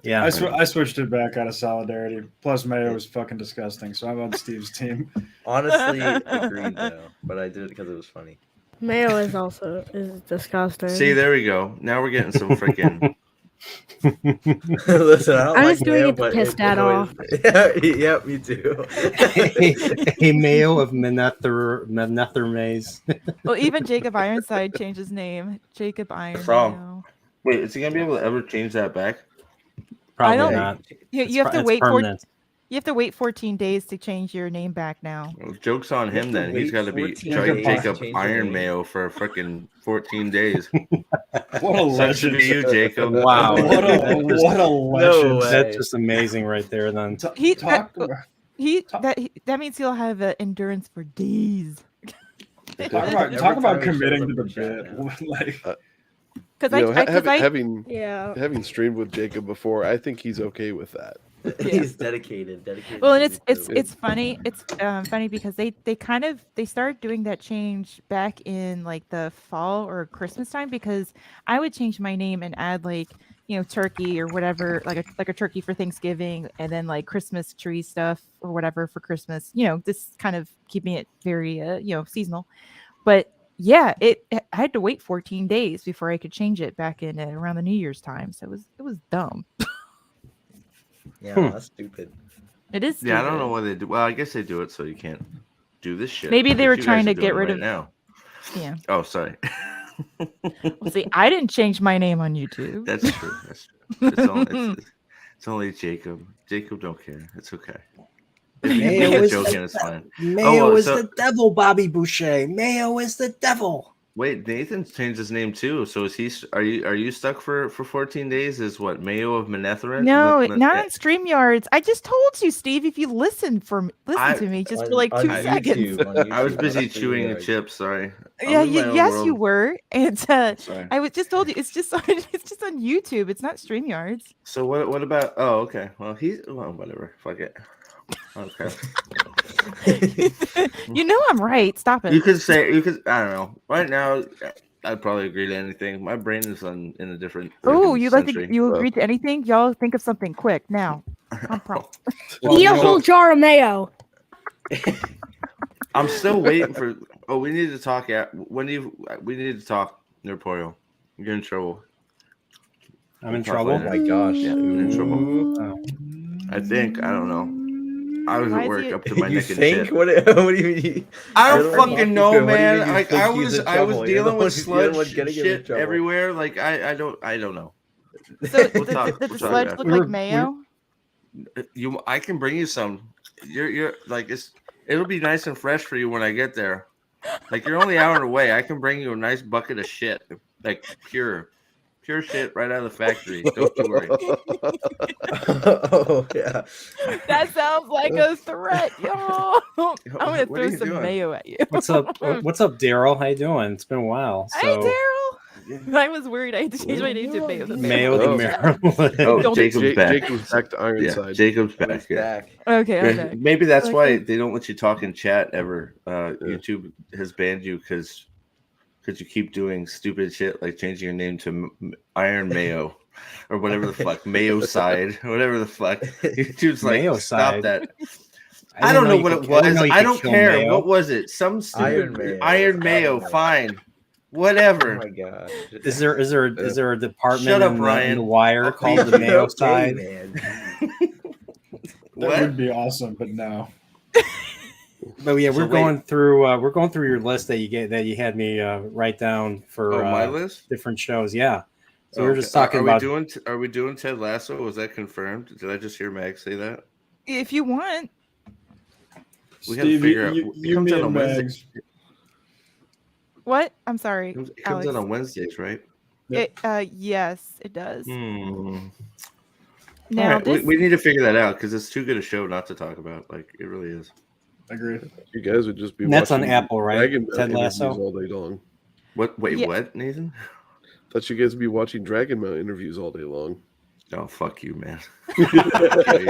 Speaker 1: yeah.
Speaker 11: I switched it back out of solidarity. Plus, Mayo was fucking disgusting, so I'm on Steve's team.
Speaker 4: Honestly, agreed though, but I did it because it was funny.
Speaker 5: Mayo is disgusting.
Speaker 12: See, there we go. Now we're getting some freaking.
Speaker 4: Listen, I don't
Speaker 5: I'm
Speaker 4: like
Speaker 5: just doing
Speaker 4: mayo,
Speaker 5: it to
Speaker 4: but
Speaker 5: piss Dad off.
Speaker 4: Yeah, me too.
Speaker 1: a Mayo of Menether Maze.
Speaker 10: Well, even Jacob Ironside changed his name. Jacob Iron
Speaker 12: From?
Speaker 10: Mayo.
Speaker 12: Wait, is he gonna be able to ever change that back?
Speaker 1: Probably
Speaker 10: don't-
Speaker 1: not.
Speaker 10: You have to
Speaker 1: It's
Speaker 10: wait
Speaker 1: permanent.
Speaker 10: You have to wait 14 days to change your name back now.
Speaker 12: Well, joke's on him then. He's got to be
Speaker 4: 14
Speaker 12: trying to
Speaker 11: days
Speaker 12: take
Speaker 4: to
Speaker 12: up
Speaker 4: change your
Speaker 12: Iron
Speaker 4: name.
Speaker 12: Mayo for freaking 14 days.
Speaker 11: What a
Speaker 12: Sucks to
Speaker 11: legend!
Speaker 12: be you, Jacob.
Speaker 1: Wow.
Speaker 11: What a legend!
Speaker 4: way.
Speaker 1: That's just amazing right there. Then
Speaker 10: He-
Speaker 11: Talk,
Speaker 10: That means he'll have endurance for days.
Speaker 11: talk about
Speaker 4: Every time
Speaker 11: committing
Speaker 4: he
Speaker 11: to the
Speaker 4: shows up in
Speaker 11: bit.
Speaker 4: chat
Speaker 11: Like,
Speaker 10: Because
Speaker 8: having streamed with Jacob before, I think he's okay with that.
Speaker 4: He's dedicated.
Speaker 10: Well,
Speaker 4: to
Speaker 10: and it's
Speaker 4: YouTube.
Speaker 10: funny. It's funny because they started doing that change back in like the fall or Christmas time, because I would change my name and add like, you know, turkey or whatever, like a turkey for Thanksgiving, and then like Christmas tree stuff or whatever for Christmas. You know, this kind of keeping it very you know, seasonal. But yeah, I had to wait 14 days before I could change it back in around the New Year's time. So it was dumb.
Speaker 4: Yeah, that's stupid.
Speaker 10: It is stupid.
Speaker 12: Yeah, I don't know why they do. Well, I guess they do it so you can't do this shit.
Speaker 10: Maybe they
Speaker 12: but
Speaker 10: were
Speaker 12: you guys
Speaker 10: trying
Speaker 12: are
Speaker 10: to
Speaker 12: doing
Speaker 10: get
Speaker 12: it
Speaker 10: rid
Speaker 12: right
Speaker 10: of.
Speaker 12: now.
Speaker 10: Yeah.
Speaker 12: Oh, sorry.
Speaker 10: Well, see, I didn't change my name on YouTube.
Speaker 12: That's true. That's true. It's only Jacob. Jacob don't care. It's okay. If you
Speaker 1: Mayo
Speaker 12: get the
Speaker 1: is
Speaker 12: joke
Speaker 1: the-
Speaker 12: in, it's fine.
Speaker 1: Mayo is the devil, Bobby Boucher. Mayo is the devil.
Speaker 12: Wait, Nathan changed his name too. So is he? Are you stuck for 14 days? Is what, Mayo of Manetheren?
Speaker 10: No, not on StreamYards. I just told you, Steve. If you listen to me just for like 2 seconds.
Speaker 12: I was busy chewing the chips. Sorry.
Speaker 10: Yeah,
Speaker 12: I'm in my own
Speaker 10: yes,
Speaker 12: world.
Speaker 10: you were. And
Speaker 12: Sorry.
Speaker 10: I was just told you it's just on YouTube. It's not StreamYards.
Speaker 12: So what about? Oh, okay. Well, whatever. Fuck it. Okay.
Speaker 10: You know I'm right. Stop it.
Speaker 12: You could I don't know. Right now, I'd probably agree to anything. My brain is in a different.
Speaker 10: Oh, you
Speaker 12: century.
Speaker 10: agree to anything? Y'all think of something quick now. I'm prompt.
Speaker 5: Eat a whole jar of mayo.
Speaker 12: I'm still waiting for. Oh, we need to talk. We need to talk, Nerporio. You're in trouble.
Speaker 1: I'm in trouble.
Speaker 4: Oh my gosh.
Speaker 12: Yeah, I'm in trouble.
Speaker 1: Oh.
Speaker 12: I think. I don't know. I was
Speaker 10: Why
Speaker 12: at
Speaker 10: is
Speaker 12: work
Speaker 10: he-
Speaker 12: up to my
Speaker 4: You
Speaker 12: neck in
Speaker 4: think?
Speaker 12: shit.
Speaker 4: What do you mean?
Speaker 12: I
Speaker 4: You're
Speaker 12: don't
Speaker 4: the
Speaker 12: fucking
Speaker 4: one
Speaker 12: know,
Speaker 4: talking. What do you
Speaker 12: man.
Speaker 4: mean you
Speaker 12: Like
Speaker 4: think
Speaker 12: I
Speaker 4: he's
Speaker 12: was
Speaker 4: in trouble? You're the
Speaker 12: dealing
Speaker 4: one-
Speaker 12: with
Speaker 4: you're the one
Speaker 12: sludge
Speaker 4: getting him in
Speaker 12: shit
Speaker 4: trouble.
Speaker 12: everywhere. Like I don't know.
Speaker 10: So
Speaker 12: We'll
Speaker 10: did
Speaker 12: talk-
Speaker 10: the
Speaker 12: we'll talk
Speaker 10: sludge
Speaker 12: after.
Speaker 10: look like mayo?
Speaker 12: I can bring you some. You're like it'll be nice and fresh for you when I get there. Like you're only an hour away. I can bring you a nice bucket of shit, like pure shit right out of the factory. Don't you worry.
Speaker 4: Oh yeah.
Speaker 10: That sounds like a threat, y'all. I'm gonna
Speaker 12: What are
Speaker 10: throw
Speaker 12: you
Speaker 10: some
Speaker 12: doing?
Speaker 10: mayo at you.
Speaker 1: What's up? What's up, Daryl? How you doing? It's been a while.
Speaker 10: Hey,
Speaker 1: So
Speaker 10: Daryl. I was worried. I had to change my name to Mayo.
Speaker 1: Mayo the Maryland.
Speaker 12: Oh,
Speaker 10: Don't-
Speaker 12: Jacob's back.
Speaker 8: Jacob's back to Ironside.
Speaker 12: Jacob's
Speaker 4: He's
Speaker 12: back. Yeah.
Speaker 4: back.
Speaker 10: Okay,
Speaker 12: Yeah,
Speaker 10: okay.
Speaker 12: maybe that's
Speaker 10: Okay.
Speaker 12: why they don't let you talk in chat ever. YouTube has banned you because you keep doing stupid shit like changing your name to Iron Mayo or whatever the fuck, Mayo Side, whatever the fuck. YouTube's like,
Speaker 1: Mayo
Speaker 12: stop
Speaker 1: Side.
Speaker 12: that.
Speaker 1: I
Speaker 12: I
Speaker 1: didn't
Speaker 12: don't know
Speaker 1: you
Speaker 12: what
Speaker 1: could
Speaker 12: it
Speaker 1: kill- I didn't
Speaker 12: was.
Speaker 1: know you
Speaker 12: I
Speaker 1: could
Speaker 12: don't
Speaker 1: kill
Speaker 12: care.
Speaker 1: Mayo.
Speaker 12: What was it? Some stupid
Speaker 4: Iron Mayo.
Speaker 12: Fine.
Speaker 4: Oh
Speaker 12: Whatever.
Speaker 4: my god.
Speaker 1: Is there a department
Speaker 12: Shut up,
Speaker 1: in
Speaker 12: Ryan.
Speaker 1: the Wire
Speaker 12: I'll
Speaker 1: called
Speaker 12: leave
Speaker 1: the
Speaker 12: you.
Speaker 1: Mayo
Speaker 4: Okay,
Speaker 1: Side?
Speaker 4: man.
Speaker 11: That
Speaker 12: What?
Speaker 11: would be awesome, but no.
Speaker 1: But yeah,
Speaker 12: So
Speaker 1: we're
Speaker 12: wait.
Speaker 1: going through your list that you had me write down for
Speaker 12: Oh, my list?
Speaker 1: different shows. Yeah. So we
Speaker 12: Okay.
Speaker 1: were just talking
Speaker 12: are
Speaker 1: about.
Speaker 12: Are we doing Ted Lasso? Was that confirmed? Did I just hear Mag say that?
Speaker 10: If you want.
Speaker 12: We had to
Speaker 11: Steve,
Speaker 12: figure out.
Speaker 11: you,
Speaker 12: It
Speaker 11: you
Speaker 12: comes
Speaker 11: me
Speaker 12: out
Speaker 11: and
Speaker 12: on Wednesday.
Speaker 11: Mags.
Speaker 10: What? I'm sorry.
Speaker 12: It comes out
Speaker 10: Alex.
Speaker 12: on Wednesdays, right?
Speaker 10: Yes, it does.
Speaker 12: Hmm.
Speaker 10: Now
Speaker 12: All right,
Speaker 10: this
Speaker 12: we need to figure that out because it's too good a show not to talk about. Like it really is.
Speaker 11: Agreed.
Speaker 8: You guys would just be
Speaker 1: And that's on
Speaker 8: watching
Speaker 1: Apple, right?
Speaker 8: Dragon Mount
Speaker 1: Ted
Speaker 8: interviews
Speaker 1: Lasso?
Speaker 8: all day long.
Speaker 12: What? Wait,
Speaker 10: Yeah.
Speaker 12: what, Nathan?
Speaker 8: Thought you guys would be watching Dragon Mount interviews all day long.
Speaker 12: Oh, fuck you, man.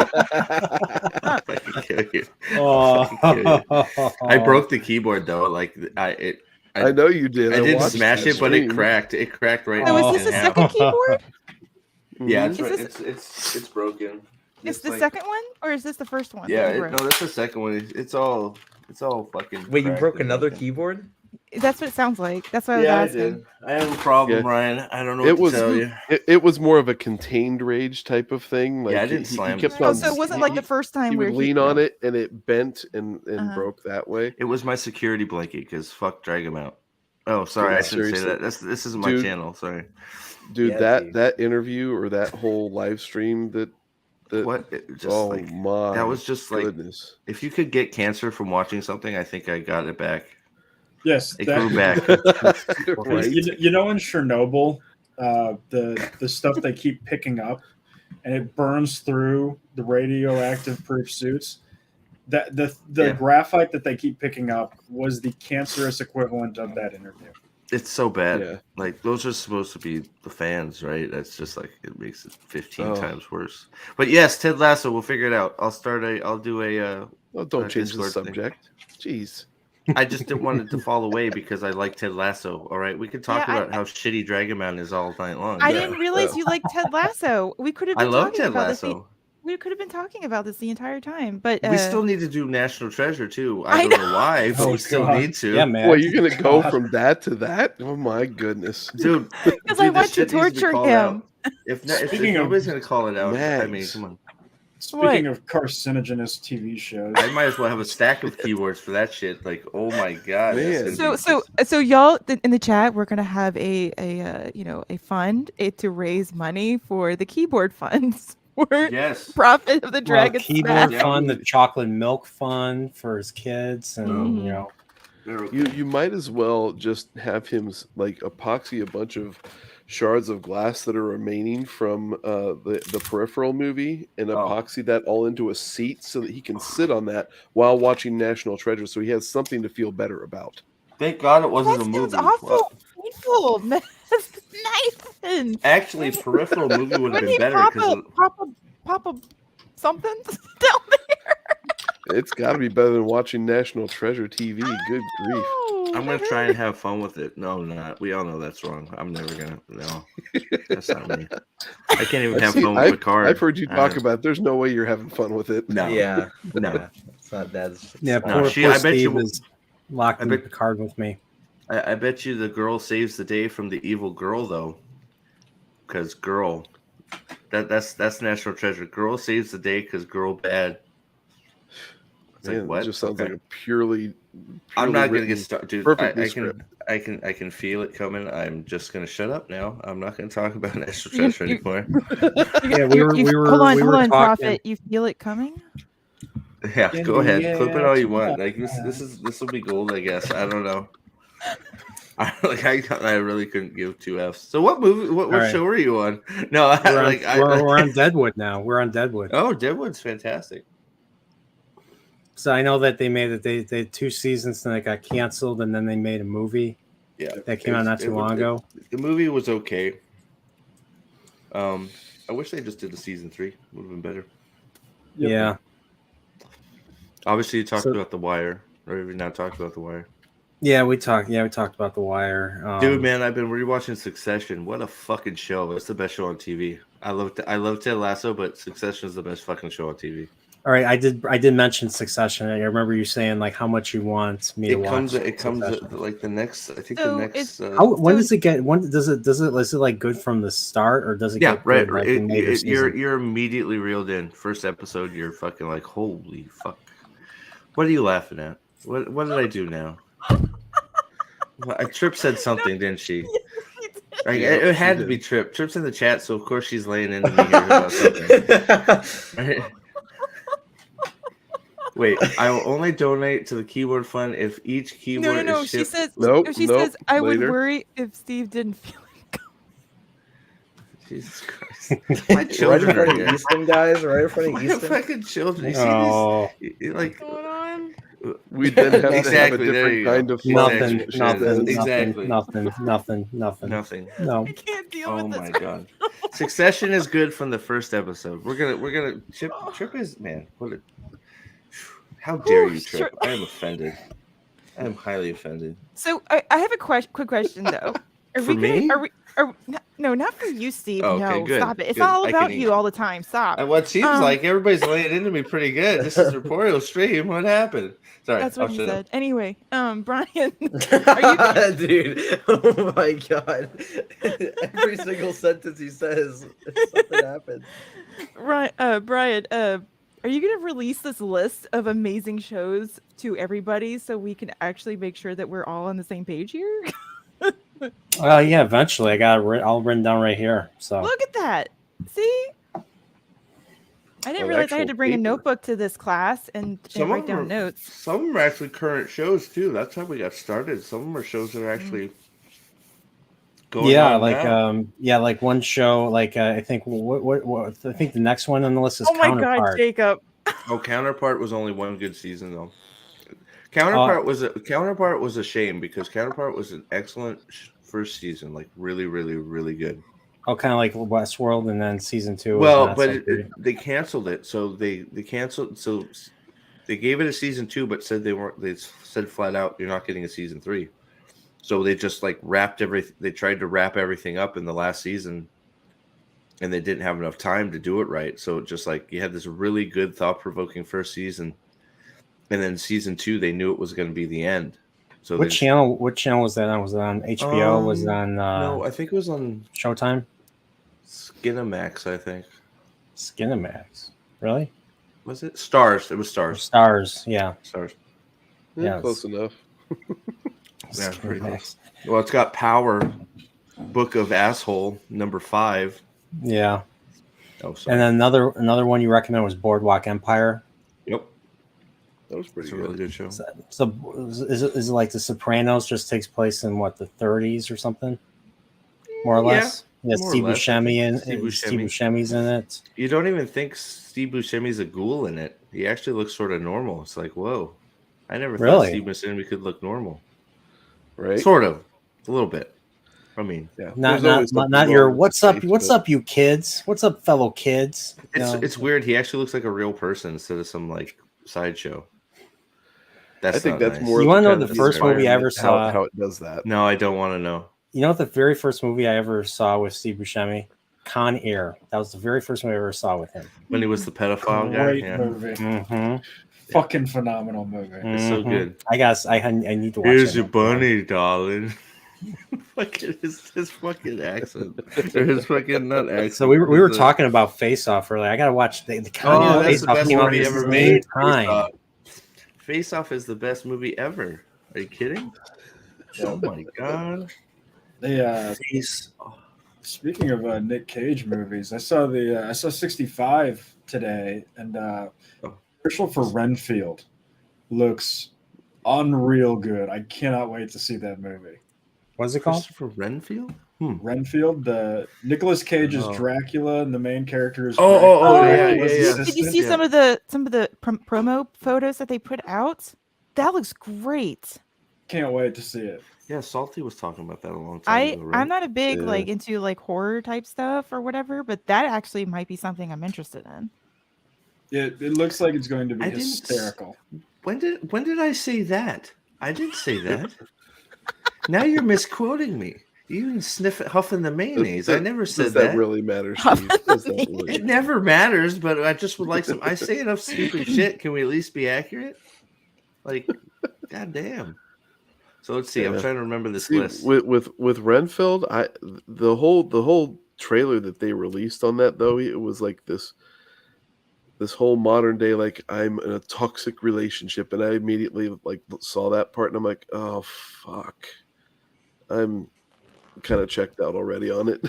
Speaker 10: Huh.
Speaker 12: Fucking kill you.
Speaker 1: Oh.
Speaker 12: Fucking kill you. I broke the keyboard though. Like I
Speaker 8: know you did.
Speaker 12: I didn't
Speaker 8: watched
Speaker 12: smash
Speaker 8: the
Speaker 12: it, but it
Speaker 8: stream.
Speaker 12: cracked. It cracked right.
Speaker 10: So
Speaker 12: in
Speaker 10: is this the
Speaker 12: half.
Speaker 10: second keyboard?
Speaker 12: Yeah,
Speaker 8: Mhm.
Speaker 12: it's broken.
Speaker 10: Is
Speaker 12: It's
Speaker 10: the
Speaker 12: like-
Speaker 10: second one or is this the first one?
Speaker 12: Yeah,
Speaker 10: that you
Speaker 12: no,
Speaker 10: broke?
Speaker 12: that's the second one. It's all fucking.
Speaker 4: Wait, you
Speaker 12: cracked
Speaker 4: broke
Speaker 12: and
Speaker 4: another
Speaker 12: broken.
Speaker 4: keyboard?
Speaker 10: That's what it sounds like. That's what I was
Speaker 12: Yeah, I
Speaker 10: asking.
Speaker 12: did. I have a problem,
Speaker 8: Yeah.
Speaker 12: Ryan. I don't know
Speaker 8: It
Speaker 12: what
Speaker 8: was
Speaker 12: to tell you.
Speaker 8: it was more of a contained rage type of thing. Like
Speaker 12: Yeah, I didn't slam
Speaker 8: he kept
Speaker 12: it.
Speaker 10: Oh,
Speaker 8: on.
Speaker 10: so it wasn't like the first time
Speaker 8: he
Speaker 10: where
Speaker 8: would lean on it and it bent and
Speaker 10: Uh-huh.
Speaker 8: broke that way.
Speaker 12: It was my security blanket because fuck drag him out. Oh, sorry,
Speaker 8: Yeah,
Speaker 12: I shouldn't say
Speaker 8: seriously.
Speaker 12: that. This isn't my
Speaker 8: Dude.
Speaker 12: channel. Sorry.
Speaker 8: Dude,
Speaker 4: Yeah, dude.
Speaker 8: that interview or that whole live stream that
Speaker 12: What? It just
Speaker 8: oh
Speaker 12: like
Speaker 8: my
Speaker 12: that was just like
Speaker 8: goodness.
Speaker 12: if you could get cancer from watching something, I think I got it back.
Speaker 11: Yes,
Speaker 12: It
Speaker 11: that-
Speaker 12: grew back.
Speaker 8: Right?
Speaker 11: You know in Chernobyl, the stuff they keep picking up, and it burns through the radioactive proof suits. That the
Speaker 12: Yeah.
Speaker 11: graphite that they keep picking up was the cancerous equivalent of that interview.
Speaker 12: It's so bad.
Speaker 8: Yeah.
Speaker 12: Like those are supposed to be the fans, right? That's just like it makes it 15
Speaker 8: Oh.
Speaker 12: times worse. But yes, Ted Lasso. We'll figure it out. I'll do a.
Speaker 8: Oh, don't change the
Speaker 12: Discord thing.
Speaker 8: subject. Jeez.
Speaker 12: I just didn't want it to fall away because I like Ted Lasso. All right, we could talk
Speaker 10: Yeah,
Speaker 12: about how shitty Dragon Man is all night long.
Speaker 10: I
Speaker 12: Yeah.
Speaker 10: didn't realize you liked Ted Lasso. We could have
Speaker 12: I
Speaker 10: been
Speaker 12: love
Speaker 10: talking
Speaker 12: Ted
Speaker 10: about this.
Speaker 12: Lasso.
Speaker 10: We could have been talking about this the entire time, but
Speaker 12: We still need to do National Treasure too.
Speaker 10: I
Speaker 12: I don't know why, but
Speaker 11: Oh,
Speaker 12: we still
Speaker 11: God.
Speaker 12: need to.
Speaker 1: Yeah, man.
Speaker 8: Well, you're gonna go
Speaker 11: God.
Speaker 8: from that to that? Oh my goodness,
Speaker 12: Dude.
Speaker 10: because I
Speaker 12: dude,
Speaker 10: want
Speaker 12: this
Speaker 10: to
Speaker 12: shit needs be
Speaker 10: torture
Speaker 12: called
Speaker 10: him.
Speaker 12: out. If
Speaker 11: Speaking of
Speaker 12: nobody's gonna call it out, I mean,
Speaker 8: Mags.
Speaker 12: come on.
Speaker 11: Speaking of carcinogenous TV shows,
Speaker 12: I might as well have a stack of keywords for that shit. Like, oh my god.
Speaker 8: Man.
Speaker 12: that's gonna
Speaker 10: So
Speaker 12: be
Speaker 10: so y'all in the chat, we're gonna have a fund to raise money for the keyboard funds for
Speaker 12: yes.
Speaker 10: Profit of the Dragon
Speaker 1: keyboard
Speaker 10: Smash.
Speaker 1: fund, the chocolate milk fund for his kids, and
Speaker 10: Mhm.
Speaker 1: you know,
Speaker 8: You might as well just have him like epoxy a bunch of shards of glass that are remaining from the Peripheral movie and epoxy that all into a seat so that he can sit on that while watching National Treasure, so he has something to feel better about.
Speaker 12: Thank God it wasn't
Speaker 10: That
Speaker 12: a
Speaker 10: sounds
Speaker 12: movie.
Speaker 10: awful painful. Nathan.
Speaker 12: Actually, Peripheral movie would have
Speaker 10: When
Speaker 12: been
Speaker 10: he
Speaker 12: better because
Speaker 10: pop a something down there.
Speaker 8: It's got to be better than watching National Treasure TV. Good grief!
Speaker 12: I'm gonna try and have fun with it. No, not. We all know that's wrong. I'm never gonna. No, that's not me. I can't even have fun with Picard.
Speaker 8: I've heard you talk about it. There's no way you're having fun with it.
Speaker 12: No.
Speaker 4: Yeah.
Speaker 12: No.
Speaker 4: Yeah. It's not that.
Speaker 1: yeah,
Speaker 12: No,
Speaker 1: poor,
Speaker 12: she-
Speaker 1: poor
Speaker 12: I bet
Speaker 1: Steve
Speaker 12: you-
Speaker 1: is locked
Speaker 12: I
Speaker 1: into
Speaker 12: bet-
Speaker 1: Picard with me.
Speaker 12: I bet you the girl saves the day from the evil girl though, because girl, that's National Treasure. Girl saves the day because girl bad. It's
Speaker 8: Man,
Speaker 12: like what?
Speaker 8: It just sounds
Speaker 12: Okay.
Speaker 8: like a purely
Speaker 12: I'm not gonna
Speaker 8: written,
Speaker 12: get started, dude.
Speaker 8: perfectly
Speaker 12: I
Speaker 8: script.
Speaker 12: can feel it coming. I'm just gonna shut up now. I'm not gonna talk about National Treasure anymore.
Speaker 1: Yeah, we were
Speaker 10: hold on,
Speaker 1: talking.
Speaker 10: Prophet. You feel it coming?
Speaker 12: Yeah,
Speaker 11: In
Speaker 12: go
Speaker 11: the
Speaker 12: ahead. Clip it all you
Speaker 11: air
Speaker 12: want. Like this will be gold, I guess. I don't know. I really couldn't give two Fs. So what movie? What
Speaker 1: right.
Speaker 12: show are you on? No,
Speaker 1: We're on Deadwood now. We're on Deadwood.
Speaker 12: Oh, Deadwood's fantastic.
Speaker 1: So I know that they made it. They had 2 seasons, and it got canceled, and then they made a movie.
Speaker 12: Yeah,
Speaker 1: that came out not too long ago.
Speaker 12: The movie was okay. I wish they just did the season 3. Would have been better.
Speaker 11: Yep.
Speaker 1: Yeah.
Speaker 12: Obviously, you talked about The Wire, or have you not talked about The Wire?
Speaker 1: Yeah, we talked about The Wire.
Speaker 12: Dude, man, I've been rewatching Succession. What a fucking show! It's the best show on TV. I love Ted Lasso, but Succession is the best fucking show on TV.
Speaker 1: All right, I did mention Succession. I remember you saying like how much you want me to watch.
Speaker 12: It comes
Speaker 1: Succession.
Speaker 12: like the next. I think
Speaker 10: So
Speaker 12: the next.
Speaker 1: When does it get? When does it? Is it like good from the start, or does it?
Speaker 12: Yeah,
Speaker 1: get
Speaker 12: right.
Speaker 1: good, like, in later seasons?
Speaker 12: You're immediately reeled in. First episode, you're fucking like, holy fuck! What are you laughing at? What did I do now? Trip said something, didn't she? Like, it had to be Trip. Trip's in the chat, so of course she's laying into me here about something. Right? Wait, I will only donate to the keyboard fund if each keyboard
Speaker 10: No.
Speaker 12: is
Speaker 10: She
Speaker 12: shipped.
Speaker 10: says.
Speaker 8: Nope,
Speaker 10: She
Speaker 8: nope,
Speaker 10: says I would
Speaker 8: later.
Speaker 10: worry if Steve didn't feel it.
Speaker 12: Jesus Christ! My children
Speaker 4: right
Speaker 12: are
Speaker 4: in front
Speaker 12: here.
Speaker 4: of Easton, guys. Right in front of
Speaker 12: My
Speaker 4: Easton.
Speaker 12: fucking children. You see
Speaker 1: Oh.
Speaker 12: this? Like,
Speaker 5: What's going on?
Speaker 8: We then have to have a
Speaker 12: Exactly, there you
Speaker 8: different
Speaker 12: go.
Speaker 8: kind of
Speaker 1: Nothing.
Speaker 12: Exactly.
Speaker 1: Nothing.
Speaker 12: Nothing.
Speaker 1: No.
Speaker 10: I can't deal
Speaker 12: Oh
Speaker 10: with
Speaker 12: my
Speaker 10: this.
Speaker 12: god. Succession is good from the first episode. We're gonna Trip is man. How dare you, Trip? I am offended. I am highly offended.
Speaker 10: So I have a quick question though. Are
Speaker 12: For me?
Speaker 10: No, not for you, Steve.
Speaker 12: Oh, okay,
Speaker 10: no,
Speaker 12: good,
Speaker 10: stop it. It's
Speaker 12: good.
Speaker 10: not all
Speaker 12: I
Speaker 10: about
Speaker 12: can
Speaker 10: you all the time. Stop.
Speaker 12: And what seems like everybody's laying into me pretty good. This is Reportal Stream. What happened? Sorry,
Speaker 10: That's what
Speaker 12: I'll
Speaker 10: he
Speaker 12: shut
Speaker 10: said.
Speaker 12: up.
Speaker 10: Anyway, Brian,
Speaker 4: Dude, oh my god. Every single sentence he says, something happens.
Speaker 10: Brian, are you gonna release this list of amazing shows to everybody so we can actually make sure that we're all on the same page here?
Speaker 1: Yeah, eventually I got it all written down right here. So
Speaker 10: Look at that. See? I didn't
Speaker 8: An
Speaker 10: realize I had
Speaker 8: actual
Speaker 10: to bring a
Speaker 8: paper.
Speaker 10: notebook to this class and write down notes.
Speaker 12: Some of them are actually current shows too. That's how we got started. Some of them are shows that are actually going
Speaker 1: yeah,
Speaker 12: on
Speaker 1: like
Speaker 12: now.
Speaker 1: like one show, like I think what I think the next one on the list is
Speaker 10: Oh my god,
Speaker 1: Counterpart.
Speaker 10: Jacob.
Speaker 12: Oh, Counterpart was only one good season though. Counterpart was a shame because Counterpart was an excellent first season, like really, really, really good.
Speaker 1: Oh, kind of like Westworld, and then season 2 was
Speaker 12: Well,
Speaker 1: not
Speaker 12: but
Speaker 1: so good.
Speaker 12: they canceled it, so they canceled. So they gave it a season 2, but said they weren't. They said flat out, you're not getting a season 3. So they just like wrapped everything. They tried to wrap everything up in the last season, and they didn't have enough time to do it right. So just like you had this really good, thought-provoking first season, and then season 2, they knew it was going to be the end. So
Speaker 1: What channel was that on? Was it on HBO? Was it on
Speaker 12: no, I think it was on
Speaker 1: Showtime?
Speaker 12: Skinamax, I think.
Speaker 1: Skinamax. Really?
Speaker 12: Was it Stars? It was
Speaker 1: Or
Speaker 12: Stars.
Speaker 1: Stars, yeah.
Speaker 12: Stars.
Speaker 1: Yeah,
Speaker 8: Close enough.
Speaker 12: Yeah, pretty
Speaker 1: Skinamax.
Speaker 12: close. Well, it's got Power, Book of Asshole, number 5.
Speaker 1: Yeah.
Speaker 12: Oh, sorry.
Speaker 1: And then another one you recommend was Boardwalk Empire.
Speaker 12: Yep.
Speaker 8: That was pretty
Speaker 12: It's a
Speaker 8: good.
Speaker 12: really good show.
Speaker 1: So is it like The Sopranos just takes place in what, the 30s or something? More or less? Yeah,
Speaker 12: more or
Speaker 1: Steve
Speaker 12: less, I
Speaker 1: Buscemi
Speaker 12: think.
Speaker 1: and
Speaker 12: Steve
Speaker 1: Steve Buscemi's in it.
Speaker 12: You don't even think Steve Buscemi's a ghoul in it. He actually looks sort of normal. It's like, whoa. I never thought
Speaker 1: Really?
Speaker 12: Steve Buscemi could look normal.
Speaker 8: Right?
Speaker 12: Sort of. A little bit. I mean,
Speaker 8: Yeah.
Speaker 1: Not
Speaker 8: There's always something
Speaker 1: your
Speaker 8: wrong with
Speaker 1: what's
Speaker 8: his
Speaker 1: up,
Speaker 8: face,
Speaker 1: what's
Speaker 8: but-
Speaker 1: up, you kids? What's up, fellow kids? You know?
Speaker 12: it's weird. He actually looks like a real person instead of some like sideshow.
Speaker 8: I think
Speaker 12: not
Speaker 8: that's
Speaker 12: nice.
Speaker 8: more.
Speaker 1: You wanna know
Speaker 8: kind
Speaker 1: the
Speaker 8: of
Speaker 1: first movie I
Speaker 8: environment,
Speaker 1: ever saw?
Speaker 8: How it does that?
Speaker 12: No, I don't want to know.
Speaker 1: You know what the very first movie I ever saw with Steve Buscemi? Con Air. That was the very first movie I ever saw with him.
Speaker 12: When he was the pedophile guy.
Speaker 11: Great
Speaker 12: Yeah.
Speaker 11: movie.
Speaker 1: Mm-hmm.
Speaker 11: Fucking phenomenal movie.
Speaker 12: It's so good.
Speaker 1: I need to watch
Speaker 12: Here's
Speaker 1: it.
Speaker 12: your bunny, darling. Fucking his fucking accent. Or his fucking not accent.
Speaker 1: So we were
Speaker 12: His,
Speaker 1: talking about Face Off earlier. I gotta watch the Con
Speaker 12: Oh,
Speaker 1: Air
Speaker 12: that's
Speaker 1: Face
Speaker 12: the
Speaker 1: Off
Speaker 12: best
Speaker 1: came out
Speaker 12: movie
Speaker 1: at
Speaker 12: ever
Speaker 1: the
Speaker 12: made.
Speaker 1: same time.
Speaker 12: Face Off is the best movie ever. Are you kidding? Oh my god.
Speaker 11: Face. Speaking of Nick Cage movies, I saw 65 today, and commercial for Renfield looks unreal good. I cannot wait to see that movie.
Speaker 1: What's it called?
Speaker 12: Christopher Renfield?
Speaker 11: Renfield, the Nicolas Cage is Dracula, and the main character is
Speaker 12: yeah.
Speaker 10: Did you see some of the promo photos that they put out? That looks great.
Speaker 11: Can't wait to see it.
Speaker 12: Yeah, Salty was talking about that a long time ago, right?
Speaker 10: I'm not a big into horror type stuff or whatever, but that actually might be something I'm interested in.
Speaker 11: It looks like it's going to be hysterical.
Speaker 12: When did I say that? I didn't say that. Now you're misquoting me. You even huffing the mayonnaise. I never said
Speaker 8: Does
Speaker 12: that.
Speaker 8: that really matter, Steve? Does that really-
Speaker 12: It never matters, but I just would like some. I say enough stupid shit. Can we at least be accurate? Like, goddamn. So let's see. I'm trying to remember this list.
Speaker 8: With Renfield, the whole trailer that they released on that though, it was like this whole modern day, like I'm in a toxic relationship, and I immediately like saw that part, and I'm like, oh fuck, I'm kind of checked out already on it.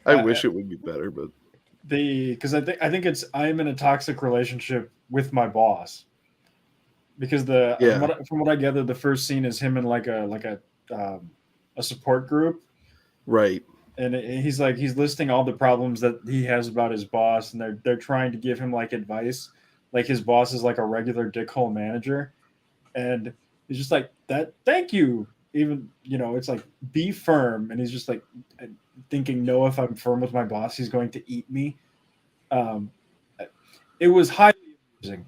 Speaker 8: I wish it would be better, but
Speaker 11: because I think it's I'm in a toxic relationship with my boss. Because from what I gather, the first scene is him in like a support group,
Speaker 8: right?
Speaker 11: And he's listing all the problems that he has about his boss, and they're trying to give him like advice, like his boss is like a regular dickhole manager, and he's just like that. Thank you. Even it's like be firm, and he's just like thinking, no, if I'm firm with my boss, he's going to eat me. It was highly amusing.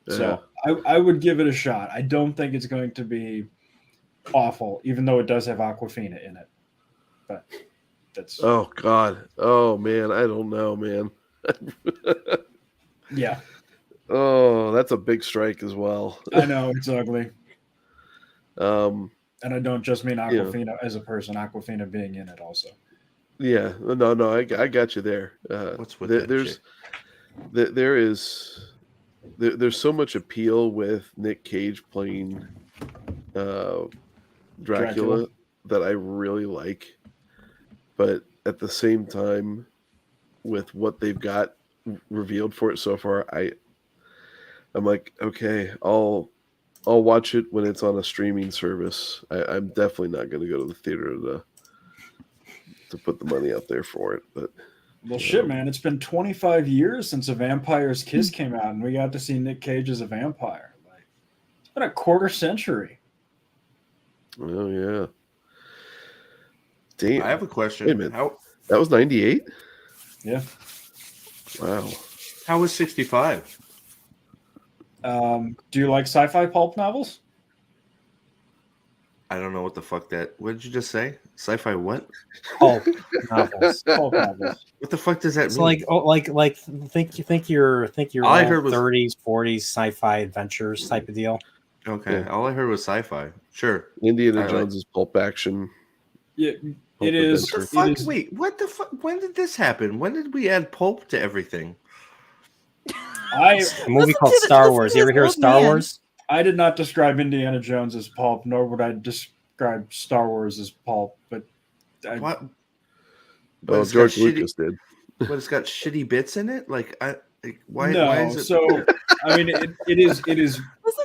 Speaker 11: So I would give it a shot. I don't think it's going to be awful, even though it does have Aquafina in it. But that's
Speaker 8: oh god, oh man, I don't know, man.
Speaker 11: Yeah.
Speaker 8: Oh, that's a big strike as well.
Speaker 11: I know it's ugly. And I don't just mean Aquafina as a person. Aquafina being in it also.
Speaker 8: Yeah, no, I got you there.
Speaker 12: What's with that
Speaker 8: there's so much appeal with Nick Cage playing Dracula that I really like, but at the same time, with what they've got revealed for it so far, I'm like, okay, I'll watch it when it's on a streaming service. I'm definitely not going to go to the theater to put the money out there for it, but
Speaker 11: Well, shit, man. It's been 25 years since A Vampire's Kiss came out, and we got to see Nick Cage as a vampire. Like, it's been a quarter century.
Speaker 8: Oh yeah. Damn.
Speaker 12: I have a question.
Speaker 8: Wait a minute.
Speaker 12: How
Speaker 8: That was 98?
Speaker 11: Yeah.
Speaker 8: Wow.
Speaker 12: how was 65?
Speaker 11: Do you like sci-fi pulp novels?
Speaker 12: I don't know what the fuck that. What did you just say? Sci-fi what?
Speaker 1: Pulp novels.
Speaker 11: Pulp novels.
Speaker 12: What the fuck does that
Speaker 1: It's
Speaker 12: mean?
Speaker 1: like think you're
Speaker 12: All I
Speaker 1: all
Speaker 12: heard was-
Speaker 1: 30s, 40s sci-fi adventures type of deal.
Speaker 12: Okay,
Speaker 8: Yeah.
Speaker 12: all I heard was sci-fi. Sure.
Speaker 8: Indiana
Speaker 12: I like-
Speaker 8: Jones's Pulp Action.
Speaker 11: Yeah,
Speaker 8: Pulp
Speaker 11: it is.
Speaker 12: What the
Speaker 8: Adventure.
Speaker 12: fuck?
Speaker 11: It is.
Speaker 12: Wait, what the fuck? When did this happen? When did we add pulp to everything?
Speaker 11: I
Speaker 1: A movie
Speaker 10: Listen
Speaker 1: called
Speaker 10: to the-
Speaker 1: Star
Speaker 10: listen
Speaker 1: Wars.
Speaker 10: to
Speaker 1: You ever
Speaker 10: this
Speaker 1: hear of
Speaker 10: old
Speaker 1: Star
Speaker 10: man.
Speaker 1: Wars?
Speaker 11: I did not describe Indiana Jones as pulp, nor would I describe Star Wars as pulp. But
Speaker 12: What?
Speaker 8: Oh,
Speaker 12: it's got
Speaker 8: George
Speaker 12: shitty-
Speaker 8: Lucas did.
Speaker 12: But it's got shitty bits in it. Like why?
Speaker 11: no,
Speaker 12: Why is it?
Speaker 11: so I mean, it is
Speaker 10: Listen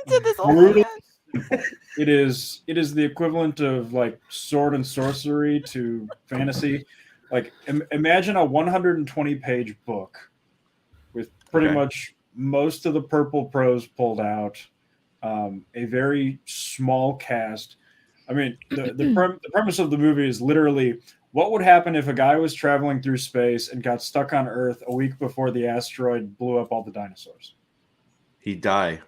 Speaker 10: to this old
Speaker 11: brutal.
Speaker 10: man.
Speaker 11: It is the equivalent of like sword and sorcery to fantasy. Like imagine a 120-page book with pretty
Speaker 12: Okay.
Speaker 11: much most of the purple prose pulled out, a very small cast. I mean, the premise of the movie is literally what would happen if a guy was traveling through space and got stuck on Earth a week before the asteroid blew up all the dinosaurs.
Speaker 12: He die.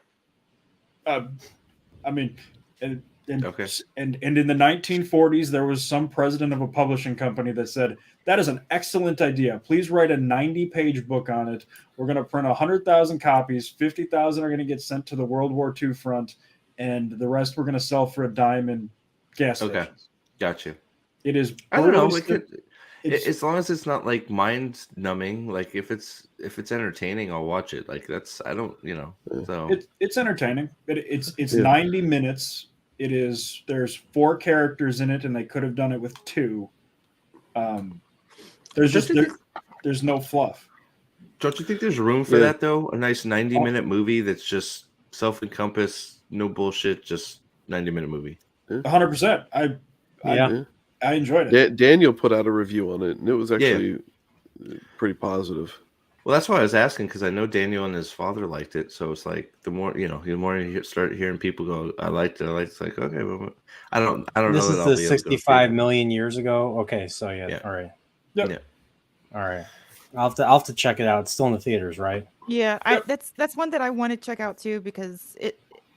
Speaker 11: I mean, and
Speaker 12: Okay.
Speaker 11: and in the 1940s, there was some president of a publishing company that said, that is an excellent idea. Please write a 90-page book on it. We're going to print 100,000 copies. 50,000 are going to get sent to the World War II front, and the rest we're going to sell for a dime in gas
Speaker 12: Okay.
Speaker 11: stations.
Speaker 12: Gotcha.
Speaker 11: It is.
Speaker 12: I don't know.
Speaker 11: brutally
Speaker 12: As long as it's not like mind numbing. Like if it's entertaining, I'll watch it. Like that's I don't So
Speaker 11: it's entertaining. It's
Speaker 8: Yeah.
Speaker 11: 90 minutes. It is. There's 4 characters in it, and they could have done it with 2. There's just
Speaker 12: Don't you
Speaker 11: there's no fluff.
Speaker 12: don't you think there's room for
Speaker 8: Yeah.
Speaker 12: that though? A nice 90-minute movie that's just self-encompassed, no bullshit, just 90-minute movie.
Speaker 11: 100%.
Speaker 1: Yeah.
Speaker 11: I enjoyed it.
Speaker 8: Daniel put out a review on it, and it was actually pretty positive.
Speaker 12: Well, that's why I was asking because I know Daniel and his father liked it. So it's like the more you start hearing people go, "I liked it." It's like okay, well, I don't
Speaker 1: This
Speaker 12: know.
Speaker 1: is
Speaker 12: that
Speaker 1: the
Speaker 12: I'll be able to go
Speaker 1: 65
Speaker 12: see it.
Speaker 1: million years ago. Okay, so yeah.
Speaker 12: Yeah.
Speaker 1: All right.
Speaker 11: Yep.
Speaker 12: Yeah.
Speaker 1: All right. I'll have to check it out. It's still in the theaters, right?
Speaker 10: Yeah, that's one that I want to check out too because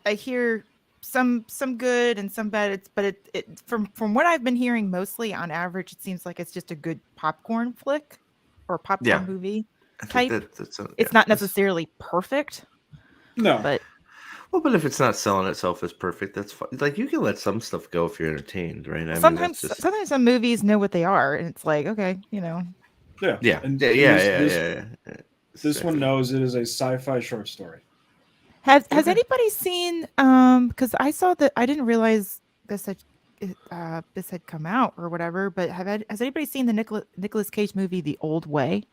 Speaker 10: I hear some good and some bad. But from what I've been hearing, mostly on average, it seems like it's just a good popcorn flick or popcorn
Speaker 12: Yeah.
Speaker 10: movie
Speaker 12: I think
Speaker 10: type.
Speaker 12: that's
Speaker 10: It's not necessarily perfect,
Speaker 11: No.
Speaker 10: but
Speaker 12: But if it's not selling itself as perfect, that's fine. Like you can let some stuff go if you're entertained, right? I mean,
Speaker 10: sometimes
Speaker 12: that's just,
Speaker 10: sometimes some movies know what they are, and it's like okay,
Speaker 11: Yeah.
Speaker 12: yeah,
Speaker 11: And
Speaker 12: yeah.
Speaker 11: This one
Speaker 12: Exactly.
Speaker 11: knows it is a sci-fi short story.
Speaker 10: Has
Speaker 12: Okay.
Speaker 10: anybody seen because I saw that I didn't realize this had come out or whatever, but has anybody seen the Nicolas Cage movie The Old Way?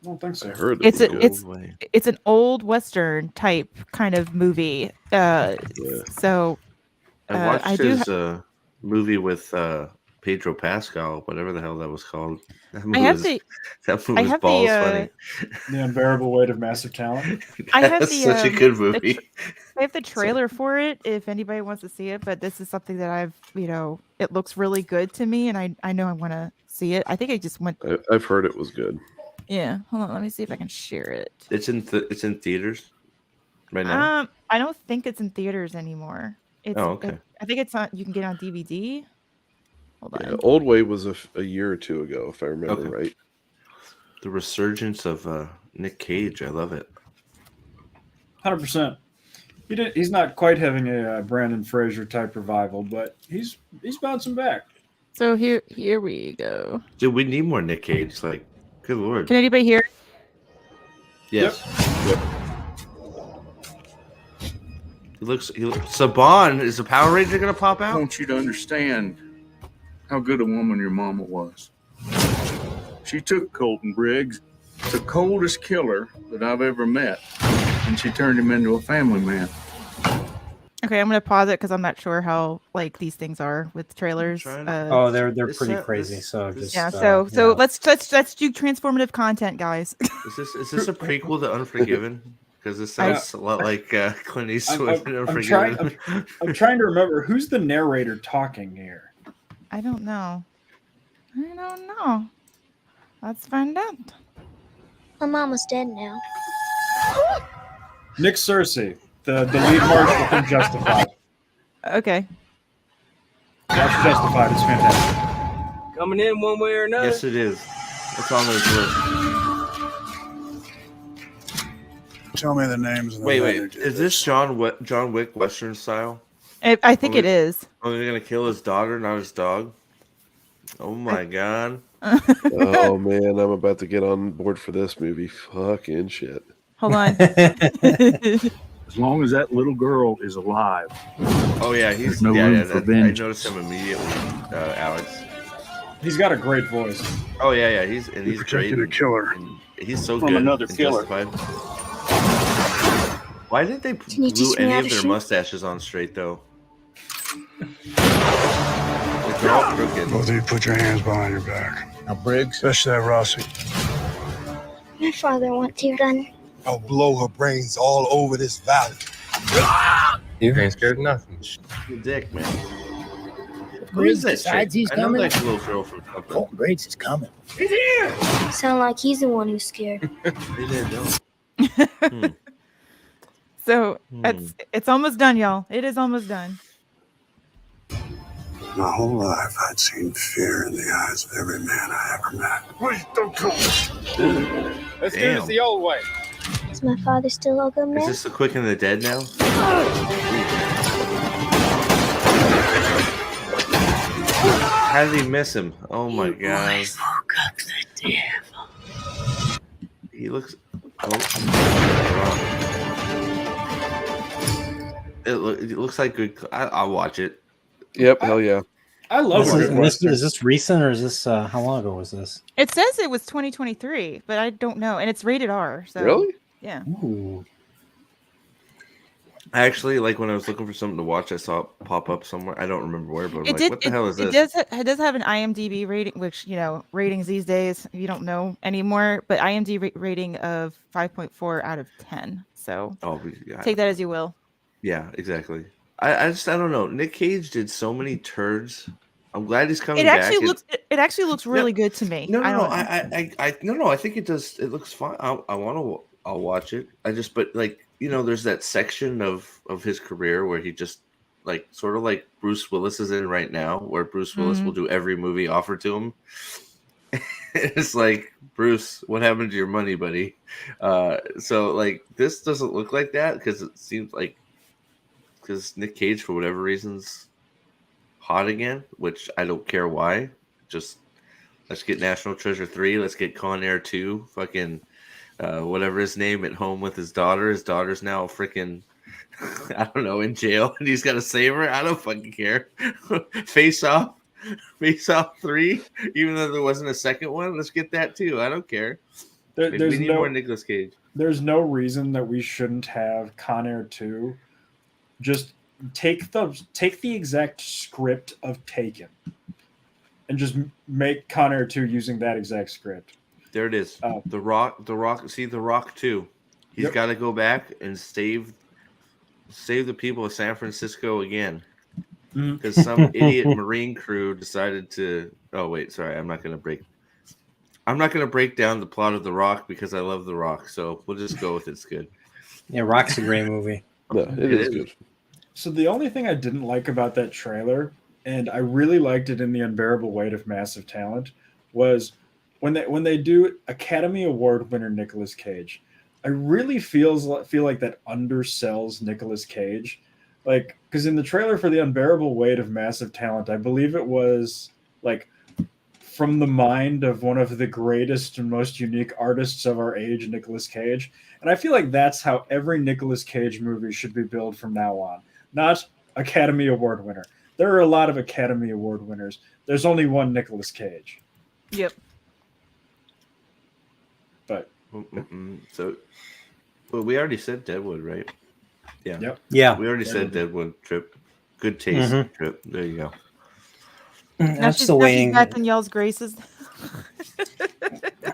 Speaker 11: I don't think so.
Speaker 8: I heard
Speaker 10: It's
Speaker 8: it.
Speaker 10: a-
Speaker 8: was
Speaker 10: it's-
Speaker 8: good.
Speaker 12: Way.
Speaker 10: It's an old Western type kind of movie. So
Speaker 12: I watched
Speaker 10: I do
Speaker 12: his movie with Pedro Pascal, whatever the hell that was called. That movie
Speaker 10: have
Speaker 12: was,
Speaker 10: the-
Speaker 12: that
Speaker 10: I
Speaker 12: movie was
Speaker 10: have
Speaker 12: balls
Speaker 10: the,
Speaker 12: funny.
Speaker 11: The Unbearable Weight of Massive Talent.
Speaker 10: I have
Speaker 12: That's
Speaker 10: the,
Speaker 12: such a
Speaker 10: um,
Speaker 12: good
Speaker 10: the
Speaker 12: movie.
Speaker 10: I have the trailer for it if anybody wants to see it, but this is something that I've it looks really good to me, and I know I want to see it. I think I just went.
Speaker 8: I've heard it was good.
Speaker 10: Yeah, hold on, let me see if I can share it.
Speaker 12: It's in theaters right now.
Speaker 10: I don't think it's in theaters anymore. It's,
Speaker 12: Oh, okay.
Speaker 10: I think it's on. You can get it on DVD. Hold on.
Speaker 8: Yeah, Old Way was a year or two ago, if I remember
Speaker 12: Okay.
Speaker 8: right.
Speaker 12: The resurgence of Nick Cage. I love it.
Speaker 11: 100%. He's not quite having a Brandon Fraser type revival, but he's bouncing back.
Speaker 10: So here we go.
Speaker 12: Dude, we need more Nick Cage. Like, good lord.
Speaker 10: Can anybody hear?
Speaker 12: Yes. He looks. Saban, is the Power Ranger gonna pop
Speaker 13: I
Speaker 12: out?
Speaker 13: want you to understand how good a woman your mama was. She took Colton Briggs, the coldest killer that I've ever met, and she turned him into a family man.
Speaker 10: Okay, I'm gonna pause it because I'm not sure how like these things are with trailers.
Speaker 1: Oh, they're pretty crazy. So just
Speaker 10: yeah. So
Speaker 1: you know.
Speaker 10: let's do transformative content, guys.
Speaker 12: Is this a prequel to Unforgiven? Because this sounds a lot like Clint Eastwood in
Speaker 11: I'm
Speaker 12: Unforgiven.
Speaker 11: trying to remember who's the narrator talking here.
Speaker 10: I don't know. Let's find out.
Speaker 14: My mama's dead now.
Speaker 11: Nick Searcy, the lead marshal from Justified.
Speaker 10: Okay.
Speaker 11: Watch Justified. It's fantastic.
Speaker 15: Coming in one way or another.
Speaker 12: Yes, it is. It's on this list.
Speaker 16: Tell me the names.
Speaker 12: Wait. Is this John Wick Western style?
Speaker 10: I think it is.
Speaker 12: Oh, they're gonna kill his daughter, not his dog. Oh my god.
Speaker 8: Oh man, I'm about to get on board for this movie. Fucking shit.
Speaker 10: Hold on.
Speaker 13: As long as that little girl is alive.
Speaker 12: Oh yeah, he's
Speaker 13: There's no room for
Speaker 12: I
Speaker 13: vengeance.
Speaker 12: noticed him immediately, Alex.
Speaker 11: He's got a great voice.
Speaker 12: Oh yeah, he's
Speaker 16: protected
Speaker 12: great.
Speaker 16: a killer
Speaker 12: And he's so
Speaker 16: from
Speaker 12: good.
Speaker 16: another
Speaker 12: in
Speaker 16: killer.
Speaker 12: Justified. Why didn't they
Speaker 14: Can you
Speaker 12: glue
Speaker 14: teach me
Speaker 12: any
Speaker 14: how
Speaker 12: of
Speaker 14: to
Speaker 12: their
Speaker 14: shoot?
Speaker 12: mustaches on straight though? Like, they're all crooked.
Speaker 16: Both of you put your hands behind your back. Now, Briggs, especially that Rossi.
Speaker 14: My father wants your gun.
Speaker 17: I'll blow her brains all over this valley.
Speaker 15: You ain't scared of nothing.
Speaker 12: Good dick, man. Who
Speaker 17: Briggs
Speaker 12: is that
Speaker 17: decides
Speaker 12: chick?
Speaker 17: he's
Speaker 12: I know
Speaker 17: coming.
Speaker 12: that little girl from something.
Speaker 17: Colton Briggs is coming.
Speaker 14: He's here! Sound like he's the one who's scared.
Speaker 12: They did, don't.
Speaker 10: So it's almost done, y'all. It is almost done.
Speaker 16: My whole life, I'd seen fear in the eyes of every man I ever met. Please don't kill me.
Speaker 15: Let's do
Speaker 12: Damn.
Speaker 15: this the old way.
Speaker 14: Is my father still a good
Speaker 12: Is
Speaker 14: man?
Speaker 12: this the Quick and the Dead now? How did he miss him? Oh my god.
Speaker 17: Woke up the devil.
Speaker 12: He looks. It looks like good. I'll watch it.
Speaker 8: Yep, hell yeah.
Speaker 11: I love
Speaker 1: Is this recent or is this how long ago was this?
Speaker 10: It says it was 2023, but I don't know, and it's rated R. So
Speaker 8: Really?
Speaker 10: yeah.
Speaker 1: Ooh.
Speaker 12: I actually, like, when I was looking for something to watch, I saw it pop up somewhere. I don't remember where, but I'm like, what the hell is this?
Speaker 10: It does have an IMDb rating, which ratings these days you don't know anymore, but IMDb rating of 5.4 out of 10. So take that as you will.
Speaker 12: Yeah, exactly. I don't know. Nick Cage did so many turds. I'm glad he's coming
Speaker 10: It actually
Speaker 12: back.
Speaker 10: looks really good to me.
Speaker 12: No. I think it does. It looks fine. I'll watch it. But there's that section of his career where he just like sort of like Bruce Willis is in right now, where Bruce Willis will do every movie offered to him. It's like, Bruce, what happened to your money, buddy? So like this doesn't look like that because it seems like because Nick Cage for whatever reason's hot again, which I don't care why. Just let's get National Treasure 3, let's get Con Air 2, fucking whatever his name, at home with his daughter. His daughter's now freaking I don't know, in jail, and he's got to save her. I don't fucking care. Face Off 3, even though there wasn't a second one, let's get that too. I don't care. We need more Nicolas Cage.
Speaker 11: There's no reason that we shouldn't have Con Air 2. Just take the exact script of Taken and just make Con Air 2 using that exact script.
Speaker 12: There it is. The Rock. See, The Rock 2. He's got to go back and save the people of San Francisco again. Because some idiot Marine crew decided to. Oh wait, sorry. I'm not gonna break down the plot of The Rock because I love The Rock. So we'll just go with it's good.
Speaker 1: Yeah, Rock's a great movie.
Speaker 8: No, it is good.
Speaker 11: So the only thing I didn't like about that trailer, and I really liked it in The Unbearable Weight of Massive Talent, was when they do Academy Award winner Nicolas Cage. I really feel like that undersells Nicolas Cage, like, because in the trailer for The Unbearable Weight of Massive Talent, I believe it was like from the mind of one of the greatest and most unique artists of our age, Nicolas Cage. And I feel like that's how every Nicolas Cage movie should be billed from now on. Not Academy Award winner. There are a lot of Academy Award winners. There's only one Nicolas Cage.
Speaker 10: Yep.
Speaker 11: But
Speaker 12: so, well, we already said Deadwood, right? Yeah.
Speaker 11: Yep.
Speaker 1: Yeah.
Speaker 12: We already said that one. Trip. Good taste.
Speaker 1: Mhm.
Speaker 12: Trip. There you go.
Speaker 10: Now
Speaker 1: I'm
Speaker 10: she's,
Speaker 1: still
Speaker 10: now she's
Speaker 1: waiting.
Speaker 10: back in y'all's graces.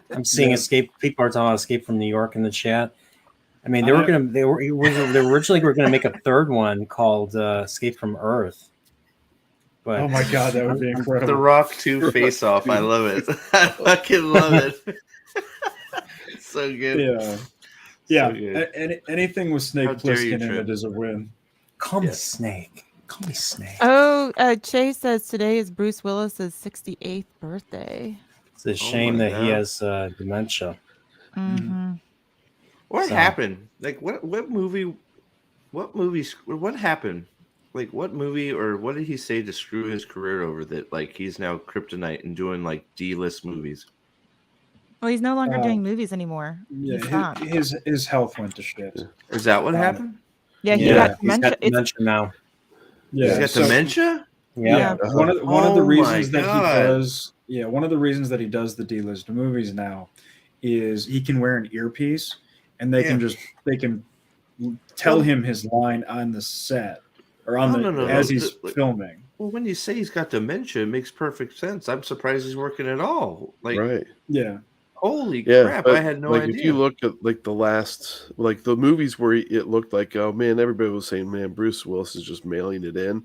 Speaker 1: I'm seeing
Speaker 11: Yeah.
Speaker 1: Escape. People are talking about Escape from New York in the chat. I mean,
Speaker 11: I know-
Speaker 1: they were originally going to make a third one called Escape from Earth. But
Speaker 11: Oh my god, that would be incredible.
Speaker 12: The Rock 2 Face Off. I love it. I fucking love it. So good.
Speaker 11: Yeah. Yeah.
Speaker 12: So good.
Speaker 11: Anything with Snake
Speaker 12: How dare you,
Speaker 11: Plissken in
Speaker 12: Trip.
Speaker 11: it is a win.
Speaker 1: Call me
Speaker 12: Yes.
Speaker 1: Snake. Call me Snake.
Speaker 10: Oh, Chase says today is Bruce Willis's 68th birthday.
Speaker 1: It's a shame
Speaker 12: my
Speaker 1: that he
Speaker 12: God.
Speaker 1: has dementia.
Speaker 10: Mm-hmm.
Speaker 12: What
Speaker 1: So-
Speaker 12: happened? Like what movie? What happened? Like what movie or what did he say to screw his career over that like he's now kryptonite and doing like D-list movies?
Speaker 10: Well, he's no longer doing movies anymore. He
Speaker 11: Yeah,
Speaker 10: stopped.
Speaker 11: his health went to shit.
Speaker 12: Is that what happened?
Speaker 10: Yeah, he
Speaker 1: Yeah,
Speaker 10: got
Speaker 1: he's
Speaker 10: dementia.
Speaker 1: got dementia now.
Speaker 11: Yeah,
Speaker 12: He's got
Speaker 11: so-
Speaker 12: dementia?
Speaker 11: Yeah, one of the
Speaker 12: Oh
Speaker 11: reasons
Speaker 12: my
Speaker 11: that
Speaker 12: God.
Speaker 11: he does one of the reasons that he does the D-list movies now is he can wear an earpiece and they can tell him his line on the set or on as he's filming.
Speaker 12: Well, when you say he's got dementia, it makes perfect sense. I'm surprised he's working at all. Like,
Speaker 8: Right.
Speaker 11: Yeah.
Speaker 12: Holy
Speaker 8: Yeah,
Speaker 12: crap!
Speaker 8: but,
Speaker 12: I had no
Speaker 8: like,
Speaker 12: idea.
Speaker 8: If you look at like the last, like the movies where it looked like, oh man, everybody was saying, man, Bruce Willis is just mailing it in,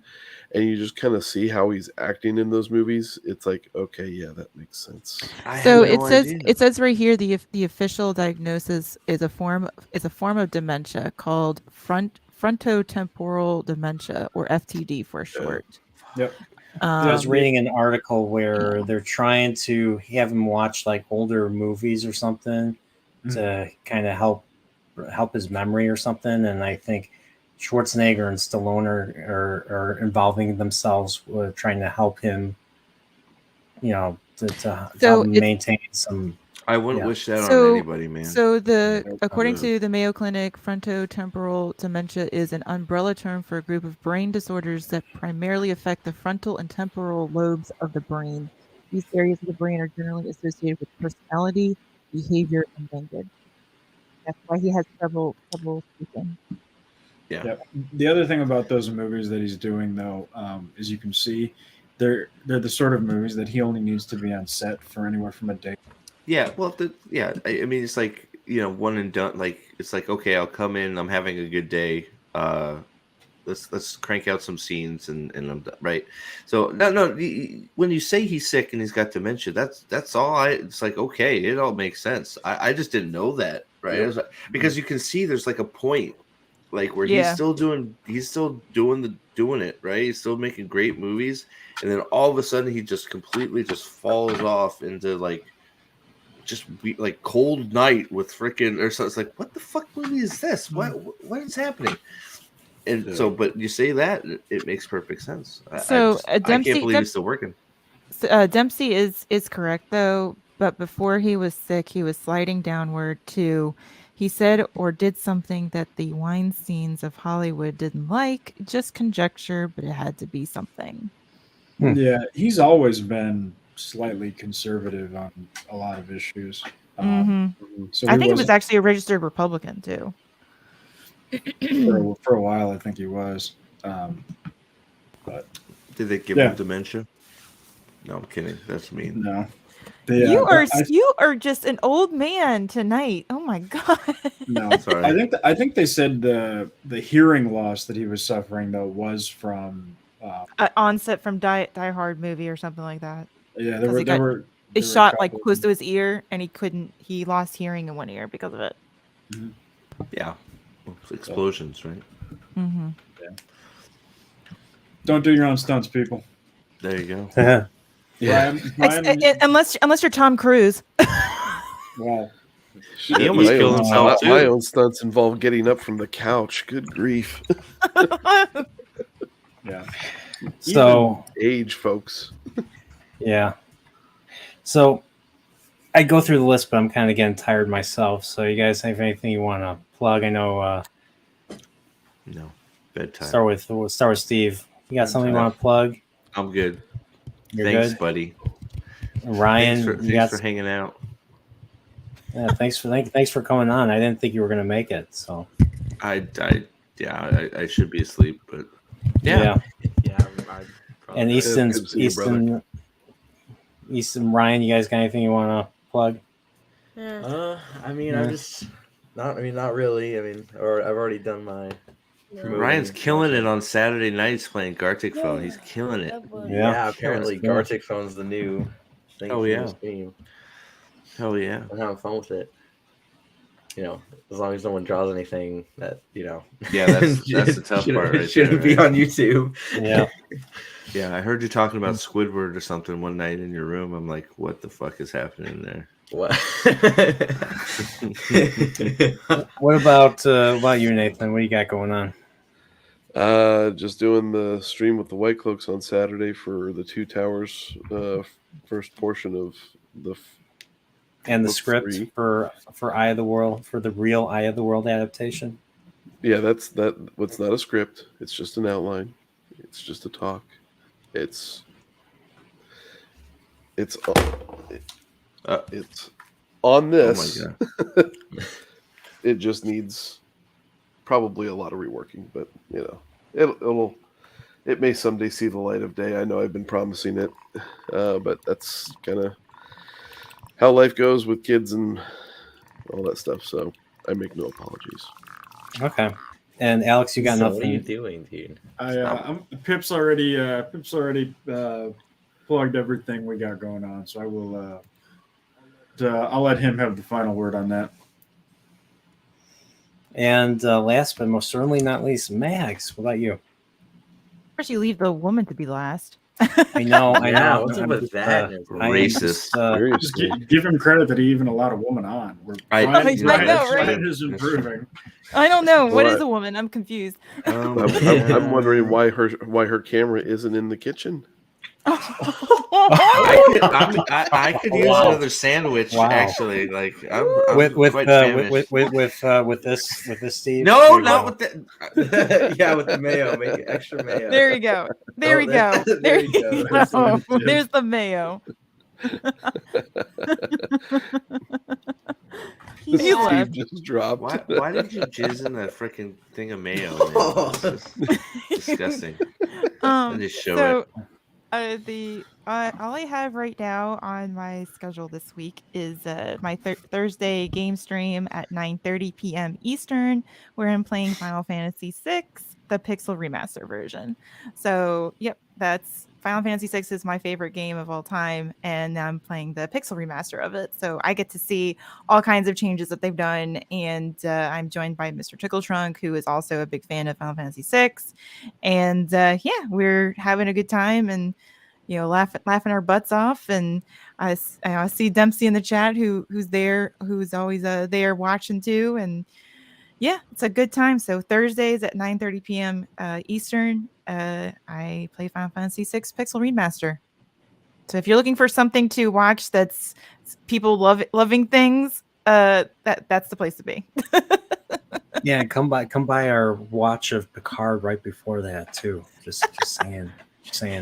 Speaker 8: and you just kind of see how he's acting in those movies. It's like, okay, yeah, that makes sense.
Speaker 10: So it says right here the official diagnosis is a form of dementia called frontotemporal dementia, or FTD for short.
Speaker 11: Yep.
Speaker 1: I was reading an article where they're trying to have him watch like older movies or something to kind of help his memory or something. And I think Schwarzenegger and Stallone are involving themselves with trying to help him, to help him maintain some.
Speaker 12: I wouldn't wish that on anybody, man.
Speaker 10: So according to the Mayo Clinic, frontotemporal dementia is an umbrella term for a group of brain disorders that primarily affect the frontal and temporal lobes of the brain. These areas of the brain are generally associated with personality, behavior, and language. That's why he has trouble speaking.
Speaker 12: Yeah.
Speaker 11: The other thing about those movies that he's doing, though, is you can see they're the sort of movies that he only needs to be on set for anywhere from a day.
Speaker 12: Yeah, well, I mean, it's like, one and done. Like, it's like, okay, I'll come in, I'm having a good day. Let's crank out some scenes and I'm done, right? So no, when you say he's sick and he's got dementia, that's all. It's like, okay, it all makes sense. I just didn't know that, right? It was like, because you can see there's like a point, like where he's still doing it, right? He's still making great movies, and then all of a sudden he just completely just falls off into like. Just be like Cold Night with freaking or something. It's like, what the fuck movie is this? What is happening? And so, but you say that it makes perfect sense.
Speaker 10: So
Speaker 12: I can't believe he's still working.
Speaker 10: Dempsey is correct though, but before he was sick, he was sliding downward to. He said or did something that the Weinsteins of Hollywood didn't like. Just conjecture, but it had to be something.
Speaker 11: Yeah, he's always been slightly conservative on a lot of issues. So
Speaker 10: I think he was actually a registered Republican too.
Speaker 11: For a while, I think he was. But
Speaker 12: did they give him dementia? No, I'm kidding. That's mean.
Speaker 11: No.
Speaker 10: You are just an old man tonight. Oh my god.
Speaker 11: No, I think they said the hearing loss that he was suffering though was from
Speaker 10: onset from Die Hard movie or something like that.
Speaker 11: Yeah,
Speaker 10: it shot like close to his ear, and he lost hearing in one ear because of it.
Speaker 11: Mm-hmm.
Speaker 12: Yeah, explosions, right?
Speaker 10: Mm-hmm.
Speaker 11: Yeah. Don't do your own stunts, people.
Speaker 12: There you go.
Speaker 10: Unless you're Tom Cruise.
Speaker 11: Wow.
Speaker 12: He almost killed himself too.
Speaker 8: My own stunts involve getting up from the couch. Good grief.
Speaker 11: Yeah.
Speaker 1: So
Speaker 8: age, folks.
Speaker 1: Yeah. So I go through the list, but I'm kind of getting tired myself. So you guys have anything you want to plug? I know.
Speaker 12: No. Bedtime.
Speaker 1: Start with Steve. You got something you want to plug?
Speaker 12: I'm good.
Speaker 1: You're
Speaker 12: Thanks,
Speaker 1: good?
Speaker 12: buddy.
Speaker 1: Ryan,
Speaker 12: thanks for hanging out.
Speaker 1: Yeah, thanks for coming on. I didn't think you were going to make it. So
Speaker 12: I Yeah, I should be asleep, but
Speaker 1: Yeah.
Speaker 4: Yeah,
Speaker 1: And
Speaker 8: Yeah, it's good to see you, brother.
Speaker 1: Easton, Ryan, you guys got anything you want to plug?
Speaker 4: I mean,
Speaker 1: Yeah.
Speaker 4: I'm just not. I mean, not really. I mean, or I've already done my.
Speaker 12: Ryan's
Speaker 4: movie
Speaker 12: killing
Speaker 4: watching.
Speaker 12: it on Saturday nights playing Gartic Phone. He's killing it.
Speaker 4: Yeah, apparently Gartic Phone's the new thing
Speaker 12: Oh,
Speaker 4: for
Speaker 12: yeah.
Speaker 4: this game.
Speaker 12: Hell yeah.
Speaker 4: I'm having fun with it. You know, as long as no one draws anything that,
Speaker 12: Yeah, that's the tough part right
Speaker 4: shouldn't
Speaker 12: there,
Speaker 4: be
Speaker 12: right?
Speaker 4: on YouTube.
Speaker 1: Yeah.
Speaker 12: Yeah, I heard you talking about Squidward or something one night in your room. I'm like, what the fuck is happening there?
Speaker 4: What?
Speaker 1: What about you, Nathan? What do you got going on?
Speaker 8: Just doing the stream with the White Cloaks on Saturday for the Two Towers first portion of the
Speaker 1: And the
Speaker 8: book
Speaker 1: script
Speaker 8: 3.
Speaker 1: for Eye of the World, for the real Eye of the World adaptation.
Speaker 8: Yeah, that's what's not a script. It's just an outline. It's just a talk. It's on this.
Speaker 12: Oh my God.
Speaker 8: It just needs probably a lot of reworking, but it may someday see the light of day. I know I've been promising it, but that's kind of how life goes with kids and all that stuff. So I make no apologies.
Speaker 1: Okay. And Alex, you got nothing.
Speaker 4: What are you doing, dude?
Speaker 11: Pip's already plugged everything we got going on, so I will. I'll let him have the final word on that.
Speaker 1: And last but most certainly not least, Mags. What about you?
Speaker 10: Of course, you leave the woman to be last.
Speaker 1: I know.
Speaker 4: What's up with that?
Speaker 12: Racist.
Speaker 11: Just give him credit that he even allowed a woman on. Brian is improving.
Speaker 10: I don't know. What is a woman? I'm confused.
Speaker 8: I'm wondering why her camera isn't in the kitchen.
Speaker 12: I could use another sandwich. Actually, like I'm
Speaker 1: with
Speaker 12: quite
Speaker 1: this Steve.
Speaker 12: No, not with that.
Speaker 4: Yeah, with the mayo, make it extra mayo.
Speaker 10: There we go. There we go. There you go. There's the mayo.
Speaker 8: Steve just dropped.
Speaker 12: Why did you jizz in that freaking thing of mayo? Disgusting. Just show it.
Speaker 10: All I have right now on my schedule this week is my Thursday game stream at 9:30 p.m. Eastern, where I'm playing Final Fantasy VI, the Pixel Remaster version. So, yep, that's Final Fantasy VI is my favorite game of all time, and I'm playing the Pixel Remaster of it. So I get to see all kinds of changes that they've done, and I'm joined by Mr. Tickletrunk, who is also a big fan of Final Fantasy VI, and yeah, we're having a good time and laughing our butts off. And I see Dempsey in the chat who's always there watching too, and yeah, it's a good time. So Thursdays at 9:30 p.m. Eastern, I play Final Fantasy VI Pixel Remaster. So if you're looking for something to watch that's people loving things, that's the place to be.
Speaker 1: Yeah, come by our watch of Picard right before that too. Just saying.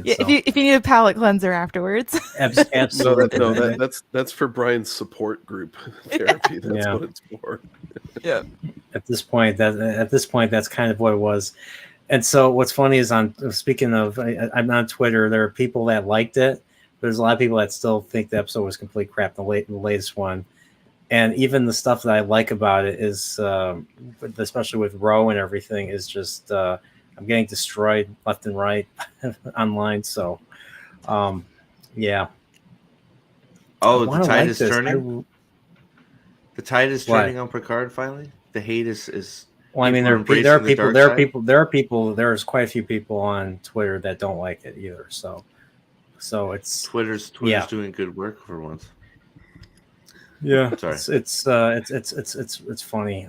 Speaker 10: Yeah, so. If you need a palate cleanser afterwards.
Speaker 1: Absolutely.
Speaker 8: No, that's for Brian's support group therapy. That's what it's for.
Speaker 10: Yeah.
Speaker 1: At this point, that's kind of what it was. And so what's funny is speaking of, I'm on Twitter. There are people that liked it. There's a lot of people that still think the episode was complete crap. The latest one, and even the stuff that I like about it is, especially with Roe and everything, is just. I'm getting destroyed left and right online. So, yeah.
Speaker 12: Oh, the tide is turning. The tide is turning on Picard finally. The hate is.
Speaker 1: Well, I mean, there's quite a few people on Twitter that don't like it either. So it's
Speaker 12: Twitter's doing good work for once.
Speaker 1: Yeah,
Speaker 12: sorry.
Speaker 1: It's funny.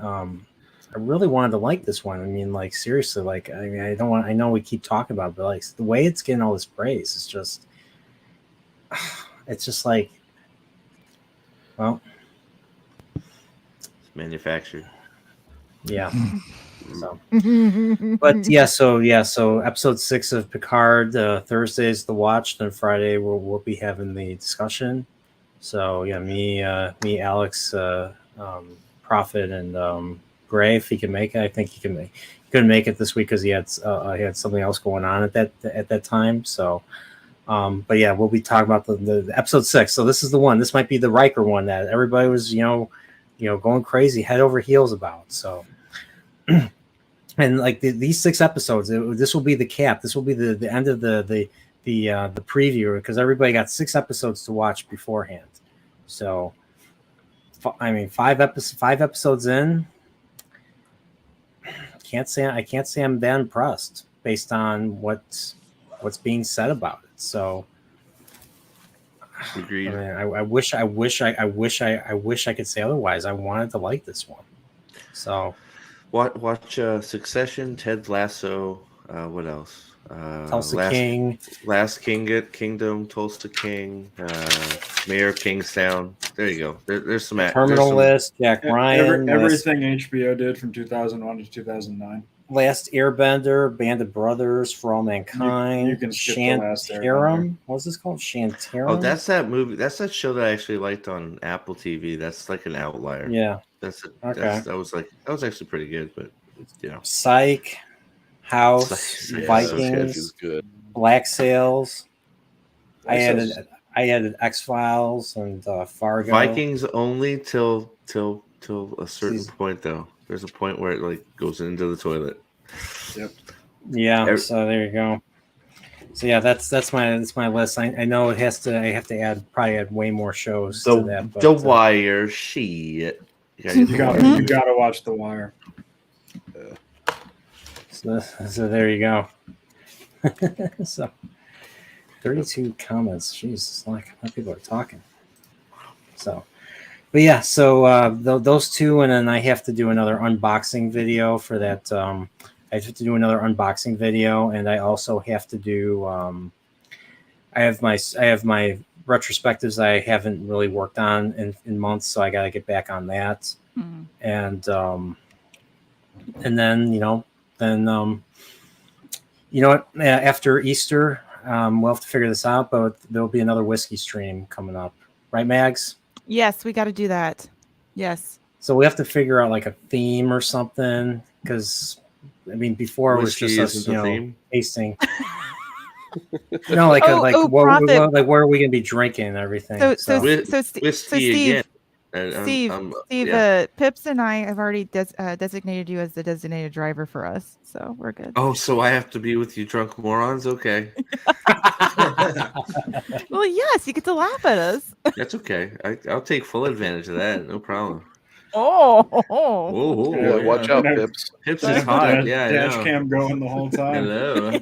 Speaker 1: I really wanted to like this one. I mean, like seriously, like I mean, I know we keep talking about it, but like the way it's getting all this praise is just, it's just like, well,
Speaker 12: it's manufactured.
Speaker 1: Yeah. So, but so episode 6 of Picard, Thursday's the watch, then Friday we'll be having the discussion. So yeah, me, Alex, Prophet, and Gray, if he can make it. I think he can couldn't make it this week because he had something else going on at that time. So, but yeah, we'll be talking about the episode 6. So this is the one. This might be the Riker one that everybody was going crazy head over heels about. So, and like these 6 episodes, this will be the cap. This will be the end of the preview because everybody got 6 episodes to watch beforehand. So, I mean, 5 episodes in. I can't say I'm that impressed based on what's being said about it. So,
Speaker 12: agreed.
Speaker 1: I mean, I wish I could say otherwise. I wanted to like this one. So,
Speaker 12: watch Succession, Ted Lasso. What else?
Speaker 1: Tulsa King,
Speaker 12: Last Kingdom, Tulsa King, Mayor of Kingstown. There you go. There's some
Speaker 1: Terminal List, Jack Ryan,
Speaker 11: everything HBO did from 2001 to 2009.
Speaker 1: Last Airbender, Band of Brothers, For All Mankind.
Speaker 11: You can skip the Last
Speaker 1: Shantaram. What's this called? Shantaram.
Speaker 12: Oh, that's that movie. That's that show that I actually liked on Apple TV. That's like an outlier.
Speaker 1: Yeah.
Speaker 12: That was actually pretty good, but
Speaker 1: Psych, House, Vikings,
Speaker 8: is good.
Speaker 1: Black Sails. I added X-Files and Fargo.
Speaker 12: Vikings only till a certain point though. There's a point where it like goes into the toilet.
Speaker 11: Yep.
Speaker 1: Yeah. So there you go. So yeah, that's my list. I know I have to add way more shows to that. But,
Speaker 12: The Wire, shit.
Speaker 11: You gotta watch The Wire.
Speaker 1: So there you go. So 32 comments. Jeez, a lot of people are talking. So, but yeah, so those 2, and then I have to do another unboxing video for that. I have to do another unboxing video, and I also have to do. I have my retrospectives I haven't really worked on in months, so I got to get back on that.
Speaker 10: Mm-hmm.
Speaker 1: And then what? After Easter, we'll have to figure this out, but there'll be another whiskey stream coming up, right, Mags?
Speaker 10: Yes, we got to do that. Yes.
Speaker 1: So we have to figure out like a theme or something, because I mean, before it was just us, tasting. Like where are we gonna be drinking and everything?
Speaker 10: Steve,
Speaker 12: again.
Speaker 10: Pips and I have already designated you as the designated driver for us, so we're good.
Speaker 12: Oh, so I have to be with you drunk morons? Okay.
Speaker 10: Well, yes, you get to laugh at us.
Speaker 12: That's okay. I'll take full advantage of that. No problem.
Speaker 10: Oh.
Speaker 8: Yeah, watch out, Pips.
Speaker 12: Pips is hot.
Speaker 11: Dash cam going the whole time.
Speaker 12: Hello.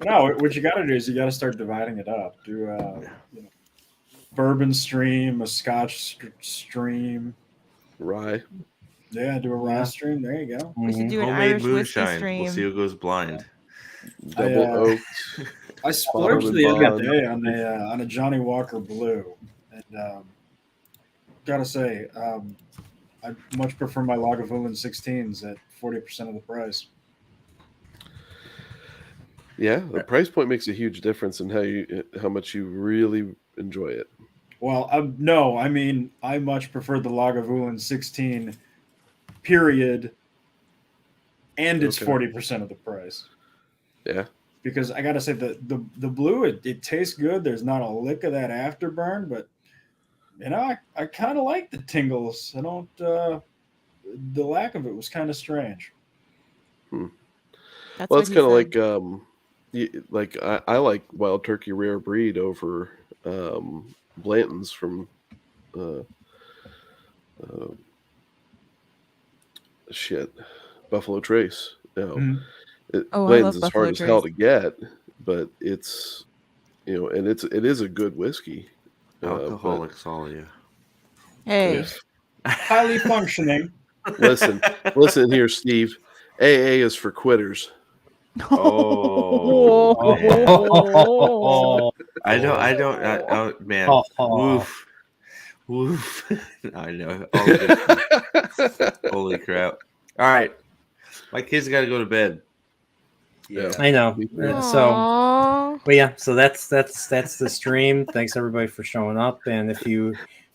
Speaker 11: No, what you got to do is you got to start dividing it up. Do bourbon stream, a Scotch stream,
Speaker 8: rye.
Speaker 11: Yeah, do a rye stream. There you go.
Speaker 10: We should do an
Speaker 12: Homemade
Speaker 10: Irish whiskey
Speaker 12: moonshine.
Speaker 10: stream.
Speaker 12: We'll see who goes blind.
Speaker 8: Double oaked.
Speaker 11: I splurged the other day on a Johnny Walker Blue, and gotta say, I much prefer my Lagavulin 16s at 40% of the price.
Speaker 8: Yeah, the price point makes a huge difference in how much you really enjoy it.
Speaker 11: Well, no, I mean, I much prefer the Lagavulin 16, period, and it's 40% of the price.
Speaker 8: Yeah.
Speaker 11: Because I gotta say, the blue, it tastes good. There's not a lick of that afterburn, but I kind of like the tingles. I don't. The lack of it was kind of strange.
Speaker 8: Well, it's kind of like I like Wild Turkey Rare Breed over Blanton's from Buffalo Trace. Blanton's is hard as hell to get, but it's and it is a good whiskey.
Speaker 12: Alcoholics, all you.
Speaker 10: Hey,
Speaker 11: highly functioning.
Speaker 8: Listen here, Steve. AA is for quitters.
Speaker 12: Oh. I don't, man. Woof. Woof. I know. Holy crap. All right. My kids got to go to bed.
Speaker 1: Yeah, I know. So, but yeah, so that's the stream. Thanks everybody for showing up. And if you're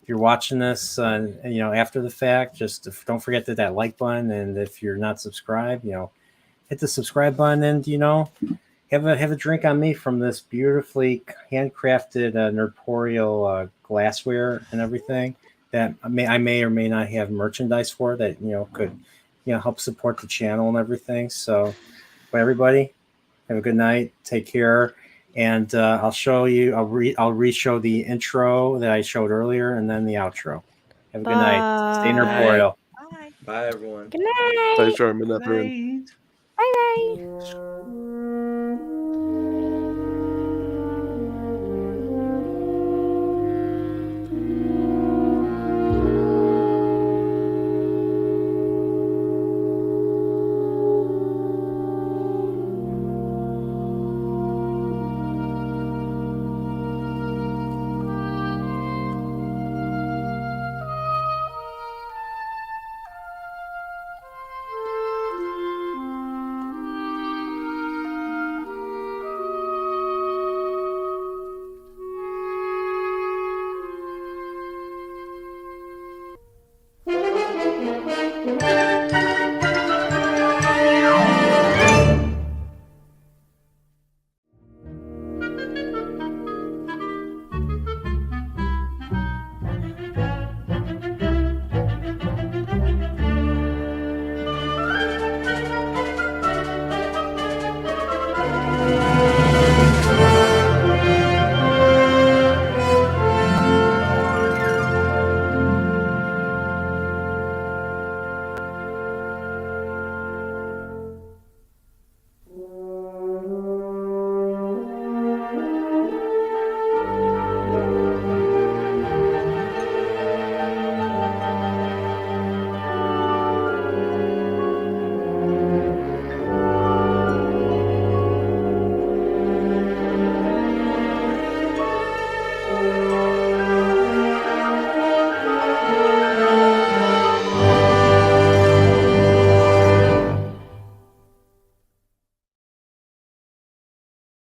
Speaker 1: watching this, after the fact, just don't forget that like button. And if you're not subscribed, hit the subscribe button, and have a drink on me from this beautifully handcrafted Nerdporial glassware and everything that I may or may not have merchandise for that could help support the channel and everything. So, but everybody, have a good night. Take care. And I'll show you. I'll re-show the intro that I showed earlier, and then the outro. Have a good night. Stay Nerdporial.
Speaker 10: Bye.
Speaker 4: Bye, everyone.
Speaker 5: Good night.
Speaker 8: Thanks, Jarman. Bye.
Speaker 5: Bye bye.
Speaker 7: Thank you.